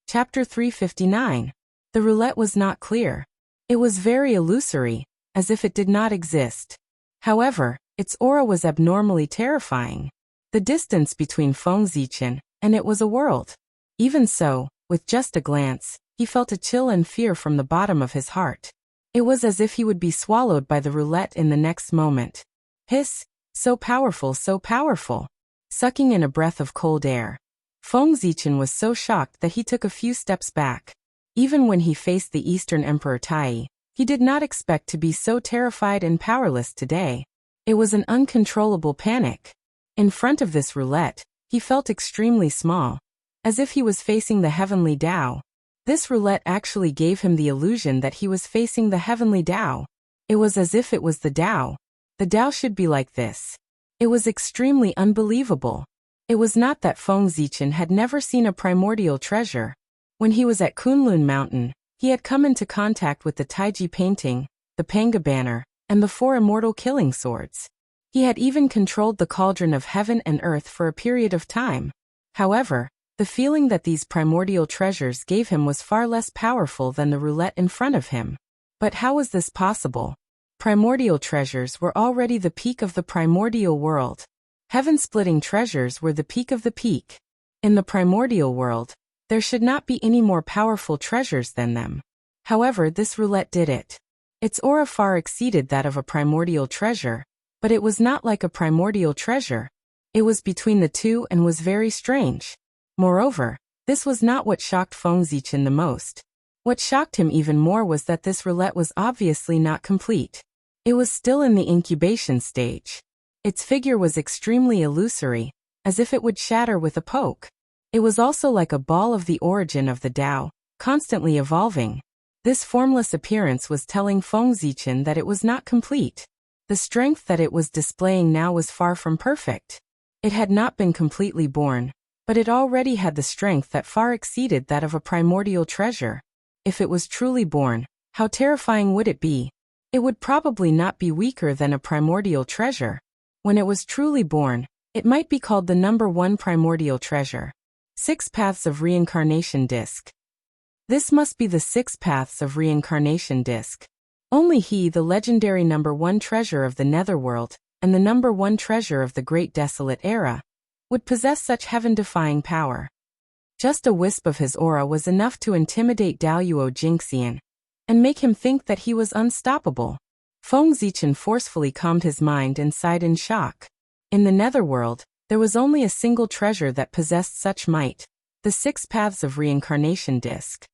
Chapter 359. The roulette was not clear. It was very illusory, as if it did not exist. However, its aura was abnormally terrifying. The distance between Feng Zichen and it was a world. Even so, with just a glance, he felt a chill and fear from the bottom of his heart. It was as if he would be swallowed by the roulette in the next moment. Hiss, so powerful, so powerful. Sucking in a breath of cold air, Feng Zichen was so shocked that he took a few steps back. Even when he faced the Eastern Emperor Tai, he did not expect to be so terrified and powerless today. It was an uncontrollable panic. In front of this roulette, he felt extremely small, as if he was facing the heavenly Tao. This roulette actually gave him the illusion that he was facing the heavenly Tao. It was as if it was the Tao. The Tao should be like this. It was extremely unbelievable. It was not that Feng Zichen had never seen a primordial treasure. When he was at Kunlun Mountain, he had come into contact with the Taiji painting, the Panga banner, and the 4 immortal killing swords. He had even controlled the cauldron of heaven and earth for a period of time. However, the feeling that these primordial treasures gave him was far less powerful than the roulette in front of him. But how was this possible? Primordial treasures were already the peak of the primordial world. Heaven-splitting treasures were the peak of the peak. In the primordial world, there should not be any more powerful treasures than them. However, this roulette did it. Its aura far exceeded that of a primordial treasure, but it was not like a primordial treasure. It was between the two and was very strange. Moreover, this was not what shocked Feng Zichen the most. What shocked him even more was that this roulette was obviously not complete. It was still in the incubation stage. Its figure was extremely illusory, as if it would shatter with a poke. It was also like a ball of the origin of the Tao, constantly evolving. This formless appearance was telling Feng Zichen that it was not complete. The strength that it was displaying now was far from perfect. It had not been completely born, but it already had the strength that far exceeded that of a primordial treasure. If it was truly born, how terrifying would it be? It would probably not be weaker than a primordial treasure. When it was truly born, it might be called the number 1 primordial treasure. 6 Paths of Reincarnation Disc. This must be the 6 Paths of Reincarnation Disc. Only he, the legendary number 1 treasure of the Netherworld, and the number 1 treasure of the Great Desolate Era, would possess such heaven-defying power. Just a wisp of his aura was enough to intimidate Daoyuo Jingxian, and make him think that he was unstoppable. Feng Zichen forcefully calmed his mind and sighed in shock. In the Netherworld, there was only a single treasure that possessed such might, the 6 Paths of Reincarnation Disc.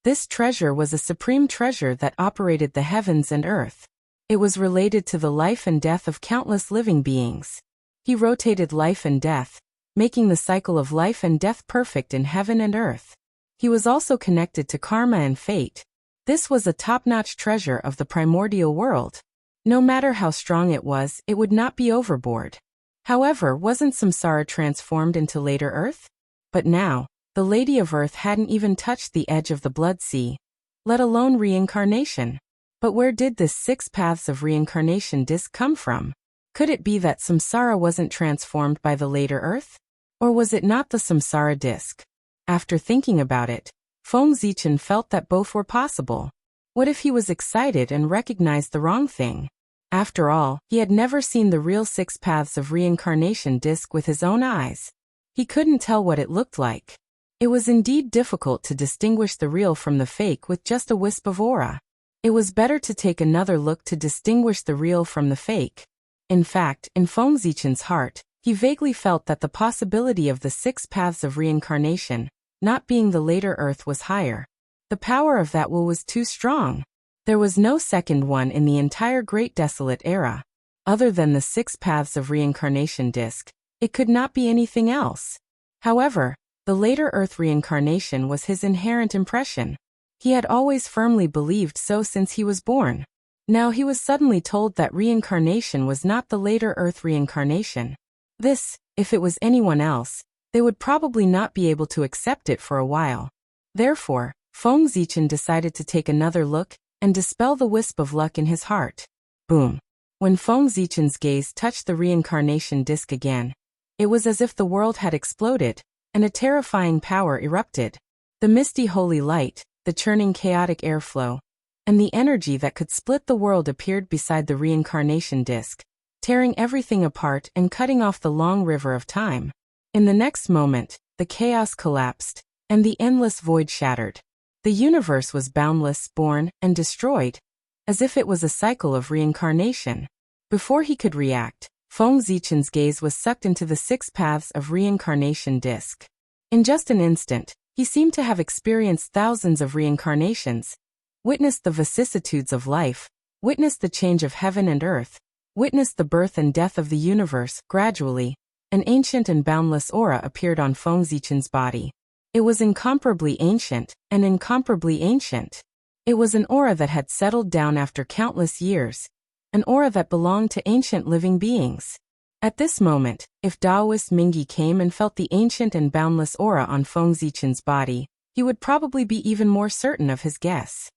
This treasure was a supreme treasure that operated the heavens and earth. It was related to the life and death of countless living beings. He rotated life and death, making the cycle of life and death perfect in heaven and earth. He was also connected to karma and fate. This was a top-notch treasure of the primordial world. No matter how strong it would not be overboard. However, wasn't Samsara transformed into later Earth? But now, the Lady of Earth hadn't even touched the edge of the blood sea, let alone reincarnation. But where did this 6 Paths of Reincarnation disc come from? Could it be that Samsara wasn't transformed by the later Earth? Or was it not the Samsara disc? After thinking about it, Feng Zichen felt that both were possible. What if he was excited and recognized the wrong thing? After all, he had never seen the real 6 Paths of Reincarnation disc with his own eyes. He couldn't tell what it looked like. It was indeed difficult to distinguish the real from the fake with just a wisp of aura. It was better to take another look to distinguish the real from the fake. In fact, in Feng Zichen's heart, he vaguely felt that the possibility of the 6 paths of reincarnation, not being the later Earth, was higher. The power of that will was too strong. There was no second one in the entire Great Desolate Era. Other than the 6 paths of reincarnation disc, it could not be anything else. However, the later Earth reincarnation was his inherent impression. He had always firmly believed so since he was born. Now he was suddenly told that reincarnation was not the later Earth reincarnation. This, if it was anyone else, they would probably not be able to accept it for a while. Therefore, Feng Zichen decided to take another look and dispel the wisp of luck in his heart. Boom. When Feng Zichen's gaze touched the reincarnation disc again, it was as if the world had exploded, and a terrifying power erupted. The misty holy light, the churning chaotic airflow, and the energy that could split the world appeared beside the reincarnation disc, tearing everything apart and cutting off the long river of time. In the next moment, the chaos collapsed, and the endless void shattered. The universe was boundless, born, and destroyed, as if it was a cycle of reincarnation. Before he could react, Feng Zichen's gaze was sucked into the 6 paths of reincarnation disc. In just an instant, he seemed to have experienced thousands of reincarnations, witnessed the vicissitudes of life, witnessed the change of heaven and earth, witnessed the birth and death of the universe. Gradually, an ancient and boundless aura appeared on Feng Zichen's body. It was incomparably ancient, and incomparably ancient. It was an aura that had settled down after countless years, an aura that belonged to ancient living beings. At this moment, if Taoist Mingyi came and felt the ancient and boundless aura on Feng Zichen's body, he would probably be even more certain of his guess.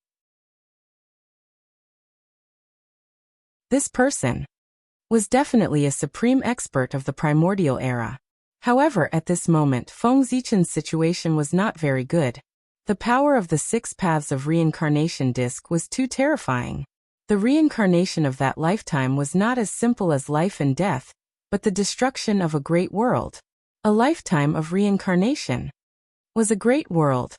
This person was definitely a supreme expert of the primordial era. However, at this moment, Feng Zichen's situation was not very good. The power of the 6 paths of reincarnation disc was too terrifying. The reincarnation of that lifetime was not as simple as life and death, but the destruction of a great world. A lifetime of reincarnation was a great world.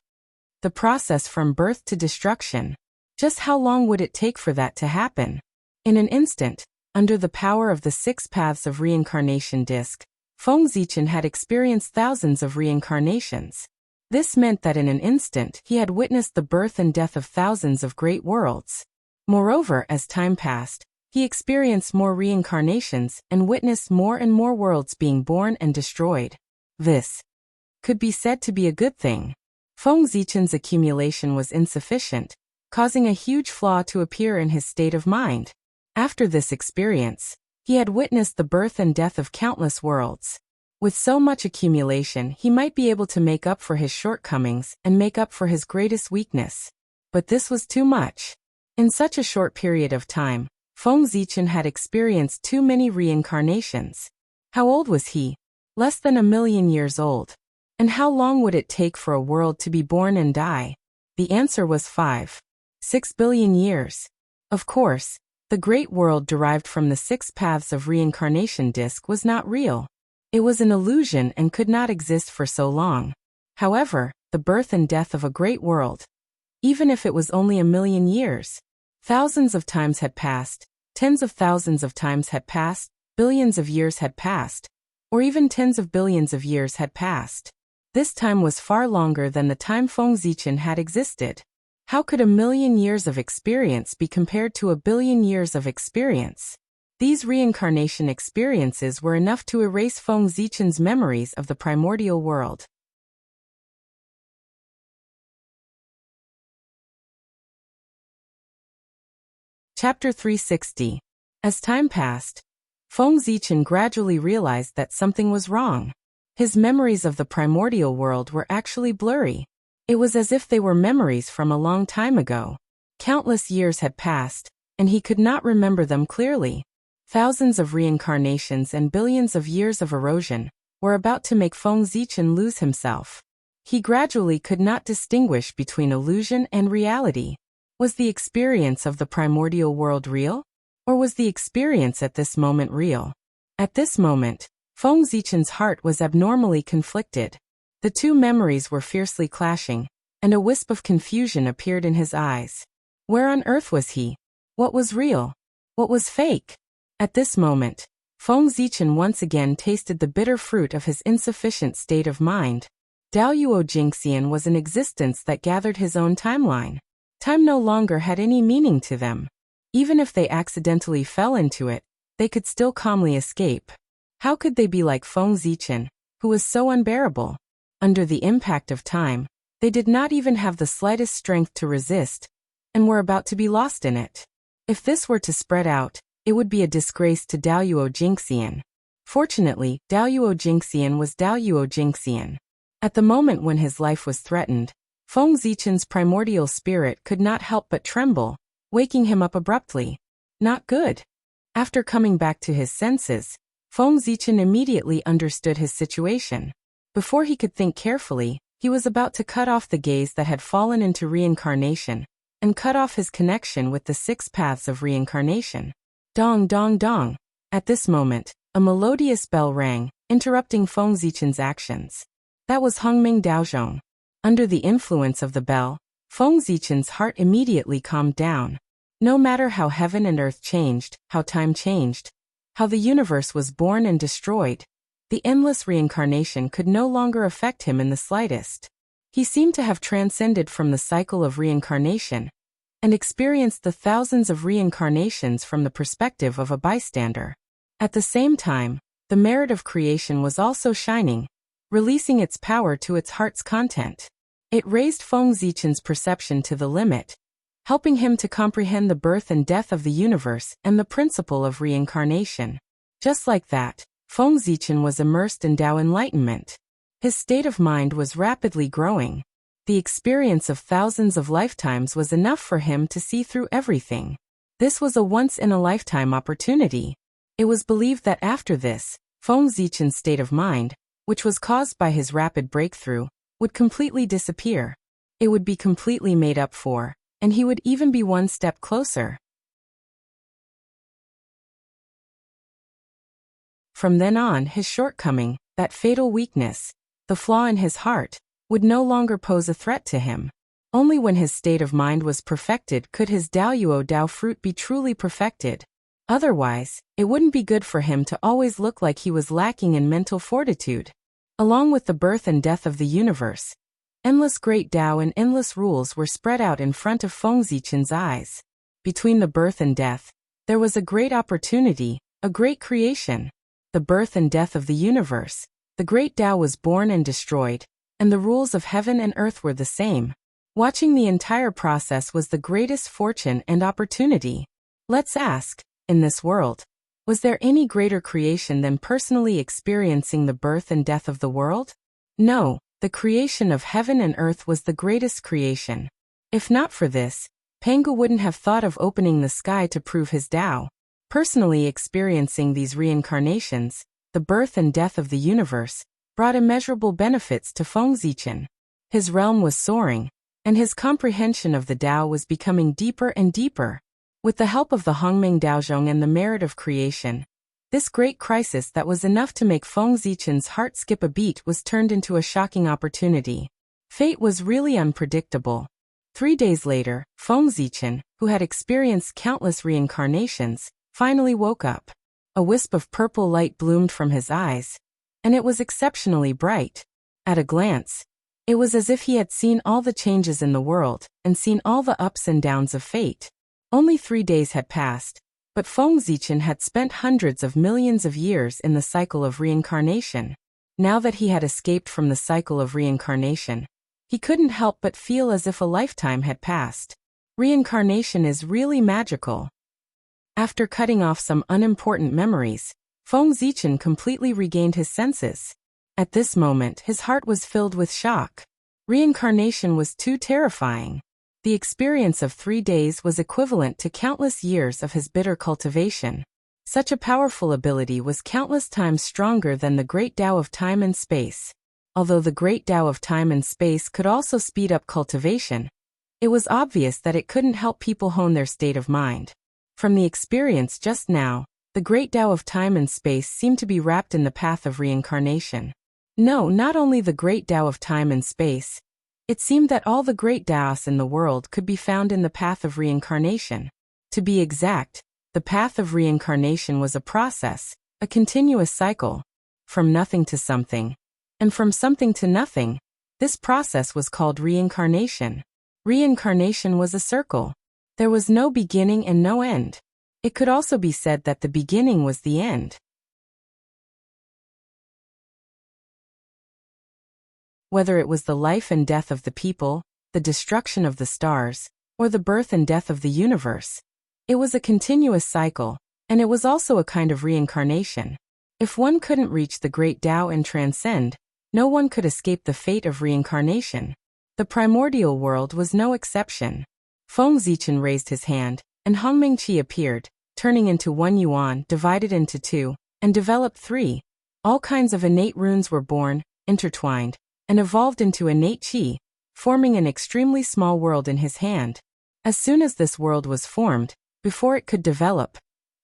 The process from birth to destruction. Just how long would it take for that to happen? In an instant, under the power of the 6 paths of reincarnation disc, Feng Zichen had experienced thousands of reincarnations. This meant that in an instant he had witnessed the birth and death of thousands of great worlds. Moreover, as time passed, he experienced more reincarnations and witnessed more and more worlds being born and destroyed. This could be said to be a good thing. Feng Zichen's accumulation was insufficient, causing a huge flaw to appear in his state of mind. After this experience, he had witnessed the birth and death of countless worlds. With so much accumulation, he might be able to make up for his shortcomings and make up for his greatest weakness. But this was too much. In such a short period of time, Feng Zichen had experienced too many reincarnations. How old was he? Less than 1,000,000 years old. And how long would it take for a world to be born and die? The answer was 5.6 billion years. Of course, the great world derived from the 6 paths of reincarnation disc was not real. It was an illusion and could not exist for so long. However, the birth and death of a great world, even if it was only 1,000,000 years, thousands of times had passed, tens of thousands of times had passed, billions of years had passed, or even tens of billions of years had passed. This time was far longer than the time Feng Zichen had existed. How could 1,000,000 years of experience be compared to 1,000,000,000 years of experience? These reincarnation experiences were enough to erase Feng Zichen's memories of the primordial world. Chapter 360. As time passed, Feng Zichen gradually realized that something was wrong. His memories of the primordial world were actually blurry. It was as if they were memories from a long time ago. Countless years had passed, and he could not remember them clearly. Thousands of reincarnations and billions of years of erosion were about to make Feng Zichen lose himself. He gradually could not distinguish between illusion and reality. Was the experience of the primordial world real? Or was the experience at this moment real? At this moment, Feng Zichen's heart was abnormally conflicted. The two memories were fiercely clashing, and a wisp of confusion appeared in his eyes. Where on earth was he? What was real? What was fake? At this moment, Feng Zichen once again tasted the bitter fruit of his insufficient state of mind. Daoyuo Jingxian was an existence that gathered his own timeline. Time no longer had any meaning to them. Even if they accidentally fell into it, they could still calmly escape. How could they be like Feng Zichen, who was so unbearable? Under the impact of time, they did not even have the slightest strength to resist, and were about to be lost in it. If this were to spread out, it would be a disgrace to Daoyuo Jingxian. Fortunately, Daoyuo Jingxian was Daoyuo Jingxian. At the moment when his life was threatened, Feng Zichen's primordial spirit could not help but tremble, waking him up abruptly. Not good. After coming back to his senses, Feng Zichen immediately understood his situation. Before he could think carefully, he was about to cut off the gaze that had fallen into reincarnation, and cut off his connection with the 6 paths of reincarnation. Dong dong dong. At this moment, a melodious bell rang, interrupting Feng Zichen's actions. That was Hongming Daozhong. Under the influence of the bell, Feng Zichen's heart immediately calmed down. No matter how heaven and earth changed, how time changed, how the universe was born and destroyed, the endless reincarnation could no longer affect him in the slightest. He seemed to have transcended from the cycle of reincarnation, and experienced the thousands of reincarnations from the perspective of a bystander. At the same time, the merit of creation was also shining, releasing its power to its heart's content. It raised Feng Zichen's perception to the limit, helping him to comprehend the birth and death of the universe and the principle of reincarnation. Just like that, Feng Zichen was immersed in Tao enlightenment. His state of mind was rapidly growing. The experience of thousands of lifetimes was enough for him to see through everything. This was a once-in-a-lifetime opportunity. It was believed that after this, Feng Zichen's state of mind, which was caused by his rapid breakthrough, would completely disappear. It would be completely made up for, and he would even be one step closer. From then on, his shortcoming, that fatal weakness, the flaw in his heart, would no longer pose a threat to him. Only when his state of mind was perfected could his Daoyuo Dao fruit be truly perfected. Otherwise, it wouldn't be good for him to always look like he was lacking in mental fortitude. Along with the birth and death of the universe, endless great Tao and endless rules were spread out in front of Feng Zichen's eyes. Between the birth and death, there was a great opportunity, a great creation. The birth and death of the universe, the great Tao was born and destroyed, and the rules of heaven and earth were the same. Watching the entire process was the greatest fortune and opportunity. Let's ask, in this world, was there any greater creation than personally experiencing the birth and death of the world? No, the creation of heaven and earth was the greatest creation. If not for this, Pangu wouldn't have thought of opening the sky to prove his Tao. Personally experiencing these reincarnations, the birth and death of the universe, brought immeasurable benefits to Feng Zichen. His realm was soaring, and his comprehension of the Tao was becoming deeper and deeper. With the help of the Hongming Daozhong and the merit of creation, this great crisis that was enough to make Feng Zichen's heart skip a beat was turned into a shocking opportunity. Fate was really unpredictable. 3 days later, Feng Zichen, who had experienced countless reincarnations, finally woke up. A wisp of purple light bloomed from his eyes, and it was exceptionally bright. At a glance, it was as if he had seen all the changes in the world, and seen all the ups and downs of fate. Only 3 days had passed, but Feng Zichen had spent hundreds of millions of years in the cycle of reincarnation. Now that he had escaped from the cycle of reincarnation, he couldn't help but feel as if a lifetime had passed. Reincarnation is really magical. After cutting off some unimportant memories, Feng Zichen completely regained his senses. At this moment, his heart was filled with shock. Reincarnation was too terrifying. The experience of 3 days was equivalent to countless years of his bitter cultivation. Such a powerful ability was countless times stronger than the great Tao of time and space. Although the great Tao of time and space could also speed up cultivation, it was obvious that it couldn't help people hone their state of mind. From the experience just now, the great Tao of time and space seemed to be wrapped in the path of reincarnation. No, not only the great Tao of time and space, It seemed that all the great Taoists in the world could be found in the path of reincarnation. To be exact, the path of reincarnation was a process, a continuous cycle, from nothing to something, and from something to nothing. This process was called reincarnation. Reincarnation was a circle. There was no beginning and no end. It could also be said that the beginning was the end. Whether it was the life and death of the people, the destruction of the stars, or the birth and death of the universe, it was a continuous cycle, and it was also a kind of reincarnation. If one couldn't reach the great Tao and transcend, no one could escape the fate of reincarnation. The primordial world was no exception. Feng Zichen raised his hand, and Hongming Qi appeared, turning into one yuan, divided into two, and developed three. All kinds of innate runes were born, intertwined, and evolved into innate qi, forming an extremely small world in his hand. As soon as this world was formed, before it could develop,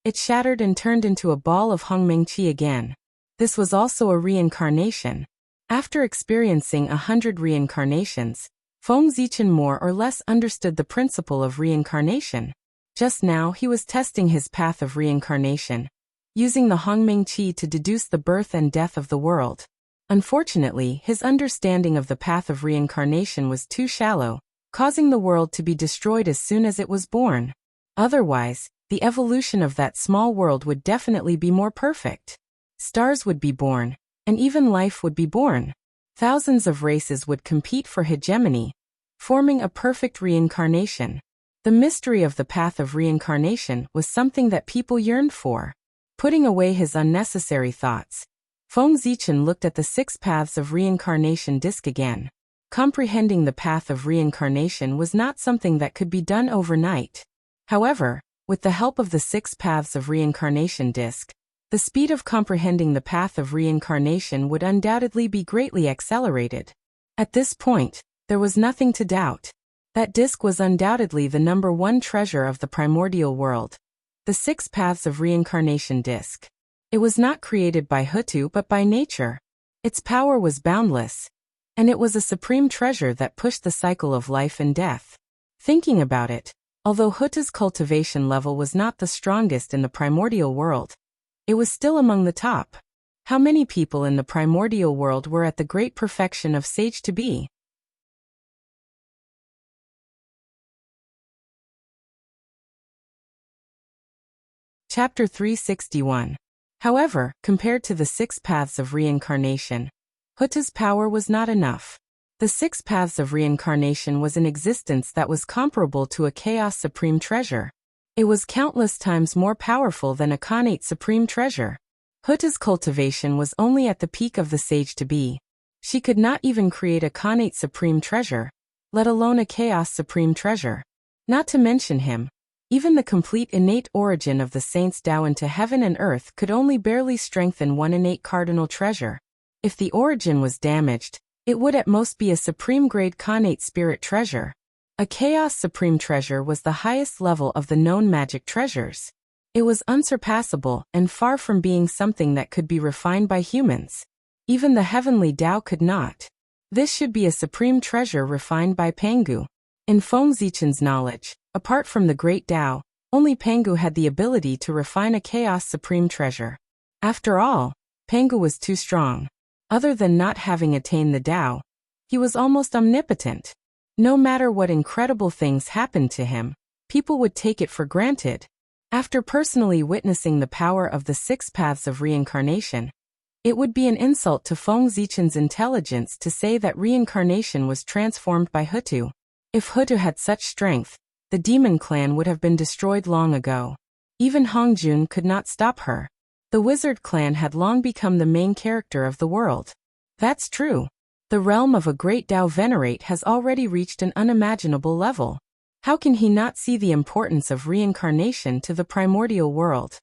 it shattered and turned into a ball of Hongming Qi again. This was also a reincarnation. After experiencing 100 reincarnations, Feng Zichen more or less understood the principle of reincarnation. Just now he was testing his path of reincarnation, using the Hongming Qi to deduce the birth and death of the world. Unfortunately, his understanding of the path of reincarnation was too shallow, causing the world to be destroyed as soon as it was born. Otherwise, the evolution of that small world would definitely be more perfect. Stars would be born, and even life would be born. Thousands of races would compete for hegemony, forming a perfect reincarnation. The mystery of the path of reincarnation was something that people yearned for. Putting away his unnecessary thoughts, Feng Zichen looked at the 6 paths of reincarnation disc again. Comprehending the path of reincarnation was not something that could be done overnight. However, with the help of the 6 paths of reincarnation disc, the speed of comprehending the path of reincarnation would undoubtedly be greatly accelerated. At this point, there was nothing to doubt. That disc was undoubtedly the #1 treasure of the primordial world. The 6 paths of reincarnation disc. It was not created by Hutu but by nature. Its power was boundless, and it was a supreme treasure that pushed the cycle of life and death. Thinking about it, although Hutu's cultivation level was not the strongest in the primordial world, it was still among the top. How many people in the primordial world were at the great perfection of sage to be? Chapter 361. However, compared to the 6 paths of reincarnation, Hutu's power was not enough. The 6 paths of reincarnation was an existence that was comparable to a chaos supreme treasure. It was countless times more powerful than a Khanate supreme treasure. Hutu's cultivation was only at the peak of the sage to be. She could not even create a Khanate supreme treasure, let alone a chaos supreme treasure. Not to mention him, even the complete innate origin of the saints Tao into heaven and earth could only barely strengthen one innate cardinal treasure. If the origin was damaged, it would at most be a supreme grade Khanate spirit treasure. A chaos supreme treasure was the highest level of the known magic treasures. It was unsurpassable and far from being something that could be refined by humans. Even the heavenly Tao could not. This should be a supreme treasure refined by Pangu. In Feng Zichen's knowledge, apart from the great Tao, only Pangu had the ability to refine a chaos supreme treasure. After all, Pangu was too strong. Other than not having attained the Tao, he was almost omnipotent. No matter what incredible things happened to him, people would take it for granted. After personally witnessing the power of the 6 paths of reincarnation, it would be an insult to Feng Zichen's intelligence to say that reincarnation was transformed by Hutu. If Hutu had such strength, the demon clan would have been destroyed long ago. Even Hongjun could not stop her. The wizard clan had long become the main character of the world. That's true. The realm of a great Tao venerate has already reached an unimaginable level. How can he not see the importance of reincarnation to the primordial world?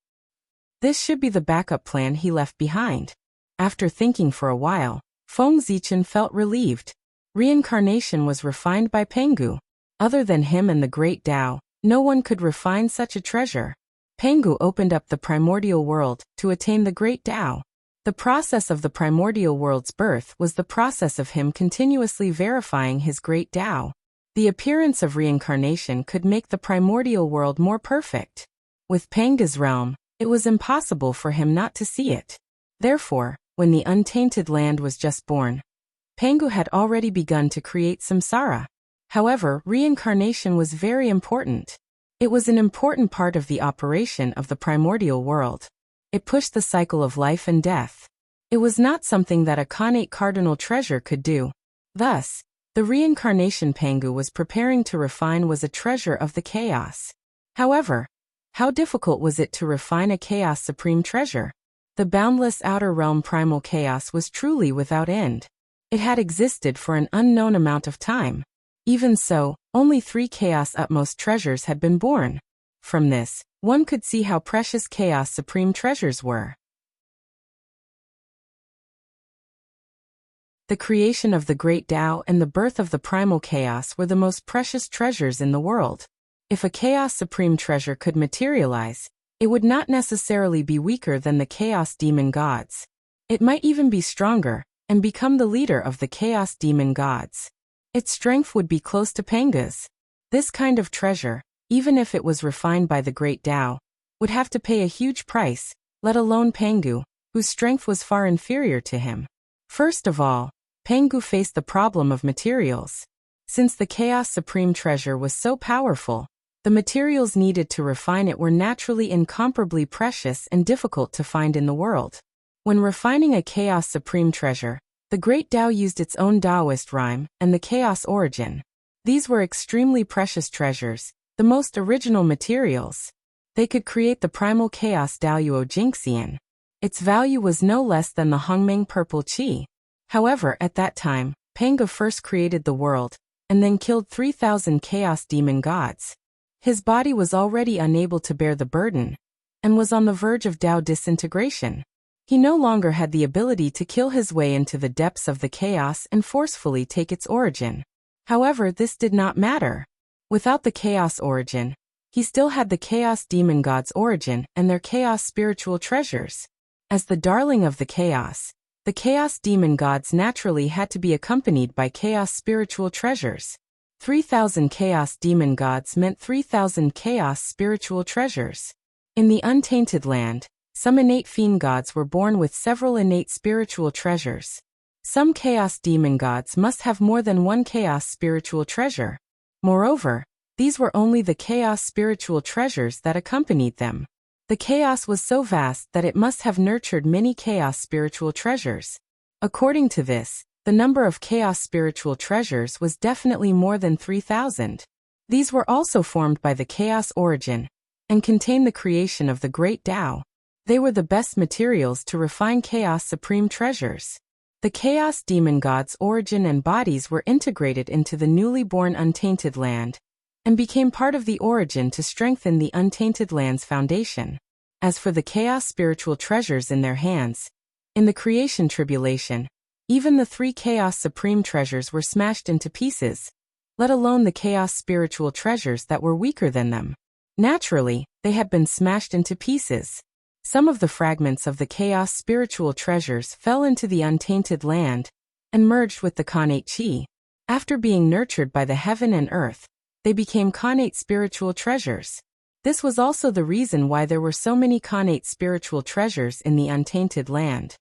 This should be the backup plan he left behind. After thinking for a while, Feng Zichen felt relieved. Reincarnation was refined by Pangu. Other than him and the great Tao, no one could refine such a treasure. Pangu opened up the primordial world to attain the great Tao. The process of the primordial world's birth was the process of him continuously verifying his great Tao. The appearance of reincarnation could make the primordial world more perfect. With Panga's realm, it was impossible for him not to see it. Therefore, when the untainted land was just born, Pangu had already begun to create samsara. However, reincarnation was very important. It was an important part of the operation of the primordial world. It pushed the cycle of life and death. It was not something that a connate cardinal treasure could do. Thus, the reincarnation Pangu was preparing to refine was a treasure of the chaos. However, how difficult was it to refine a chaos supreme treasure? The boundless outer realm primal chaos was truly without end. It had existed for an unknown amount of time. Even so, only 3 chaos utmost treasures had been born. From this, one could see how precious chaos supreme treasures were. The creation of the great Tao and the birth of the primal chaos were the most precious treasures in the world. If a chaos supreme treasure could materialize, it would not necessarily be weaker than the chaos demon gods. It might even be stronger, and become the leader of the chaos demon gods. Its strength would be close to Panga's. This kind of treasure, even if it was refined by the great Tao, would have to pay a huge price, let alone Pangu, whose strength was far inferior to him. First of all, Pangu faced the problem of materials. Since the Chaos Supreme treasure was so powerful, the materials needed to refine it were naturally incomparably precious and difficult to find in the world. When refining a Chaos Supreme treasure, the Great Tao used its own Taoist rhyme and the Chaos origin. These were extremely precious treasures, the most original materials. They could create the primal Chaos Daoyuo Jinxian. Its value was no less than the Hongmeng Purple Qi. However, at that time, Panga first created the world, and then killed 3,000 Chaos Demon gods. His body was already unable to bear the burden, and was on the verge of Tao disintegration. He no longer had the ability to kill his way into the depths of the chaos and forcefully take its origin. However, this did not matter. Without the chaos origin, he still had the chaos demon gods' origin and their chaos spiritual treasures. As the darling of the chaos demon gods naturally had to be accompanied by chaos spiritual treasures. 3,000 chaos demon gods meant 3,000 chaos spiritual treasures. In the untainted land, some innate fiend gods were born with several innate spiritual treasures. Some chaos demon gods must have more than one chaos spiritual treasure. Moreover, these were only the chaos spiritual treasures that accompanied them. The chaos was so vast that it must have nurtured many chaos spiritual treasures. According to this, the number of chaos spiritual treasures was definitely more than 3,000. These were also formed by the chaos origin, and contain the creation of the great Tao. They were the best materials to refine chaos supreme treasures. The chaos demon gods' origin and bodies were integrated into the newly born untainted land, and became part of the origin to strengthen the untainted land's foundation. As for the chaos spiritual treasures in their hands, in the creation tribulation, even the 3 chaos supreme treasures were smashed into pieces, let alone the chaos spiritual treasures that were weaker than them. Naturally, they had been smashed into pieces. Some of the fragments of the chaos spiritual treasures fell into the untainted land and merged with the connate qi. After being nurtured by the heaven and earth, they became connate spiritual treasures. This was also the reason why there were so many connate spiritual treasures in the untainted land.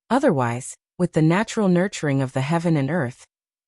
Otherwise, with the natural nurturing of the heaven and earth,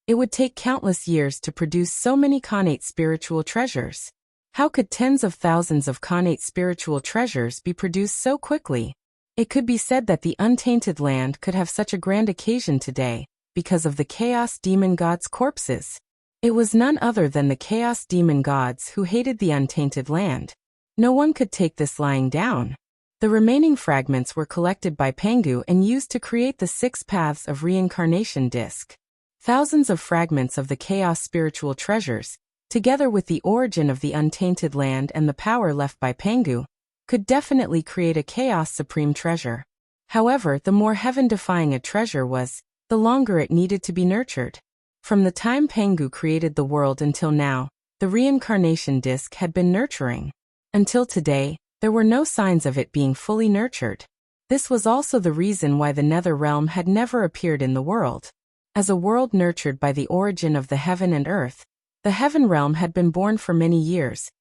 it would take countless years to produce so many connate spiritual treasures. How could tens of thousands of connate spiritual treasures be produced so quickly? It could be said that the untainted land could have such a grand occasion today, because of the chaos demon gods' corpses. It was none other than the chaos demon gods who hated the untainted land. No one could take this lying down. The remaining fragments were collected by Pangu and used to create the 6 paths of reincarnation disc. Thousands of fragments of the chaos spiritual treasures, together with the origin of the untainted land and the power left by Pangu, could definitely create a chaos supreme treasure. However, the more heaven-defying a treasure was, the longer it needed to be nurtured. From the time Pangu created the world until now, the reincarnation disc had been nurturing. Until today, There were no signs of it being fully nurtured. This was also the reason why the nether realm had never appeared in the world. As a world nurtured by the origin of the heaven and earth, the heaven realm had been born for many years,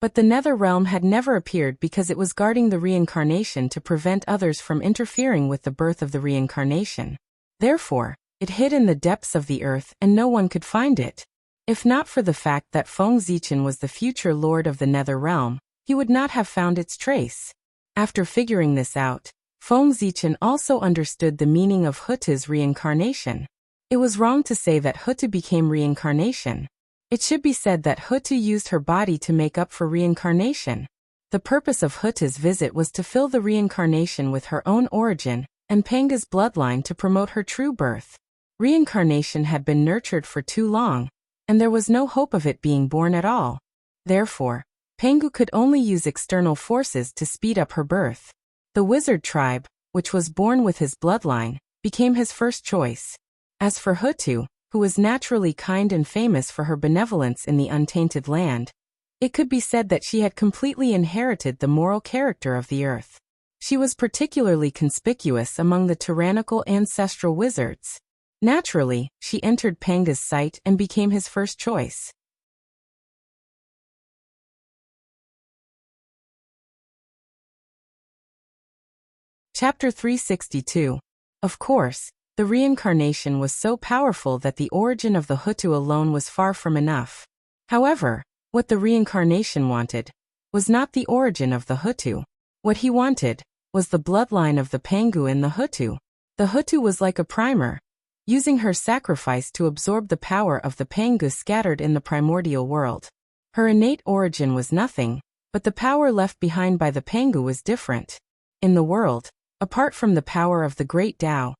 but the nether realm had never appeared because it was guarding the reincarnation to prevent others from interfering with the birth of the reincarnation. Therefore, it hid in the depths of the earth and no one could find it. If not for the fact that Feng Zichen was the future lord of the nether realm, he would not have found its trace. After figuring this out, Feng Zichen also understood the meaning of Hutu's reincarnation. It was wrong to say that Hutu became reincarnation. It should be said that Hutu used her body to make up for reincarnation. The purpose of Hutu's visit was to fill the reincarnation with her own origin and Panga's bloodline to promote her true birth. Reincarnation had been nurtured for too long, and there was no hope of it being born at all. Therefore, Pangu could only use external forces to speed up her birth. The wizard tribe, which was born with his bloodline, became his first choice. As for Hutu, who was naturally kind and famous for her benevolence in the untainted land, it could be said that she had completely inherited the moral character of the earth. She was particularly conspicuous among the tyrannical ancestral wizards. Naturally, she entered Panga's sight and became his first choice. Chapter 362. Of course, the reincarnation was so powerful that the origin of the Hutu alone was far from enough. However, what the reincarnation wanted was not the origin of the Hutu. What he wanted was the bloodline of the Pangu and the Hutu. The Hutu was like a primer, using her sacrifice to absorb the power of the Pangu scattered in the primordial world. Her innate origin was nothing, but the power left behind by the Pangu was different. In the world, apart from the power of the great Tao,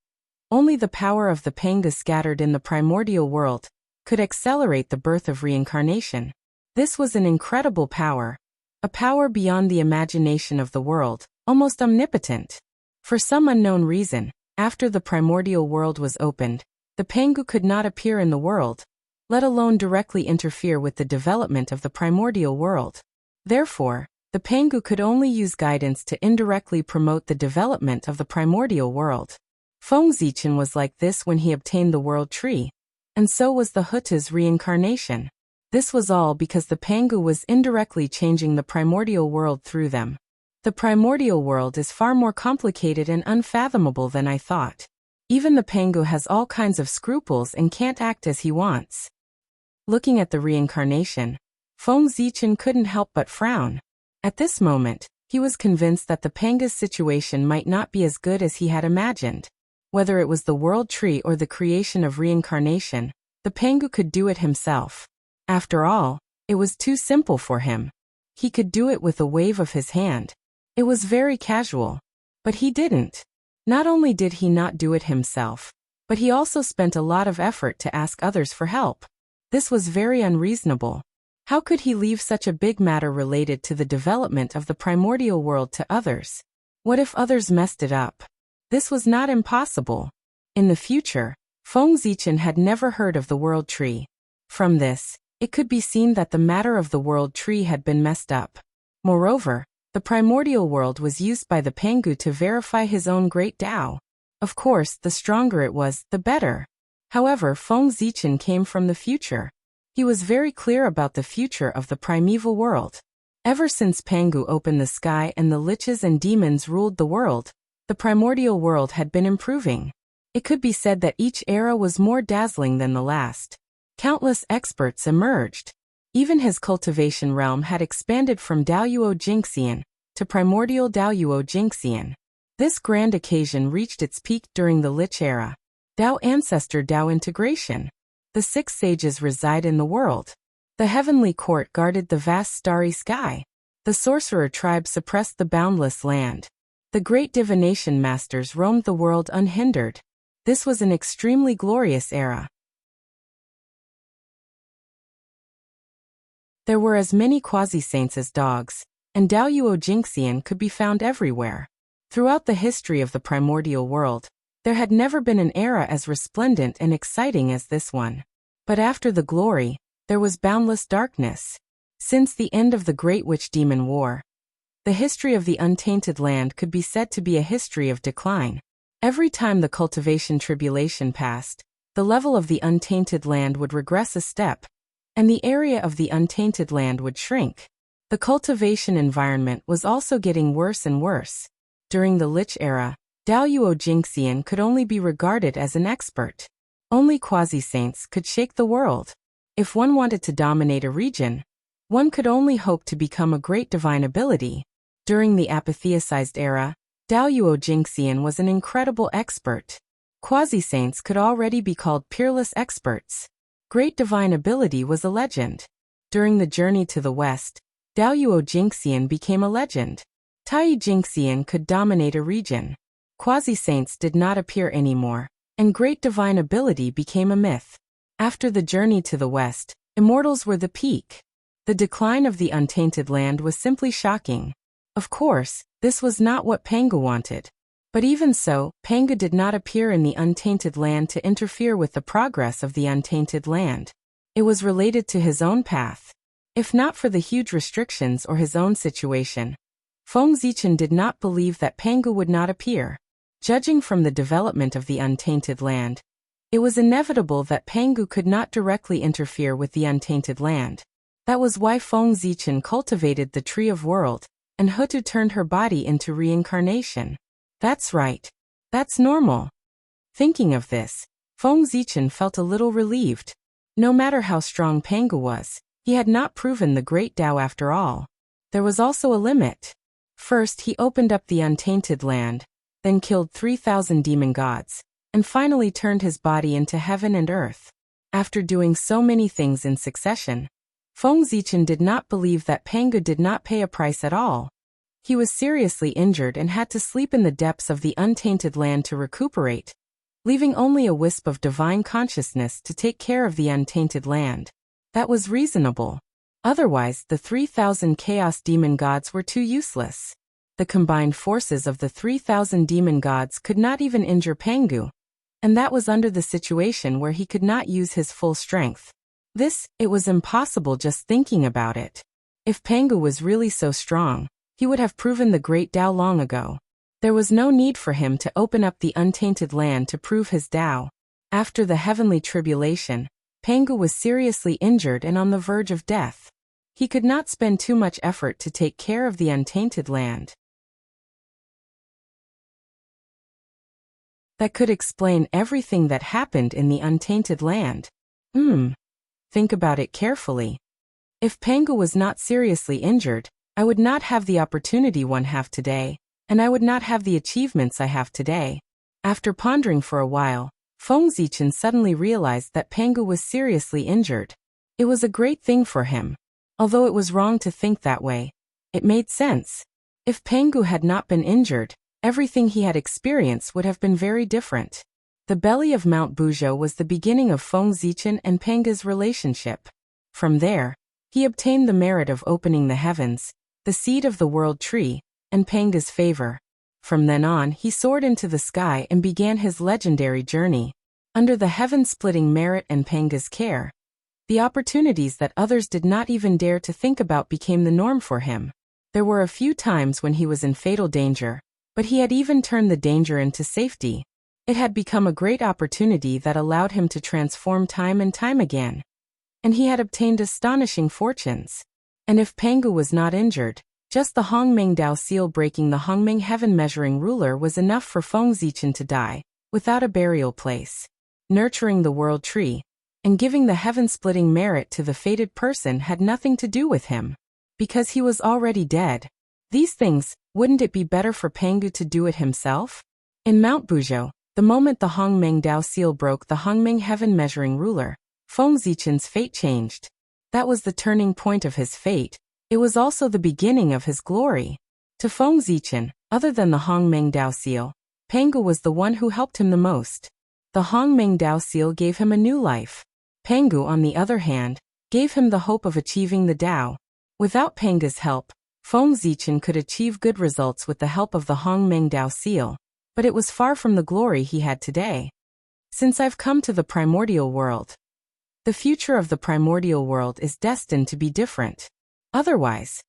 only the power of the Pangu scattered in the primordial world could accelerate the birth of reincarnation. This was an incredible power, a power beyond the imagination of the world, almost omnipotent. For some unknown reason, after the primordial world was opened, the Pangu could not appear in the world, let alone directly interfere with the development of the primordial world. Therefore, the Pangu could only use guidance to indirectly promote the development of the primordial world. Feng Zichen was like this when he obtained the world tree, and so was the Hutu's reincarnation. This was all because the Pangu was indirectly changing the primordial world through them. The primordial world is far more complicated and unfathomable than I thought. Even the Pangu has all kinds of scruples and can't act as he wants. Looking at the reincarnation, Feng Zichen couldn't help but frown. At this moment, he was convinced that the Panga's situation might not be as good as he had imagined. Whether it was the world tree or the creation of reincarnation, the Pangu could do it himself. After all, it was too simple for him. He could do it with a wave of his hand. It was very casual. But he didn't. Not only did he not do it himself, but he also spent a lot of effort to ask others for help. This was very unreasonable. How could he leave such a big matter related to the development of the primordial world to others? What if others messed it up? This was not impossible. In the future, Feng Zichen had never heard of the world tree. From this, it could be seen that the matter of the world tree had been messed up. Moreover, the primordial world was used by the Pangu to verify his own great Tao. Of course, the stronger it was, the better. However, Feng Zichen came from the future. He was very clear about the future of the primeval world. Ever since Pangu opened the sky and the liches and demons ruled the world, the primordial world had been improving. It could be said that each era was more dazzling than the last. Countless experts emerged. Even his cultivation realm had expanded from Daoyuo Jingxian to primordial Daoyuo Jingxian. This grand occasion reached its peak during the Lich era. Dao ancestor Dao integration. The 6 sages reside in the world. The heavenly court guarded the vast starry sky. The sorcerer tribe suppressed the boundless land. The great divination masters roamed the world unhindered. This was an extremely glorious era. There were as many quasi-saints as dogs, and Daoyuo Jingxian could be found everywhere. Throughout the history of the primordial world, there had never been an era as resplendent and exciting as this one. But after the glory, there was boundless darkness. Since the end of the Great Witch Demon War, The history of the untainted land could be said to be a history of decline. Every time the cultivation tribulation passed, the level of the untainted land would regress a step, and the area of the untainted land would shrink. The cultivation environment was also getting worse and worse. During the Lich era, Daoyuo Jingxian could only be regarded as an expert. Only quasi-saints could shake the world. If one wanted to dominate a region, one could only hope to become a great divine ability. During the apatheicized era, Daoyuo Jingxian was an incredible expert. Quasi-saints could already be called peerless experts. Great divine ability was a legend. During the journey to the west, Daoyuo Jingxian became a legend. Tai Jingxian could dominate a region. Quasi-saints did not appear anymore, and great divine ability became a myth. After the journey to the west, immortals were the peak. The decline of the untainted land was simply shocking. Of course, this was not what Pangu wanted. But even so, Pangu did not appear in the untainted land to interfere with the progress of the untainted land. It was related to his own path. If not for the huge restrictions or his own situation, Feng Zichen did not believe that Pangu would not appear. Judging from the development of the untainted land, it was inevitable that Pangu could not directly interfere with the untainted land. That was why Feng Zichen cultivated the Tree of World, and Hutu turned her body into reincarnation. That's right. That's normal. Thinking of this, Feng Zichen felt a little relieved. No matter how strong Pangu was, he had not proven the great Tao after all. There was also a limit. First he opened up the untainted land, then killed 3,000 demon gods, and finally turned his body into heaven and earth. After doing so many things in succession, Feng Zichen did not believe that Pangu did not pay a price at all. He was seriously injured and had to sleep in the depths of the untainted land to recuperate, leaving only a wisp of divine consciousness to take care of the untainted land. That was reasonable. Otherwise, the 3,000 chaos demon gods were too useless. The combined forces of the 3,000 demon gods could not even injure Pangu, and that was under the situation where he could not use his full strength. It was impossible just thinking about it. If Pangu was really so strong, he would have proven the great Tao long ago. There was no need for him to open up the untainted land to prove his Tao. After the heavenly tribulation, Pangu was seriously injured and on the verge of death. He could not spend too much effort to take care of the untainted land. That could explain everything that happened in the untainted land. Think about it carefully. If Pangu was not seriously injured, I would not have the opportunity one have today, and I would not have the achievements I have today. After pondering for a while, Feng Zichen suddenly realized that Pangu was seriously injured. It was a great thing for him. Although it was wrong to think that way, it made sense. If Pangu had not been injured, everything he had experienced would have been very different. The belly of Mount Buzhou was the beginning of Feng Zichen and Pangu's relationship. From there, he obtained the merit of opening the heavens, the seed of the world tree, and Pangu's favor. From then on, he soared into the sky and began his legendary journey. Under the heaven-splitting merit and Pangu's care, the opportunities that others did not even dare to think about became the norm for him. There were a few times when he was in fatal danger, but he had even turned the danger into safety. It had become a great opportunity that allowed him to transform time and time again. And he had obtained astonishing fortunes. And if Pangu was not injured, just the Hongmeng Dao seal breaking the Hongmeng heaven measuring ruler was enough for Feng Zichen to die, without a burial place. Nurturing the world tree, and giving the heaven-splitting merit to the fated person had nothing to do with him. Because he was already dead. These things, wouldn't it be better for Pangu to do it himself? In Mount Buzhou, the moment the Hongmeng Dao seal broke the Hongmeng heaven measuring ruler, Feng Zichen's fate changed. That was the turning point of his fate. It was also the beginning of his glory. To Feng Zichen, other than the Hongmeng Dao seal, Pangu was the one who helped him the most. The Hongmeng Dao seal gave him a new life. Pangu, on the other hand, gave him the hope of achieving the Tao. Without Pangu's help, Feng Zichen could achieve good results with the help of the Hongmeng Dao seal, but it was far from the glory he had today. Since I've come to the primordial world, the future of the primordial world is destined to be different. Otherwise,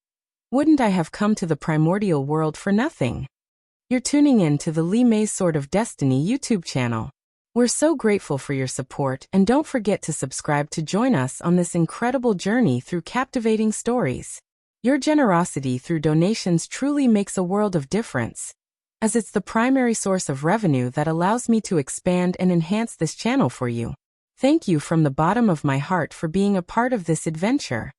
Wouldn't I have come to the primordial world for nothing? You're tuning in to the Lee May's Sword of Destiny YouTube channel. We're so grateful for your support, and don't forget to subscribe to join us on this incredible journey through captivating stories. Your generosity through donations truly makes a world of difference, as it's the primary source of revenue that allows me to expand and enhance this channel for you. Thank you from the bottom of my heart for being a part of this adventure.